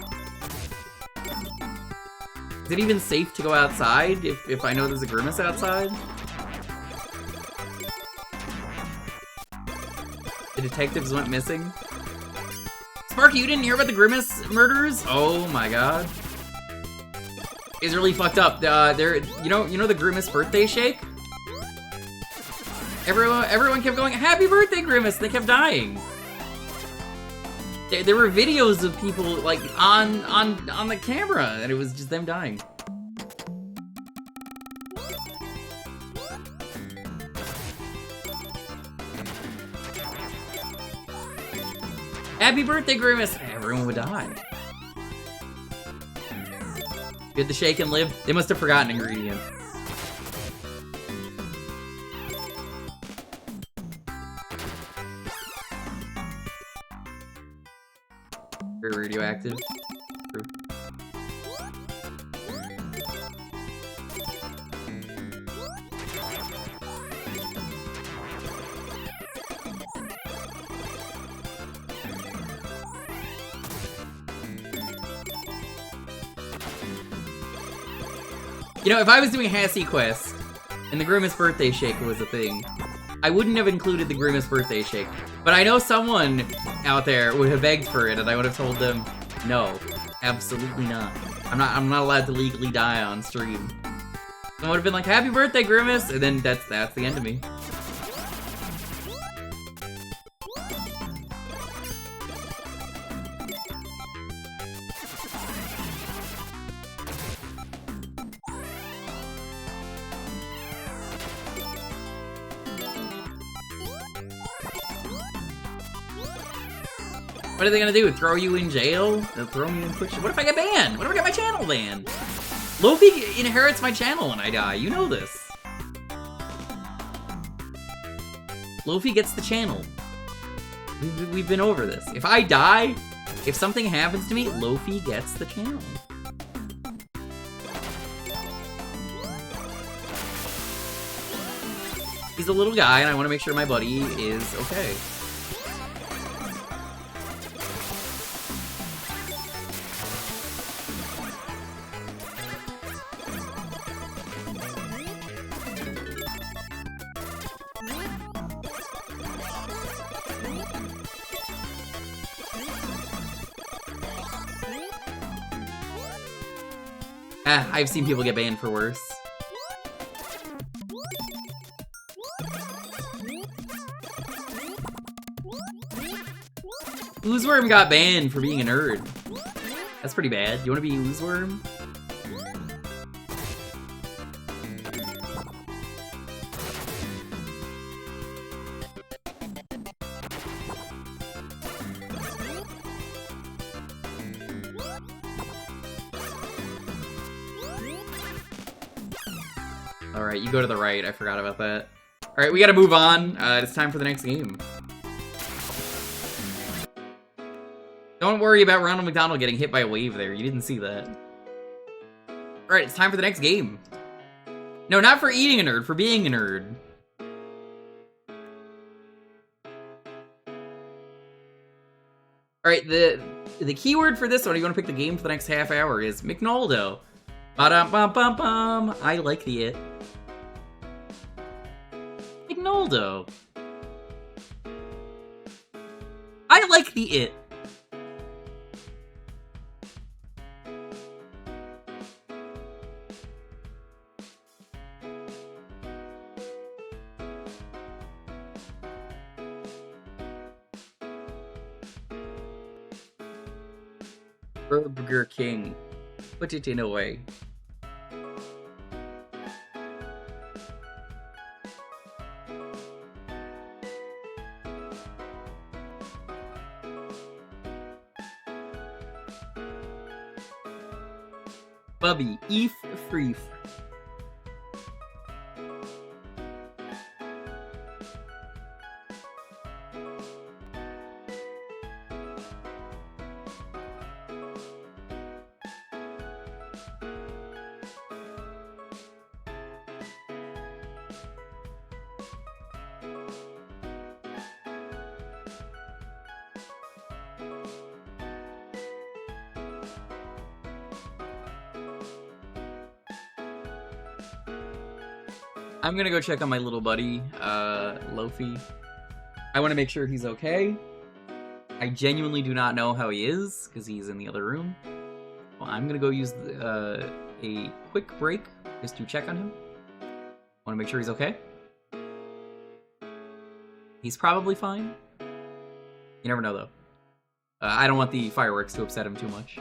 Is it even safe to go outside if I know there's a Grimace outside? The detectives went missing. Sparky, you didn't hear about the Grimace murders? Oh my god. It's really fucked up. You know the Grimace birthday shake? Everyone kept going, happy birthday, Grimace! They kept dying. There were videos of people like on the camera, and it was just them dying. Happy birthday, Grimace! Everyone would die. Did the shake and live? They must have forgotten an ingredient. Very radioactive. True. You know, if I was doing Hassy Quest, and the Grimace Birthday Shake was a thing, I wouldn't have included the Grimace Birthday Shake. But I know someone out there would have begged for it, and I would have told them, no, absolutely not. I'm not allowed to legally die on stream. I would have been like, happy birthday, Grimace! And then that's the end of me. What are they gonna do? Throw you in jail? They'll throw me in prison. What if I get banned? What if I get my channel banned? Lofi inherits my channel when I die. You know this. Lofi gets the channel. We've been over this. If I die, if something happens to me, Lofi gets the channel. He's a little guy, and I want to make sure my buddy is okay. I've seen people get banned for worse. Oozeworm got banned for being a nerd. That's pretty bad. You wanna be Oozeworm? Alright, you go to the right. I forgot about that. Alright, we gotta move on. It's time for the next game. Don't worry about Ronald McDonald getting hit by a wave there. You didn't see that. Alright, it's time for the next game. No, not for eating a nerd, for being a nerd. Alright, the keyword for this one, you want to pick the game for the next half hour, is McNoldo. Ba-dum-bum-bum-bum. I like the it. McNoldo. I like the it. Burger King. Put it in a way. Bubby, Eef Freef. I'm gonna go check on my little buddy, Lofi. I want to make sure he's okay. I genuinely do not know how he is, because he's in the other room. Well, I'm gonna go use a quick break just to check on him. Want to make sure he's okay. He's probably fine. You never know, though. I don't want the fireworks to upset him too much.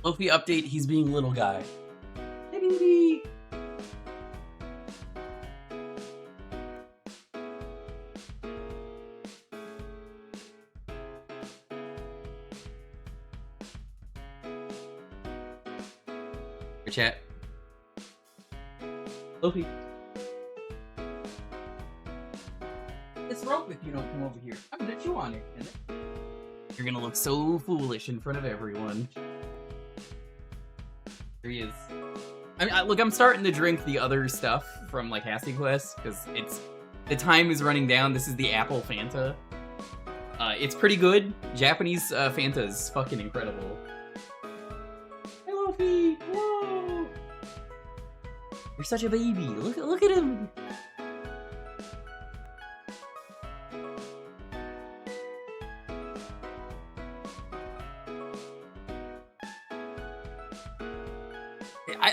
Luffy update, he's being little guy. Hey, baby! Your chat. Luffy. This rope if you don't come over here. I'm gonna chew on it. You're gonna look so foolish in front of everyone. Here he is. I mean, look, I'm starting to drink the other stuff from, like, Hassy Quest, because the time is running down. This is the Apple Fanta. It's pretty good. Japanese Fanta is fucking incredible. Hey, Luffy! Whoa! You're such a baby. Look at him!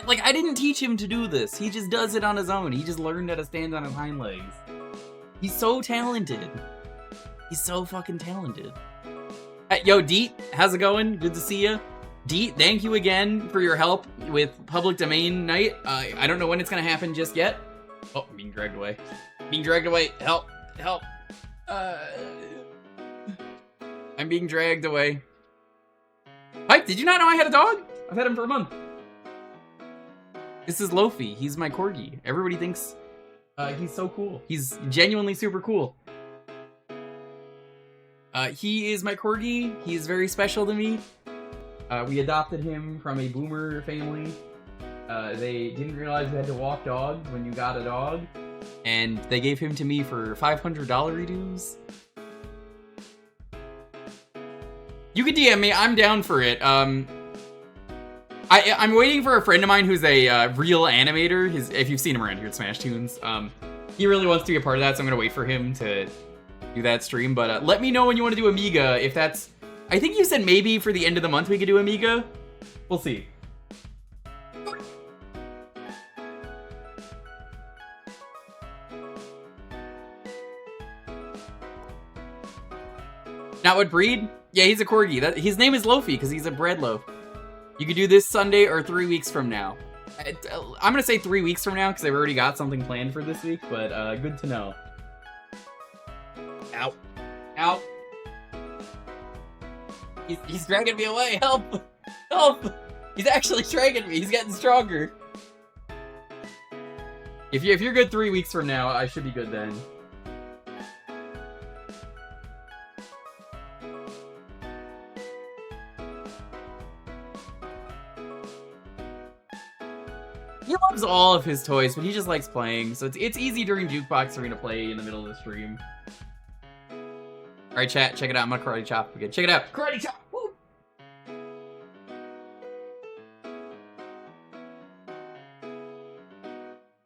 I didn't teach him to do this. He just does it on his own. He just learned how to stand on his hind legs. He's so talented. He's so fucking talented. Yo, Deet, how's it going? Good to see you. Deet, thank you again for your help with public domain night. I don't know when it's gonna happen just yet. Oh, I'm being dragged away. Being dragged away. Help. Help. I'm being dragged away. Mike, did you not know I had a dog? I've had him for a month. This is Lofi. He's my corgi. Everybody thinks he's so cool. He's genuinely super cool. He is my corgi. He is very special to me. We adopted him from a boomer family. They didn't realize you had to walk dogs when you got a dog. And they gave him to me for $500 dues. You can DM me. I'm down for it. I'm waiting for a friend of mine who's a real animator. If you've seen him around here at Smash Tunes, he really wants to be a part of that, so I'm gonna wait for him to do that stream. But let me know when you want to do Amiga. If that's, I think you said maybe for the end of the month we could do Amiga. We'll see. Not what breed? Yeah, he's a corgi. His name is Lofi because he's a bread loaf. You could do this Sunday or 3 weeks from now. I'm gonna say 3 weeks from now because I've already got something planned for this week, but good to know. Ow. Ow. He's dragging me away. Help! Help! He's actually dragging me. He's getting stronger. If you're good 3 weeks from now, I should be good then. He loves all of his toys, but he just likes playing, so it's easy during Jewkbox for me to play in the middle of the stream. Alright, chat, check it out. I'm gonna karate chop again. Check it out. Karate chop! Woo!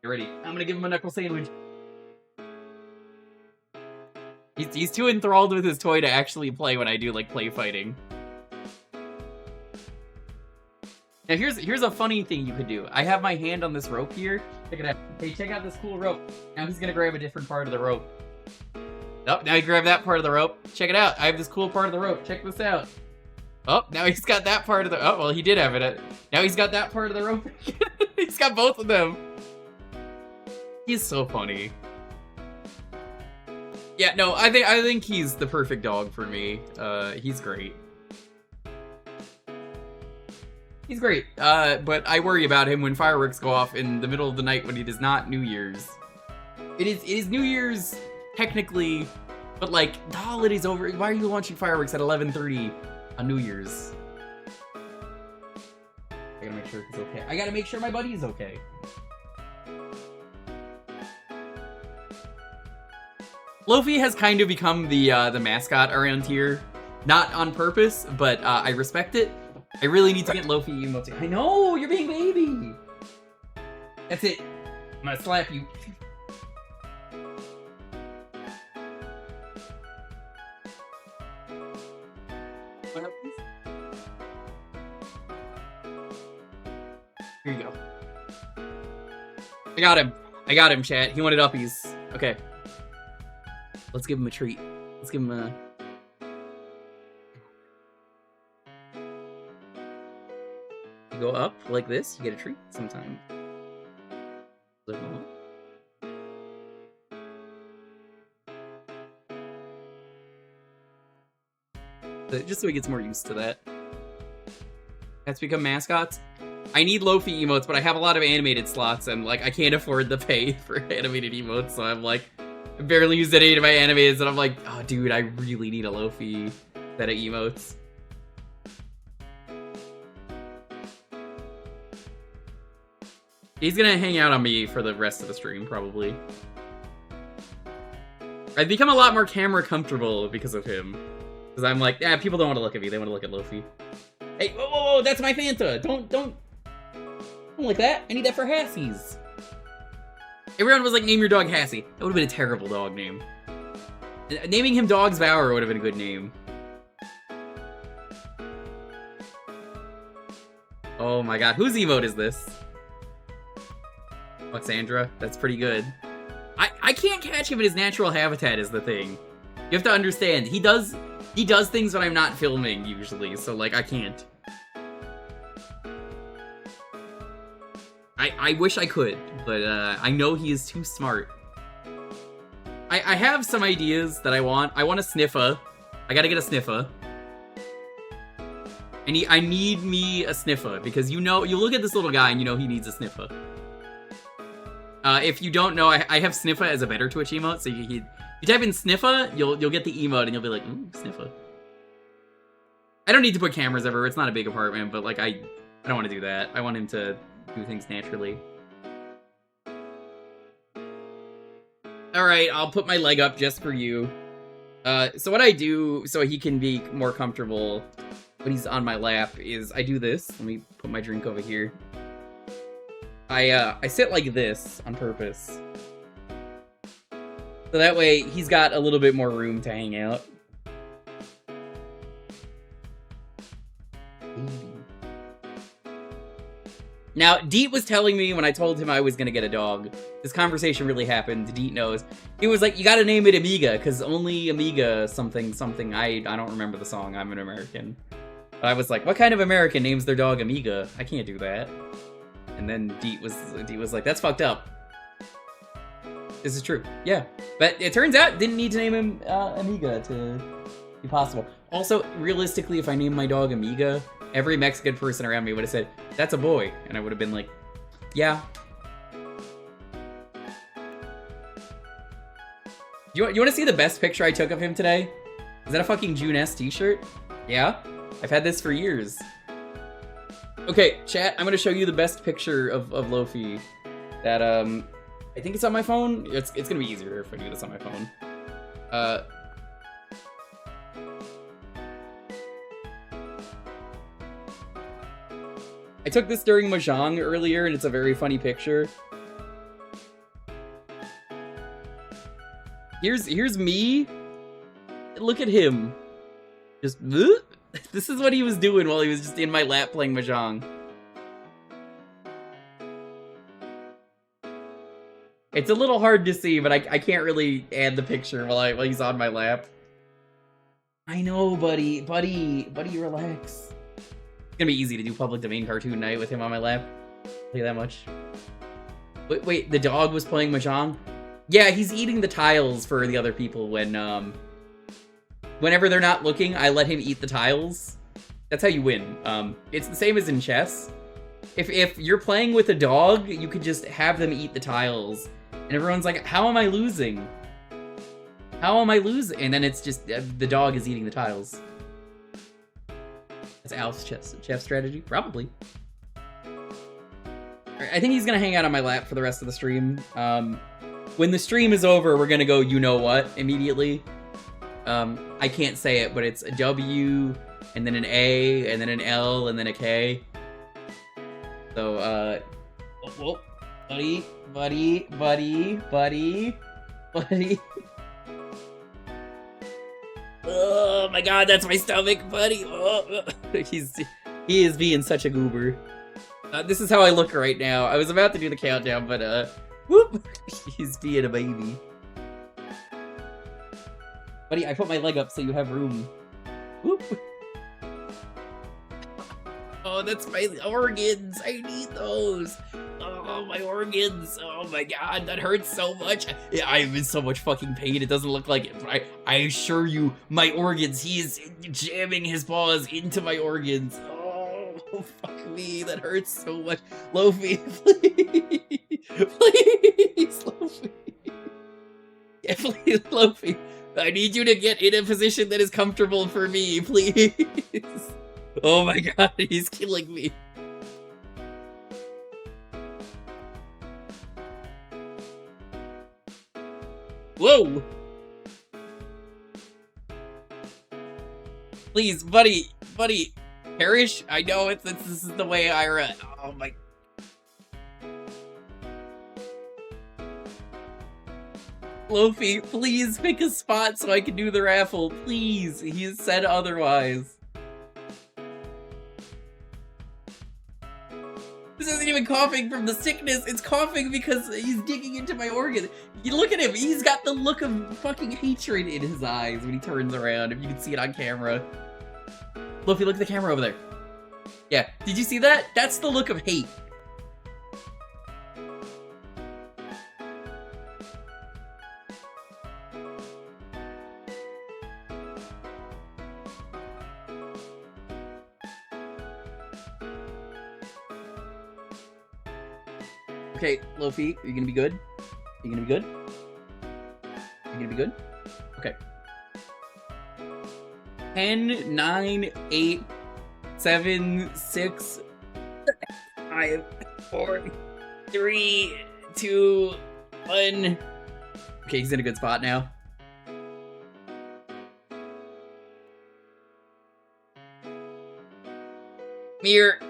You ready? I'm gonna give him a knuckle sandwich. He's too enthralled with his toy to actually play when I do, like, play fighting. Now here's a funny thing you could do. I have my hand on this rope here. Check it out. Hey, check out this cool rope. Now he's gonna grab a different part of the rope. Oh, now he grabbed that part of the rope. Check it out. I have this cool part of the rope. Check this out. Oh, now he's got that part of the... Oh, well, he did have it. Now he's got that part of the rope. He's got both of them. He's so funny. Yeah, no, I think he's the perfect dog for me. He's great. He's great, but I worry about him when fireworks go off in the middle of the night when it is not New Year's. It is New Year's, technically, but like, the holiday's over. Why are you launching fireworks at 11:30 on New Year's? I gotta make sure it's okay. I gotta make sure my buddy is okay. Lofi has kind of become the mascot around here. Not on purpose, but I respect it. I really need to get Lofi emotes. I know, you're being baby! That's it. I'm gonna slap you. Here you go. I got him. I got him, chat. He wanted uppies. Okay. Let's give him a treat. Let's give him a... You go up like this, you get a treat sometimes. Just so he gets more used to that. Has to become mascots. I need Lofi emotes, but I have a lot of animated slots, and like I can't afford the pay for animated emotes, so I'm like, I barely used any of my animateds, and I'm like, oh dude, I really need a Lofi set of emotes. He's gonna hang out on me for the rest of the stream, probably. I've become a lot more camera comfortable because of him. Because I'm like, yeah, people don't want to look at me, they want to look at Lofi. Hey, whoa, whoa, whoa, that's my Fanta! Don't like that. I need that for Hassy's. Everyone was like, name your dog Hassy. That would have been a terrible dog name. Naming him Dog's Bower would have been a good name. Oh my god, whose emote is this? Alexandra, that's pretty good. I can't catch him in his natural habitat is the thing. You have to understand, he does things when I'm not filming usually, so like I can't. I wish I could, but I know he is too smart. I have some ideas that I want. I want a Sniffa. I gotta get a Sniffa. I need me a Sniffa, because you know, you look at this little guy and you know he needs a Sniffa. If you don't know, I have Sniffa as a better Twitch emote, so you type in Sniffa, you'll get the emote and you'll be like, ooh, Sniffa. I don't need to put cameras everywhere, it's not a big apartment, but like I don't want to do that. I want him to do things naturally. Alright, I'll put my leg up just for you. So what I do so he can be more comfortable when he's on my lap is I do this. Let me put my drink over here. I sit like this on purpose. So that way he's got a little bit more room to hang out. Now, Deet was telling me when I told him I was gonna get a dog, this conversation really happened, Deet knows. He was like, you gotta name it Amiga, because only Amiga something, I don't remember the song, I'm an American. But I was like, what kind of American names their dog Amiga? I can't do that. And then Deet was like, that's fucked up. This is true, yeah. But it turns out, didn't need to name him Amiga to be possible. Also, realistically, if I named my dog Amiga, every Mexican person around me would have said, that's a boy. And I would have been like, yeah. You want to see the best picture I took of him today? Is that a fucking June S t-shirt? Yeah? I've had this for years. Okay, chat, I'm going to show you the best picture of Lofi that, I think it's on my phone. It's going to be easier if I do this on my phone. I took this during Mahjong earlier, and it's a very funny picture. Here's me. Look at him. Just, this is what he was doing while he was just in my lap playing Mahjong. It's a little hard to see, but I can't really add the picture while he's on my lap. I know, buddy, relax. It's gonna be easy to do public domain cartoon night with him on my lap. I'll tell you that much. Wait, the dog was playing Mahjong? Yeah, he's eating the tiles for the other people when, whenever they're not looking, I let him eat the tiles. That's how you win. It's the same as in chess. If you're playing with a dog, you could just have them eat the tiles. And everyone's like, how am I losing? How am I losing? And then it's just, the dog is eating the tiles. That's Alf's chess strategy? Probably. Right, I think he's gonna hang out on my lap for the rest of the stream. When the stream is over, we're gonna go you know what immediately. I can't say it, but it's a W, and then an A, and then an L, and then a K. So, whoa, buddy. Oh my god, that's my stomach, buddy. Oh, he is being such a goober. This is how I look right now. I was about to do the countdown, but whoop, he's being a baby. Buddy, I put my leg up so you have room. Whoop. Oh, that's my organs. I need those. Oh, my organs. Oh my god, that hurts so much. Yeah, I'm in so much fucking pain. It doesn't look like it, but I assure you, my organs, he is jamming his paws into my organs. Oh, fuck me, that hurts so much. Lofi, please. Please, Lofi. Yeah, please, Lofi. I need you to get in a position that is comfortable for me, please. Oh my god, he's killing me. Whoa! Please, buddy, perish? I know this is the way I run. Oh my... Lofi, please pick a spot so I can do the raffle, please. He has said otherwise. This isn't even coughing from the sickness, it's coughing because he's digging into my organ. You look at him, he's got the look of fucking hatred in his eyes when he turns around, if you can see it on camera. Lofi, look at the camera over there. Yeah, did you see that? That's the look of hate. Okay, Lofi, are you gonna be good? Are you gonna be good? Are you gonna be good? Okay. 10, 9, 8, 7, 6, 5, 4, 3, 2, 1. Okay, he's in a good spot now. Mir.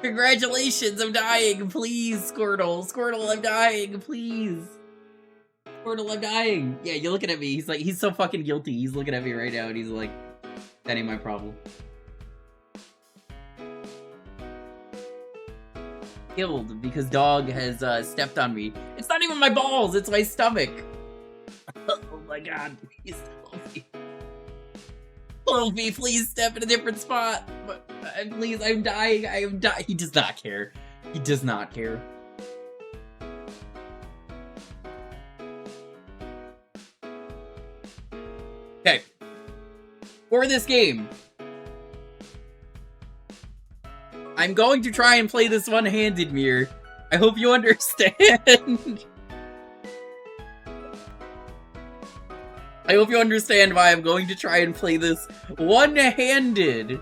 Congratulations, I'm dying, please, Squirtle. Squirtle, I'm dying, please. Squirtle, I'm dying. Yeah, you're looking at me. He's so fucking guilty. He's looking at me right now and he's like, that ain't my problem. Killed because dog has stepped on me. It's not even my balls, it's my stomach. Oh my god, please, Lofi. Lofi, please step in a different spot. Please, I'm dying. I am dying. He does not care. He does not care. Okay. For this game, I'm going to try and play this one-handed, Mir. I hope you understand. I hope you understand why I'm going to try and play this one-handed.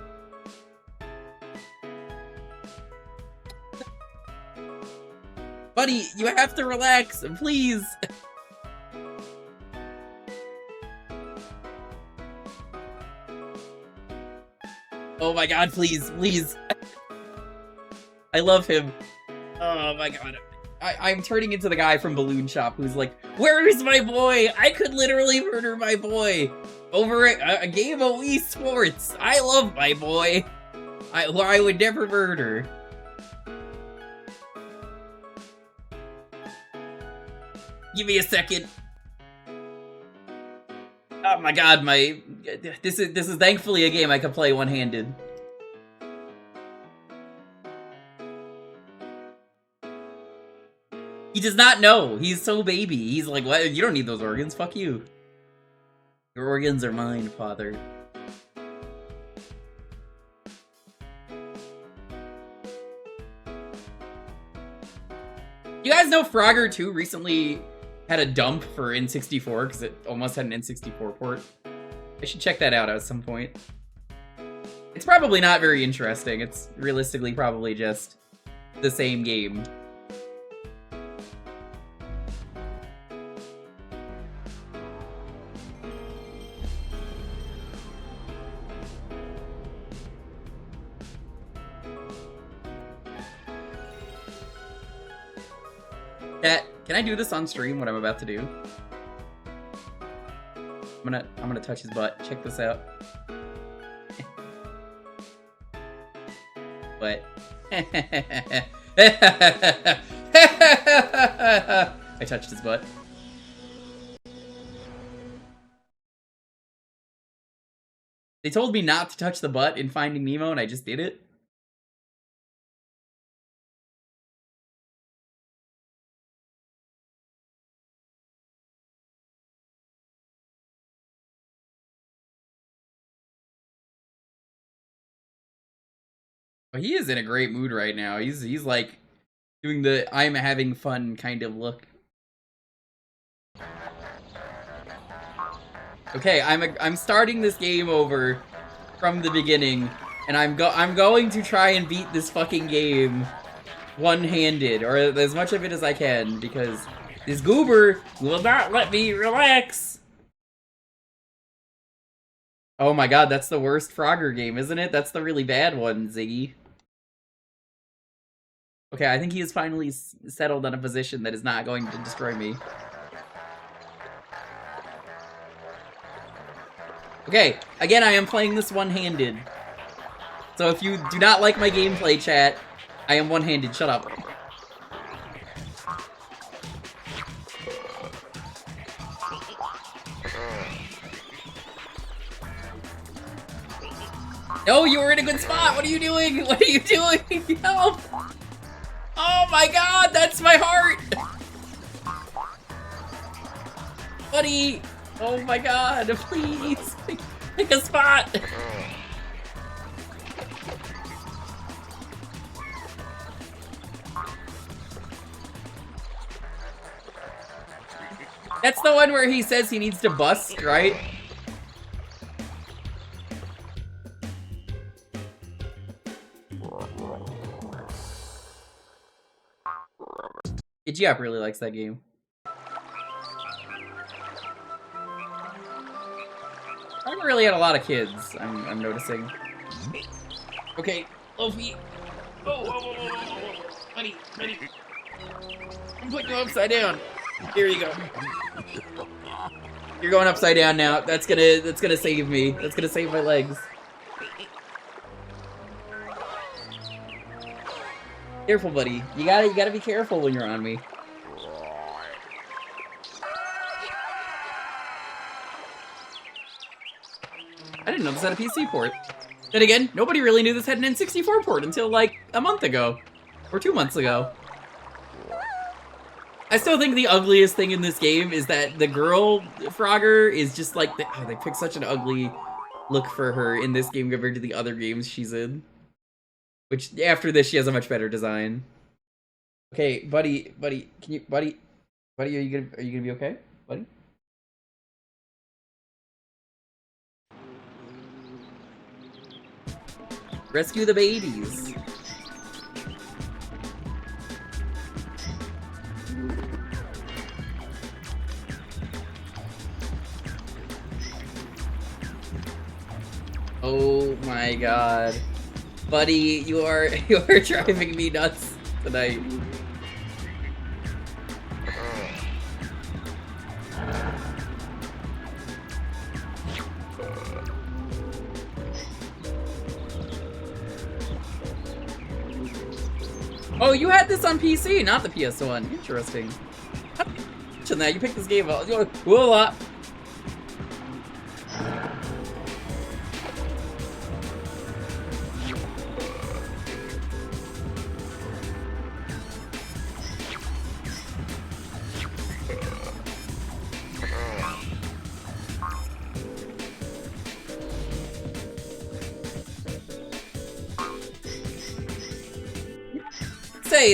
Buddy, you have to relax, please. Oh my god, please, please. I love him. Oh my god. I'm turning into the guy from Balloon Shop who's like, where is my boy? I could literally murder my boy over a game of Wii Sports. I love my boy. Who I would never murder. Give me a second. Oh my god, this is thankfully a game I can play one-handed. He does not know. He's so baby. He's like, what? You don't need those organs. Fuck you. Your organs are mine, father. You guys know Frogger 2 recently had a dump for N64 because it almost had an N64 port. I should check that out at some point. It's probably not very interesting. It's realistically probably just the same game. Cat, can I do this on stream, what I'm about to do? I'm gonna touch his butt. Check this out. What? I touched his butt. They told me not to touch the butt in Finding Nemo, and I just did it. But he is in a great mood right now. He's like doing the I'm having fun kind of look. Okay, I'm starting this game over from the beginning, and I'm going to try and beat this fucking game one-handed, or as much of it as I can, because this goober will not let me relax. Oh my god, that's the worst Frogger game, isn't it? That's the really bad one, Ziggy. Okay, I think he has finally settled on a position that is not going to destroy me. Okay, again, I am playing this one-handed. So if you do not like my gameplay, chat, I am one-handed. Shut up. No, you were in a good spot. What are you doing? What are you doing? Help! Oh my god, that's my heart! Buddy! Oh my god, please! Pick a spot! That's the one where he says he needs to bust, right? Giap really likes that game. I haven't really had a lot of kids, I'm noticing. Okay, Lofi. Oh, buddy. I'm putting you upside down. Here you go. You're going upside down now. That's gonna save me. That's gonna save my legs. Careful, buddy. You gotta be careful when you're on me. I didn't know this had a PC port. Then again, nobody really knew this had an N64 port until like a month ago. Or 2 months ago. I still think the ugliest thing in this game is that the girl Frogger is just like, they picked such an ugly look for her in this game compared to the other games she's in. Which, after this, she has a much better design. Okay, buddy, can you, buddy, are you gonna be okay, buddy? Rescue the babies. Oh my god. Buddy, you are driving me nuts tonight. Oh, you had this on PC, not the PS1. Interesting. Imagine that, you picked this game up. Whoa.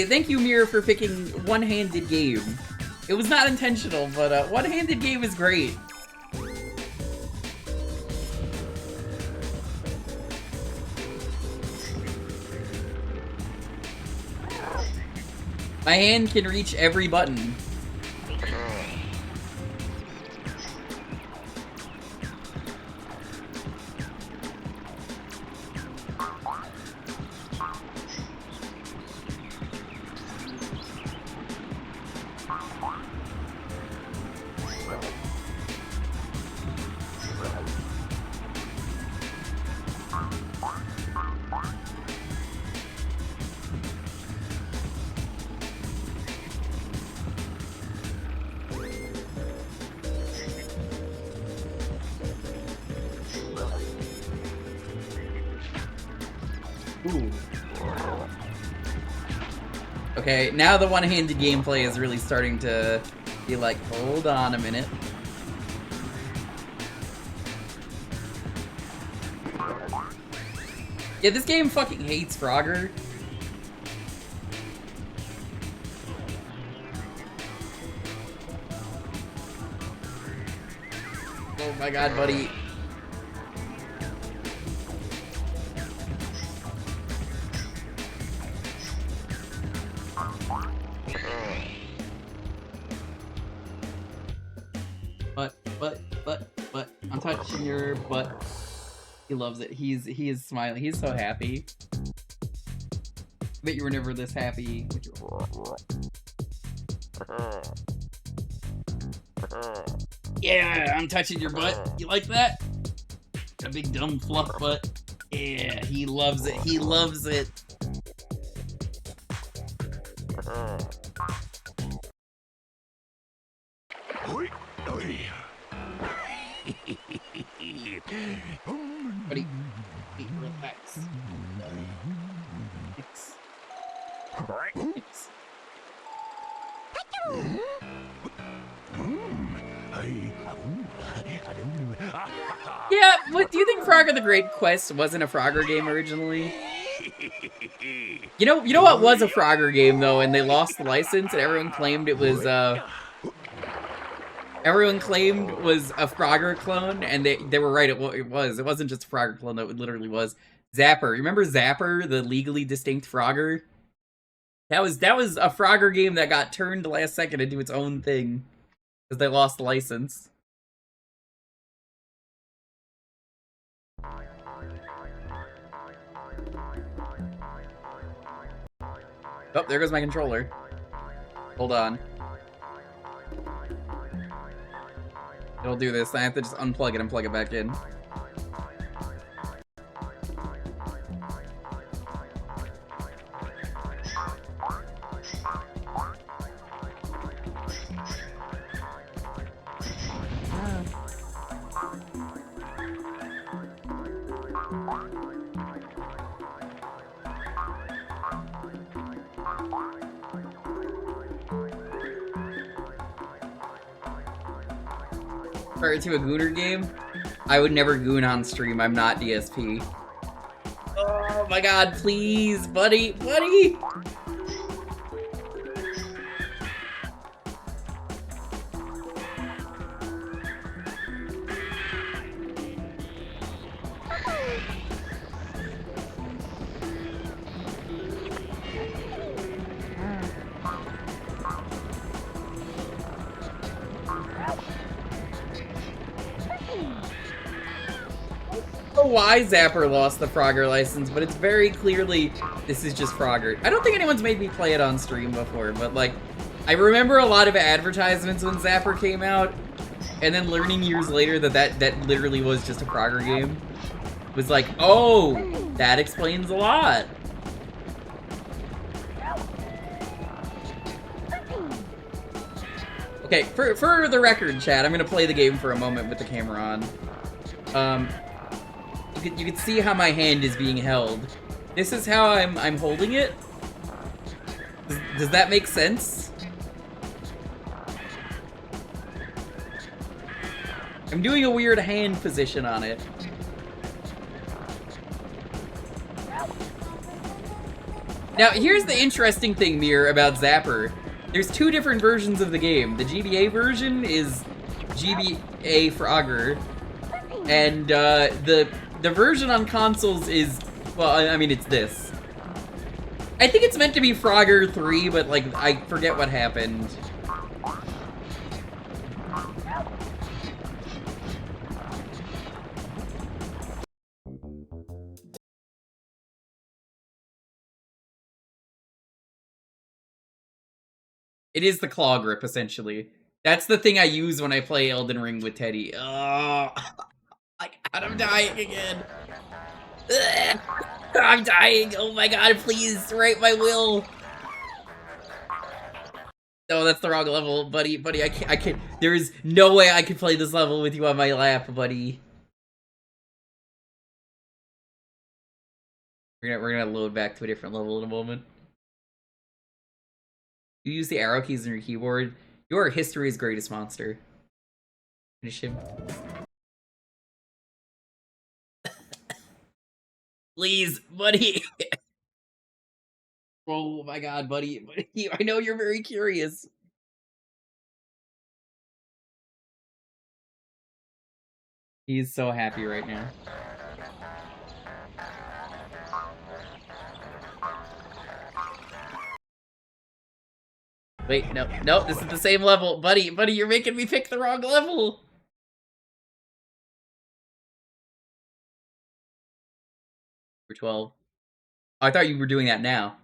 Thank you, Mir, for picking one-handed game. It was not intentional, but one-handed game is great. My hand can reach every button. Ooh. Okay, now the one-handed gameplay is really starting to be like, hold on a minute. Yeah, this game fucking hates Frogger. Oh my god, buddy. But, I'm touching your butt. He loves it. He is smiling. He's so happy. I bet you were never this happy with your... Yeah, I'm touching your butt. You like that? A big dumb fluff butt. Yeah, he loves it. He loves it. Buddy, relax. Relax. Yeah, what do you think Frogger the Great Quest wasn't a Frogger game originally? You know what was a Frogger game though, and they lost the license and everyone claimed it was everyone claimed was a Frogger clone, and they were right, it was. It wasn't just a Frogger clone, though, it literally was. Zapper. Remember Zapper, the legally distinct Frogger? That was a Frogger game that got turned last second into its own thing. Because they lost the license. Oh, there goes my controller. Hold on. It'll do this. I have to just unplug it and plug it back in. To a gooner game, I would never goon on stream. I'm not DSP. Oh my god, please, buddy, buddy! Why Zapper lost the Frogger license, but it's very clearly this is just Frogger. I don't think anyone's made me play it on stream before, but like, I remember a lot of advertisements when Zapper came out, and then learning years later that literally was just a Frogger game. It was like, oh, that explains a lot. Okay, for the record, chat, I'm gonna play the game for a moment with the camera on. You can see how my hand is being held. This is how I'm holding it. Does that make sense? I'm doing a weird hand position on it. Now, here's the interesting thing, Mir, about Zapper. There's two different versions of the game. The GBA version is GBA Frogger, and the version on consoles is, well, I mean, it's this. I think it's meant to be Frogger 3, but, like, I forget what happened. It is the claw grip, essentially. That's the thing I use when I play Elden Ring with Teddy. Oh. God, I'm dying again. Ugh. I'm dying. Oh my god, please, write my will. No, that's the wrong level, buddy. Buddy, I can't. There is no way I can play this level with you on my lap, buddy. We're gonna load back to a different level in a moment. You use the arrow keys on your keyboard. You're history's greatest monster. Finish him. Please, buddy. Oh my god, buddy. I know you're very curious. He's so happy right now. Wait, no, this is the same level. Buddy, you're making me pick the wrong level. For 12. Oh, I thought you were doing that now.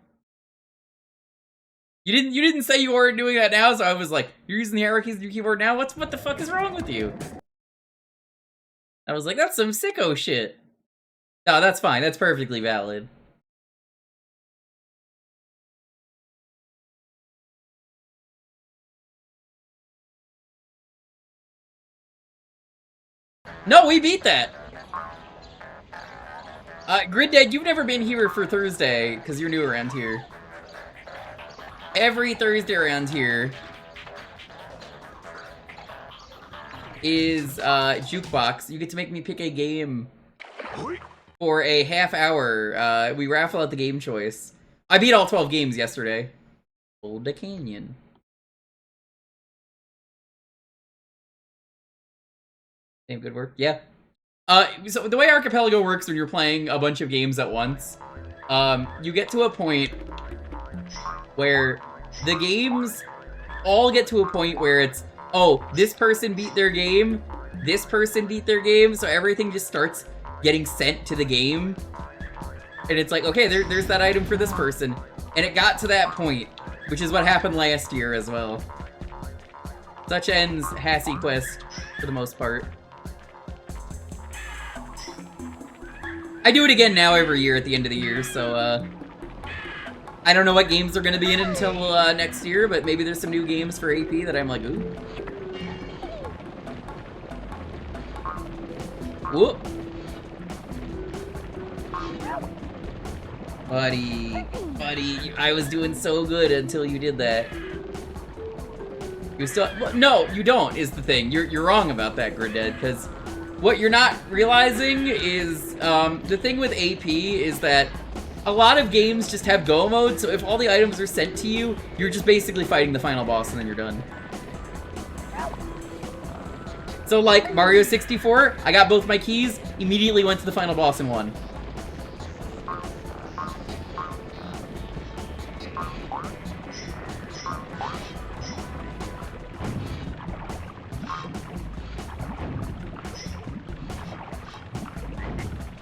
You didn't say you weren't doing that now, so I was like, you're using the arrow keys on your keyboard now? What the fuck is wrong with you? I was like, that's some sicko shit. No, that's fine. That's perfectly valid. No, we beat that! Grid Dead, you've never been here for Thursday, because you're new around here. Every Thursday around here is, Jewkbox. You get to make me pick a game for a half hour. We raffle out the game choice. I beat all 12 games yesterday. Boulder Canyon. Same good work? Yeah. So the way Archipelago works when you're playing a bunch of games at once, you get to a point where the games all get to a point where it's, oh, this person beat their game, this person beat their game, so everything just starts getting sent to the game. And it's like, okay, there's that item for this person. And it got to that point, which is what happened last year as well. Such ends Hassy Quest, for the most part. I do it again now every year at the end of the year, so, I don't know what games are gonna be in it until, next year, but maybe there's some new games for AP that I'm like, ooh. Whoop. Buddy, I was doing so good until you did that. You still, well, no, you don't, is the thing. You're wrong about that, Grid Dead, because what you're not realizing is, the thing with AP is that a lot of games just have go mode, so if all the items are sent to you, you're just basically fighting the final boss and then you're done. So like, Mario 64, I got both my keys, immediately went to the final boss and won.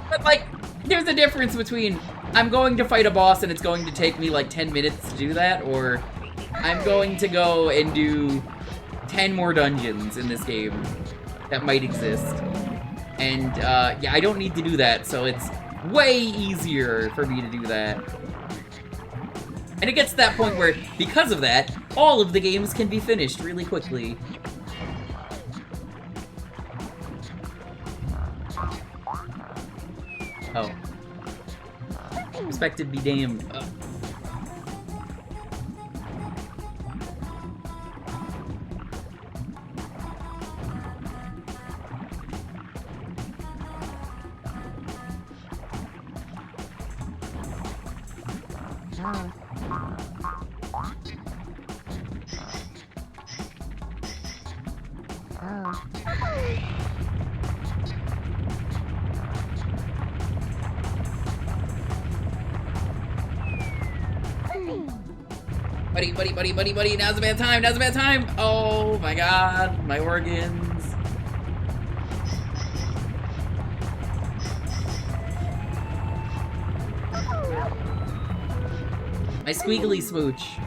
But like, there's a difference between I'm going to fight a boss and it's going to take me like 10 minutes to do that, or I'm going to go and do 10 more dungeons in this game that might exist. And yeah, I don't need to do that, so it's way easier for me to do that. And it gets to that point where, because of that, all of the games can be finished really quickly. Oh. Respected be damned. Buddy, now's a bad time, Oh my god, my organs. My squiggly smooch.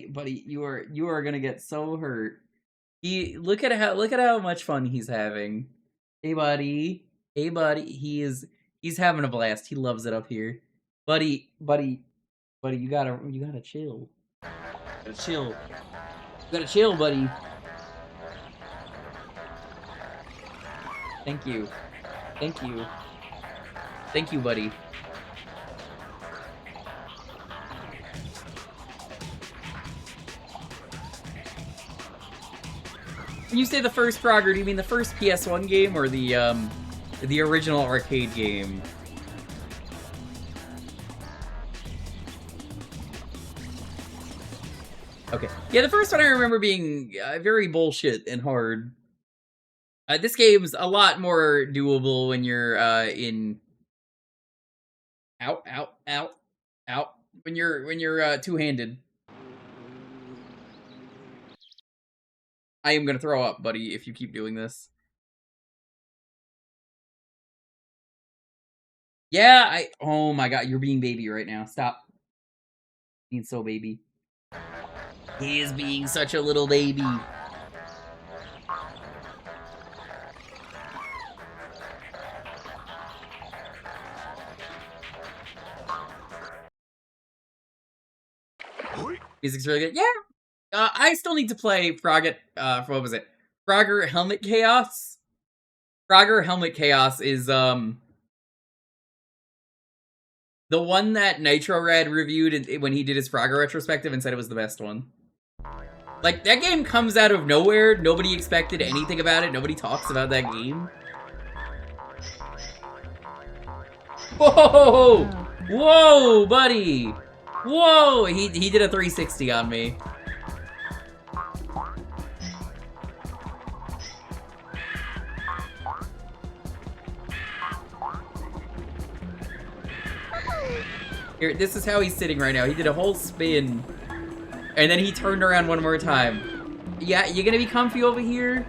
buddy, you are gonna get so hurt. Look at how much fun he's having. Hey buddy, he's having a blast. He loves it up here. Buddy, you gotta chill. You gotta chill, buddy. Thank you, buddy. When you say the first Frogger, do you mean the first PS1 game or the original arcade game? Okay. Yeah, the first one I remember being very bullshit and hard. This game's a lot more doable when you're in... Ow. When you're two-handed. I am gonna throw up, buddy, if you keep doing this. Yeah, oh my god, you're being baby right now. Stop. Being so baby. He is being such a little baby. Music's really good. Yeah! I still need to play what was it? Frogger Helmet Chaos? Frogger Helmet Chaos is, the one that Nitro Rad reviewed when he did his Frogger retrospective and said it was the best one. Like, that game comes out of nowhere, nobody expected anything about it, nobody talks about that game. Whoa! Whoa, buddy! Whoa! He did a 360 on me. Here, this is how he's sitting right now. He did a whole spin. And then he turned around one more time. Yeah, you gonna be comfy over here?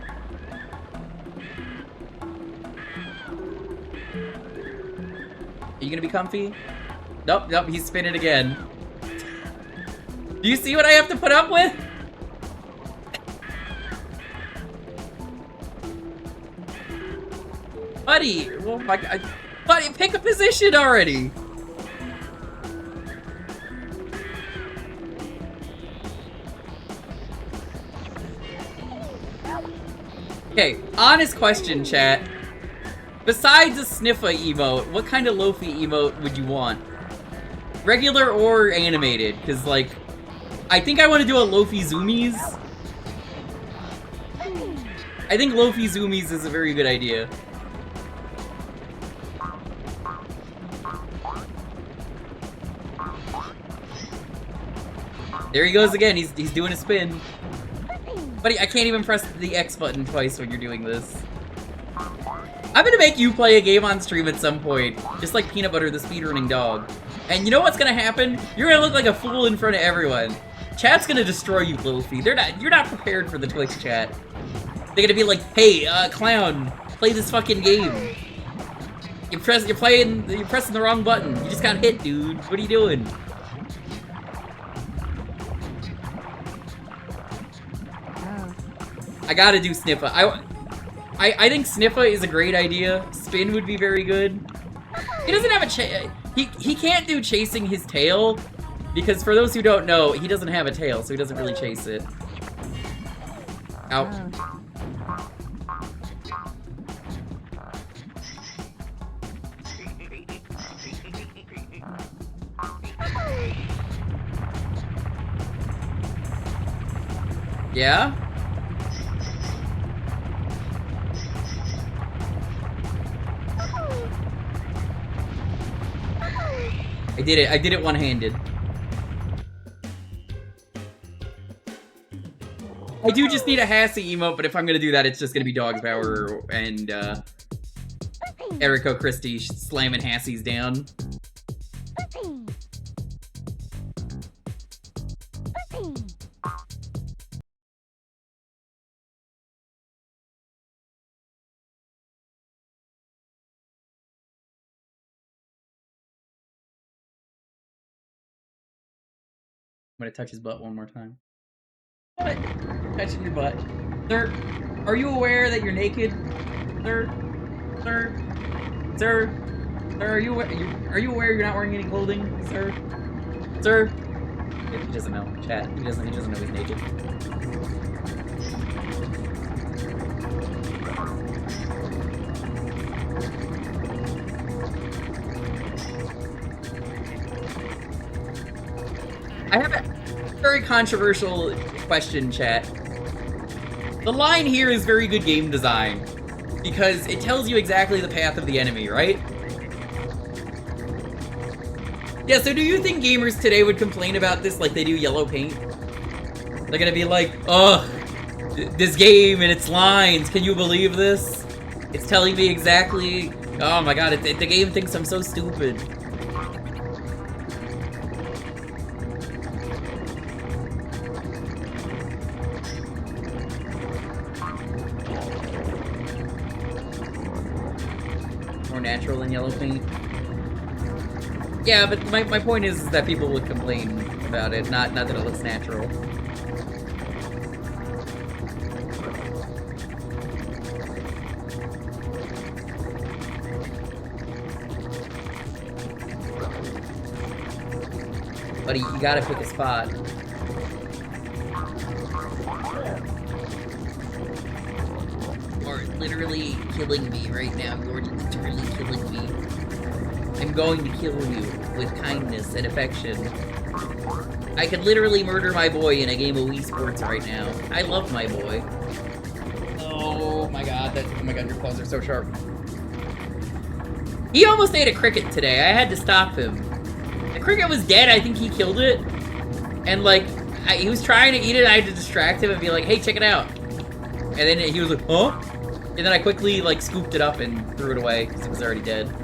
Are you gonna be comfy? Nope, he's spinning again. Do you see what I have to put up with? Buddy! Oh my god. Buddy, pick a position already! Okay, honest question, chat. Besides a Sniffa emote, what kind of Lofi emote would you want? Regular or animated? Because, like, I think I want to do a Lofi Zoomies. I think Lofi Zoomies is a very good idea. There he goes again, he's doing a spin. Buddy, I can't even press the X button twice when you're doing this. I'm gonna make you play a game on stream at some point, just like Peanut Butter the speedrunning dog. And you know what's gonna happen? You're gonna look like a fool in front of everyone. Chat's gonna destroy you, Lofi. You're not prepared for the Twitch chat. They're gonna be like, hey, clown, play this fucking game. You're pressing the wrong button. You just got hit, dude. What are you doing? I gotta do Sniffa. I think Sniffa is a great idea. Spin would be very good. He doesn't have a he can't do chasing his tail, because for those who don't know, he doesn't have a tail, so he doesn't really chase it. Ow. Yeah? I did it one-handed. I do just need a Hassy emote, but if I'm gonna do that, it's just gonna be Dog's Power and, Eriko Christie slamming Hassy's down. gonna touch his butt one more time. What? Touching your butt. Sir, are you aware that you're naked? Sir? Sir? Sir? Sir, are you aware you're not wearing any clothing? Sir? Sir? He doesn't know. Chat. He doesn't know he's naked. I have a very controversial question, chat. The line here is very good game design, because it tells you exactly the path of the enemy, right? Yeah, so do you think gamers today would complain about this like they do yellow paint? They're gonna be like, ugh, this game and its lines, can you believe this? It's telling me exactly, oh my god, the game thinks I'm so stupid. More natural than yellow paint. Yeah, but my point is that people would complain about it, not that it looks natural. Buddy, you gotta pick a spot. You're literally killing me right now. You're literally killing me. I'm going to kill you with kindness and affection. I could literally murder my boy in a game of Wii Sports right now. I love my boy. Oh my god, your claws are so sharp. He almost ate a cricket today. I had to stop him. The cricket was dead. I think he killed it. And like, he was trying to eat it. I had to distract him and be like, hey, check it out. And then he was like, huh? And then I quickly like scooped it up and threw it away because it was already dead.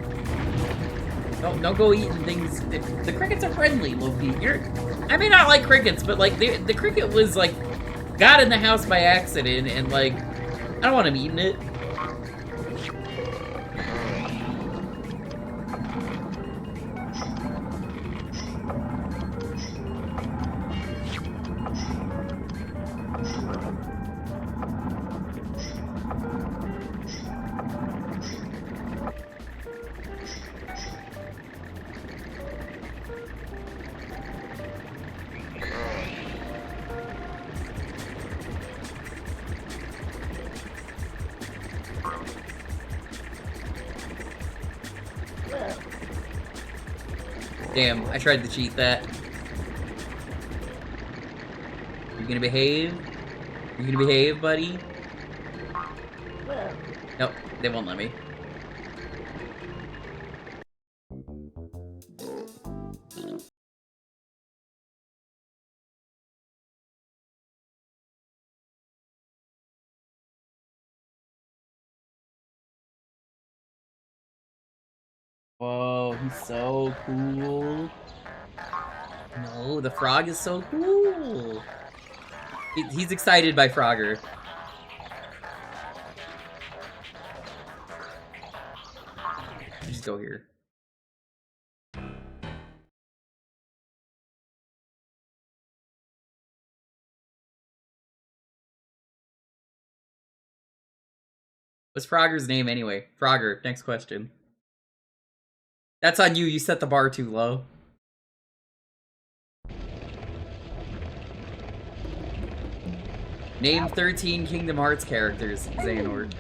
Don't go eating things. The crickets are friendly, Loki. I may not like crickets, but like the cricket was like got in the house by accident, and like I don't want him eating it. Damn, I tried to cheat that. You gonna behave? You gonna behave, buddy? Nope, they won't let me. Whoa, he's so cool. No, the frog is so cool. He's excited by Frogger. Just go here. What's Frogger's name anyway? Frogger, next question. That's on you, you set the bar too low. Name 13 Kingdom Hearts characters, Xehanort.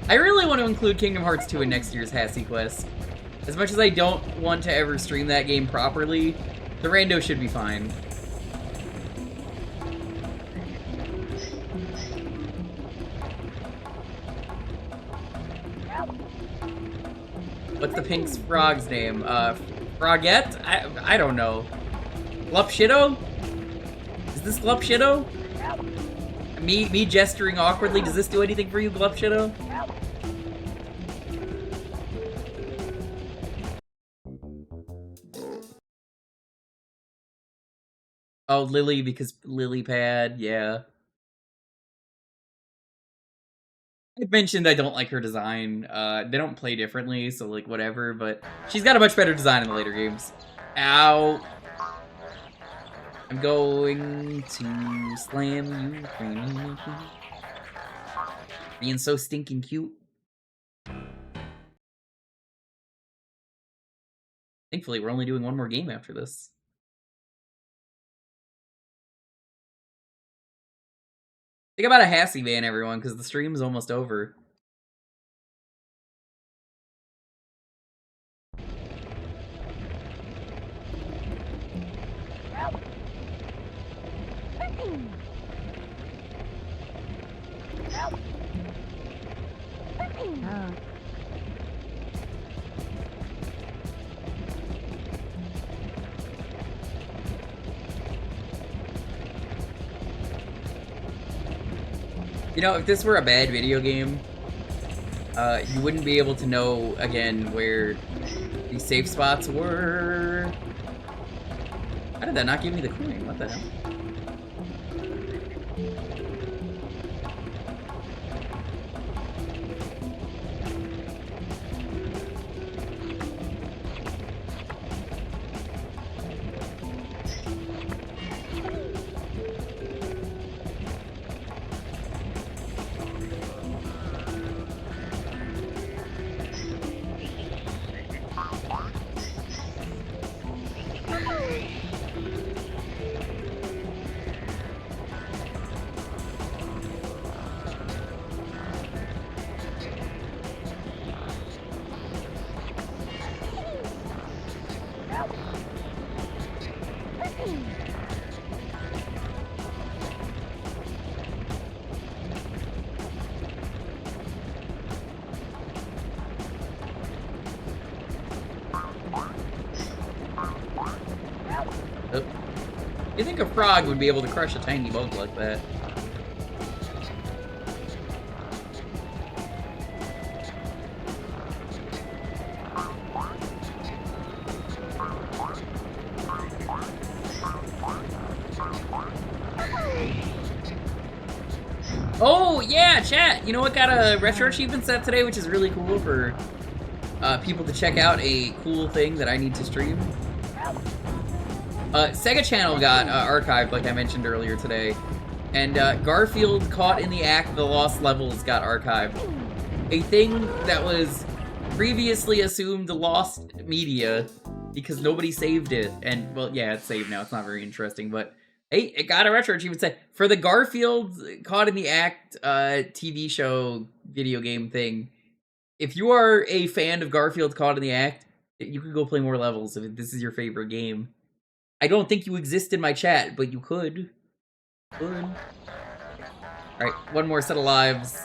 I really want to include Kingdom Hearts 2 in next year's Hassy Quest. As much as I don't want to ever stream that game properly, the rando should be fine. What's the pink frog's name? Frogette? I don't know. Glupshido? Is this Glupshido? Me gesturing awkwardly, does this do anything for you, Glupshido? Oh, Lily, because lily pad, yeah. I mentioned I don't like her design. They don't play differently, so like whatever, but she's got a much better design in the later games. Ow. I'm going to slam you. Being so stinking cute. Thankfully, we're only doing one more game after this. Think about a Hassy ban, everyone, because the stream's almost over. You know, if this were a bad video game, you wouldn't be able to know, again, where these safe spots were. How did that not give me the coin? What the hell? You think a frog would be able to crush a tiny bug like that? Oh, yeah, chat! You know what got a retro achievement set today, which is really cool for people to check out a cool thing that I need to stream? Sega Channel got archived, like I mentioned earlier today, and Garfield Caught in the Act of the Lost Levels got archived. A thing that was previously assumed lost media because nobody saved it, and, well, yeah, it's saved now, it's not very interesting, but hey, it got a retro achievement set for the Garfield Caught in the Act TV show video game thing. If you are a fan of Garfield Caught in the Act, you could go play more levels if this is your favorite game. I don't think you exist in my chat, but you could. Alright, one more set of lives.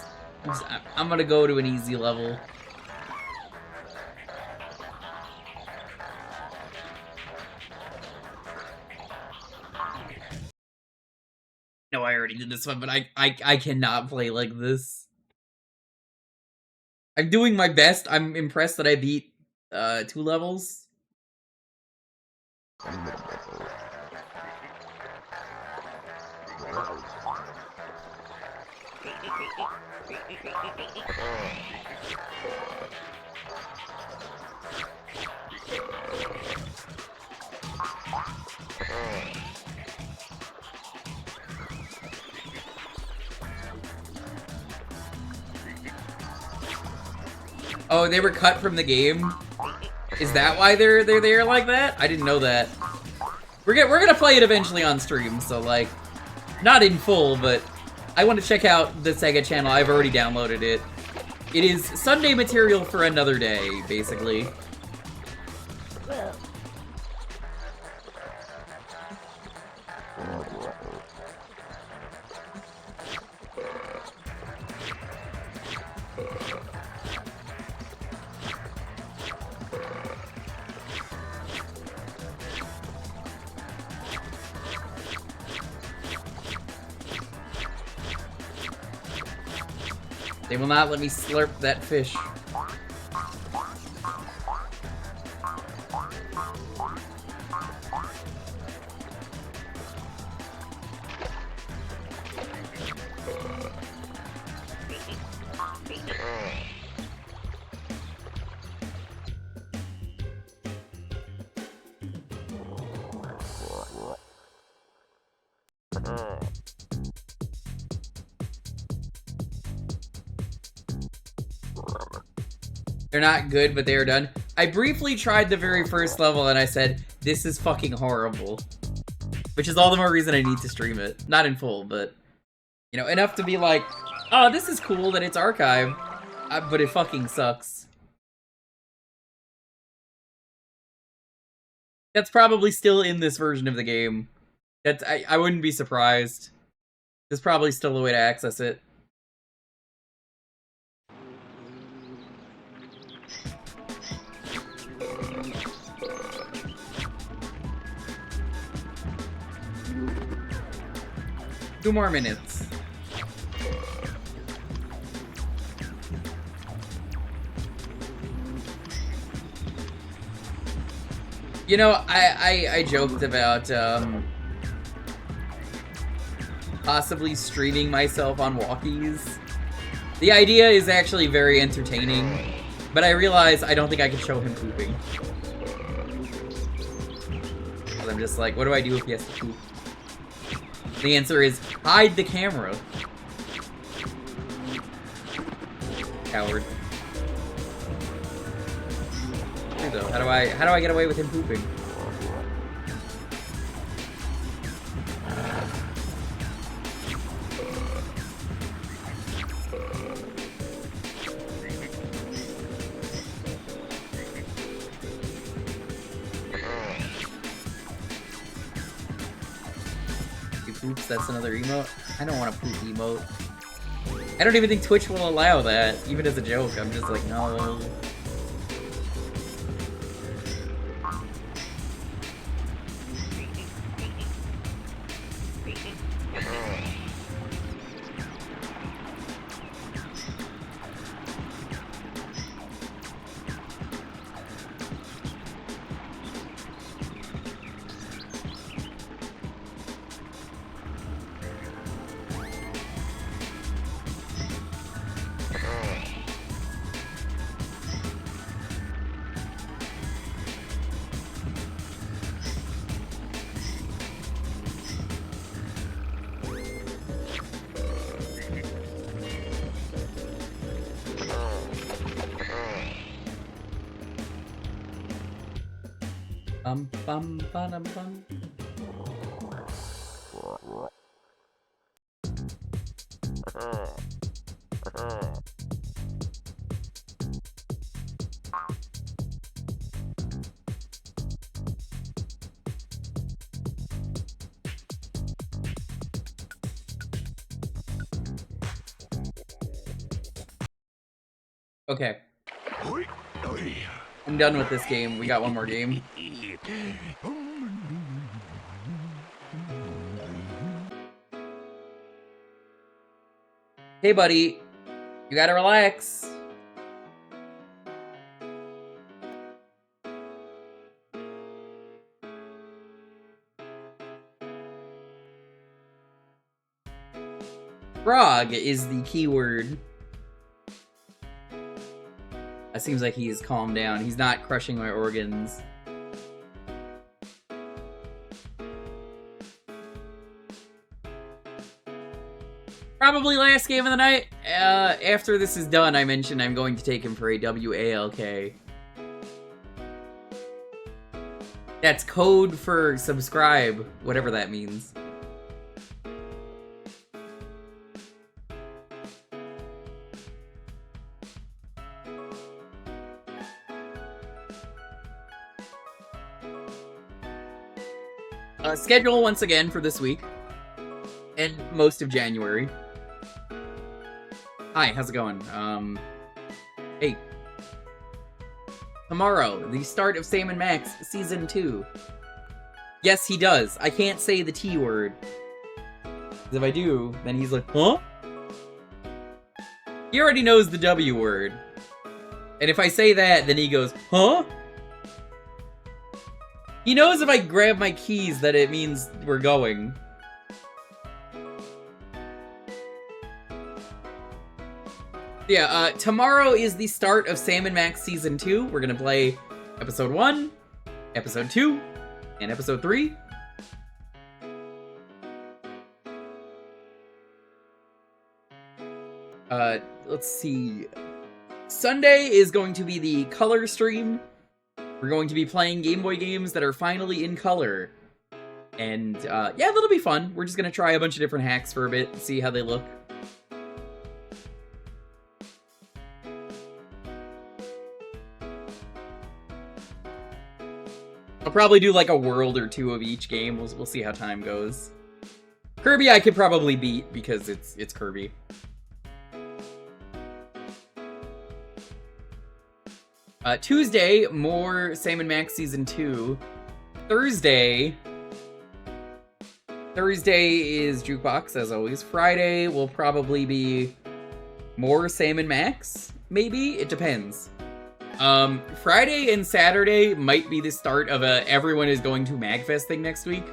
I'm gonna go to an easy level. No, I already did this one, but I cannot play like this. I'm doing my best. I'm impressed that I beat 2 levels. Oh, they were cut from the game? Is that why they're there like that? I didn't know that. We're gonna play it eventually on stream, so like, not in full, but I want to check out the Sega Channel. I've already downloaded it. It is Sunday material for another day, basically. They will not let me slurp that fish. They're not good, but they are done. I briefly tried the very first level and I said, this is fucking horrible. Which is all the more reason I need to stream it. Not in full, but, you know, enough to be like, oh, this is cool that it's archived, but it fucking sucks. That's probably still in this version of the game. That's I wouldn't be surprised. There's probably still a way to access it. Two more minutes. You know, I joked about possibly streaming myself on walkies. The idea is actually very entertaining, but I realize I don't think I can show him pooping. I'm just like, what do I do if he has to poop? The answer is, hide the camera. Coward. Though, how do I get away with him pooping? Oops, that's another emote. I don't want to poop emote. I don't even think Twitch will allow that, even as a joke. I'm just like, no. Bum bum bum. Okay. I'm done with this game. We got one more game. Hey, buddy. You gotta relax. Frog is the keyword. It seems like he's calmed down. He's not crushing my organs. Probably last game of the night. After this is done, I mentioned I'm going to take him for a WALK. That's code for subscribe, whatever that means. Schedule once again for this week and most of January. Hi, how's it going? Hey. Tomorrow, the start of Sam & Max Season 2. Yes, he does. I can't say the T word. Because if I do, then he's like, huh? He already knows the W word. And if I say that, then he goes, huh? He knows if I grab my keys that it means we're going. Yeah, tomorrow is the start of Sam & Max Season 2. We're gonna play Episode 1, Episode 2, and Episode 3. Let's see. Sunday is going to be the color stream. We're going to be playing Game Boy games that are finally in color. And, yeah, that'll be fun. We're just gonna try a bunch of different hacks for a bit and see how they look. I'll probably do like a world or two of each game. We'll see how time goes. Kirby I could probably beat because it's Kirby. Tuesday, more Sam & Max Season 2. Thursday is Jewkbox, as always. Friday will probably be more Sam & Max, maybe? It depends. Friday and Saturday might be the start of a everyone is going to MagFest thing next week.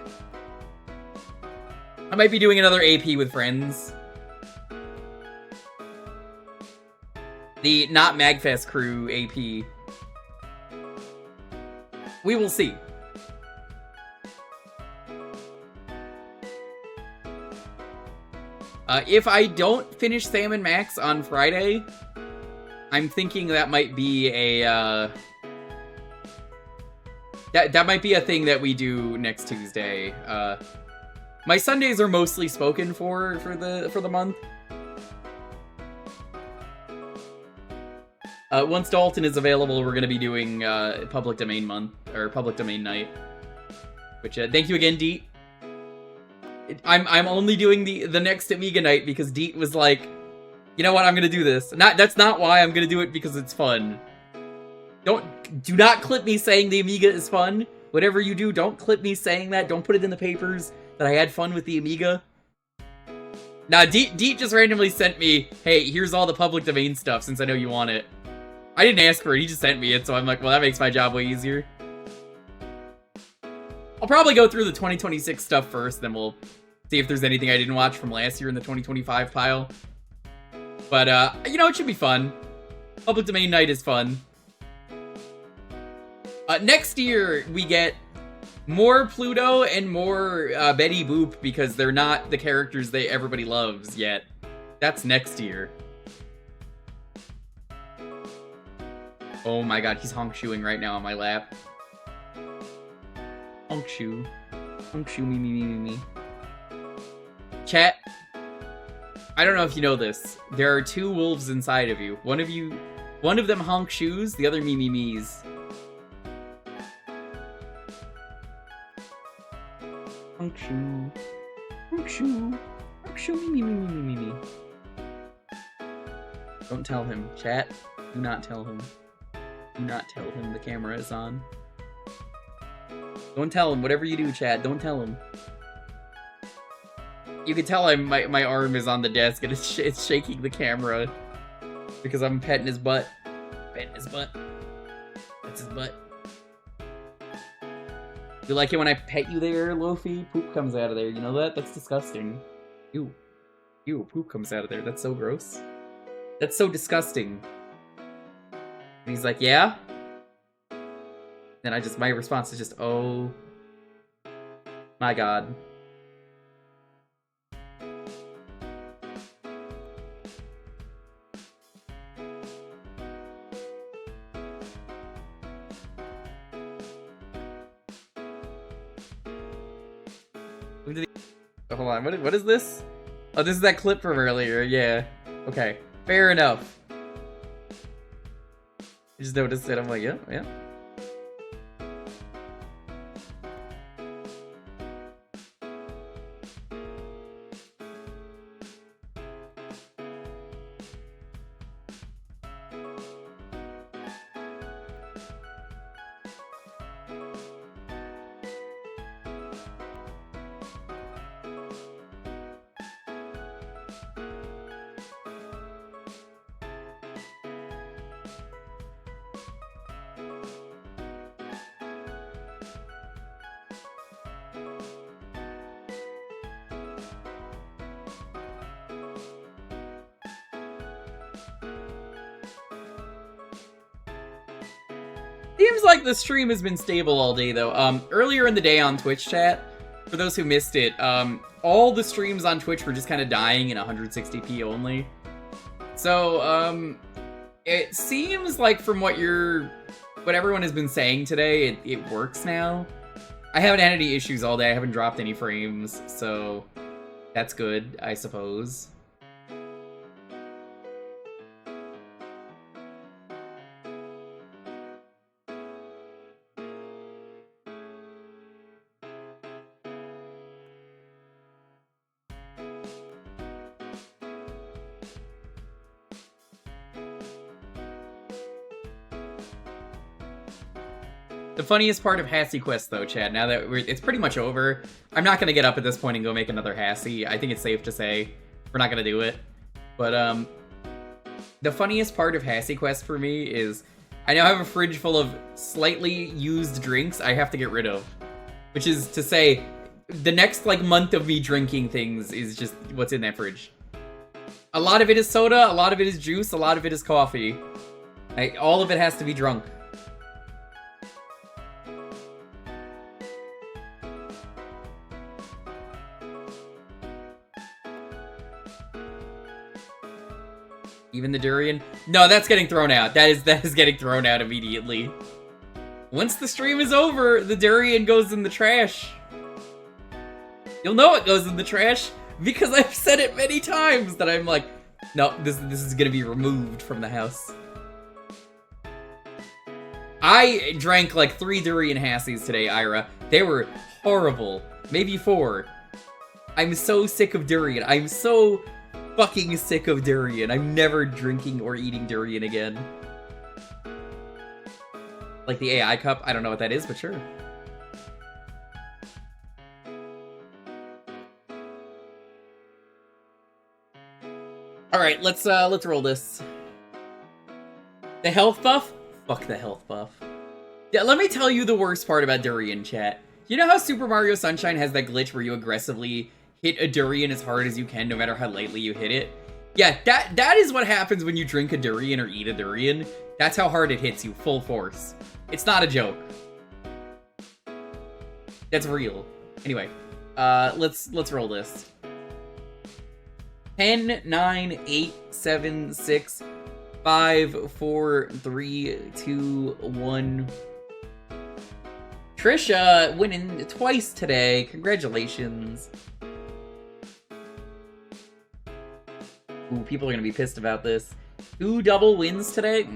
I might be doing another AP with friends. The not MagFest crew AP. We will see. If I don't finish Sam & Max on Friday, I'm thinking that might be a, that might be a thing that we do next Tuesday. My Sundays are mostly spoken for the month. Once Dalton is available, we're gonna be doing Public Domain Month or Public Domain Night. Which thank you again, Deet. I'm only doing the next Amiga night because Deet was like, you know what, I'm gonna do this. That's not why I'm gonna do it, because it's fun. Do not clip me saying the Amiga is fun. Whatever you do, don't clip me saying that. Don't put it in the papers that I had fun with the Amiga. Nah, Deet just randomly sent me, hey, here's all the public domain stuff since I know you want it. I didn't ask for it, he just sent me it, so I'm like, well, that makes my job way easier. I'll probably go through the 2026 stuff first, then we'll see if there's anything I didn't watch from last year in the 2025 pile. But, you know, it should be fun. Public Domain Night is fun. Next year, we get more Pluto and more Betty Boop because they're not the characters that everybody loves yet. That's next year. Oh my god, he's honk-shoeing right now on my lap. Honk-shoe. Honk-shoe, me. Chat, I don't know if you know this. There are two wolves inside of you. One of them honk shoes, the other me's. Honk shoe. Honk shoe. Honk shoe, me. Don't tell him, chat. Do not tell him. Do not tell him the camera is on. Don't tell him. Whatever you do, chat, don't tell him. You can tell my arm is on the desk and it's shaking the camera because I'm petting his butt. Petting his butt. That's his butt. You like it when I pet you there, Lofi? Poop comes out of there. You know that? That's disgusting. Ew. Ew, poop comes out of there. That's so gross. That's so disgusting. And he's like, yeah? Then my response is just, oh my god. Hold on, what is this? Oh, this is that clip from earlier, yeah. Okay, fair enough. I just noticed it, I'm like, yeah. Seems like the stream has been stable all day, though. Earlier in the day on Twitch chat, for those who missed it, all the streams on Twitch were just kind of dying in 160p only. So, It seems like from what everyone has been saying today, it works now. I haven't had any issues all day. I haven't dropped any frames, so that's good, I suppose. The funniest part of Hassy Quest, though, Chad, now that it's pretty much over, I'm not going to get up at this point and go make another Hassy. I think it's safe to say we're not going to do it. But, the funniest part of Hassy Quest for me is I now have a fridge full of slightly used drinks I have to get rid of. Which is to say, the next, like, month of me drinking things is just what's in that fridge. A lot of it is soda, a lot of it is juice, a lot of it is coffee. All of it has to be drunk. Even the durian? No, that's getting thrown out. That is getting thrown out immediately. Once the stream is over, the durian goes in the trash. You'll know it goes in the trash because I've said it many times that I'm like, no, this is gonna be removed from the house. I drank like 3 durian Hassies today, Ira. They were horrible. Maybe 4. I'm so sick of durian. I'm so fucking sick of durian. I'm never drinking or eating durian again. Like the AI cup? I don't know what that is, but sure. Alright, let's roll this. The health buff? Fuck the health buff. Yeah, let me tell you the worst part about durian, chat. You know how Super Mario Sunshine has that glitch where you aggressively hit a durian as hard as you can, no matter how lightly you hit it? Yeah, that is what happens when you drink a durian or eat a durian. That's how hard it hits you, full force. It's not a joke. That's real. Anyway, let's roll this. 10, 9, 8, 7, 6, 5, 4, 3, 2, 1. Trisha winning twice today. Congratulations. Ooh, people are gonna be pissed about this. 2 double wins today?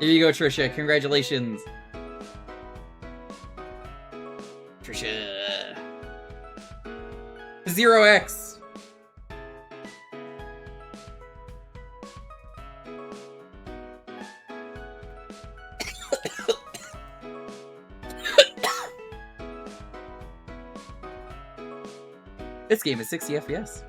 Here you go, Trisha. Congratulations. Trisha. 0x. This game is 60 FPS.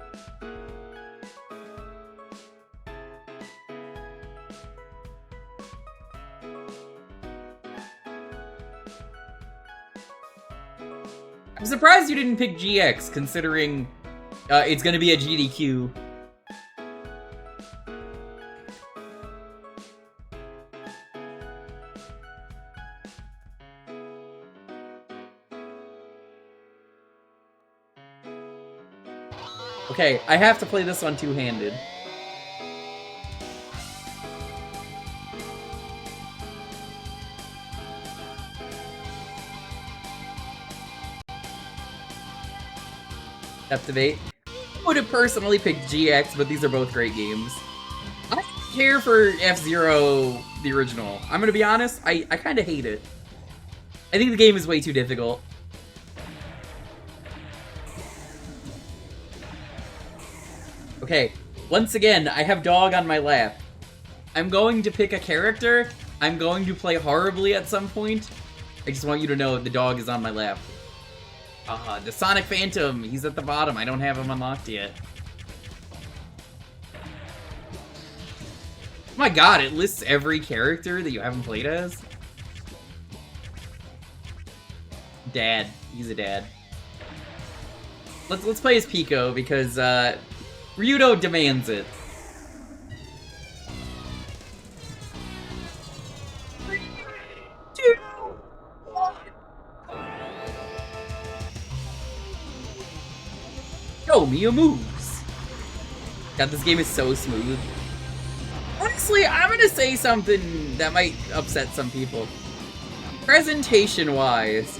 I'm surprised you didn't pick GX, considering it's gonna be a GDQ. Okay, I have to play this one two-handed. Debate. I would have personally picked GX, but these are both great games. I don't care for F-Zero, the original. I'm gonna be honest, I kind of hate it. I think the game is way too difficult. Okay, once again, I have dog on my lap. I'm going to pick a character. I'm going to play horribly at some point. I just want you to know the dog is on my lap. The Sonic Phantom, he's at the bottom. I don't have him unlocked yet. Oh my god, it lists every character that you haven't played as. Dad. He's a dad. Let's play as Pico because Ryudo demands it. Show me your moves. God, this game is so smooth. Honestly, I'm gonna say something that might upset some people. Presentation-wise,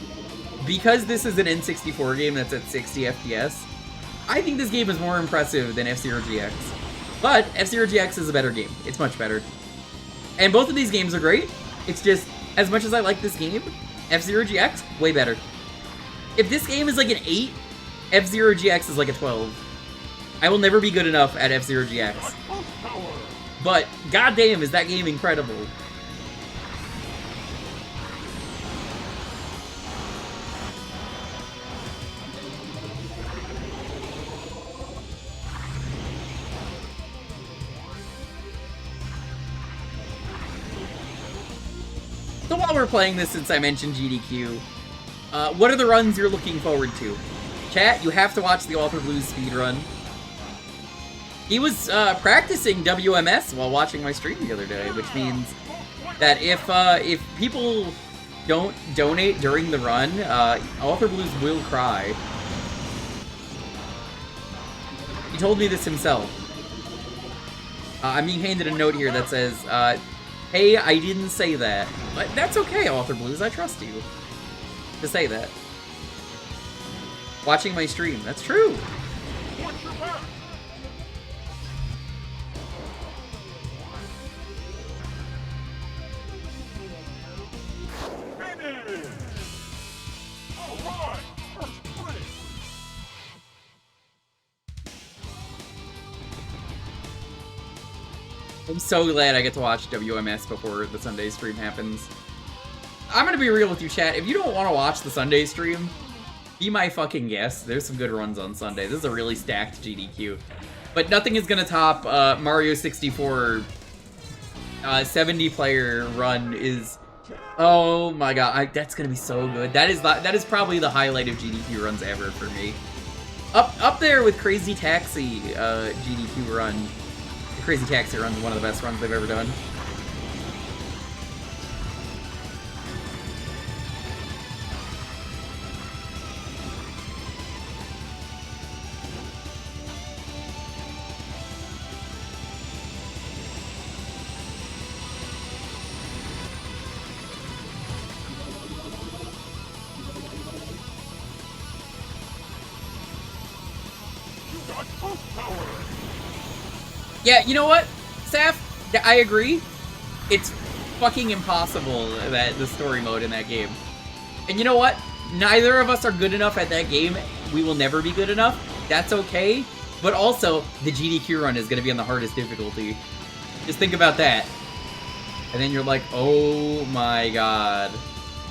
because this is an N64 game that's at 60 FPS, I think this game is more impressive than F-Zero GX. But F-Zero GX is a better game. It's much better. And both of these games are great. It's just, as much as I like this game, F-Zero GX, way better. If this game is like an 8, F-Zero GX is like a 12. I will never be good enough at F-Zero GX. But, goddamn, is that game incredible. So while we're playing this, since I mentioned GDQ, what are the runs you're looking forward to? Chat, you have to watch the Author Blues speedrun. He was practicing WMS while watching my stream the other day, which means that if people don't donate during the run, Author Blues will cry. He told me this himself. I'm being handed a note here that says, hey, I didn't say that. But that's okay, Author Blues, I trust you to say that. Watching my stream, that's true. I'm so glad I get to watch WMS before the Sunday stream happens. I'm gonna be real with you, chat. If you don't want to watch the Sunday stream, be my fucking guest. There's some good runs on Sunday. This is a really stacked GDQ. But nothing is gonna top Mario 64 70-player run is... Oh my god, that's gonna be so good. That is probably the highlight of GDQ runs ever for me. Up there with Crazy Taxi GDQ run. Crazy Taxi run is one of the best runs they've ever done. Yeah, you know what, Saf? I agree. It's fucking impossible, the story mode in that game. And you know what? Neither of us are good enough at that game. We will never be good enough. That's okay. But also, the GDQ run is going to be on the hardest difficulty. Just think about that. And then you're like, oh my god.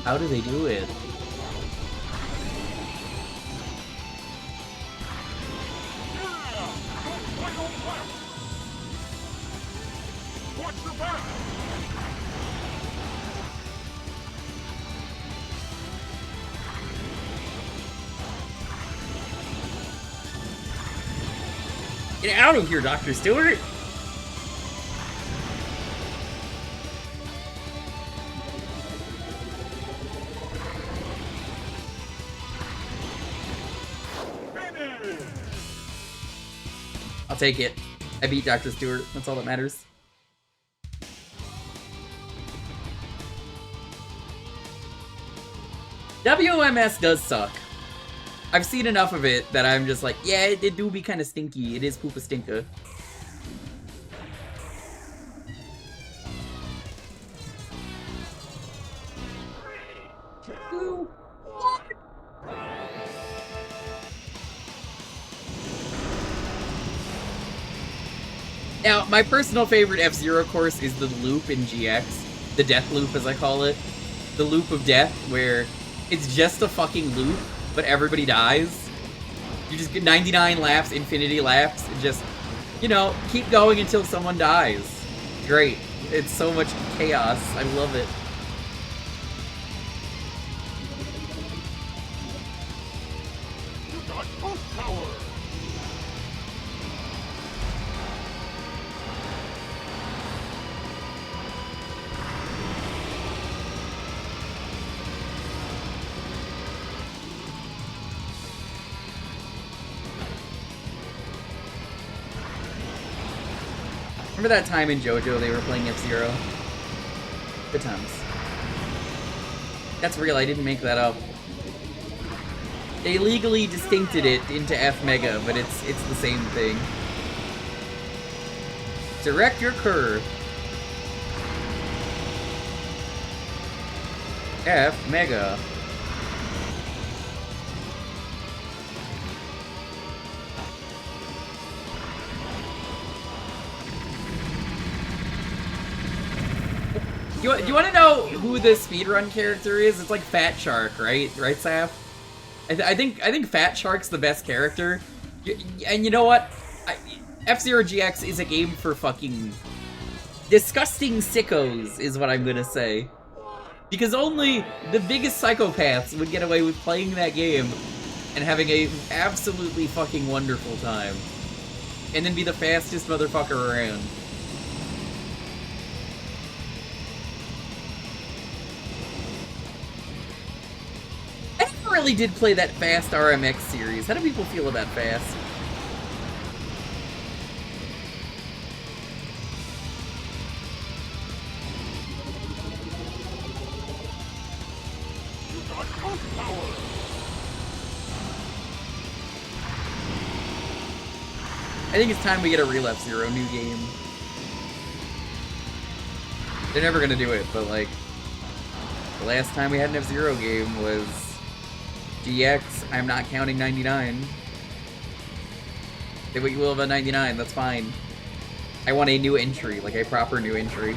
How do they do it? Get out of here, Dr. Stewart! I'll take it. I beat Dr. Stewart. That's all that matters. WMS does suck. I've seen enough of it that I'm just like, yeah, it do be kind of stinky. It is poop a stinker. Now, my personal favorite F-Zero course is the loop in GX. The death loop, as I call it. The loop of death, where it's just a fucking loop, but everybody dies. You just get 99 laps, infinity laps, and just, you know, keep going until someone dies. Great. It's so much chaos. I love it. Remember that time in JoJo they were playing F-Zero? Good times. That's real, I didn't make that up. They legally distincted it into F-Mega, but it's the same thing. Direct your curve. F-Mega. Do you want to know who the speedrun character is? It's like Fat Shark, right? Right, Saf? I think Fat Shark's the best character. And you know what? F-Zero GX is a game for fucking disgusting sickos, is what I'm gonna say. Because only the biggest psychopaths would get away with playing that game and having a absolutely fucking wonderful time. And then be the fastest motherfucker around. I never really did play that Fast RMX series. How do people feel about Fast? I think it's time we get a real F-Zero new game. They're never gonna do it, but like, the last time we had an F-Zero game was GX, I'm not counting 99. Say what you will about 99, that's fine. I want a new entry, like a proper new entry.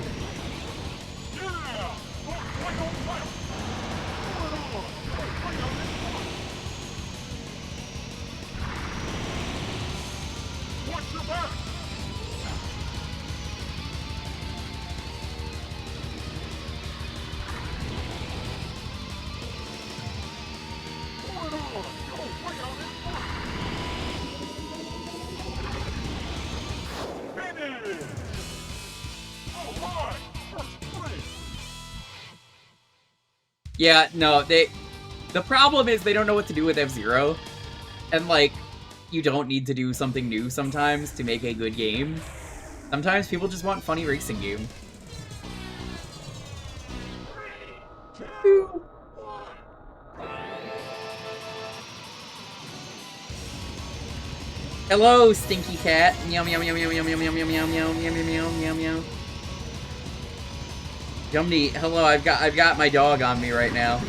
Yeah, no, the problem is they don't know what to do with F-Zero, and like, you don't need to do something new sometimes to make a good game. Sometimes people just want funny racing game. Hello, stinky cat. Meow meow meow meow meow meow meow meow meow meow meow meow meow meow. Jumny, hello, I've got my dog on me right now.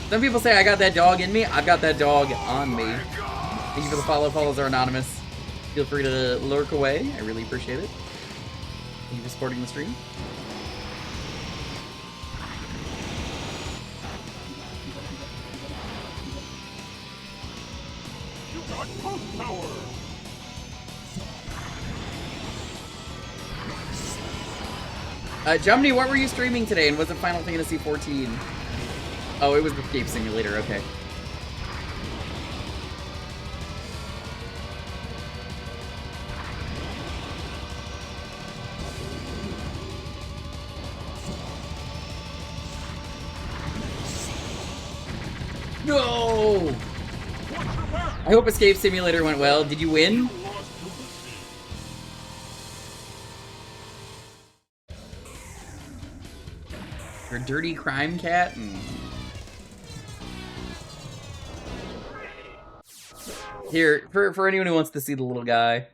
Some people say I got that dog in me. I've got that dog on me. Thank you for the follow. Follows are anonymous. Feel free to lurk away. I really appreciate it. Thank you for supporting the stream. Jumny, what were you streaming today, and was it Final Fantasy 14? Oh, it was the Escape Simulator, okay. No! I hope Escape Simulator went well. Did you win? You're a dirty crime cat? Here, for anyone who wants to see the little guy.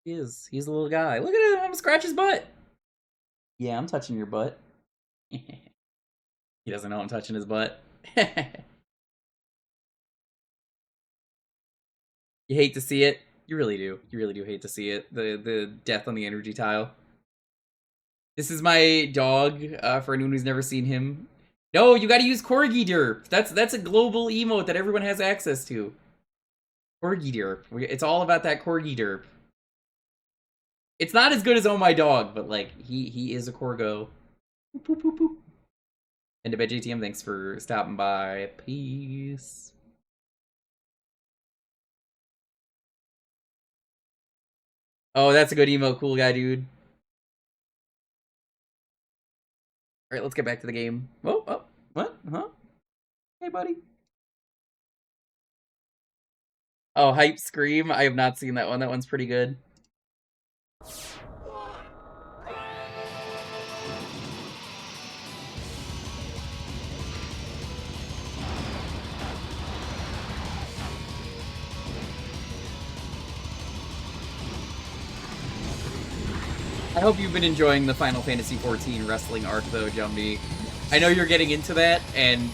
He's a little guy. Look at him, I'm gonna scratch his butt. Yeah, I'm touching your butt. He doesn't know I'm touching his butt. You hate to see it? You really do. You really do hate to see it. The death on the energy tile. This is my dog, for anyone who's never seen him. No, you gotta use Corgi Derp. That's a global emote that everyone has access to. Corgi Derp. It's all about that Corgi Derp. It's not as good as Oh My Dog, but like, he is a Corgo. Boop, boop, boop. And to bed JTM, thanks for stopping by. Peace. Oh, that's a good emote, cool guy, dude. Alright, let's get back to the game. Oh, what? Huh? Hey, buddy. Oh, Hype Scream. I have not seen that one. That one's pretty good. I hope you've been enjoying the Final Fantasy XIV wrestling arc, though, Jumby. I know you're getting into that, and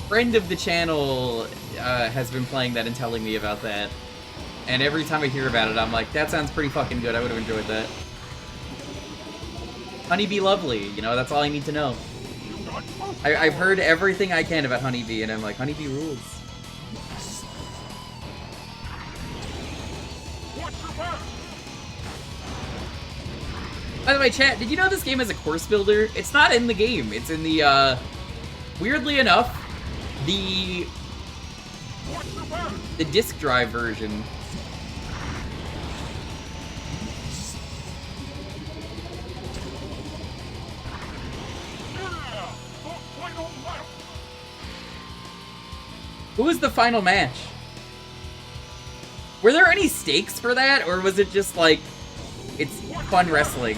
friend of the channel has been playing that and telling me about that. And every time I hear about it, I'm like, that sounds pretty fucking good. I would have enjoyed that. Honeybee lovely, you know, that's all I need to know. I've heard everything I can about Honeybee, and I'm like, Honeybee rules. By the way, chat, did you know this game has a course builder? It's not in the game. It's in the, weirdly enough, the disk drive version. Who was the final match? Were there any stakes for that, or was it just like, it's fun wrestling?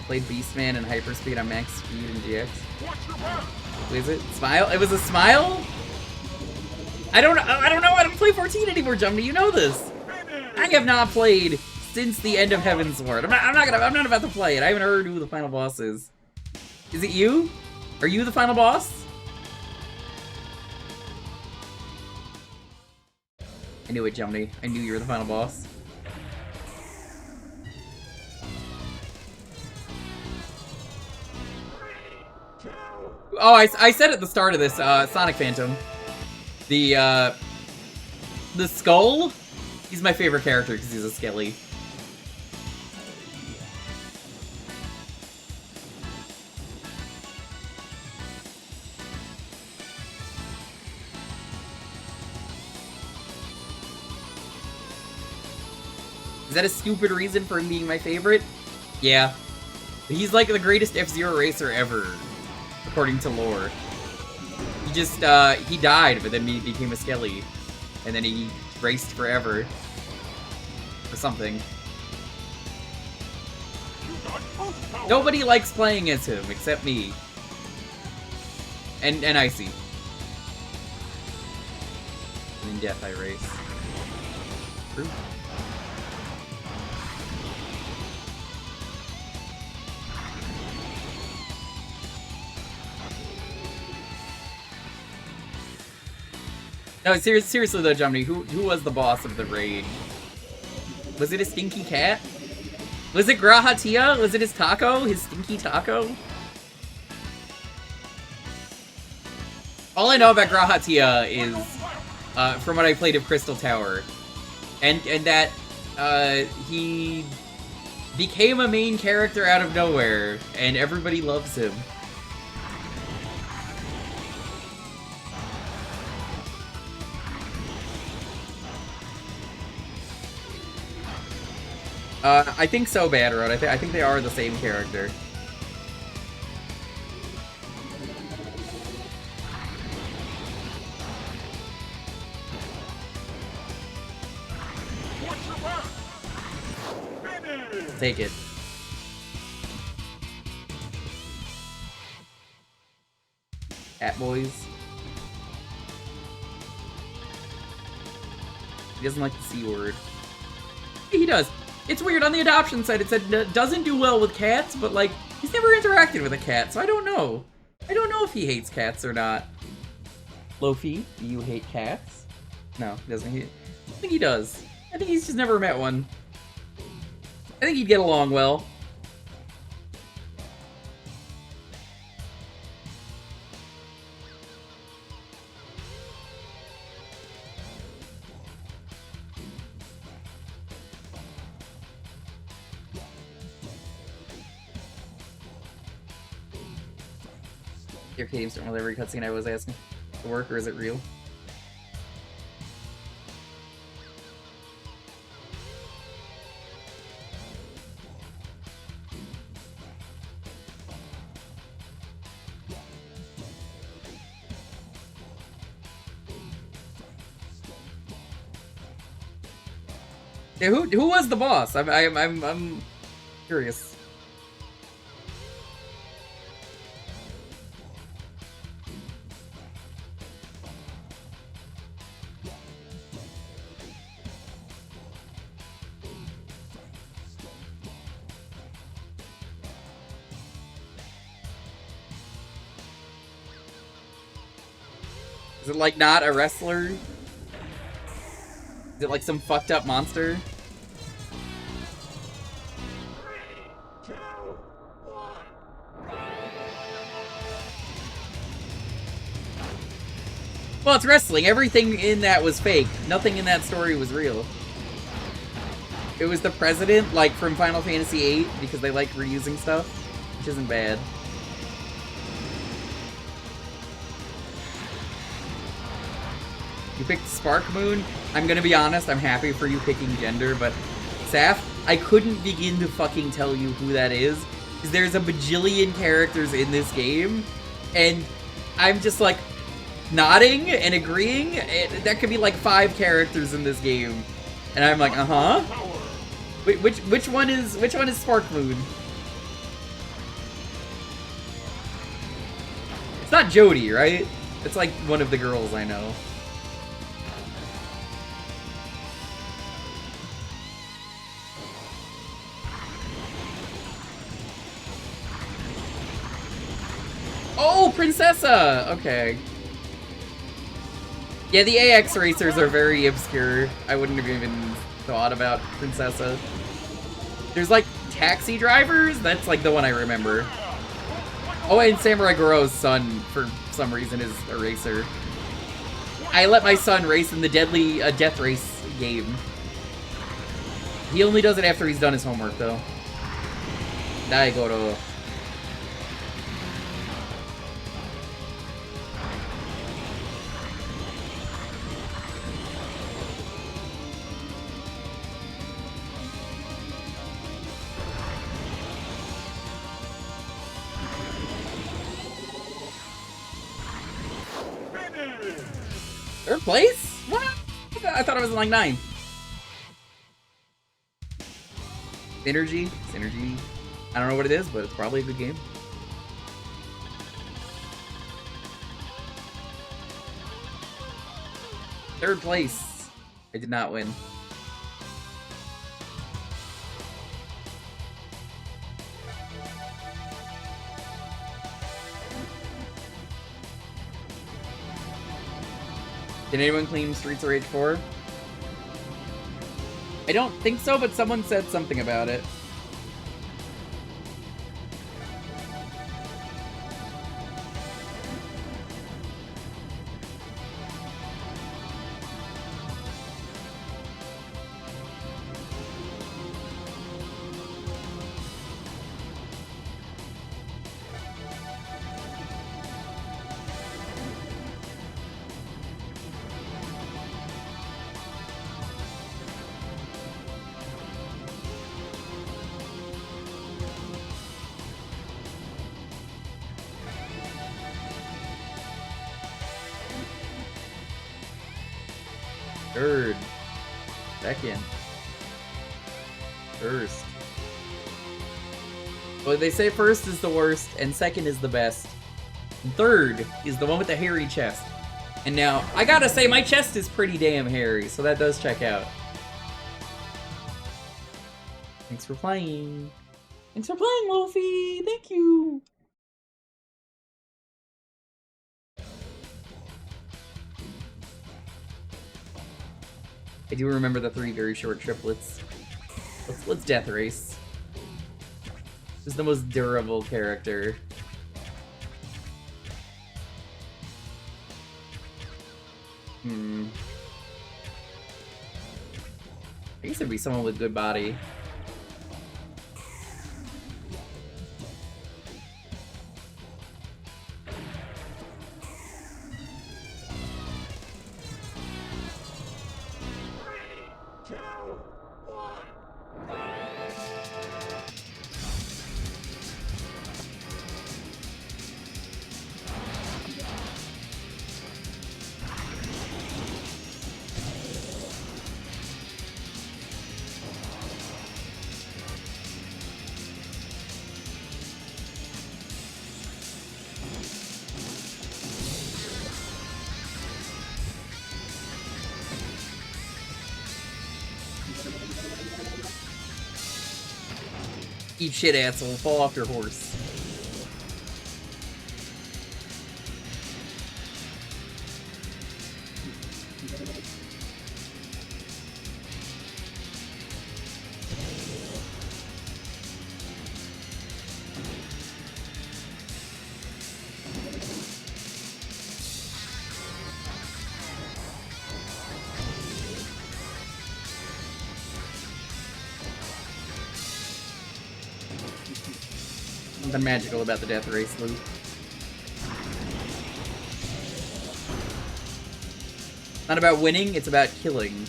Played Beastman and Hyperspeed on max speed and GX. Was it Smile? It was a Smile? I don't know. I don't play 14 anymore, Jumby. You know this. I have not played since the end of Heaven's Ward. I'm not about to play it. I haven't heard who the final boss is. Is it you? Are you the final boss? I knew it, Jumby. I knew you were the final boss. Oh, I said at the start of this, Sonic Phantom. The Skull? He's my favorite character because he's a Skelly. Is that a stupid reason for him being my favorite? Yeah. He's like the greatest F-Zero racer ever, according to lore. He just, he died, but then he became a Skelly. And then he raced forever. Or something. Nobody likes playing as him, except me. And Icy. And in death I race. True. No, seriously though, Jumby, who was the boss of the raid? Was it a stinky cat? Was it Grahatia? Was it his taco? His stinky taco? All I know about Grahatia is from what I played of Crystal Tower. And that he became a main character out of nowhere, and everybody loves him. I think so, Bad Road. I think they are the same character. Take it. Cat boys. He doesn't like the C word. He does. It's weird, on the adoption site it said doesn't do well with cats, but like, he's never interacted with a cat, so I don't know. I don't know if he hates cats or not. Lofi, do you hate cats? No, doesn't he? I think he does. I think he's just never met one. I think he'd get along well. Your caves don't really every cutscene I was asking to work, or is it real? Yeah, who was the boss? I'm curious. Is it like not a wrestler? Is it like some fucked up monster? Well, it's wrestling. Everything in that was fake. Nothing in that story was real. It was the president, like, from Final Fantasy VIII, because they like reusing stuff, which isn't bad. You picked Spark Moon. I'm gonna be honest, I'm happy for you picking gender, but Saf, I couldn't begin to fucking tell you who that is, because there's a bajillion characters in this game, and I'm just like, nodding and agreeing. That could be like 5 characters in this game, and I'm like, Wait, which one is Spark Moon? It's not Jody, right? It's like one of the girls I know. Oh, Princessa! Okay. Yeah, the AX racers are very obscure. I wouldn't have even thought about Princessa. There's like taxi drivers? That's like the one I remember. Oh, and Samurai Goro's son, for some reason, is a racer. I let my son race in the deadly death race game. He only does it after he's done his homework, though. Dai Goro. Third place? What? I thought I was in like 9. Synergy? Synergy? I don't know what it is, but it's probably a good game. Third place. I did not win. Did anyone claim Streets of Rage 4? I don't think so, but someone said something about it. Third. Second. First. Well, they say first is the worst, and second is the best. And third is the one with the hairy chest. And now, I gotta say, my chest is pretty damn hairy, so that does check out. Thanks for playing. Thanks for playing, Wolfie! Thank you! I do remember the 3 very short triplets. Let's death race. Who's the most durable character? I guess it'd be someone with good body. Eat shit, asshole. Fall off your horse. Something magical about the death race loop. Not about winning, it's about killing.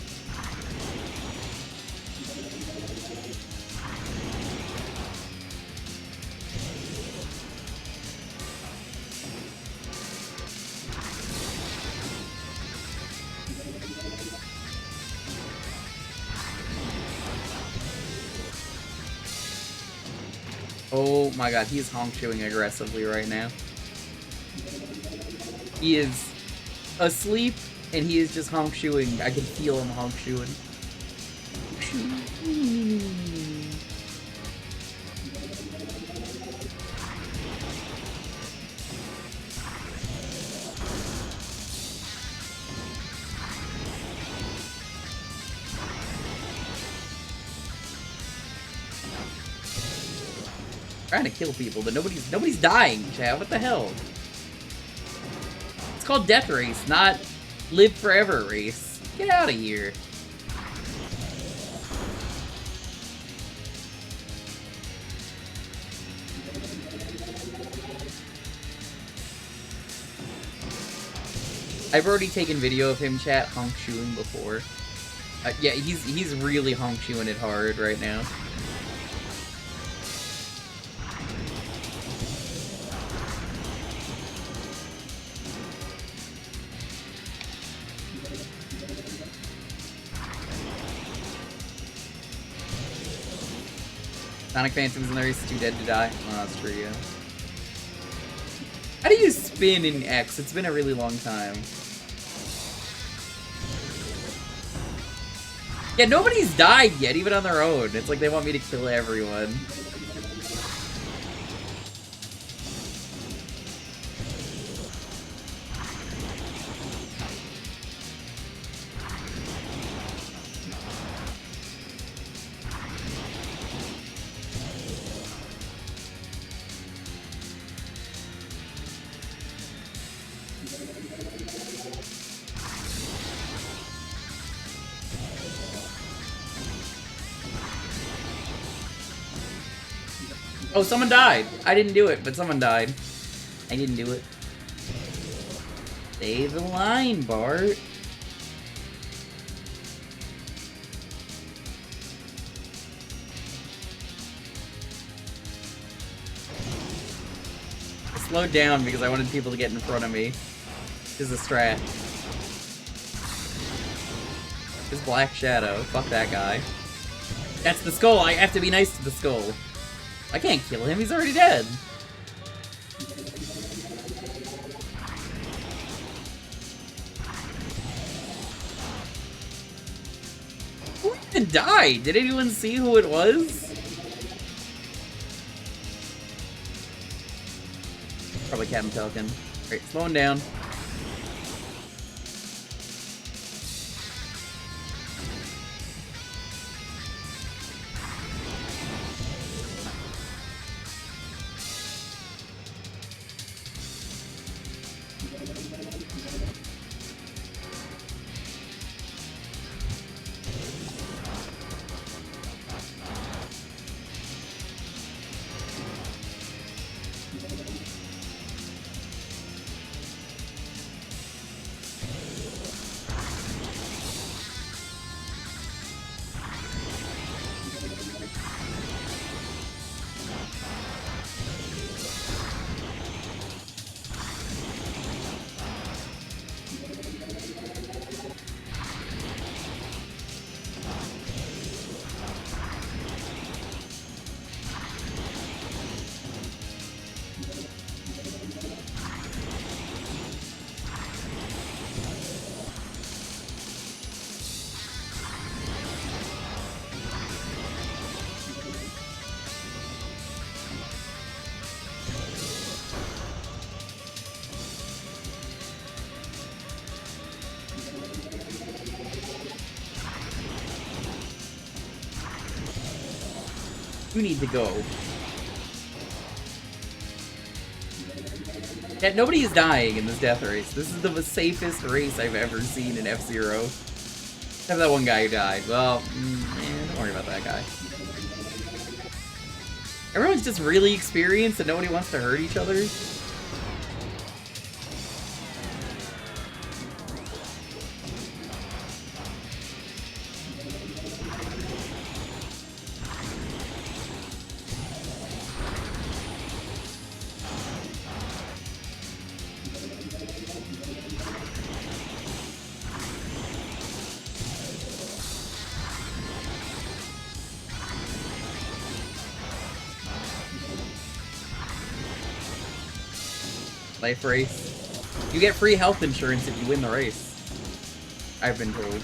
Oh my god, he's honk-chewing aggressively right now. He is asleep, and he is just honk-chewing. I can feel him honk-chewing. Trying to kill people, but nobody's dying, Chad. What the hell? It's called Death Race, not Live Forever Race. Get out of here. I've already taken video of him, chat, honk-chewing before. Yeah, he's really honk-chewing it hard right now. Sonic Phantom's in there, he's too dead to die. Oh, that's true, yeah. How do you spin in X? It's been a really long time. Yeah, nobody's died yet, even on their own. It's like they want me to kill everyone. Oh, someone died. I didn't do it, but someone died. I didn't do it. Stay the line, Bart. I slowed down because I wanted people to get in front of me. This is a strat. This Black Shadow. Fuck that guy. That's the skull. I have to be nice to the skull. I can't kill him, he's already dead. Who even died? Did anyone see who it was? Probably Captain Pelican. Alright, slowing down. You need to go. Yeah, nobody is dying in this death race. This is the safest race I've ever seen in F-Zero. Except that one guy who died. Well, don't worry about that guy. Everyone's just really experienced and nobody wants to hurt each other. Life race. You get free health insurance if you win the race. I've been told.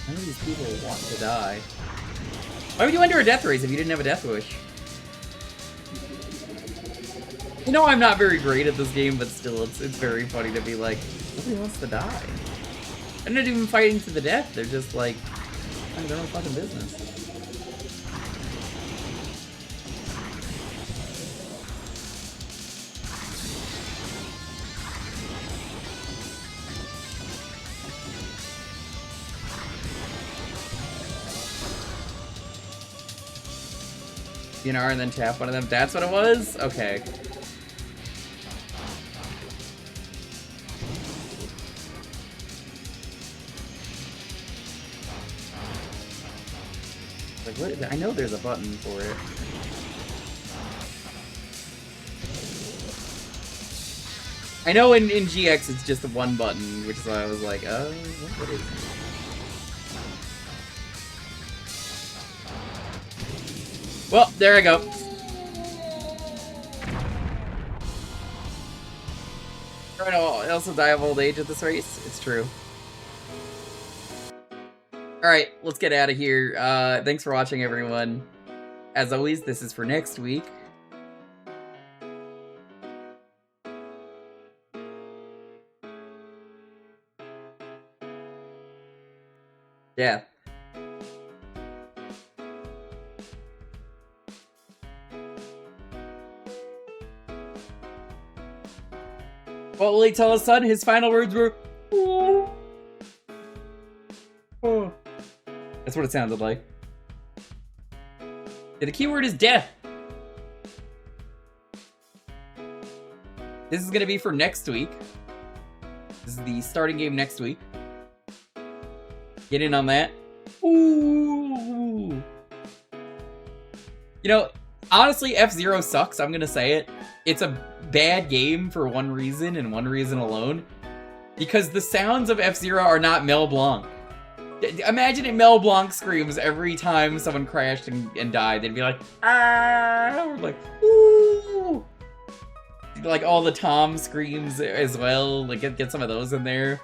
None of these people want to die. Why would you enter a death race if you didn't have a death wish? You know I'm not very great at this game, but still, it's very funny to be like, nobody wants to die. They're not even fighting to the death, they're just like, minding their own fucking business. DNR and then tap one of them. That's what it was? Okay. Like, what is it? I know there's a button for it. I know in GX it's just one button, which is why I was like, what is it? Well, there I go. Everyone else will die of old age at this race. It's true. Alright, let's get out of here. Thanks for watching, everyone. As always, this is for next week. Yeah. What will he tell his son? His final words were, oh. Oh. That's what it sounded like. Yeah, the keyword is death. This is going to be for next week. This is the starting game next week. Get in on that. Ooh. You know, honestly, F-Zero sucks. I'm going to say it. It's a bad game for one reason and one reason alone. Because the sounds of F-Zero are not Mel Blanc. Imagine if Mel Blanc screams every time someone crashed and died. They'd be like, ah, or like, ooh. Like all the Tom screams as well. Like get some of those in there.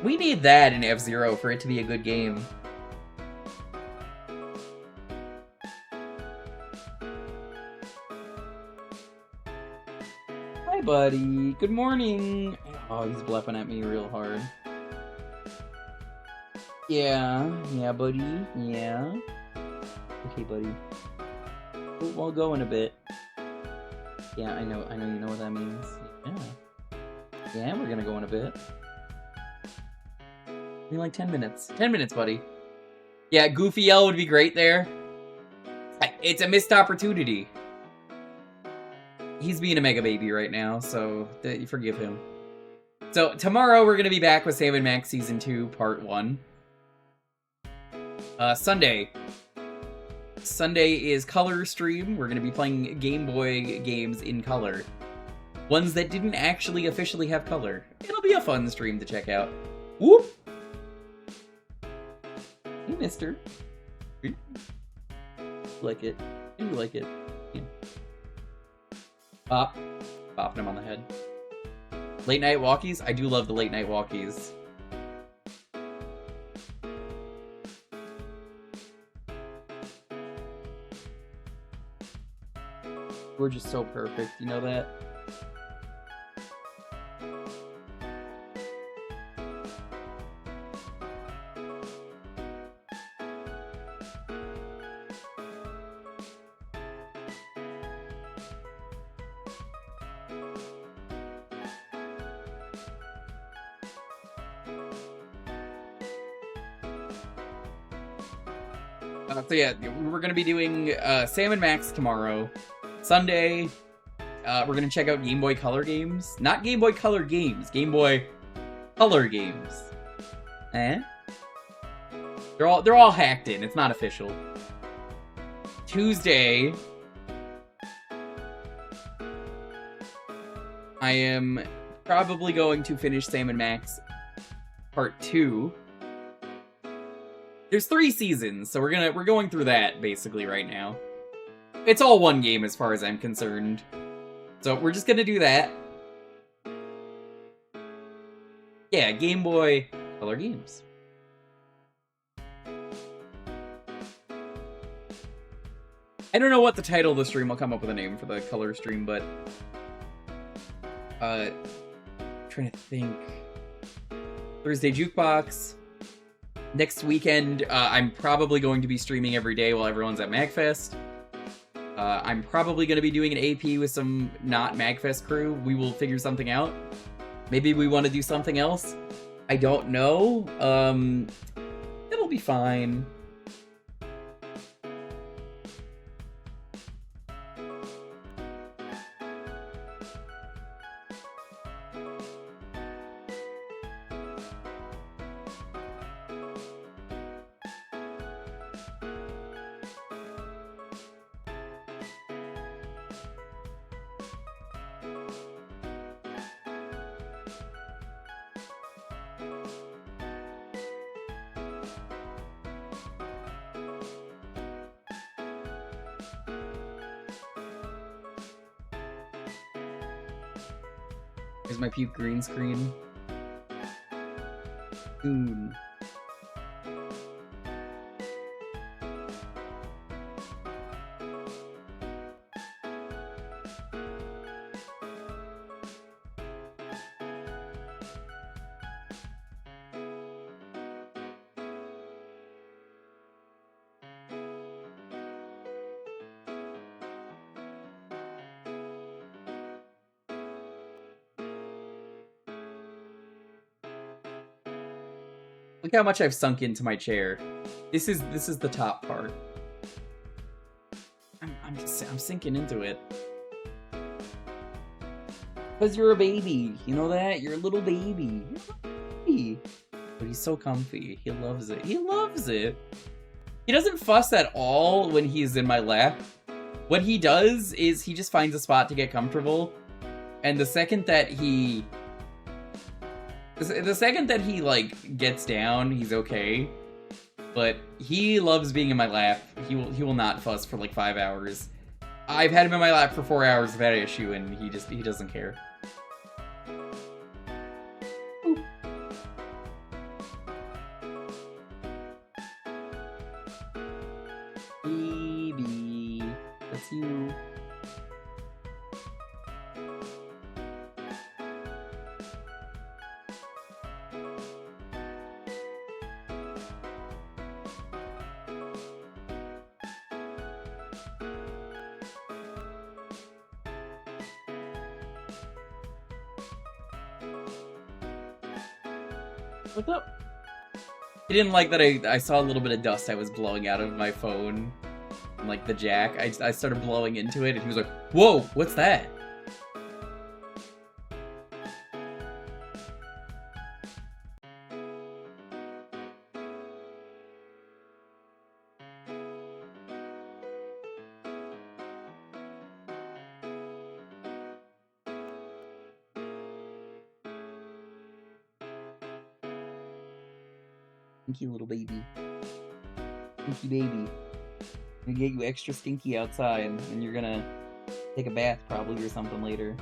We need that in F-Zero for it to be a good game. Hi, buddy. Good morning. Oh, he's bluffing at me real hard. Yeah, buddy. Yeah. Okay, buddy. We'll go in a bit. Yeah, I know you know what that means. Yeah. Yeah, we're gonna go in a bit. Maybe like 10 minutes. 10 minutes, buddy. Yeah, Goofy L would be great there. It's a missed opportunity. He's being a mega baby right now, so forgive him. So tomorrow we're gonna be back with Sam and Max Season 2, Part 1. Sunday is color stream. We're gonna be playing Game Boy games in color. Ones that didn't actually officially have color. It'll be a fun stream to check out. Whoop! Hey, mister. Like it. You like it. Yeah. Bopping him on the head. Late night walkies? I do love the late night walkies. We're just so perfect, you know that? So yeah, we're gonna be doing Sam and Max tomorrow. Sunday, we're gonna check out Game Boy Color games. Not Game Boy Color games, Game Boy Color games. Eh? They're all hacked in. It's not official. Tuesday, I am probably going to finish Sam and Max Part 2. There's 3 seasons, so we're going through that basically right now. It's all one game as far as I'm concerned. So we're just gonna do that. Yeah, Game Boy Color games. I don't know what the title of the stream. I'll come up with a name for the color stream, but trying to think. Thursday Jewkbox. Next weekend, I'm probably going to be streaming every day while everyone's at MagFest. I'm probably going to be doing an AP with some not MagFest crew. We will figure something out. Maybe we want to do something else. I don't know. It'll be fine. Here's my puke green screen. Soon. Look how much I've sunk into my chair. This is the top part. I'm sinking into it. Cause you're a baby, you know that? You're a little baby. You're a baby. But he's so comfy. He loves it. He loves it. He doesn't fuss at all when he's in my lap. What he does is he just finds a spot to get comfortable, and the second that he like gets down, he's okay. But he loves being in my lap. He will not fuss for like 5 hours. I've had him in my lap for 4 hours without issue, and he doesn't care. Ooh. Baby, that's you. What's up? He didn't like that I saw a little bit of dust I was blowing out of my phone. And, like, the jack. I started blowing into it, and he was like, whoa, what's that? Stinky little baby. Stinky baby. I'm gonna get you extra stinky outside, and you're gonna take a bath probably or something later.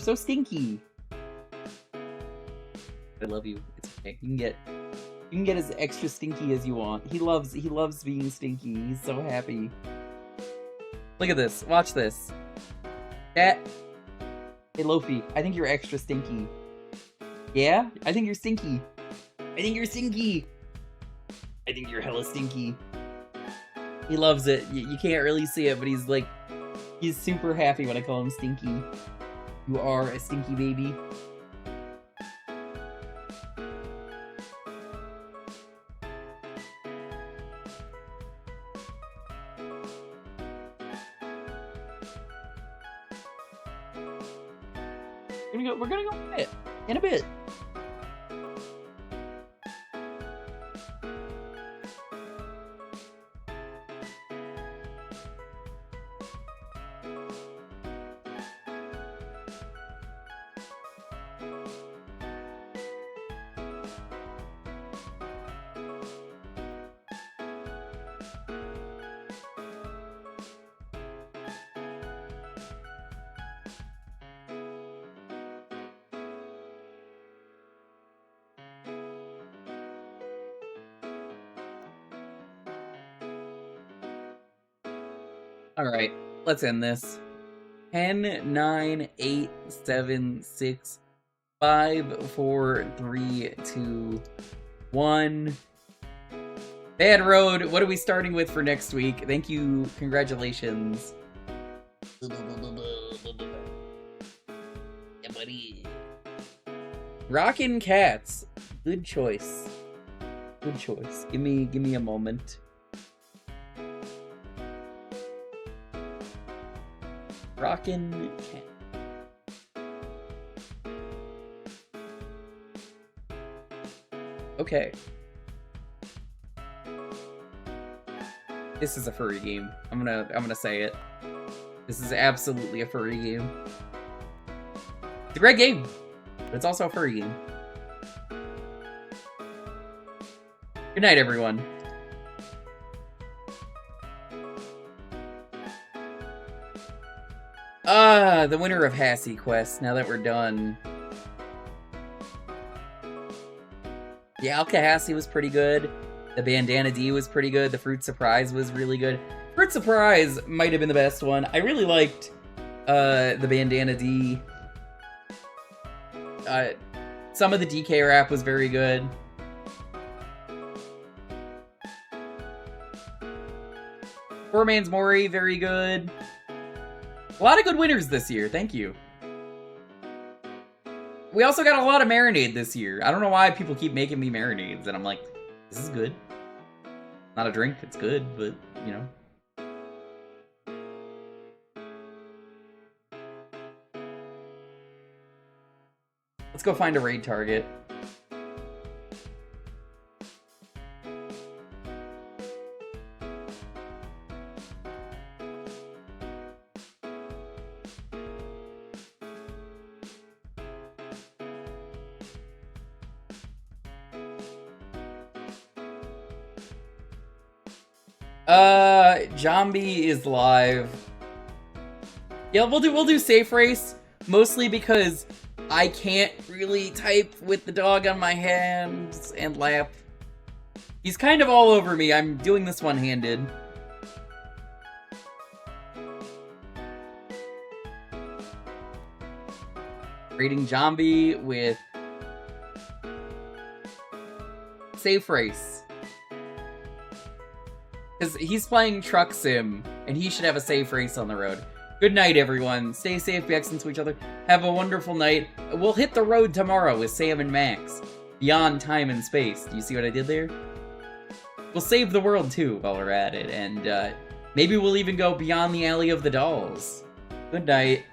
You're so stinky. I love you. It's okay. You can get as extra stinky as you want. He loves being stinky. He's so happy. Look at this. Watch this. Cat. Hey, Lofi. I think you're extra stinky. Yeah? I think you're stinky. I think you're stinky. I think you're hella stinky. He loves it. You can't really see it, but he's like, he's super happy when I call him stinky. You are a stinky baby. We're gonna go in a bit. In a bit. Alright, let's end this. 10, 9, 8, 7, 6, 5, 4, 3, 2, 1. Bad Road, what are we starting with for next week? Thank you, congratulations. Yeah, buddy. Rockin' Cats. Good choice. Good choice. Give me a moment. Rockin' Cat. Okay. This is a furry game. I'm gonna say it. This is absolutely a furry game. It's a great game, but it's also a furry game. Good night, everyone. The winner of Hassy Quest, now that we're done. The Alka Hassy was pretty good. The Bandana D was pretty good. The Fruit Surprise was really good. Fruit Surprise might have been the best one. I really liked the Bandana D. Some of the DK rap was very good. Poor Man's Mori, very good. A lot of good winners this year, thank you. We also got a lot of marinade this year. I don't know why people keep making me marinades, and I'm like, this is good. Not a drink, it's good, but, you know. Let's go find a raid target. Zombie is live. Yeah, we'll do safe race, mostly because I can't really type with the dog on my hands and lap. He's kind of all over me. I'm doing this one-handed. Raiding Zombie with safe race. Because he's playing Truck Sim, and he should have a safe race on the road. Good night, everyone. Stay safe, be excellent to each other. Have a wonderful night. We'll hit the road tomorrow with Sam and Max. Beyond time and space. Do you see what I did there? We'll save the world, too, while we're at it. And maybe we'll even go beyond the Alley of the Dolls. Good night.